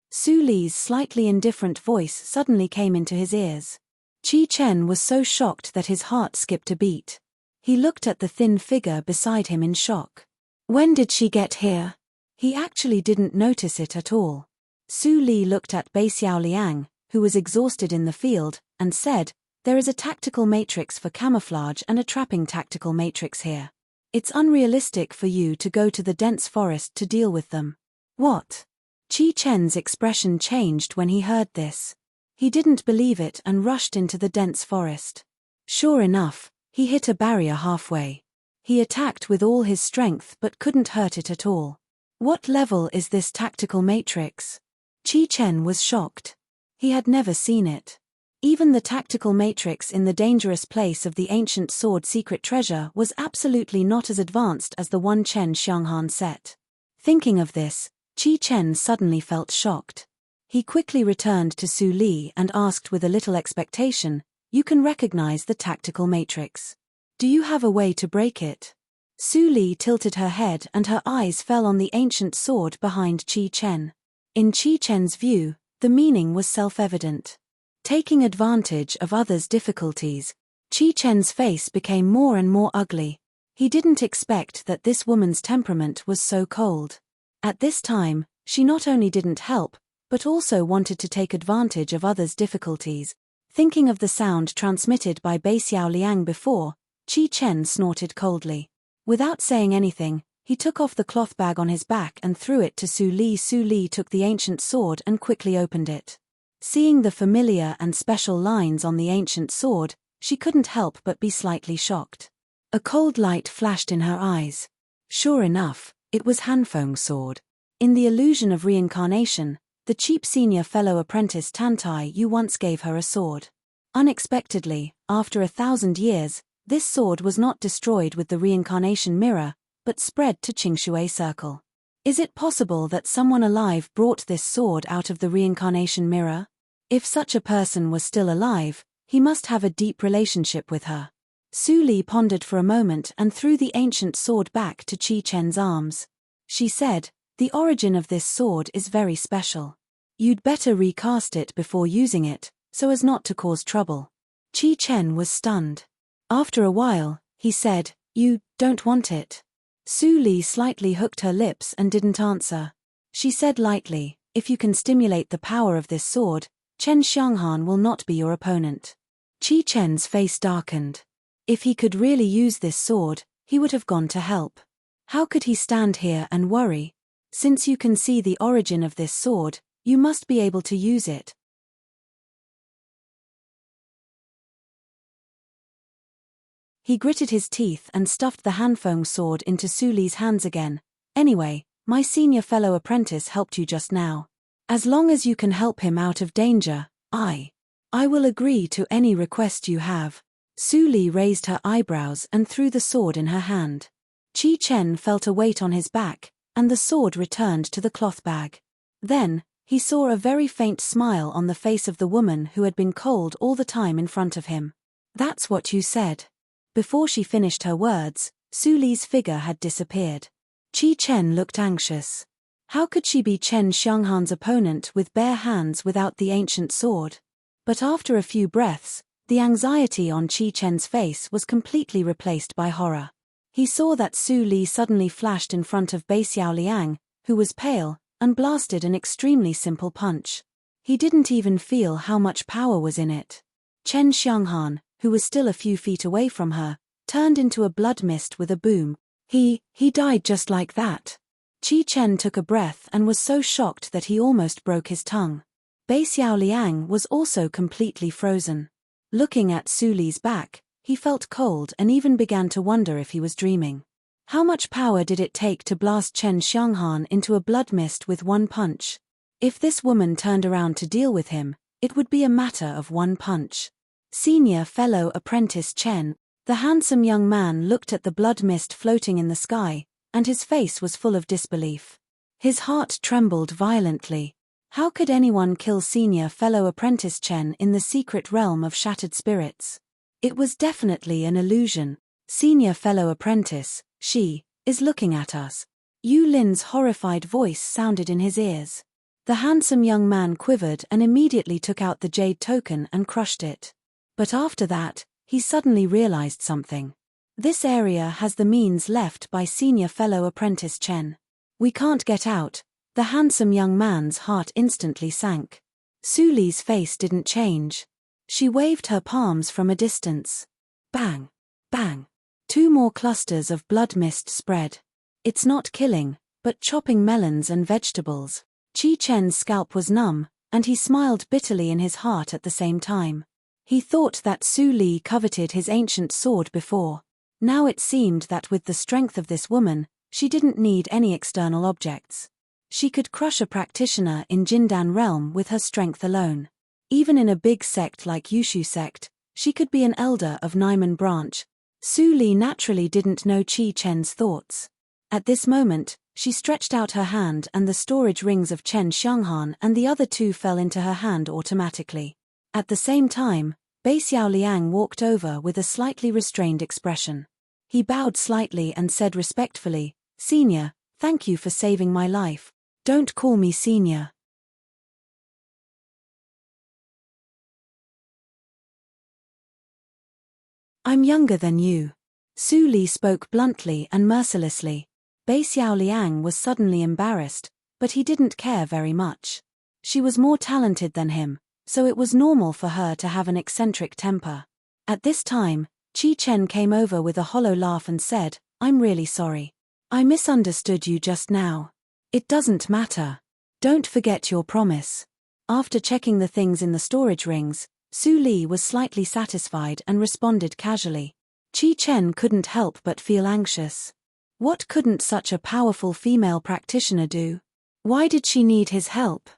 Su Li's slightly indifferent voice suddenly came into his ears. Qi Chen was so shocked that his heart skipped a beat. He looked at the thin figure beside him in shock. When did she get here? He actually didn't notice it at all. Su Li looked at Bei Xiaoliang, who was exhausted in the field, and said, "There is a tactical matrix for camouflage and a trapping tactical matrix here. It's unrealistic for you to go to the dense forest to deal with them." What? Qi Chen's expression changed when he heard this. He didn't believe it and rushed into the dense forest. Sure enough, he hit a barrier halfway. He attacked with all his strength but couldn't hurt it at all. What level is this tactical matrix? Qi Chen was shocked. He had never seen it. Even the tactical matrix in the dangerous place of the ancient sword secret treasure was absolutely not as advanced as the one Chen Xianghan set. Thinking of this, Qi Chen suddenly felt shocked. He quickly returned to Su Li and asked with a little expectation, "You can recognize the tactical matrix. Do you have a way to break it?" Su Li tilted her head and her eyes fell on the ancient sword behind Qi Chen. In Qi Chen's view, the meaning was self-evident. Taking advantage of others' difficulties, Qi Chen's face became more and more ugly. He didn't expect that this woman's temperament was so cold. At this time, she not only didn't help, but also wanted to take advantage of others' difficulties. Thinking of the sound transmitted by Bei Xiaoliang before, Qi Chen snorted coldly. Without saying anything, he took off the cloth bag on his back and threw it to Su Li. Su Li took the ancient sword and quickly opened it. Seeing the familiar and special lines on the ancient sword, she couldn't help but be slightly shocked. A cold light flashed in her eyes. Sure enough, it was Hanfeng's sword. In the illusion of reincarnation, the cheap senior fellow apprentice Tantai Yu once gave her a sword. Unexpectedly, after 1,000 years, this sword was not destroyed with the reincarnation mirror, but spread to Qingshui Circle. Is it possible that someone alive brought this sword out of the reincarnation mirror? If such a person was still alive, he must have a deep relationship with her. Su Li pondered for a moment and threw the ancient sword back to Qi Chen's arms. She said, "The origin of this sword is very special. You'd better recast it before using it, so as not to cause trouble." Qi Chen was stunned. After a while, he said, "You don't want it?" Su Li slightly hooked her lips and didn't answer. She said lightly, "If you can stimulate the power of this sword, Chen Xianghan will not be your opponent." Qi Chen's face darkened. If he could really use this sword, he would have gone to help. How could he stand here and worry? Since you can see the origin of this sword, you must be able to use it. He gritted his teeth and stuffed the Hanfeng sword into Su Li's hands again. "Anyway, my senior fellow apprentice helped you just now. As long as you can help him out of danger, I will agree to any request you have." Su Li raised her eyebrows and threw the sword in her hand. Qi Chen felt a weight on his back, and the sword returned to the cloth bag. Then, He saw a very faint smile on the face of the woman who had been cold all the time in front of him. "That's what you said." Before she finished her words, Su Li's figure had disappeared. Qi Chen looked anxious. How could she be Chen Xianghan's opponent with bare hands without the ancient sword? But after a few breaths, the anxiety on Qi Chen's face was completely replaced by horror. He saw that Su Li suddenly flashed in front of Bei Xiaoliang, who was pale, and blasted an extremely simple punch. He didn't even feel how much power was in it. Chen Xianghan, who was still a few feet away from her, turned into a blood mist with a boom. He died just like that. Qi Chen took a breath and was so shocked that he almost broke his tongue. Bei Xiaoliang was also completely frozen. Looking at Su Li's back, he felt cold and even began to wonder if he was dreaming. How much power did it take to blast Chen Xianghan into a blood mist with one punch? If this woman turned around to deal with him, it would be a matter of one punch. Senior fellow apprentice Chen, the handsome young man, looked at the blood mist floating in the sky, and his face was full of disbelief. His heart trembled violently. How could anyone kill senior fellow apprentice Chen in the secret realm of shattered spirits? It was definitely an illusion. "Senior fellow apprentice, she is looking at us." Yu Lin's horrified voice sounded in his ears. The handsome young man quivered and immediately took out the jade token and crushed it. But after that, he suddenly realized something. This area has the means left by senior fellow apprentice Chen. "We can't get out." The handsome young man's heart instantly sank. Su Li's face didn't change. She waved her palms from a distance. Bang! Bang! 2 more clusters of blood mist spread. "It's not killing, but chopping melons and vegetables." Qi Chen's scalp was numb, and he smiled bitterly in his heart at the same time. He thought that Su Li coveted his ancient sword before. Now it seemed that with the strength of this woman, she didn't need any external objects. She could crush a practitioner in Jindan realm with her strength alone. Even in a big sect like Yushu sect, she could be an elder of Naiman branch. Su Li naturally didn't know Qi Chen's thoughts. At this moment, she stretched out her hand and the storage rings of Chen Xianghan and the other 2 fell into her hand automatically. At the same time, Bei Xiaoliang walked over with a slightly restrained expression. He bowed slightly and said respectfully, "Senior, thank you for saving my life. Don't call me senior." "I'm younger than you." Su Li spoke bluntly and mercilessly. Bei Xiaoliang was suddenly embarrassed, but he didn't care very much. She was more talented than him, so it was normal for her to have an eccentric temper. At this time, Qi Chen came over with a hollow laugh and said, "I'm really sorry. I misunderstood you just now. It doesn't matter. Don't forget your promise." After checking the things in the storage rings, Su Li was slightly satisfied and responded casually. Qi Chen couldn't help but feel anxious. What couldn't such a powerful female practitioner do? Why did she need his help?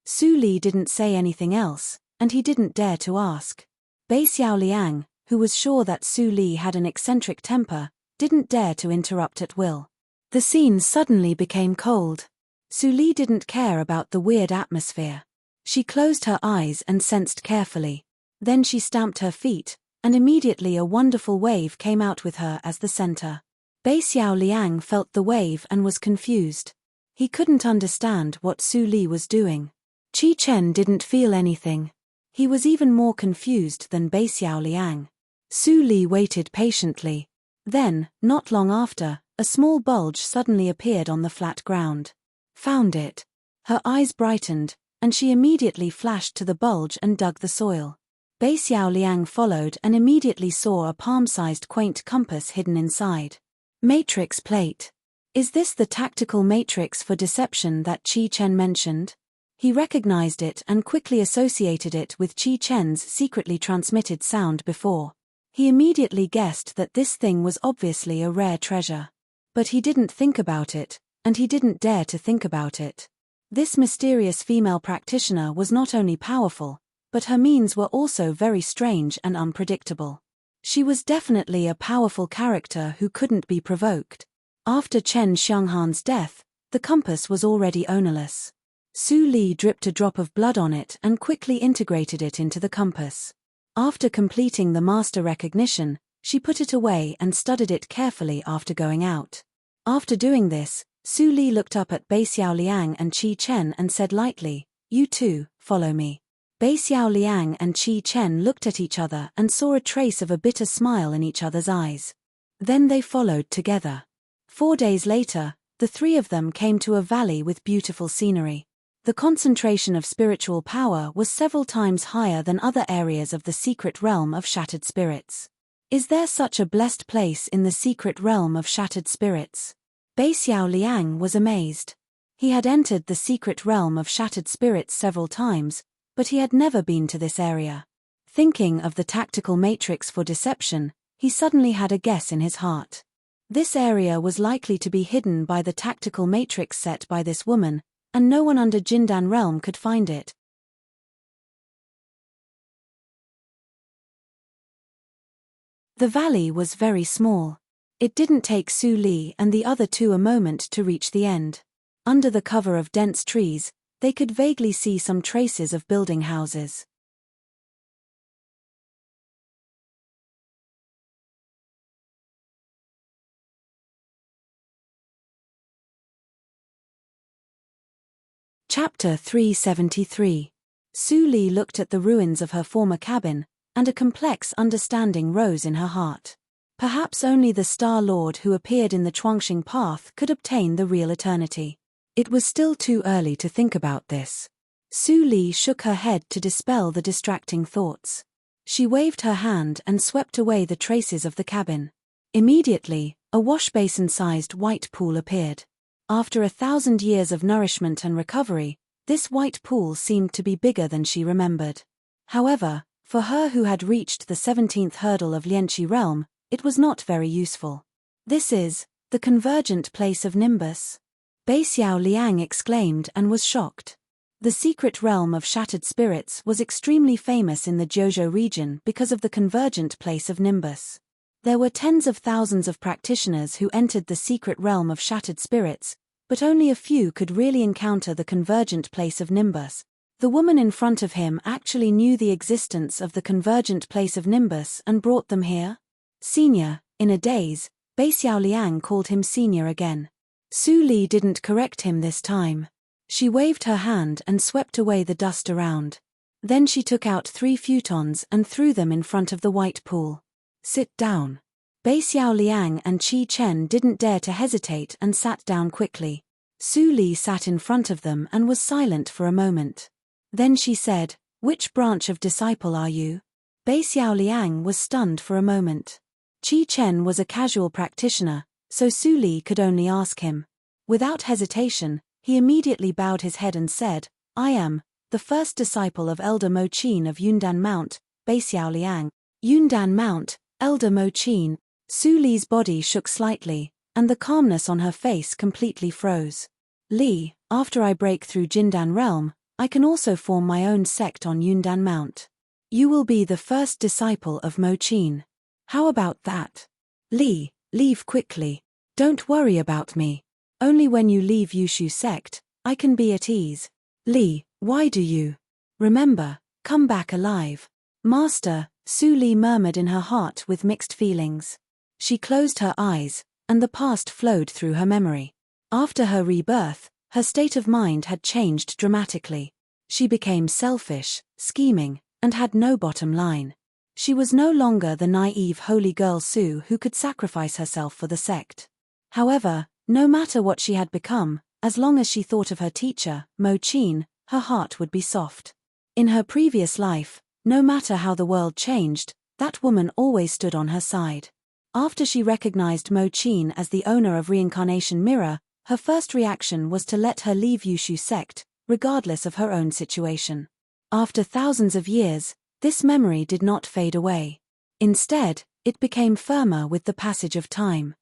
Su Li didn't say anything else, and he didn't dare to ask. Bei Xiaoliang, who was sure that Su Li had an eccentric temper, didn't dare to interrupt at will. The scene suddenly became cold. Su Li didn't care about the weird atmosphere. She closed her eyes and sensed carefully. Then she stamped her feet, and immediately a wonderful wave came out with her as the center. Bei Xiaoliang felt the wave and was confused. He couldn't understand what Su Li was doing. Qi Chen didn't feel anything. He was even more confused than Bei Xiaoliang. Su Li waited patiently. Then, not long after, a small bulge suddenly appeared on the flat ground. "Found it." Her eyes brightened, and she immediately flashed to the bulge and dug the soil. Bei Xiaoliang followed and immediately saw a palm-sized quaint compass hidden inside. Matrix plate. Is this the tactical matrix for deception that Qi Chen mentioned? He recognized it and quickly associated it with Qi Chen's secretly transmitted sound before. He immediately guessed that this thing was obviously a rare treasure. But he didn't think about it, and he didn't dare to think about it. This mysterious female practitioner was not only powerful, but her means were also very strange and unpredictable. She was definitely a powerful character who couldn't be provoked. After Chen Xianghan's death, the compass was already ownerless. Su Li dripped a drop of blood on it and quickly integrated it into the compass. After completing the master recognition, she put it away and studied it carefully after going out. After doing this, Su Li looked up at Bei Xiao Liang and Qi Chen and said lightly, "You too, follow me." Bei Xiao Liang and Qi Chen looked at each other and saw a trace of a bitter smile in each other's eyes. Then they followed together. 4 days later, the three of them came to a valley with beautiful scenery. The concentration of spiritual power was several times higher than other areas of the secret realm of shattered spirits. Is there such a blessed place in the secret realm of shattered spirits? Bei Xiao Liang was amazed. He had entered the secret realm of shattered spirits several times, but he had never been to this area. Thinking of the tactical matrix for deception, he suddenly had a guess in his heart. This area was likely to be hidden by the tactical matrix set by this woman, and no one under Jindan realm could find it. The valley was very small. It didn't take Su Li and the other two a moment to reach the end. Under the cover of dense trees, they could vaguely see some traces of building houses. Chapter 373. Su Li looked at the ruins of her former cabin, and a complex understanding rose in her heart. Perhaps only the Star Lord who appeared in the Chuangxing path could obtain the real eternity. It was still too early to think about this. Su Li shook her head to dispel the distracting thoughts. She waved her hand and swept away the traces of the cabin. Immediately, a washbasin-sized white pool appeared. After 1,000 years of nourishment and recovery, this white pool seemed to be bigger than she remembered. However, for her who had reached the 17th hurdle of Lianqi realm, it was not very useful. "This is the convergent place of Nimbus?" Bei Xiao Liang exclaimed and was shocked. The secret realm of shattered spirits was extremely famous in the Jiuzhou region because of the convergent place of Nimbus. There were tens of thousands of practitioners who entered the secret realm of shattered spirits, but only a few could really encounter the convergent place of Nimbus. The woman in front of him actually knew the existence of the convergent place of Nimbus and brought them here? Senior, in a daze, Bei Xiao Liang called him senior again. Su Li didn't correct him this time. She waved her hand and swept away the dust around. Then she took out 3 futons and threw them in front of the white pool. "Sit down." Bei Xiao Liang and Qi Chen didn't dare to hesitate and sat down quickly. Su Li sat in front of them and was silent for a moment. Then she said, "Which branch of disciple are you?" Bei Xiao Liang was stunned for a moment. Qi Chen was a casual practitioner, so Su Li could only ask him. Without hesitation, he immediately bowed his head and said, "I am the first disciple of Elder Mo Qin of Yundan Mount, Bei Xiao Liang." Yundan Mount, Elder Mo Qin. Su Li's body shook slightly, and the calmness on her face completely froze. "Li, after I break through Jindan realm, I can also form my own sect on Yundan Mount. You will be the first disciple of Mo Qin. How about that? Li, leave quickly. Don't worry about me. Only when you leave Yushu sect, I can be at ease. Li, why do you? Remember, come back alive." "Master," Su Li murmured in her heart with mixed feelings. She closed her eyes, and the past flowed through her memory. After her rebirth, her state of mind had changed dramatically. She became selfish, scheming, and had no bottom line. She was no longer the naive holy girl Su who could sacrifice herself for the sect. However, no matter what she had become, as long as she thought of her teacher, Mo Qin, her heart would be soft. In her previous life, no matter how the world changed, that woman always stood on her side. After she recognized Mo Qin as the owner of Reincarnation Mirror, her first reaction was to let her leave Yushu sect, regardless of her own situation. After thousands of years, this memory did not fade away. Instead, it became firmer with the passage of time.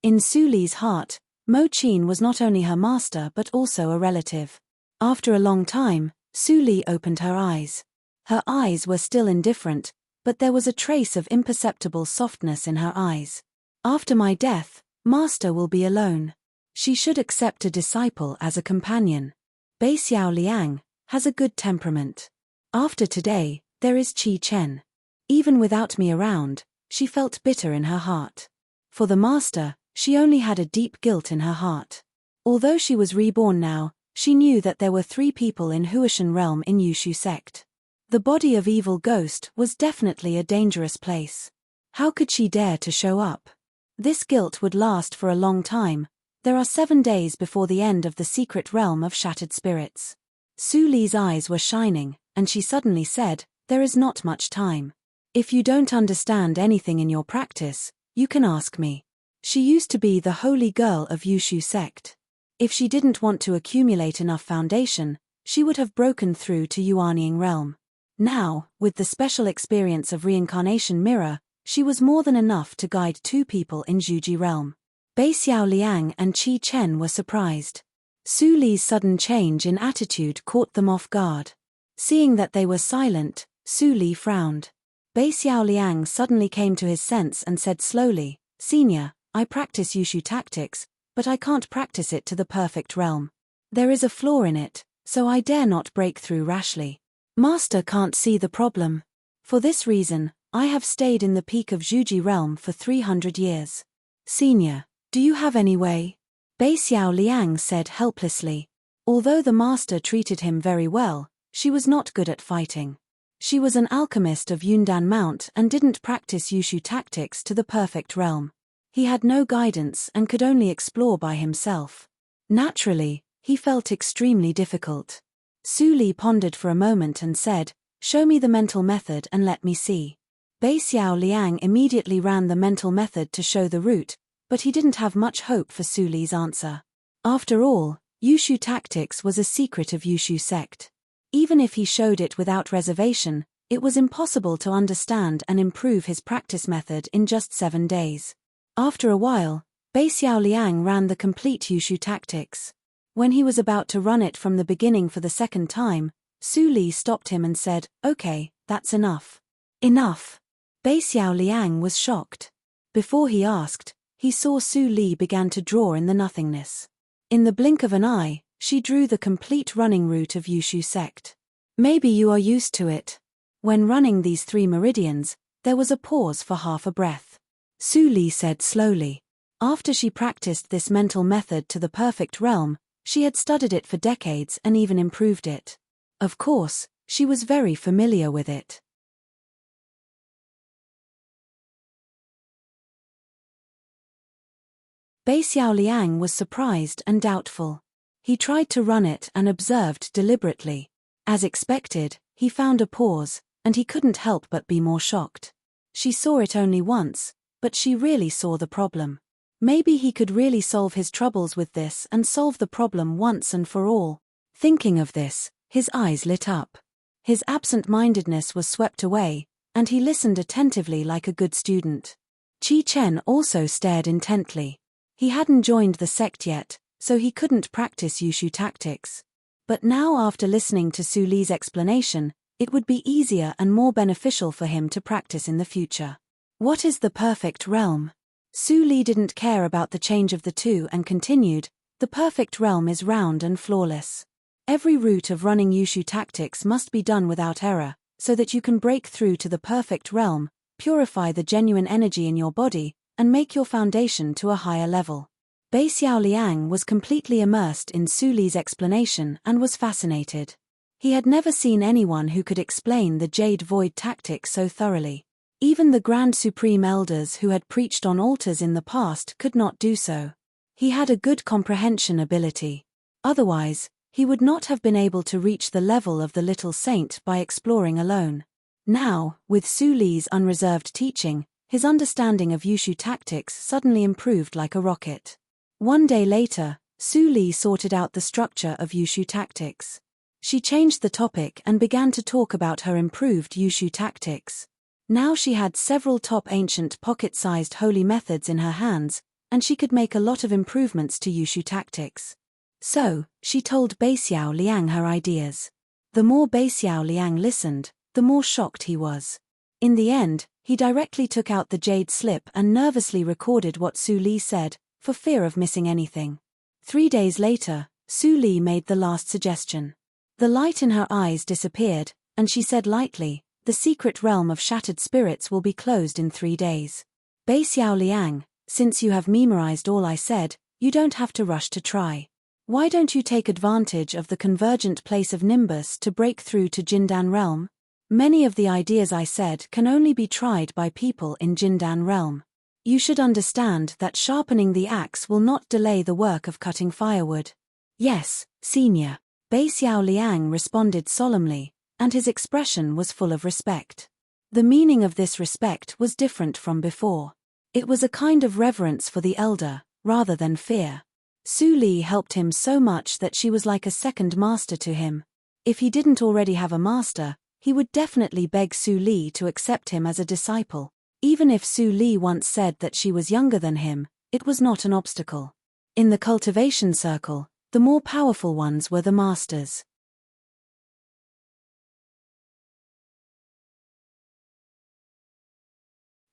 In Su Li's heart, Mo Qin was not only her master but also a relative. After a long time, Su Li opened her eyes. Her eyes were still indifferent, but there was a trace of imperceptible softness in her eyes. After my death, Master will be alone. She should accept a disciple as a companion. Bei Xiao Liang has a good temperament. After today, there is Qi Chen. Even without me around, she felt bitter in her heart. For the Master, she only had a deep guilt in her heart. Although she was reborn now, she knew that there were 3 people in Huashan realm in Yushu sect. The body of evil ghost was definitely a dangerous place. How could she dare to show up? This guilt would last for a long time. There are 7 days before the end of the secret realm of shattered spirits. Su Li's eyes were shining, and she suddenly said, "There is not much time. If you don't understand anything in your practice, you can ask me." She used to be the holy girl of Yushu sect. If she didn't want to accumulate enough foundation, she would have broken through to Yuanying realm. Now, with the special experience of reincarnation mirror, she was more than enough to guide 2 people in Zhuji realm. Bei Xiao Liang and Qi Chen were surprised. Su Li's sudden change in attitude caught them off guard. Seeing that they were silent, Su Li frowned. Bei Xiao Liang suddenly came to his sense and said slowly, "Senior, I practice Yushu tactics, but I can't practice it to the perfect realm. There is a flaw in it, so I dare not break through rashly. Master can't see the problem. For this reason, I have stayed in the peak of Zhuji realm for 300 years. Senior, do you have any way?" Bei Xiao Liang said helplessly. Although the master treated him very well, she was not good at fighting. She was an alchemist of Yundan Mount and didn't practice Yushu tactics to the perfect realm. He had no guidance and could only explore by himself. Naturally, he felt extremely difficult. Su Li pondered for a moment and said, "Show me the mental method and let me see." Bei Xiao Liang immediately ran the mental method to show the route, but he didn't have much hope for Su Li's answer. After all, Yushu tactics was a secret of Yushu sect. Even if he showed it without reservation, it was impossible to understand and improve his practice method in just 7 days. After a while, Bei Xiao Liang ran the complete Yushu tactics. When he was about to run it from the beginning for the 2nd time, Su Li stopped him and said, "Okay, that's enough." "Enough?" Bei Xiao Liang was shocked. Before he asked, he saw Su Li began to draw in the nothingness. In the blink of an eye, she drew the complete running route of Yushu sect. Maybe you are used to it. When running these 3 meridians, there was a pause for half a breath. Su Li said slowly. After she practiced this mental method to the perfect realm, she had studied it for decades and even improved it. Of course, she was very familiar with it. Bei Xiao Liang was surprised and doubtful. He tried to run it and observed deliberately. As expected, he found a pause, and he couldn't help but be more shocked. She saw it only once, but she really saw the problem. Maybe he could really solve his troubles with this and solve the problem once and for all. Thinking of this, his eyes lit up. His absent-mindedness was swept away, and he listened attentively like a good student. Qi Chen also stared intently. He hadn't joined the sect yet, so he couldn't practice Yushu tactics. But now after listening to Su Li's explanation, it would be easier and more beneficial for him to practice in the future. What is the perfect realm? Su Li didn't care about the change of the 2 and continued, "The perfect realm is round and flawless. Every route of running Yushu tactics must be done without error, so that you can break through to the perfect realm, purify the genuine energy in your body, and make your foundation to a higher level." Bei Xiao Liang was completely immersed in Su Li's explanation and was fascinated. He had never seen anyone who could explain the Jade Void tactic so thoroughly. Even the Grand Supreme Elders who had preached on altars in the past could not do so. He had a good comprehension ability. Otherwise, he would not have been able to reach the level of the little saint by exploring alone. Now, with Su Li's unreserved teaching, his understanding of Yushu tactics suddenly improved like a rocket. 1 day later, Su Li sorted out the structure of Yushu tactics. She changed the topic and began to talk about her improved Yushu tactics. Now she had several top ancient pocket-sized holy methods in her hands, and she could make a lot of improvements to Yushu tactics. So, she told Bei Xiao Liang her ideas. The more Bei Xiao Liang listened, the more shocked he was. In the end, He directly took out the jade slip and nervously recorded what Su Li said, for fear of missing anything. 3 days later, Su Li made the last suggestion. The light in her eyes disappeared, and she said lightly, "The secret realm of shattered spirits will be closed in 3 days. Bei Xiao Liang, since you have memorized all I said, you don't have to rush to try. Why don't you take advantage of the convergent place of Nimbus to break through to Jindan realm? Many of the ideas I said can only be tried by people in Jindan realm. You should understand that sharpening the axe will not delay the work of cutting firewood." "Yes, Senior," Bei Xiao Liang responded solemnly, and his expression was full of respect. The meaning of this respect was different from before. It was a kind of reverence for the elder, rather than fear. Su Li helped him so much that she was like a second master to him. If he didn't already have a master, he would definitely beg Su Li to accept him as a disciple. Even if Su Li once said that she was younger than him, it was not an obstacle. In the cultivation circle, the more powerful ones were the masters.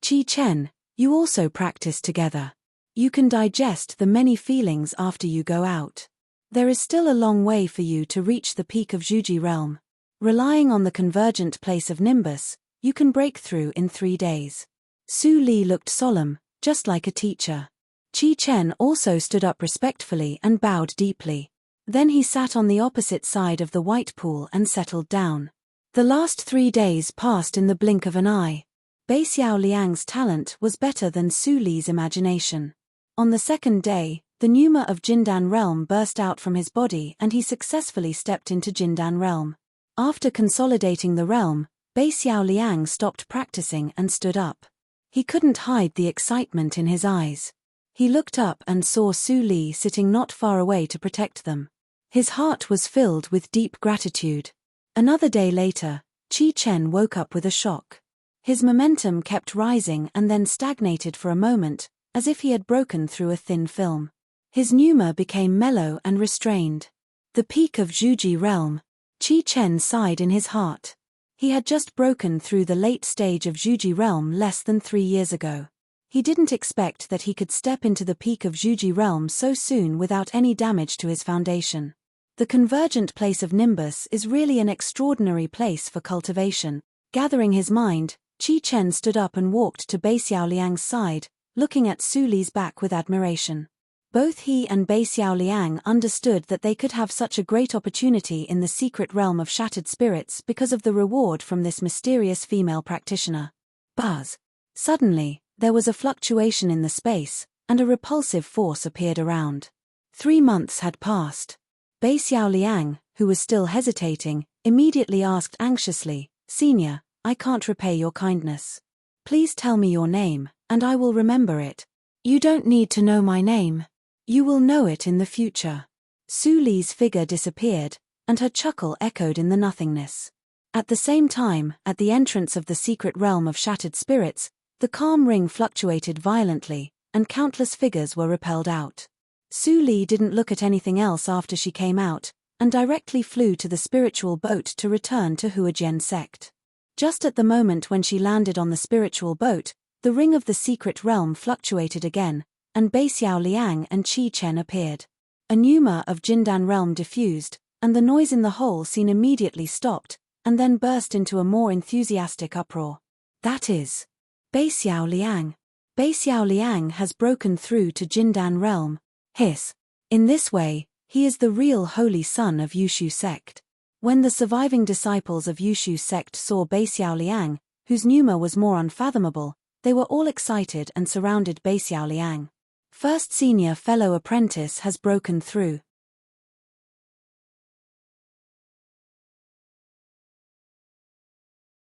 Qi Chen, you also practice together. You can digest the many feelings after you go out. There is still a long way for you to reach the peak of Zhuji realm. Relying on the convergent place of Nimbus, you can break through in 3 days. Su Li looked solemn, just like a teacher. Qi Chen also stood up respectfully and bowed deeply. Then he sat on the opposite side of the white pool and settled down. The last 3 days passed in the blink of an eye. Bei Xiao Liang's talent was better than Su Li's imagination. On the 2nd day, the pneuma of Jindan realm burst out from his body and he successfully stepped into Jindan realm. After consolidating the realm, Bei Xiao Liang stopped practicing and stood up. He couldn't hide the excitement in his eyes. He looked up and saw Su Li sitting not far away to protect them. His heart was filled with deep gratitude. Another day later, Qi Chen woke up with a shock. His momentum kept rising and then stagnated for a moment, as if he had broken through a thin film. His pneuma became mellow and restrained. The peak of Zhuji realm. Qi Chen sighed in his heart. He had just broken through the late stage of Zhuji realm less than 3 years ago. He didn't expect that he could step into the peak of Zhuji realm so soon without any damage to his foundation. The convergent place of Nimbus is really an extraordinary place for cultivation. Gathering his mind, Qi Chen stood up and walked to Bei Xiao Liang's side, looking at Su Li's back with admiration. Both he and Bei Xiao Liang understood that they could have such a great opportunity in the secret realm of shattered spirits because of the reward from this mysterious female practitioner. Buzz. Suddenly, there was a fluctuation in the space, and a repulsive force appeared around. 3 months had passed. Bei Xiao Liang, who was still hesitating, immediately asked anxiously, "Senior, I can't repay your kindness. Please tell me your name, and I will remember it." "You don't need to know my name. You will know it in the future." Su Li's figure disappeared, and her chuckle echoed in the nothingness. At the same time, at the entrance of the secret realm of shattered spirits, the calm ring fluctuated violently, and countless figures were repelled out. Su Li didn't look at anything else after she came out, and directly flew to the spiritual boat to return to Huajian sect. Just at the moment when she landed on the spiritual boat, the ring of the secret realm fluctuated again, and Bei Xiao Liang and Qi Chen appeared. A pneuma of Jindan realm diffused, and the noise in the whole scene immediately stopped, and then burst into a more enthusiastic uproar. "That is Bei Xiao Liang. Bei Xiao Liang has broken through to Jindan realm. Hiss. In this way, he is the real holy son of Yushu sect." When the surviving disciples of Yushu sect saw Bei Xiao Liang, whose pneuma was more unfathomable, they were all excited and surrounded Bei Xiao Liang. First senior fellow apprentice has broken through.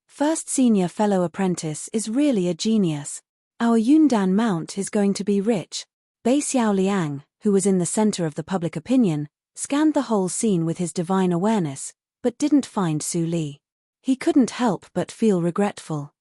First senior fellow apprentice is really a genius. Our Yundan mount is going to be rich. Bei Xiao Liang, who was in the center of the public opinion, scanned the whole scene with his divine awareness, but didn't find Su Li. He couldn't help but feel regretful.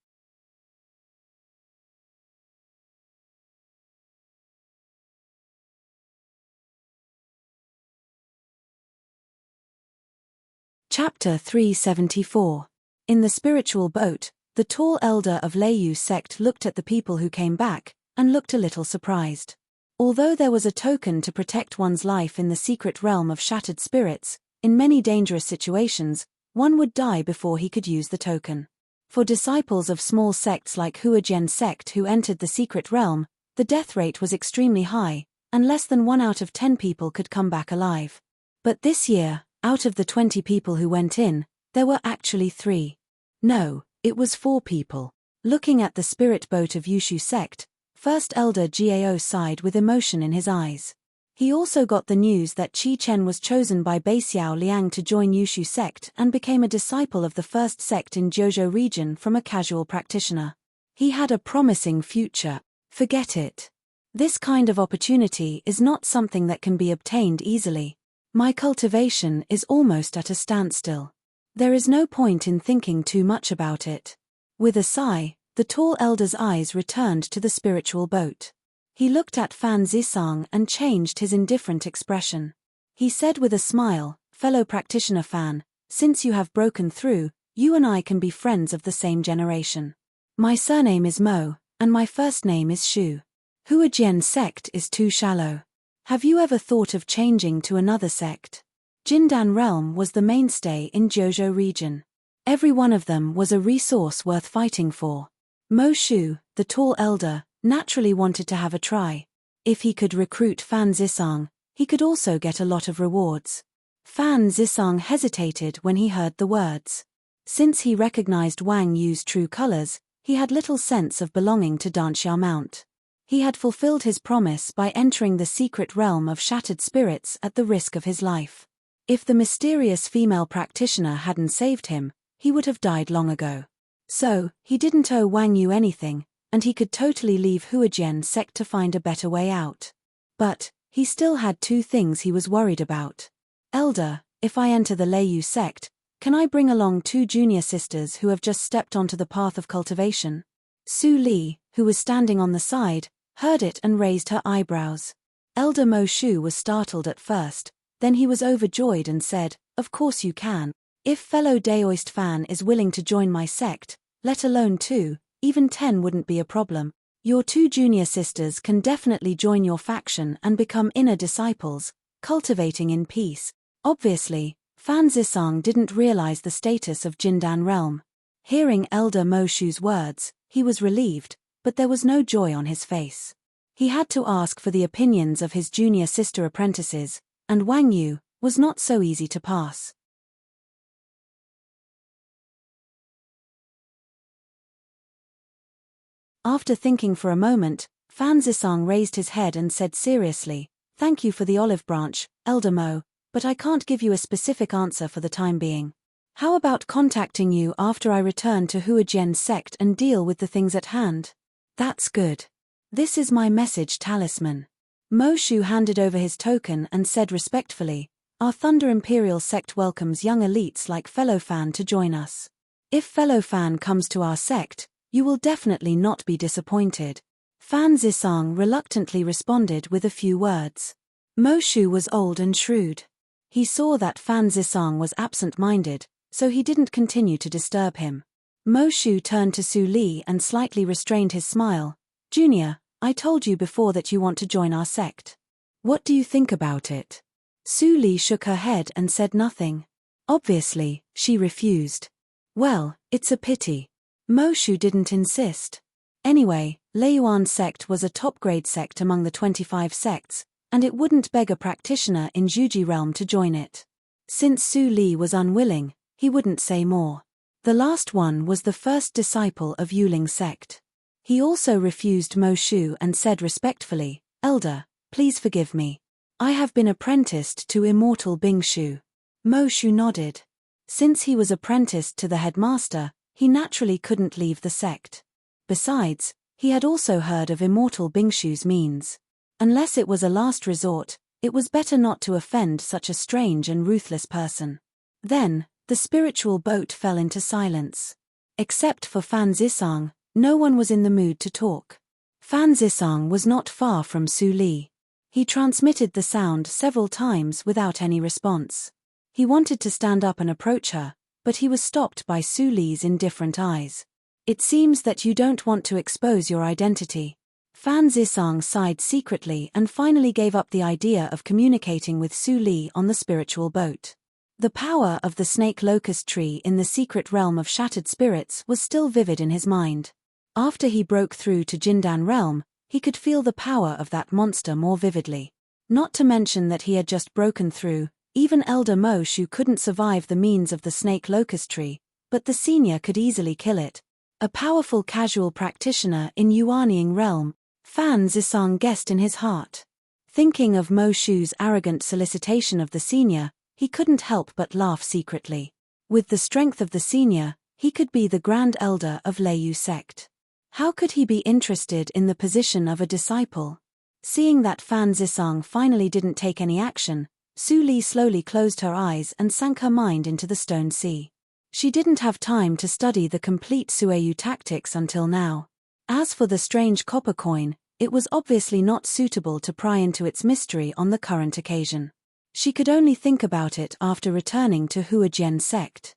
Chapter 374. In the spiritual boat, The tall elder of Leiyu sect looked at the people who came back, and looked a little surprised. Although there was a token to protect one's life in the secret realm of shattered spirits, in many dangerous situations, one would die before he could use the token. For disciples of small sects like Huajian sect who entered the secret realm, the death rate was extremely high, and less than 1 out of 10 people could come back alive. But this year, out of the 20 people who went in, there were actually 3. No, it was 4 people. Looking at the spirit boat of Yushu sect, First Elder Gao sighed with emotion in his eyes. He also got the news that Qi Chen was chosen by Beixiao Liang to join Yushu sect and became a disciple of the first sect in Jiuzhou region from a casual practitioner. He had a promising future. Forget it. This kind of opportunity is not something that can be obtained easily. My cultivation is almost at a standstill. There is no point in thinking too much about it. With a sigh, the tall elder's eyes returned to the spiritual boat. He looked at Fan Zisang and changed his indifferent expression. He said with a smile, "Fellow practitioner Fan, since you have broken through, you and I can be friends of the same generation. My surname is Mo, and my first name is Shu. Huajian sect is too shallow. Have you ever thought of changing to another sect?" Jindan realm was the mainstay in Jiuzhou region. Every one of them was a resource worth fighting for. Mo Shu, the tall elder, naturally wanted to have a try. If he could recruit Fan Zisang, he could also get a lot of rewards. Fan Zisang hesitated when he heard the words. Since he recognized Wang Yu's true colors, he had little sense of belonging to Danxia Mount. He had fulfilled his promise by entering the secret realm of shattered spirits at the risk of his life. If the mysterious female practitioner hadn't saved him, he would have died long ago. So, he didn't owe Wang Yu anything, and he could totally leave Huajian sect to find a better way out. But, he still had 2 things he was worried about. "Elder, if I enter the Leiyu sect, can I bring along 2 junior sisters who have just stepped onto the path of cultivation?" Su Li, who was standing on the side, heard it and raised her eyebrows. Elder Mo Shu was startled at first, then he was overjoyed and said, "Of course you can. If fellow Daoist Fan is willing to join my sect, let alone 2, even 10 wouldn't be a problem. Your 2 junior sisters can definitely join your faction and become inner disciples, cultivating in peace." Obviously, Fan Zisang didn't realize the status of Jindan realm. Hearing Elder Mo Shu's words, he was relieved, but there was no joy on his face. He had to ask for the opinions of his junior sister apprentices, and Wang Yu was not so easy to pass. After thinking for a moment, Fan Zisang raised his head and said seriously, "Thank you for the olive branch, Elder Mo, but I can't give you a specific answer for the time being. How about contacting you after I return to Huajian sect and deal with the things at hand?" "That's good. This is my message talisman." Mo Shu handed over his token and said respectfully, "Our Thunder Imperial sect welcomes young elites like Fellow Fan to join us. If Fellow Fan comes to our sect, you will definitely not be disappointed." Fan Zisang reluctantly responded with a few words. Mo Shu was old and shrewd. He saw that Fan Zisang was absent-minded, so he didn't continue to disturb him. Mo Shu turned to Su Li and slightly restrained his smile. "Junior, I told you before that you want to join our sect. What do you think about it?" Su Li shook her head and said nothing. Obviously, she refused. Well, it's a pity. Mo Shu didn't insist. Anyway, Leiyuan sect was a top-grade sect among the 25 sects, and it wouldn't beg a practitioner in Zhuji realm to join it. Since Su Li was unwilling, he wouldn't say more. The last one was the first disciple of Yuling sect. He also refused Mo Shu and said respectfully, "Elder, please forgive me. I have been apprenticed to immortal Bing Shu." Mo Shu nodded. Since he was apprenticed to the headmaster, he naturally couldn't leave the sect. Besides, he had also heard of immortal Bing Shu's means. Unless it was a last resort, it was better not to offend such a strange and ruthless person. Then, the spiritual boat fell into silence. Except for Fan Zisang, no one was in the mood to talk. Fan Zisang was not far from Su Li. He transmitted the sound several times without any response. He wanted to stand up and approach her, but he was stopped by Su Li's indifferent eyes. It seems that you don't want to expose your identity. Fan Zisong sighed secretly and finally gave up the idea of communicating with Su Li on the spiritual boat. The power of the snake locust tree in the secret realm of shattered spirits was still vivid in his mind. After he broke through to Jindan realm, he could feel the power of that monster more vividly. Not to mention that he had just broken through, even Elder Mo Shu couldn't survive the means of the snake locust tree, but the senior could easily kill it. A powerful casual practitioner in Yuanying realm, Fan Zisong guessed in his heart. Thinking of Mo Shu's arrogant solicitation of the senior, he couldn't help but laugh secretly. With the strength of the senior, he could be the Grand Elder of Leiyu sect. How could he be interested in the position of a disciple? Seeing that Fan Zisong finally didn't take any action, Su Li slowly closed her eyes and sank her mind into the stone sea. She didn't have time to study the complete Sueyu tactics until now. As for the strange copper coin, it was obviously not suitable to pry into its mystery on the current occasion. She could only think about it after returning to Huajian sect.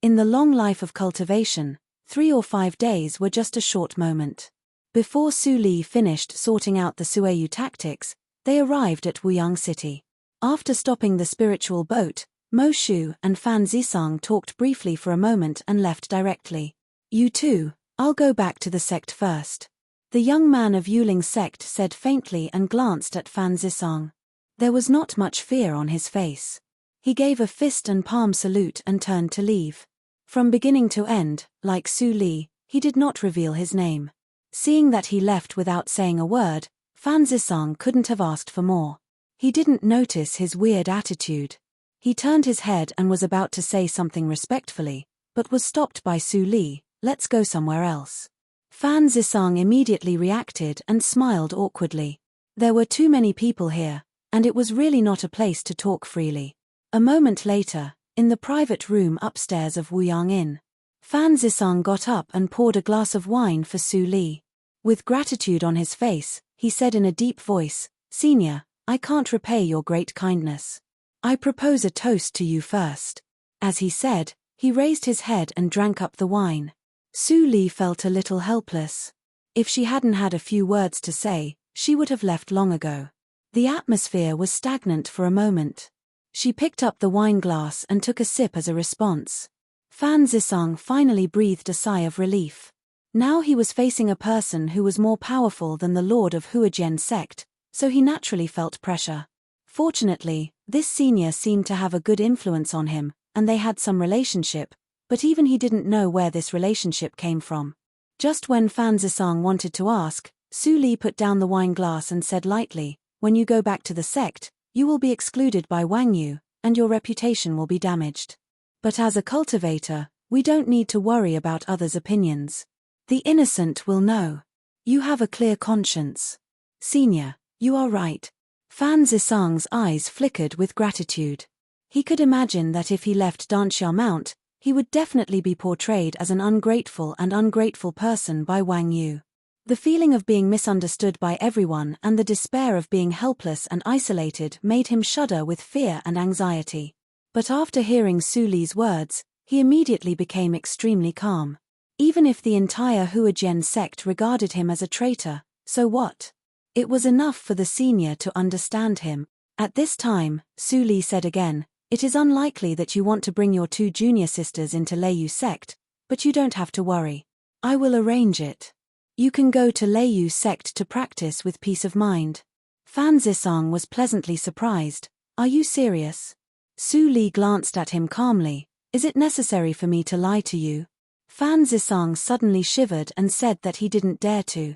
In the long life of cultivation, 3 or 5 days were just a short moment. Before Su Li finished sorting out the Sueyu tactics, they arrived at Wuyang City. After stopping the spiritual boat, Mo Shu and Fan Zisong talked briefly for a moment and left directly. You too, I'll go back to the sect first. The young man of Yuling's sect said faintly and glanced at Fan Zisong. There was not much fear on his face. He gave a fist and palm salute and turned to leave. From beginning to end, like Su Li, he did not reveal his name. Seeing that he left without saying a word, Fan Zisong couldn't have asked for more. He didn't notice his weird attitude. He turned his head and was about to say something respectfully, but was stopped by Su Li. Let's go somewhere else. Fan Zisong immediately reacted and smiled awkwardly. There were too many people here, and it was really not a place to talk freely. A moment later, in the private room upstairs of Wuyang Inn, Fan Zisong got up and poured a glass of wine for Su Li. With gratitude on his face, he said in a deep voice, "Senior, I can't repay your great kindness. I propose a toast to you first." As he said, he raised his head and drank up the wine. Su Li felt a little helpless. If she hadn't had a few words to say, she would have left long ago. The atmosphere was stagnant for a moment. She picked up the wine glass and took a sip as a response. Fan Zisong finally breathed a sigh of relief. Now he was facing a person who was more powerful than the Lord of Huajian sect, so he naturally felt pressure. Fortunately, this senior seemed to have a good influence on him, and they had some relationship, but even he didn't know where this relationship came from. Just when Fan Zisong wanted to ask, Su Li put down the wine glass and said lightly, "When you go back to the sect, you will be excluded by Wang Yu, and your reputation will be damaged. But as a cultivator, we don't need to worry about others' opinions. The innocent will know. You have a clear conscience. Senior, you are right." Fan Zisong's eyes flickered with gratitude. He could imagine that if he left Danxia Mount, he would definitely be portrayed as an ungrateful person by Wang Yu. The feeling of being misunderstood by everyone and the despair of being helpless and isolated made him shudder with fear and anxiety. But after hearing Su Li's words, he immediately became extremely calm. Even if the entire Huajian sect regarded him as a traitor, so what? It was enough for the senior to understand him. At this time, Su Li said again, "It is unlikely that you want to bring your 2 junior sisters into Leiyu sect, but you don't have to worry. I will arrange it. You can go to Leiyu sect to practice with peace of mind." Fan Zisong was pleasantly surprised. "Are you serious?" Su Li glanced at him calmly. "Is it necessary for me to lie to you?" Fan Zisong suddenly shivered and said that he didn't dare to.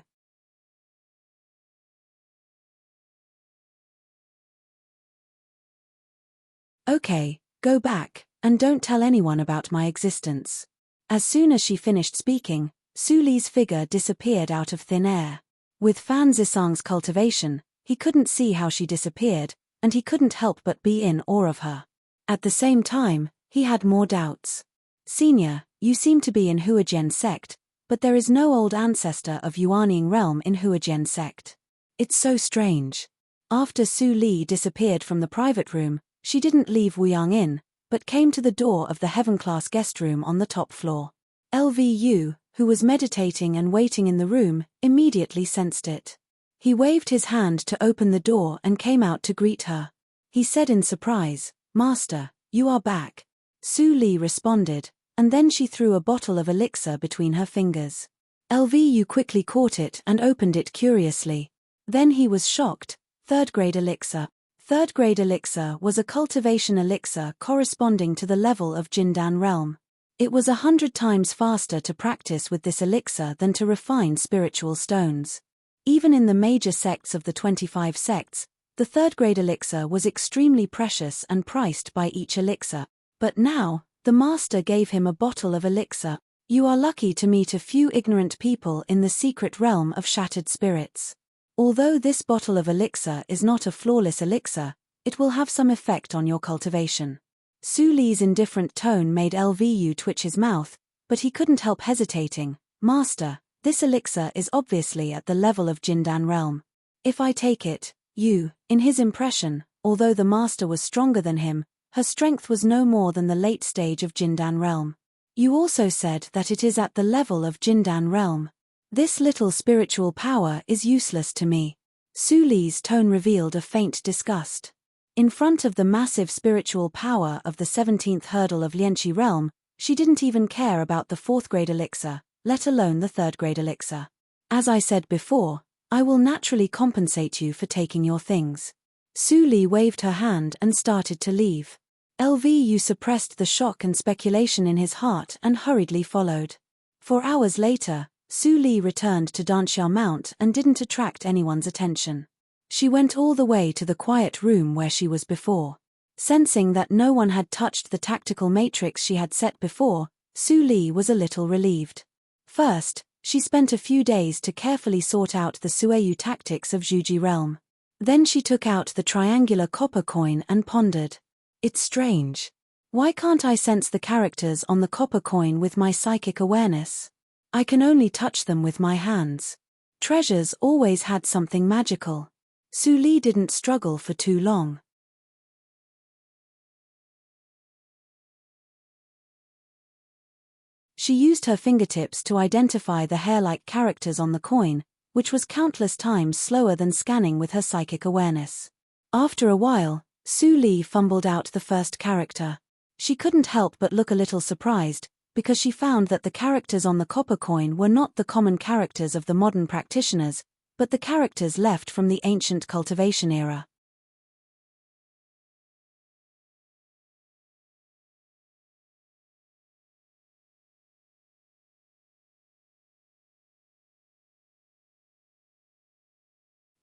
"Okay, go back, and don't tell anyone about my existence." As soon as she finished speaking, Su Li's figure disappeared out of thin air. With Fan Zisong's cultivation, he couldn't see how she disappeared, and he couldn't help but be in awe of her. At the same time, he had more doubts. "Senior, you seem to be in Huajian sect, but there is no old ancestor of Yuanying realm in Huajian sect. It's so strange." After Su Li disappeared from the private room, She didn't leave Wuyang in, but came to the door of the heaven-class guest room on the top floor. LVU, who was meditating and waiting in the room, immediately sensed it. He waved his hand to open the door and came out to greet her. He said in surprise, "Master, you are back." Su Li responded, and then she threw a bottle of elixir between her fingers. LVU quickly caught it and opened it curiously. Then he was shocked. Third-grade elixir. Third-grade elixir was a cultivation elixir corresponding to the level of Jindan realm. It was 100 times faster to practice with this elixir than to refine spiritual stones. Even in the major sects of the 25 sects, the third-grade elixir was extremely precious and priced by each elixir. But now, the master gave him a bottle of elixir. You are lucky to meet a few ignorant people in the secret realm of shattered spirits. Although this bottle of elixir is not a flawless elixir, it will have some effect on your cultivation. Su Li's indifferent tone made LVU twitch his mouth, but he couldn't help hesitating. "Master, this elixir is obviously at the level of Jindan realm. If I take it, in his impression, although the master was stronger than him, her strength was no more than the late stage of Jindan realm. You also said that it is at the level of Jindan realm. This little spiritual power is useless to me." Su Li's tone revealed a faint disgust. In front of the massive spiritual power of the 17th hurdle of Lianqi realm, she didn't even care about the 4th-grade elixir, let alone the 3rd-grade elixir. "As I said before, I will naturally compensate you for taking your things." Su Li waved her hand and started to leave. LVU suppressed the shock and speculation in his heart and hurriedly followed. 4 hours later, Su Li returned to Danxiao Mount and didn't attract anyone's attention. She went all the way to the quiet room where she was before. Sensing that no one had touched the tactical matrix she had set before, Su Li was a little relieved. First, she spent a few days to carefully sort out the Sueyu tactics of Zhuji realm. Then she took out the triangular copper coin and pondered. "It's strange. Why can't I sense the characters on the copper coin with my psychic awareness? I can only touch them with my hands. Treasures always had something magical." Su Li didn't struggle for too long. She used her fingertips to identify the hair-like characters on the coin, which was countless times slower than scanning with her psychic awareness. After a while, Su Li fumbled out the first character. She couldn't help but look a little surprised, because she found that the characters on the copper coin were not the common characters of the modern practitioners, but the characters left from the ancient cultivation era.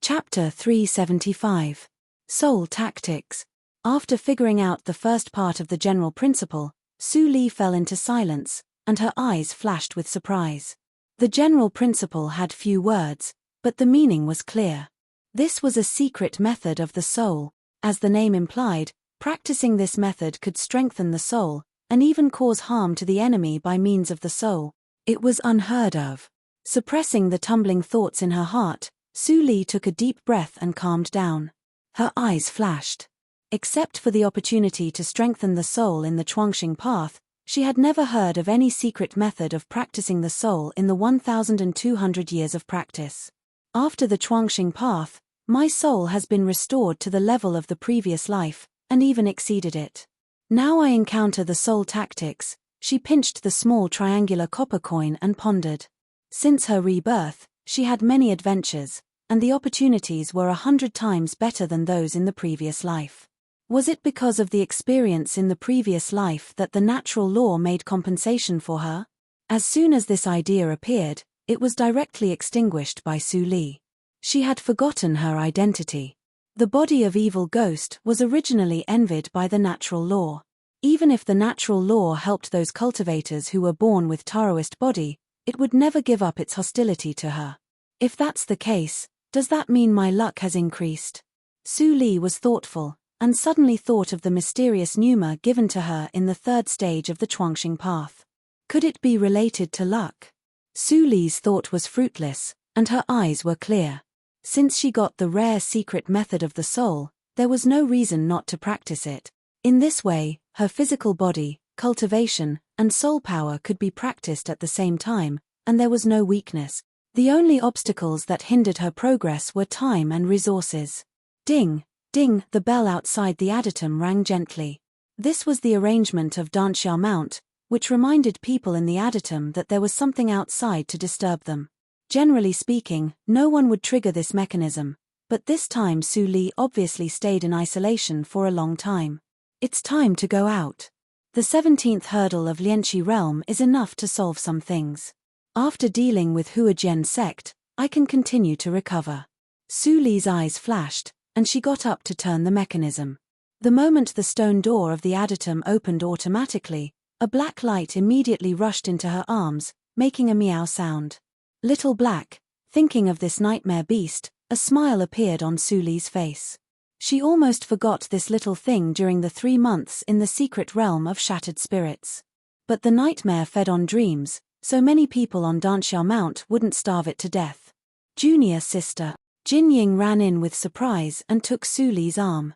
Chapter 375. Soul Tactics. After figuring out the first part of the general principle, Su Li fell into silence, and her eyes flashed with surprise. The general principle had few words, but the meaning was clear. This was a secret method of the soul. As the name implied, practicing this method could strengthen the soul, and even cause harm to the enemy by means of the soul. It was unheard of. Suppressing the tumbling thoughts in her heart, Su Li took a deep breath and calmed down. Her eyes flashed. Except for the opportunity to strengthen the soul in the Chuangxing path, she had never heard of any secret method of practicing the soul in the 1,200 years of practice. After the Chuangxing path, my soul has been restored to the level of the previous life, and even exceeded it. Now I encounter the soul tactics. She pinched the small triangular copper coin and pondered. Since her rebirth, she had many adventures, and the opportunities were 100 times better than those in the previous life. Was it because of the experience in the previous life that the natural law made compensation for her? As soon as this idea appeared, it was directly extinguished by Su Li. She had forgotten her identity. The body of evil ghost was originally envied by the natural law. Even if the natural law helped those cultivators who were born with Taoist body, it would never give up its hostility to her. If that's the case, does that mean my luck has increased? Su Li was thoughtful, and suddenly thought of the mysterious pneuma given to her in the 3rd stage of the Chuangxing path. Could it be related to luck? Su Li's thought was fruitless, and her eyes were clear. Since she got the rare secret method of the soul, There was no reason not to practice it. In this way, her physical body, cultivation, and soul power could be practiced at the same time, and there was no weakness. The only obstacles that hindered her progress were time and resources. Ding, ding, the bell outside the adytum rang gently. This was the arrangement of Danxiao Mount, which reminded people in the adytum that there was something outside to disturb them. Generally speaking, no one would trigger this mechanism, but this time Su Li obviously stayed in isolation for a long time. It's time to go out. The 17th hurdle of Lianqi realm is enough to solve some things. After dealing with Huajian sect, I can continue to recover. Su Li's eyes flashed, and she got up to turn the mechanism. The moment the stone door of the adytum opened automatically, a black light immediately rushed into her arms, making a meow sound. Little Black, thinking of this nightmare beast, a smile appeared on Su Li's face. She almost forgot this little thing during the 3 months in the secret realm of shattered spirits. But the nightmare fed on dreams, so many people on Danxiao Mount wouldn't starve it to death. Junior sister. Jin Ying ran in with surprise and took Su Li's arm.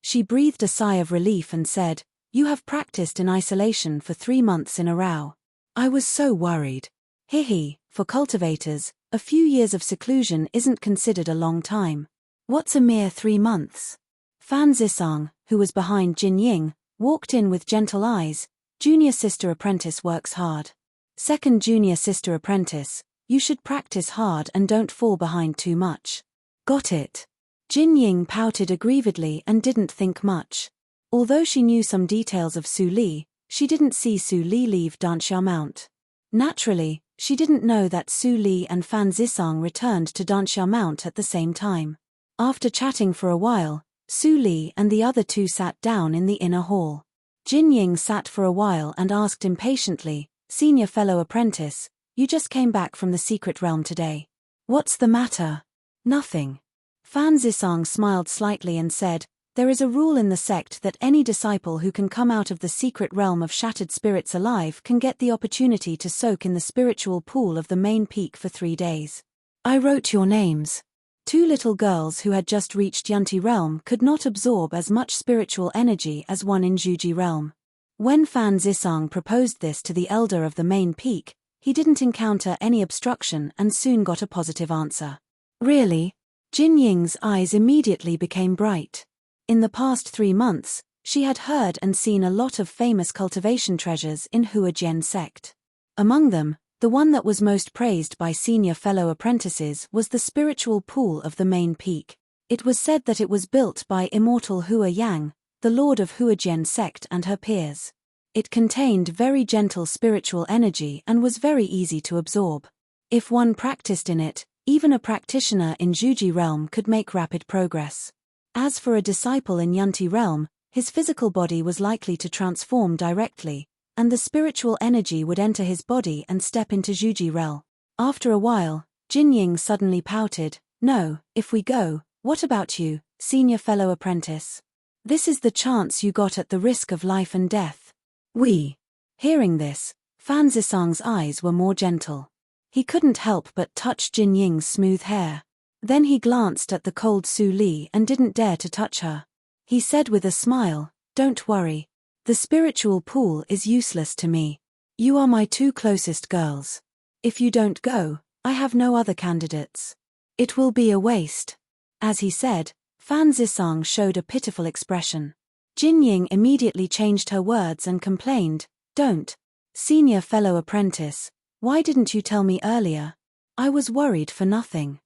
She breathed a sigh of relief and said, "You have practiced in isolation for 3 months in a row. I was so worried." Hihi, for cultivators, a few years of seclusion isn't considered a long time. What's a mere 3 months? Fan Zisang, who was behind Jin Ying, walked in with gentle eyes. Junior sister apprentice works hard. Second junior sister apprentice, you should practice hard and don't fall behind too much. Got it. Jin Ying pouted aggrievedly and didn't think much. Although she knew some details of Su Li, she didn't see Su Li leave Danxiao Mount. Naturally, she didn't know that Su Li and Fan Zisang returned to Danxiao Mount at the same time. After chatting for a while, Su Li and the other two sat down in the inner hall. Jin Ying sat for a while and asked impatiently, "Senior fellow apprentice, you just came back from the secret realm today. What's the matter?" "Nothing." Fan Zisang smiled slightly and said, "There is a rule in the sect that any disciple who can come out of the secret realm of shattered spirits alive can get the opportunity to soak in the spiritual pool of the main peak for 3 days. I wrote your names." 2 little girls who had just reached Yunti realm could not absorb as much spiritual energy as one in Zhuji realm. When Fan Zisang proposed this to the elder of the main peak, he didn't encounter any obstruction and soon got a positive answer. Really? Jin Ying's eyes immediately became bright. In the past 3 months, she had heard and seen a lot of famous cultivation treasures in Huajian sect. Among them, the one that was most praised by senior fellow apprentices was the spiritual pool of the main peak. It was said that it was built by immortal Hua Yang, the lord of Huajian sect and her peers. It contained very gentle spiritual energy and was very easy to absorb. If one practiced in it, even a practitioner in Zhuji realm could make rapid progress. As for a disciple in Yunti realm, his physical body was likely to transform directly, and the spiritual energy would enter his body and step into Zhuji realm. After a while, Jin Ying suddenly pouted, "No, if we go, what about you, senior fellow apprentice? This is the chance you got at the risk of life and death." We. Hearing this, Fan Zisang's eyes were more gentle. He couldn't help but touch Jin Ying's smooth hair. Then he glanced at the cold Su Li and didn't dare to touch her. He said with a smile, "Don't worry. The spiritual pool is useless to me. You are my 2 closest girls. If you don't go, I have no other candidates. It will be a waste." As he said, Fan Zisang showed a pitiful expression. Jin Ying immediately changed her words and complained, "Don't. Senior fellow apprentice, why didn't you tell me earlier? I was worried for nothing."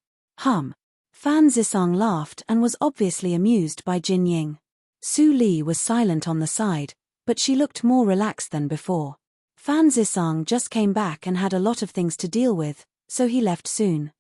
Fan Zisang laughed and was obviously amused by Jin Ying. Su Li was silent on the side, but she looked more relaxed than before. Fan Zisang just came back and had a lot of things to deal with, so he left soon.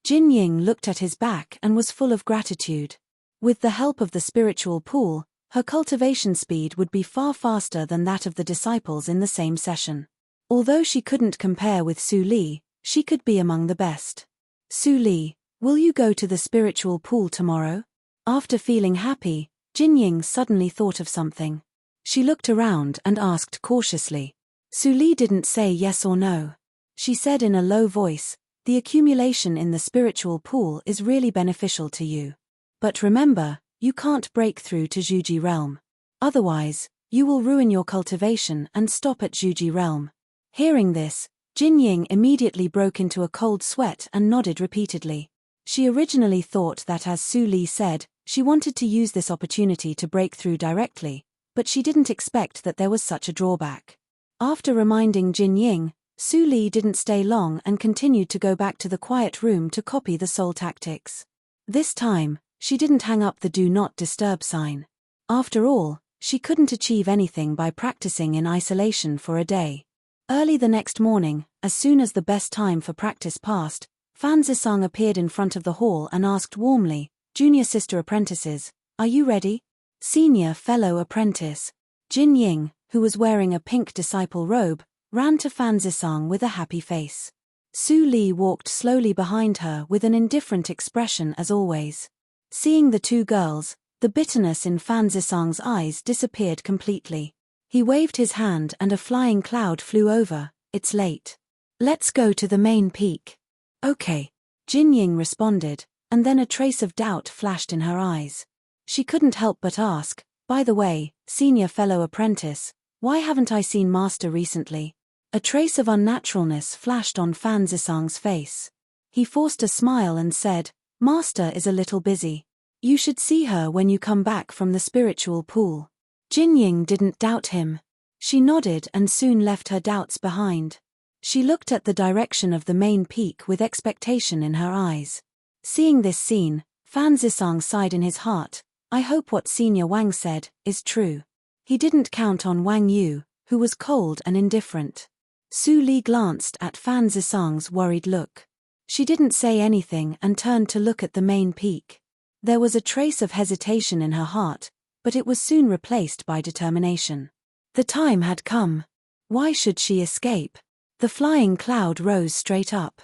Jin Ying looked at his back and was full of gratitude. With the help of the spiritual pool, her cultivation speed would be far faster than that of the disciples in the same session. Although she couldn't compare with Su Li, she could be among the best. "Su Li, will you go to the spiritual pool tomorrow?" After feeling happy, Jin Ying suddenly thought of something. She looked around and asked cautiously. Su Li didn't say yes or no. She said in a low voice, "The accumulation in the spiritual pool is really beneficial to you. But remember, you can't break through to Zhuji realm. Otherwise, you will ruin your cultivation and stop at Zhuji realm." Hearing this, Jin Ying immediately broke into a cold sweat and nodded repeatedly. She originally thought that, as Su Li said, she wanted to use this opportunity to break through directly, but she didn't expect that there was such a drawback. After reminding Jin Ying, Su Li didn't stay long and continued to go back to the quiet room to copy the soul tactics. This time, she didn't hang up the "Do Not Disturb" sign. After all, she couldn't achieve anything by practicing in isolation for a day. Early the next morning, as soon as the best time for practice passed, Fan Zisang appeared in front of the hall and asked warmly, "Junior sister apprentices, are you ready?" Senior fellow apprentice Jin Ying, who was wearing a pink disciple robe, ran to Fan Zisang with a happy face. Su Li walked slowly behind her with an indifferent expression as always. Seeing the two girls, the bitterness in Fan Zisang's eyes disappeared completely. He waved his hand and a flying cloud flew over. "It's late. Let's go to the main peak." "Okay," Jin Ying responded, and then a trace of doubt flashed in her eyes. She couldn't help but ask, "By the way, senior fellow apprentice, why haven't I seen Master recently?" A trace of unnaturalness flashed on Fan Zisang's face. He forced a smile and said, "Master is a little busy. You should see her when you come back from the spiritual pool." Jin Ying didn't doubt him. She nodded and soon left her doubts behind. She looked at the direction of the main peak with expectation in her eyes. Seeing this scene, Fan Zisang sighed in his heart. "I hope what Senior Wang said is true." He didn't count on Wang Yu, who was cold and indifferent. Su Li glanced at Fan Zisang's worried look. She didn't say anything and turned to look at the main peak. There was a trace of hesitation in her heart, but it was soon replaced by determination. The time had come. Why should she escape? The flying cloud rose straight up.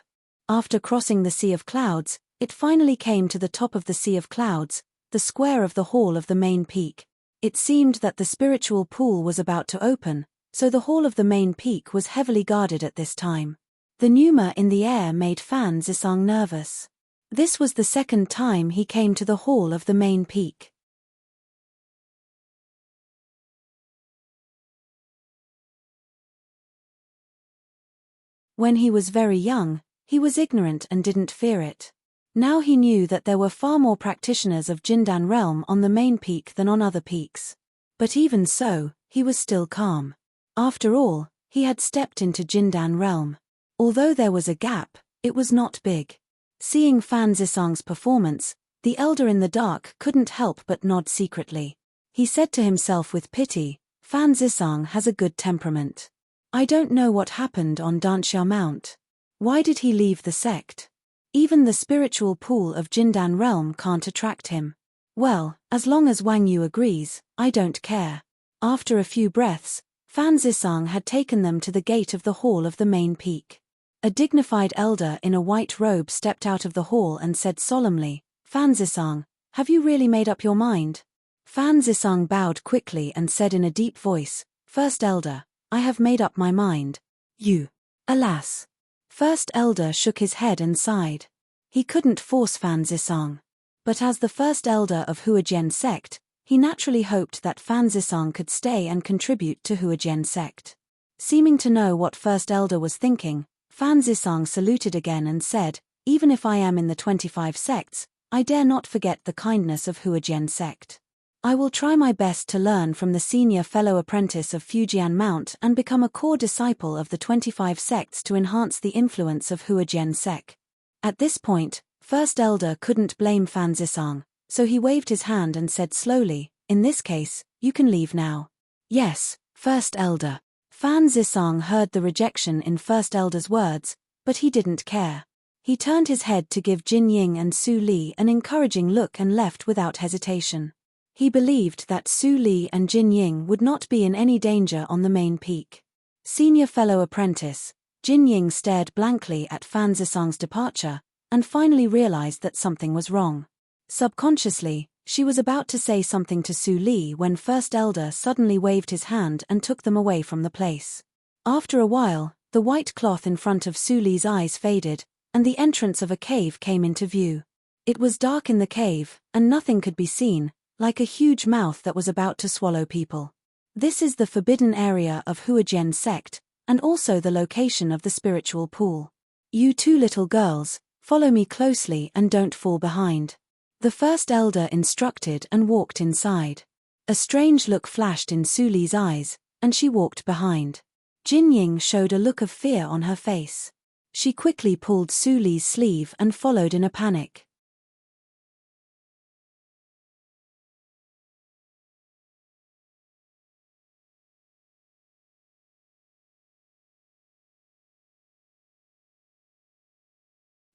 After crossing the sea of clouds, it finally came to the top of the sea of clouds, the square of the hall of the main peak. It seemed that the spiritual pool was about to open, so the hall of the main peak was heavily guarded at this time. The pneuma in the air made Fan Zisang nervous. This was the second time he came to the hall of the main peak. When he was very young, he was ignorant and didn't fear it. Now he knew that there were far more practitioners of Jindan realm on the main peak than on other peaks. But even so, he was still calm. After all, he had stepped into Jindan realm. Although there was a gap, it was not big. Seeing Fan Zisang's performance, the elder in the dark couldn't help but nod secretly. He said to himself with pity, "Fan Zisang has a good temperament. I don't know what happened on Danxia Mount. Why did he leave the sect? Even the spiritual pool of Jindan realm can't attract him. Well, as long as Wang Yu agrees, I don't care." After a few breaths, Fan Zisang had taken them to the gate of the hall of the main peak. A dignified elder in a white robe stepped out of the hall and said solemnly, "Fan Zisang, have you really made up your mind?" Fan Zisang bowed quickly and said in a deep voice, "First elder, I have made up my mind." "You?" "Alas." First elder shook his head and sighed. He couldn't force Fan Zisang. But as the first elder of Huajian sect, he naturally hoped that Fan Zisang could stay and contribute to Huajian sect. Seeming to know what first elder was thinking, Fan Zisang saluted again and said, "Even if I am in the 25 sects, I dare not forget the kindness of Huajian sect. I will try my best to learn from the senior fellow apprentice of Fujian Mount and become a core disciple of the 25 sects to enhance the influence of Huajian sect." At this point, First Elder couldn't blame Fan Zisang, so he waved his hand and said slowly, "In this case, you can leave now." "Yes, First Elder." Fan Zisang heard the rejection in First Elder's words, but he didn't care. He turned his head to give Jin Ying and Su Li an encouraging look and left without hesitation. He believed that Su Li and Jin Ying would not be in any danger on the main peak. Senior fellow apprentice, Jin Ying stared blankly at Fan Zisang's departure, and finally realized that something was wrong. Subconsciously, She was about to say something to Su Li when First Elder suddenly waved his hand and took them away from the place. After a while, the white cloth in front of Su Li's eyes faded, and the entrance of a cave came into view. It was dark in the cave, and nothing could be seen, like a huge mouth that was about to swallow people. This is the forbidden area of Huajian sect, and also the location of the spiritual pool. You two little girls, follow me closely and don't fall behind. The First Elder instructed and walked inside. A strange look flashed in Su Li's eyes, and she walked behind. Jin Ying showed a look of fear on her face. She quickly pulled Su Li's sleeve and followed in a panic.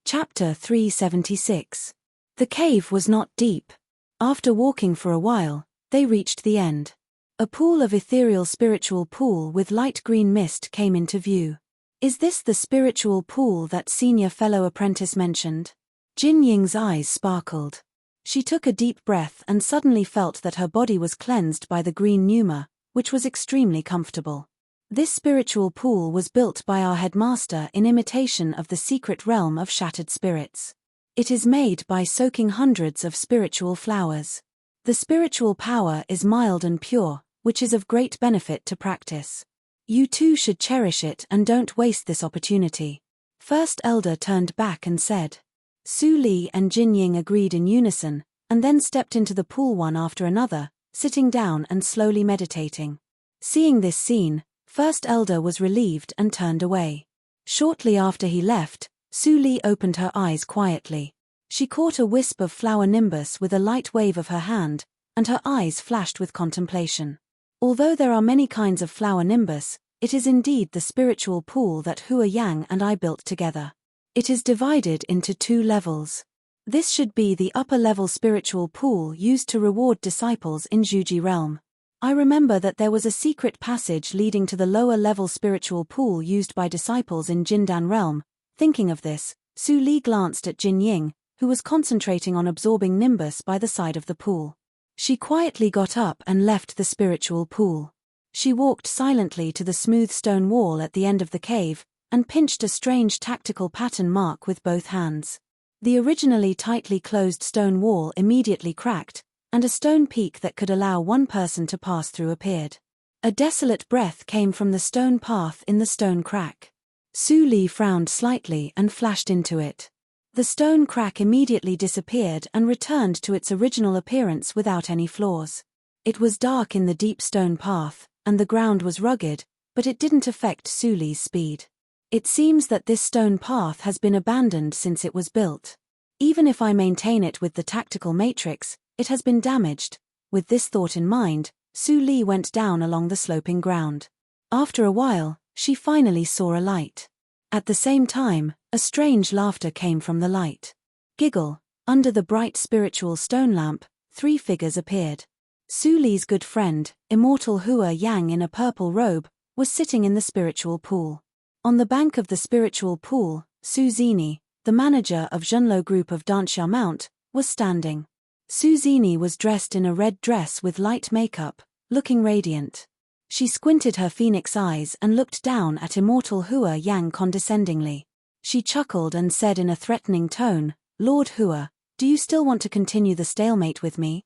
Chapter 376. The cave was not deep. After walking for a while, they reached the end. A pool of ethereal spiritual pool with light green mist came into view. Is this the spiritual pool that senior fellow apprentice mentioned? Jin Ying's eyes sparkled. She took a deep breath and suddenly felt that her body was cleansed by the green pneuma, which was extremely comfortable. This spiritual pool was built by our headmaster in imitation of the secret realm of shattered spirits. It is made by soaking hundreds of spiritual flowers. The spiritual power is mild and pure, which is of great benefit to practice. You too should cherish it and don't waste this opportunity. First Elder turned back and said. Su Li and Jin Ying agreed in unison, and then stepped into the pool one after another, sitting down and slowly meditating. Seeing this scene, First Elder was relieved and turned away. Shortly after he left, Su Li opened her eyes quietly. She caught a wisp of flower nimbus with a light wave of her hand, and her eyes flashed with contemplation. Although there are many kinds of flower nimbus, it is indeed the spiritual pool that Hua Yang and I built together. It is divided into 2 levels. This should be the upper-level spiritual pool used to reward disciples in Zhuji realm. I remember that there was a secret passage leading to the lower-level spiritual pool used by disciples in Jindan realm. Thinking of this, Su Li glanced at Jin Ying, who was concentrating on absorbing nimbus by the side of the pool. She quietly got up and left the spiritual pool. She walked silently to the smooth stone wall at the end of the cave, and pinched a strange tactical pattern mark with both hands. The originally tightly closed stone wall immediately cracked, and a stone peak that could allow one person to pass through appeared. A desolate breath came from the stone path in the stone crack. Su Li frowned slightly and flashed into it. The stone crack immediately disappeared and returned to its original appearance without any flaws. It was dark in the deep stone path, and the ground was rugged, but it didn't affect Su Li's speed. It seems that this stone path has been abandoned since it was built. Even if I maintain it with the tactical matrix, it has been damaged. With this thought in mind, Su Li went down along the sloping ground. After a while, she finally saw a light. At the same time, a strange laughter came from the light. Giggle. Under the bright spiritual stone lamp, 3 figures appeared. Su Li's good friend, immortal Hua Yang in a purple robe, was sitting in the spiritual pool. On the bank of the spiritual pool, Su Zini, the manager of Zhenlo group of Danxia Mount, was standing. Su Zini was dressed in a red dress with light makeup, looking radiant. She squinted her phoenix eyes and looked down at immortal Hua Yang condescendingly. She chuckled and said in a threatening tone, "Lord Hua, do you still want to continue the stalemate with me?"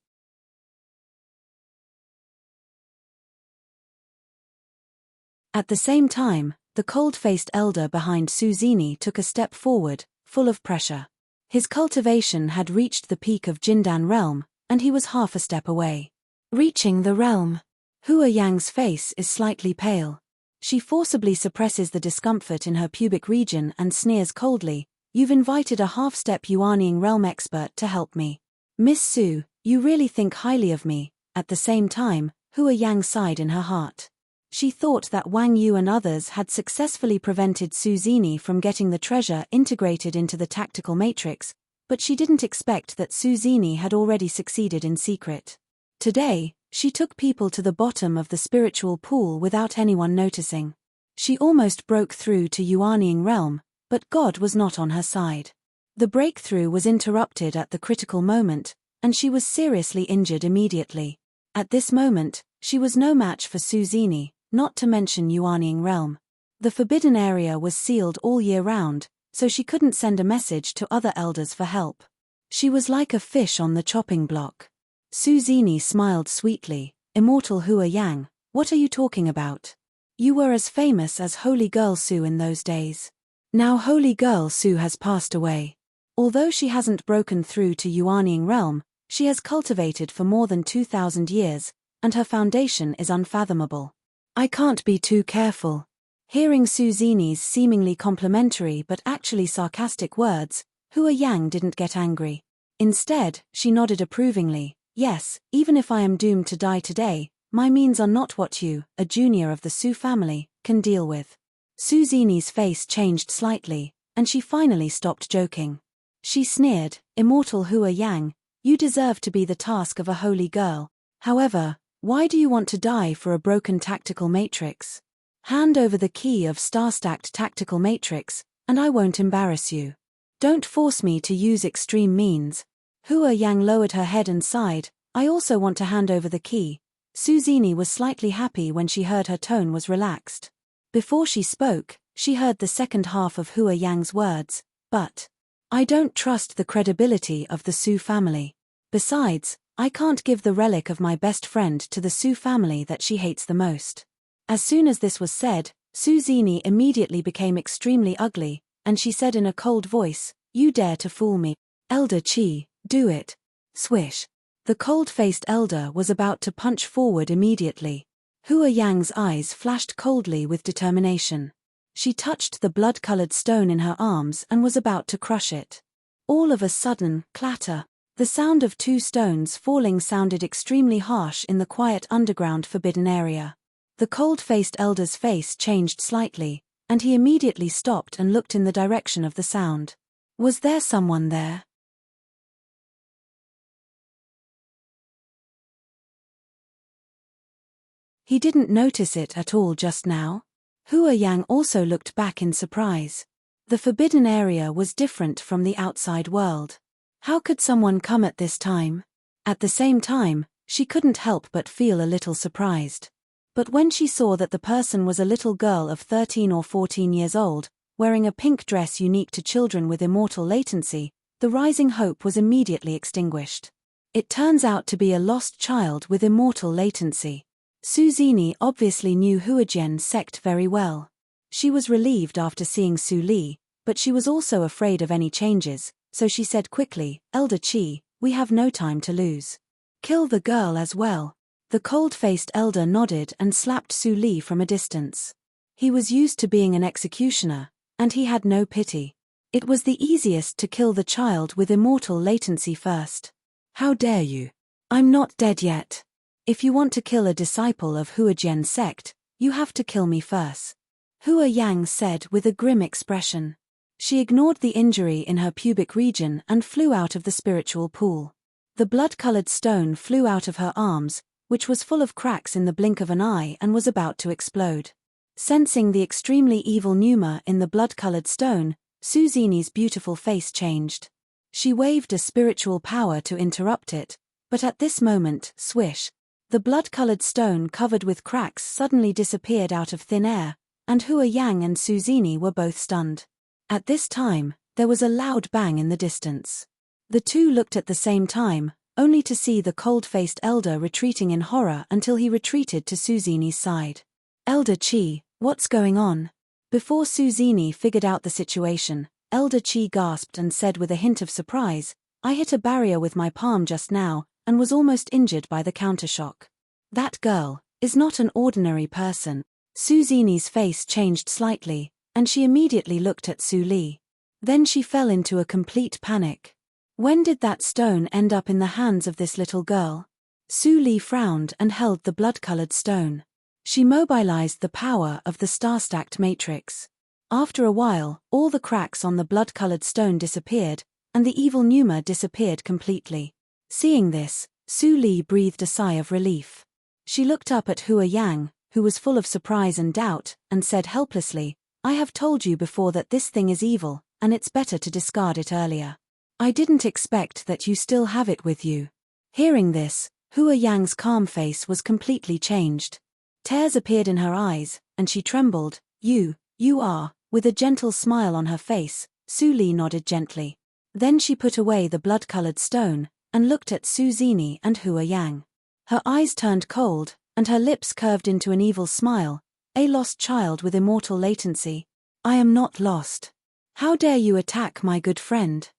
At the same time, the cold-faced elder behind Su Zini took a step forward, full of pressure. His cultivation had reached the peak of Jindan realm, and he was half a step away. Reaching the realm. Hua Yang's face is slightly pale. She forcibly suppresses the discomfort in her pubic region and sneers coldly, "You've invited a half-step Yuanying realm expert to help me. Miss Su, you really think highly of me." At the same time, Hua Yang sighed in her heart. She thought that Wang Yu and others had successfully prevented Su Zini from getting the treasure integrated into the tactical matrix, but she didn't expect that Su Zini had already succeeded in secret. Today, she took people to the bottom of the spiritual pool without anyone noticing. She almost broke through to Yuanying realm, but God was not on her side. The breakthrough was interrupted at the critical moment, and she was seriously injured immediately. At this moment, she was no match for Su Zini, not to mention Yuanying realm. The forbidden area was sealed all year round, so she couldn't send a message to other elders for help. She was like a fish on the chopping block. Su Zini smiled sweetly. Immortal Hua Yang, what are you talking about? You were as famous as Holy Girl Su in those days. Now Holy Girl Su has passed away. Although she hasn't broken through to Yuanying realm, she has cultivated for more than 2,000 years, and her foundation is unfathomable. I can't be too careful. Hearing Su Zini's seemingly complimentary but actually sarcastic words, Hua Yang didn't get angry. Instead, she nodded approvingly. Yes, even if I am doomed to die today, my means are not what you, a junior of the Su family, can deal with. Su Zini's face changed slightly, and she finally stopped joking. She sneered, Immortal Hua Yang, you deserve to be the task of a holy girl. However, why do you want to die for a broken tactical matrix? Hand over the key of star-stacked tactical matrix, and I won't embarrass you. Don't force me to use extreme means. Hua Yang lowered her head and sighed, I also want to hand over the key. Su Zini was slightly happy when she heard her tone was relaxed. Before she spoke, she heard the second half of Hua Yang's words, but I don't trust the credibility of the Su family. Besides, I can't give the relic of my best friend to the Su family that she hates the most. As soon as this was said, Su Zini immediately became extremely ugly, and she said in a cold voice, You dare to fool me. Elder Qi, do it. Swish. The cold-faced elder was about to punch forward immediately. Hua Yang's eyes flashed coldly with determination. She touched the blood-colored stone in her arms and was about to crush it. All of a sudden, clatter. The sound of two stones falling sounded extremely harsh in the quiet underground forbidden area. The cold-faced elder's face changed slightly, and he immediately stopped and looked in the direction of the sound. Was there someone there? He didn't notice it at all just now. Hua Yang also looked back in surprise. The forbidden area was different from the outside world. How could someone come at this time? At the same time, she couldn't help but feel a little surprised. But when she saw that the person was a little girl of 13 or 14 years old, wearing a pink dress unique to children with immortal latency, the rising hope was immediately extinguished. It turns out to be a lost child with immortal latency. Su Zini obviously knew Huajian's sect very well. She was relieved after seeing Su Li, but she was also afraid of any changes, so she said quickly, Elder Qi, we have no time to lose. Kill the girl as well. The cold-faced elder nodded and slapped Su Li from a distance. He was used to being an executioner, and he had no pity. It was the easiest to kill the child with immortal latency first. How dare you? I'm not dead yet. If you want to kill a disciple of Huajian's sect, you have to kill me first. Hua Yang said with a grim expression. She ignored the injury in her pubic region and flew out of the spiritual pool. The blood-colored stone flew out of her arms, which was full of cracks in the blink of an eye and was about to explode. Sensing the extremely evil pneuma in the blood-colored stone, Su Zini's beautiful face changed. She waved a spiritual power to interrupt it, but at this moment, swish. The blood-colored stone covered with cracks suddenly disappeared out of thin air, and Hua Yang and Su Zini were both stunned. At this time, there was a loud bang in the distance. The two looked at the same time, only to see the cold-faced elder retreating in horror until he retreated to Su Zini's side. Elder Qi, what's going on? Before Su Zini figured out the situation, Elder Qi gasped and said with a hint of surprise, I hit a barrier with my palm just now, and was almost injured by the countershock. That girl is not an ordinary person. Su Zini's face changed slightly, and she immediately looked at Su Li. Then she fell into a complete panic. When did that stone end up in the hands of this little girl? Su Li frowned and held the blood-colored stone. She mobilized the power of the star-stacked matrix. After a while, all the cracks on the blood-colored stone disappeared, and the evil pneuma disappeared completely. Seeing this, Su Li breathed a sigh of relief. She looked up at Hua Yang, who was full of surprise and doubt, and said helplessly, I have told you before that this thing is evil, and it's better to discard it earlier. I didn't expect that you still have it with you. Hearing this, Hua Yang's calm face was completely changed. Tears appeared in her eyes, and she trembled. You are. With a gentle smile on her face, Su Li nodded gently. Then she put away the blood-colored stone, and looked at Su Zini and Hua Yang. Her eyes turned cold, and her lips curved into an evil smile. A lost child with immortal latency. I am not lost. How dare you attack my good friend?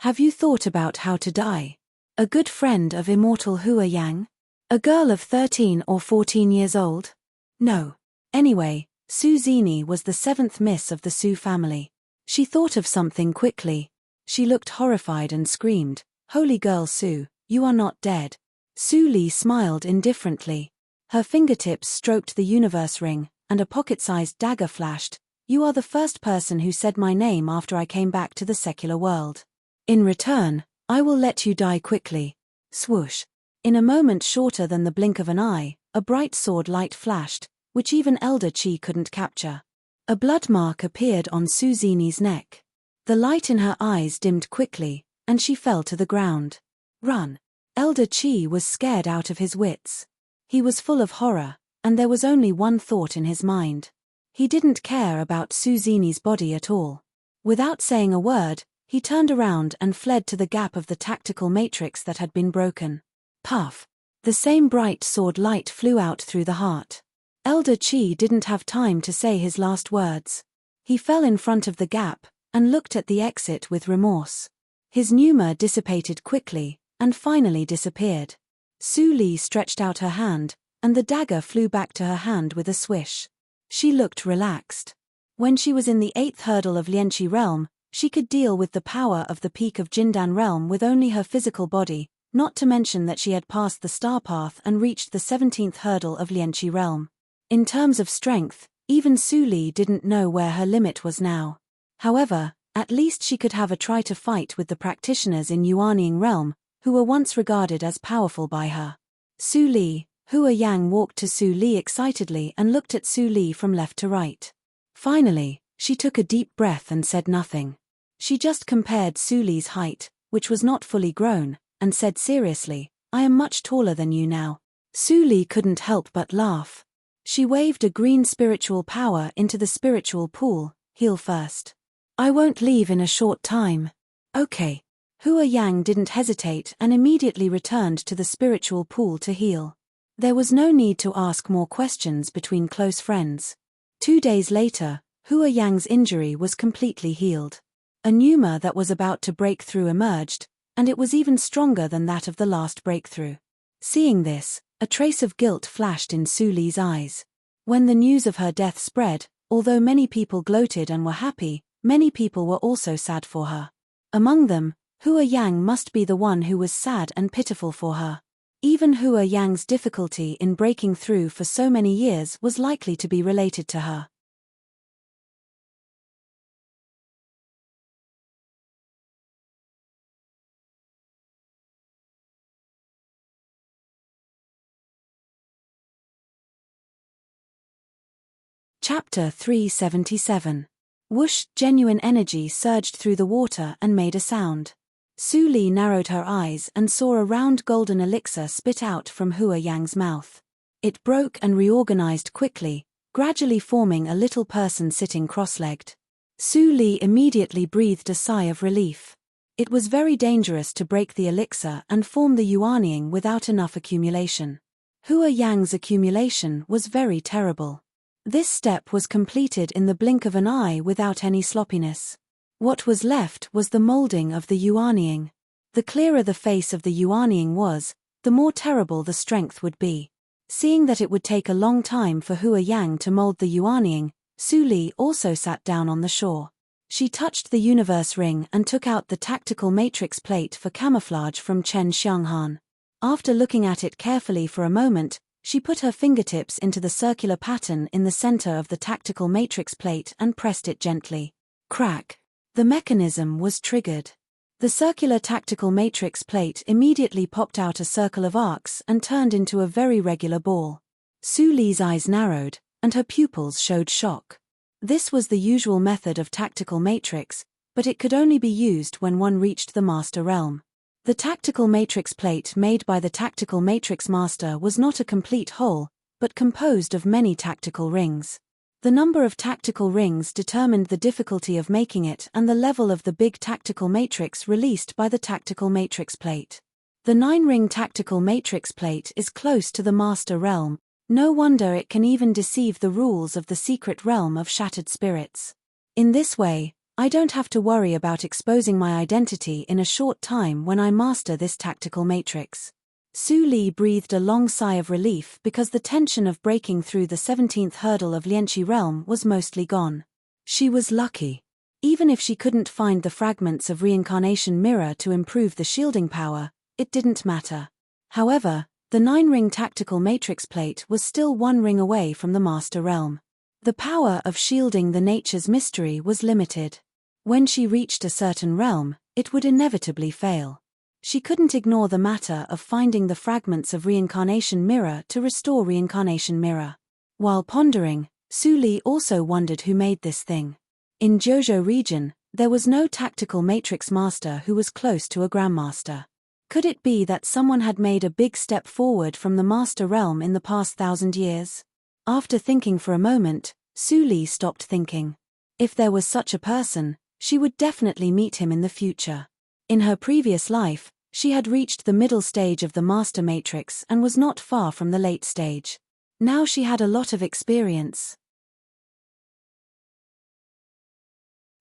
Have you thought about how to die? A good friend of immortal Hua Yang? A girl of 13 or 14 years old? No. Anyway, Su Zini was the 7th miss of the Su family. She thought of something quickly. She looked horrified and screamed, Holy girl Su, you are not dead. Su Li smiled indifferently. Her fingertips stroked the universe ring, and a pocket-sized dagger flashed. You are the first person who said my name after I came back to the secular world. In return, I will let you die quickly. Swoosh. In a moment shorter than the blink of an eye, a bright sword light flashed, which even Elder Qi couldn't capture. A blood mark appeared on Su Zini's neck. The light in her eyes dimmed quickly, and she fell to the ground. Run. Elder Qi was scared out of his wits. He was full of horror, and there was only one thought in his mind. He didn't care about Su Zini's body at all. Without saying a word, he turned around and fled to the gap of the tactical matrix that had been broken. Puff! The same bright sword light flew out through the heart. Elder Qi didn't have time to say his last words. He fell in front of the gap, and looked at the exit with remorse. His pneuma dissipated quickly, and finally disappeared. Su Li stretched out her hand, and the dagger flew back to her hand with a swish. She looked relaxed. When she was in the 8th hurdle of Lianqi realm, she could deal with the power of the peak of Jindan realm with only her physical body, not to mention that she had passed the star path and reached the 17th hurdle of Lianqi realm. In terms of strength, even Su Li didn't know where her limit was now. However, at least she could have a try to fight with the practitioners in Yuanying realm, who were once regarded as powerful by her. Su Li. Hua Yang walked to Su Li excitedly and looked at Su Li from left to right. Finally, she took a deep breath and said nothing. She just compared Su Li's height, which was not fully grown, and said seriously, I am much taller than you now. Su Li couldn't help but laugh. She waved a green spiritual power into the spiritual pool, heal first. I won't leave in a short time. Okay. Hua Yang didn't hesitate and immediately returned to the spiritual pool to heal. There was no need to ask more questions between close friends. 2 days later, Hua Yang's injury was completely healed. A pneuma that was about to break through emerged, and it was even stronger than that of the last breakthrough. Seeing this, a trace of guilt flashed in Su Li's eyes. When the news of her death spread, although many people gloated and were happy, many people were also sad for her. Among them, Hua Yang must be the one who was sad and pitiful for her. Even Hua Yang's difficulty in breaking through for so many years was likely to be related to her. Chapter 377. Whoosh! Genuine energy surged through the water and made a sound. Su Li narrowed her eyes and saw a round golden elixir spit out from Hua Yang's mouth. It broke and reorganized quickly, gradually forming a little person sitting cross-legged. Su Li immediately breathed a sigh of relief. It was very dangerous to break the elixir and form the Yuanying without enough accumulation. Hua Yang's accumulation was very terrible. This step was completed in the blink of an eye without any sloppiness. What was left was the molding of the Yuanying. The clearer the face of the Yuanying was, the more terrible the strength would be. Seeing that it would take a long time for Hua Yang to mold the Yuanying, Su Li also sat down on the shore. She touched the universe ring and took out the tactical matrix plate for camouflage from Chen Xianghan. After looking at it carefully for a moment, she put her fingertips into the circular pattern in the center of the tactical matrix plate and pressed it gently. Crack! The mechanism was triggered. The circular tactical matrix plate immediately popped out a circle of arcs and turned into a very regular ball. Su Li's eyes narrowed, and her pupils showed shock. This was the usual method of tactical matrix, but it could only be used when one reached the master realm. The tactical matrix plate made by the tactical matrix master was not a complete whole, but composed of many tactical rings. The number of tactical rings determined the difficulty of making it and the level of the big tactical matrix released by the tactical matrix plate. The 9-ring tactical matrix plate is close to the master realm. No wonder it can even deceive the rules of the secret realm of shattered spirits. In this way, I don't have to worry about exposing my identity in a short time when I master this tactical matrix. Su Li breathed a long sigh of relief because the tension of breaking through the 17th hurdle of Lianqi realm was mostly gone. She was lucky. Even if she couldn't find the fragments of reincarnation mirror to improve the shielding power, it didn't matter. However, the 9-ring tactical matrix plate was still 1 ring away from the master realm. The power of shielding the nature's mystery was limited. When she reached a certain realm, it would inevitably fail. She couldn't ignore the matter of finding the fragments of reincarnation mirror to restore reincarnation mirror. While pondering, Su Li also wondered who made this thing. In Jiuzhou region, there was no tactical matrix master who was close to a grandmaster. Could it be that someone had made a big step forward from the master realm in the past 1,000 years? After thinking for a moment, Su Li stopped thinking. If there was such a person, she would definitely meet him in the future. In her previous life, she had reached the middle stage of the master matrix and was not far from the late stage. Now she had a lot of experience.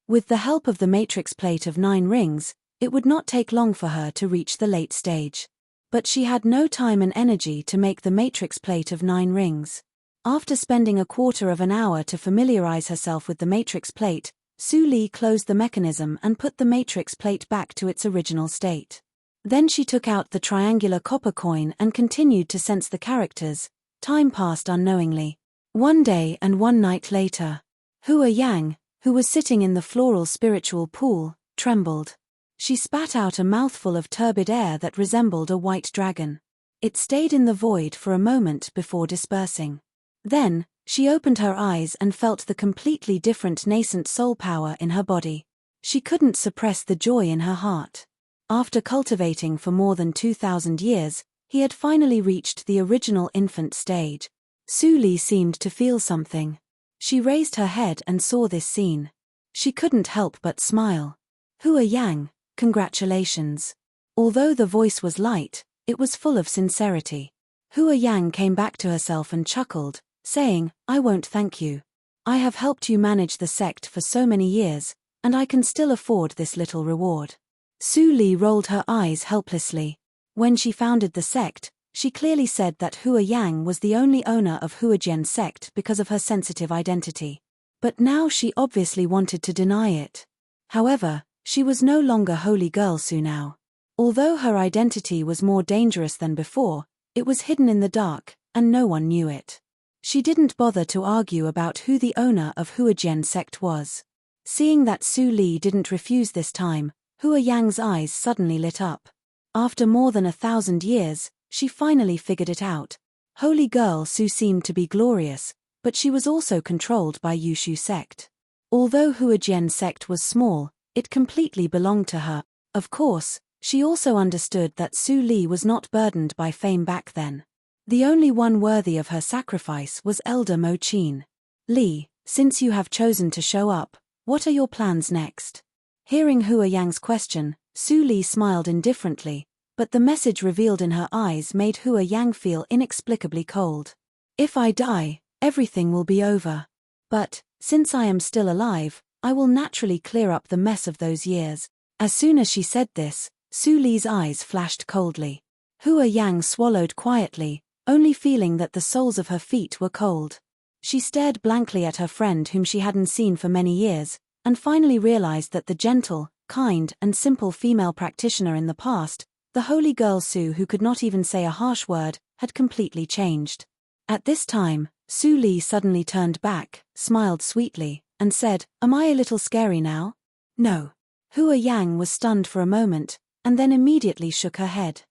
With the help of the matrix plate of 9 rings, it would not take long for her to reach the late stage. But she had no time and energy to make the matrix plate of 9 rings. After spending a quarter of an hour to familiarize herself with the matrix plate, Su Li closed the mechanism and put the matrix plate back to its original state. Then she took out the triangular copper coin and continued to sense the characters. Time passed unknowingly. 1 day and 1 night later. Hua Yang, who was sitting in the floral spiritual pool, trembled. She spat out a mouthful of turbid air that resembled a white dragon. It stayed in the void for a moment before dispersing. Then, she opened her eyes and felt the completely different nascent soul power in her body. She couldn't suppress the joy in her heart. After cultivating for more than 2,000 years, he had finally reached the original infant stage. Su Li seemed to feel something. She raised her head and saw this scene. She couldn't help but smile. Hua Yang, congratulations. Although the voice was light, it was full of sincerity. Hua Yang came back to herself and chuckled, saying, I won't thank you. I have helped you manage the sect for so many years, and I can still afford this little reward. Su Li rolled her eyes helplessly. When she founded the sect, she clearly said that Hua Yang was the only owner of Huajian sect because of her sensitive identity. But now she obviously wanted to deny it. However, she was no longer Holy Girl Su now. Although her identity was more dangerous than before, it was hidden in the dark, and no one knew it. She didn't bother to argue about who the owner of Huajian sect was. Seeing that Su Li didn't refuse this time, Hua Yang's eyes suddenly lit up. After more than 1,000 years, she finally figured it out. Holy Girl Su seemed to be glorious, but she was also controlled by Yushu sect. Although Huajian sect was small, it completely belonged to her. Of course, she also understood that Su Li was not burdened by fame back then. The only one worthy of her sacrifice was Elder Mo Qin. Li, since you have chosen to show up, what are your plans next? Hearing Hua Yang's question, Su Li smiled indifferently, but the message revealed in her eyes made Hua Yang feel inexplicably cold. If I die, everything will be over. But, since I am still alive, I will naturally clear up the mess of those years. As soon as she said this, Su Li's eyes flashed coldly. Hua Yang swallowed quietly, only feeling that the soles of her feet were cold. She stared blankly at her friend whom she hadn't seen for many years, and finally realized that the gentle, kind, and simple female practitioner in the past, the Holy Girl Su who could not even say a harsh word, had completely changed. At this time, Su Li suddenly turned back, smiled sweetly, and said, Am I a little scary now? No. Hua Yang was stunned for a moment, and then immediately shook her head.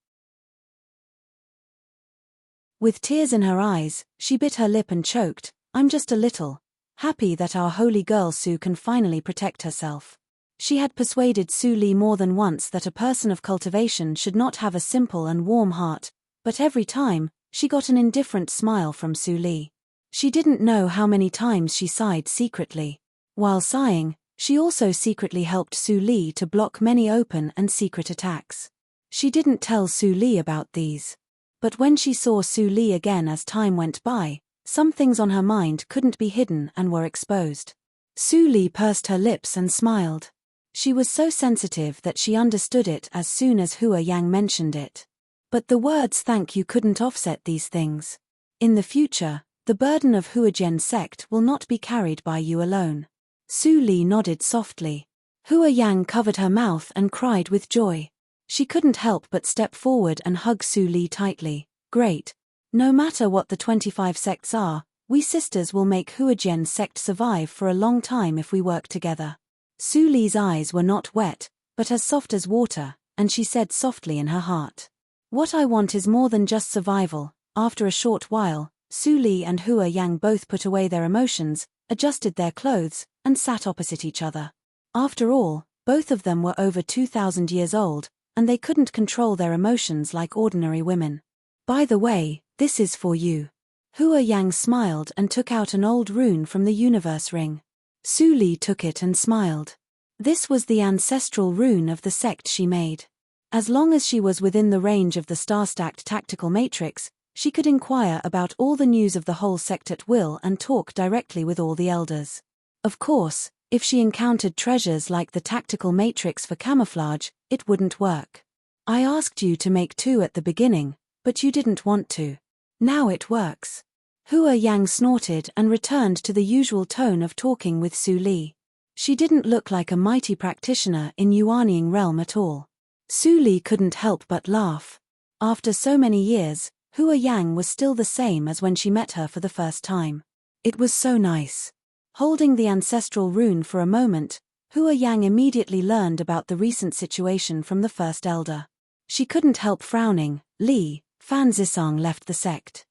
With tears in her eyes, she bit her lip and choked, I'm just a little happy that our holy girl Su can finally protect herself. She had persuaded Su Li more than once that a person of cultivation should not have a simple and warm heart, but every time, she got an indifferent smile from Su Li. She didn't know how many times she sighed secretly. While sighing, she also secretly helped Su Li to block many open and secret attacks. She didn't tell Su Li about these. But when she saw Su Li again as time went by, some things on her mind couldn't be hidden and were exposed. Su Li pursed her lips and smiled. She was so sensitive that she understood it as soon as Hua Yang mentioned it. But the words thank you couldn't offset these things. In the future, the burden of Huajian's sect will not be carried by you alone. Su Li nodded softly. Hua Yang covered her mouth and cried with joy. She couldn't help but step forward and hug Su Li tightly. Great. No matter what the 25 sects are, we sisters will make Huajian's sect survive for a long time if we work together. Su Li's eyes were not wet, but as soft as water, and she said softly in her heart. What I want is more than just survival. After a short while, Su Li and Hua Yang both put away their emotions, adjusted their clothes, and sat opposite each other. After all, both of them were over 2,000 years old, and they couldn't control their emotions like ordinary women. By the way, this is for you. Hua Yang smiled and took out an old rune from the universe ring. Su Li took it and smiled. This was the ancestral rune of the sect she made. As long as she was within the range of the star-stacked tactical matrix, she could inquire about all the news of the whole sect at will and talk directly with all the elders. Of course, if she encountered treasures like the tactical matrix for camouflage, it wouldn't work. I asked you to make 2 at the beginning, but you didn't want to. Now it works. Hua Yang snorted and returned to the usual tone of talking with Su Li. She didn't look like a mighty practitioner in Yuanying realm at all. Su Li couldn't help but laugh. After so many years, Hua Yang was still the same as when she met her for the first time. It was so nice. Holding the ancestral rune for a moment, Hua Yang immediately learned about the recent situation from the first elder. She couldn't help frowning. Li, Fan Zisong left the sect.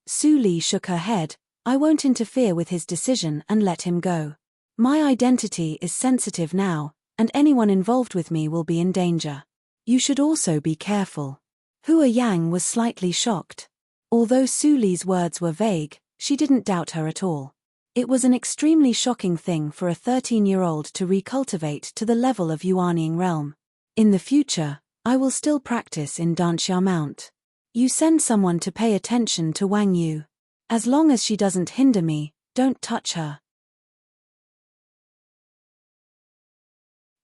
Su Li shook her head. I won't interfere with his decision and let him go. My identity is sensitive now, and anyone involved with me will be in danger. You should also be careful. Hua Yang was slightly shocked. Although Su Li's words were vague, she didn't doubt her at all. It was an extremely shocking thing for a 13-year-old to recultivate to the level of Yuanying realm. In the future, I will still practice in Danxia Mount. You send someone to pay attention to Wang Yu. As long as she doesn't hinder me, don't touch her.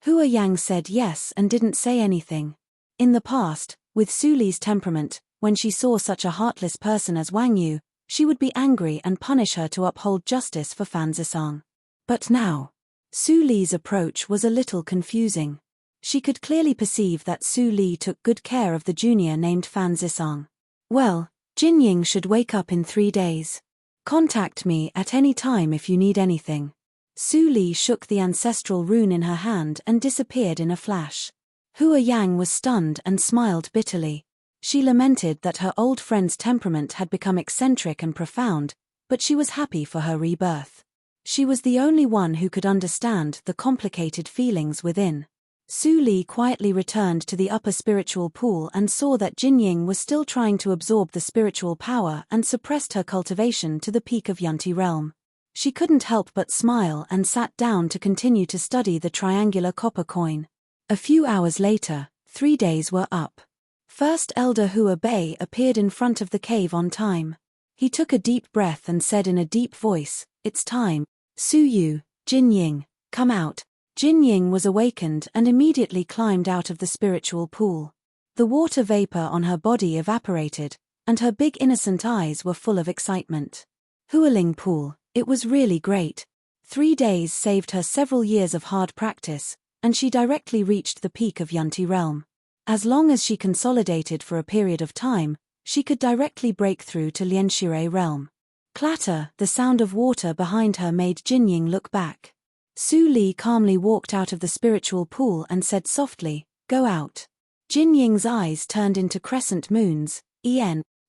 Hua Yang said yes and didn't say anything. In the past, with Su Li's temperament, when she saw such a heartless person as Wang Yu, she would be angry and punish her to uphold justice for Fan Zisong. But now, Su Li's approach was a little confusing. She could clearly perceive that Su Li took good care of the junior named Fan Zisong. Well, Jinying should wake up in 3 days. Contact me at any time if you need anything. Su Li shook the ancestral rune in her hand and disappeared in a flash. Hua Yang was stunned and smiled bitterly. She lamented that her old friend's temperament had become eccentric and profound, but she was happy for her rebirth. She was the only one who could understand the complicated feelings within. Su Li quietly returned to the upper spiritual pool and saw that Jinying was still trying to absorb the spiritual power and suppressed her cultivation to the peak of Yunti realm. She couldn't help but smile and sat down to continue to study the triangular copper coin. A few hours later, 3 days were up. First Elder Hua Bei appeared in front of the cave on time. He took a deep breath and said in a deep voice, "It's time. Su Yu, Jinying, come out." Jinying was awakened and immediately climbed out of the spiritual pool. The water vapor on her body evaporated, and her big innocent eyes were full of excitement. Hualing pool, it was really great. 3 days saved her several years of hard practice, and she directly reached the peak of Yunti realm. As long as she consolidated for a period of time, she could directly break through to Lianshire realm. Clatter, the sound of water behind her made Jinying look back. Su Li calmly walked out of the spiritual pool and said softly, "Go out." Jinying's eyes turned into crescent moons.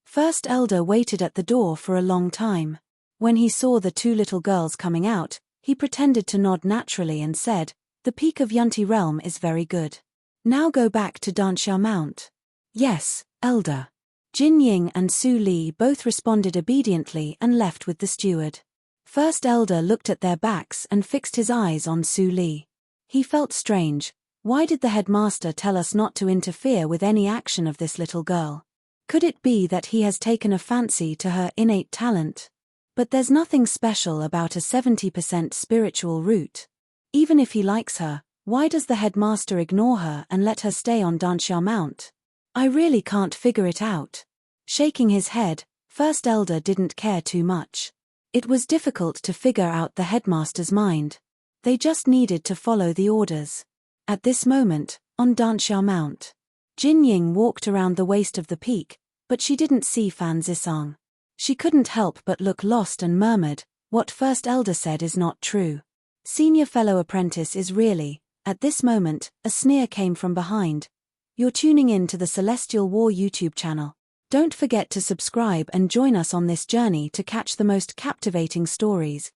First Elder waited at the door for a long time. When he saw the two little girls coming out, he pretended to nod naturally and said, "The peak of Yunti realm is very good. Now go back to Danxiao Mount." "Yes, Elder." Jin Ying and Su Li both responded obediently and left with the steward. First Elder looked at their backs and fixed his eyes on Su Li. He felt strange. Why did the headmaster tell us not to interfere with any action of this little girl? Could it be that he has taken a fancy to her innate talent? But there's nothing special about a 70% spiritual root. Even if he likes her, why does the headmaster ignore her and let her stay on Danxiao Mount? I really can't figure it out. Shaking his head, First Elder didn't care too much. It was difficult to figure out the headmaster's mind. They just needed to follow the orders. At this moment, on Danxiao Mount, Jin Ying walked around the waist of the peak, but she didn't see Fan Zisong. She couldn't help but look lost and murmured, "What First Elder said is not true. Senior fellow apprentice is really..." At this moment, a sneer came from behind. "You're tuning in to the Celestial War YouTube channel. Don't forget to subscribe and join us on this journey to catch the most captivating stories.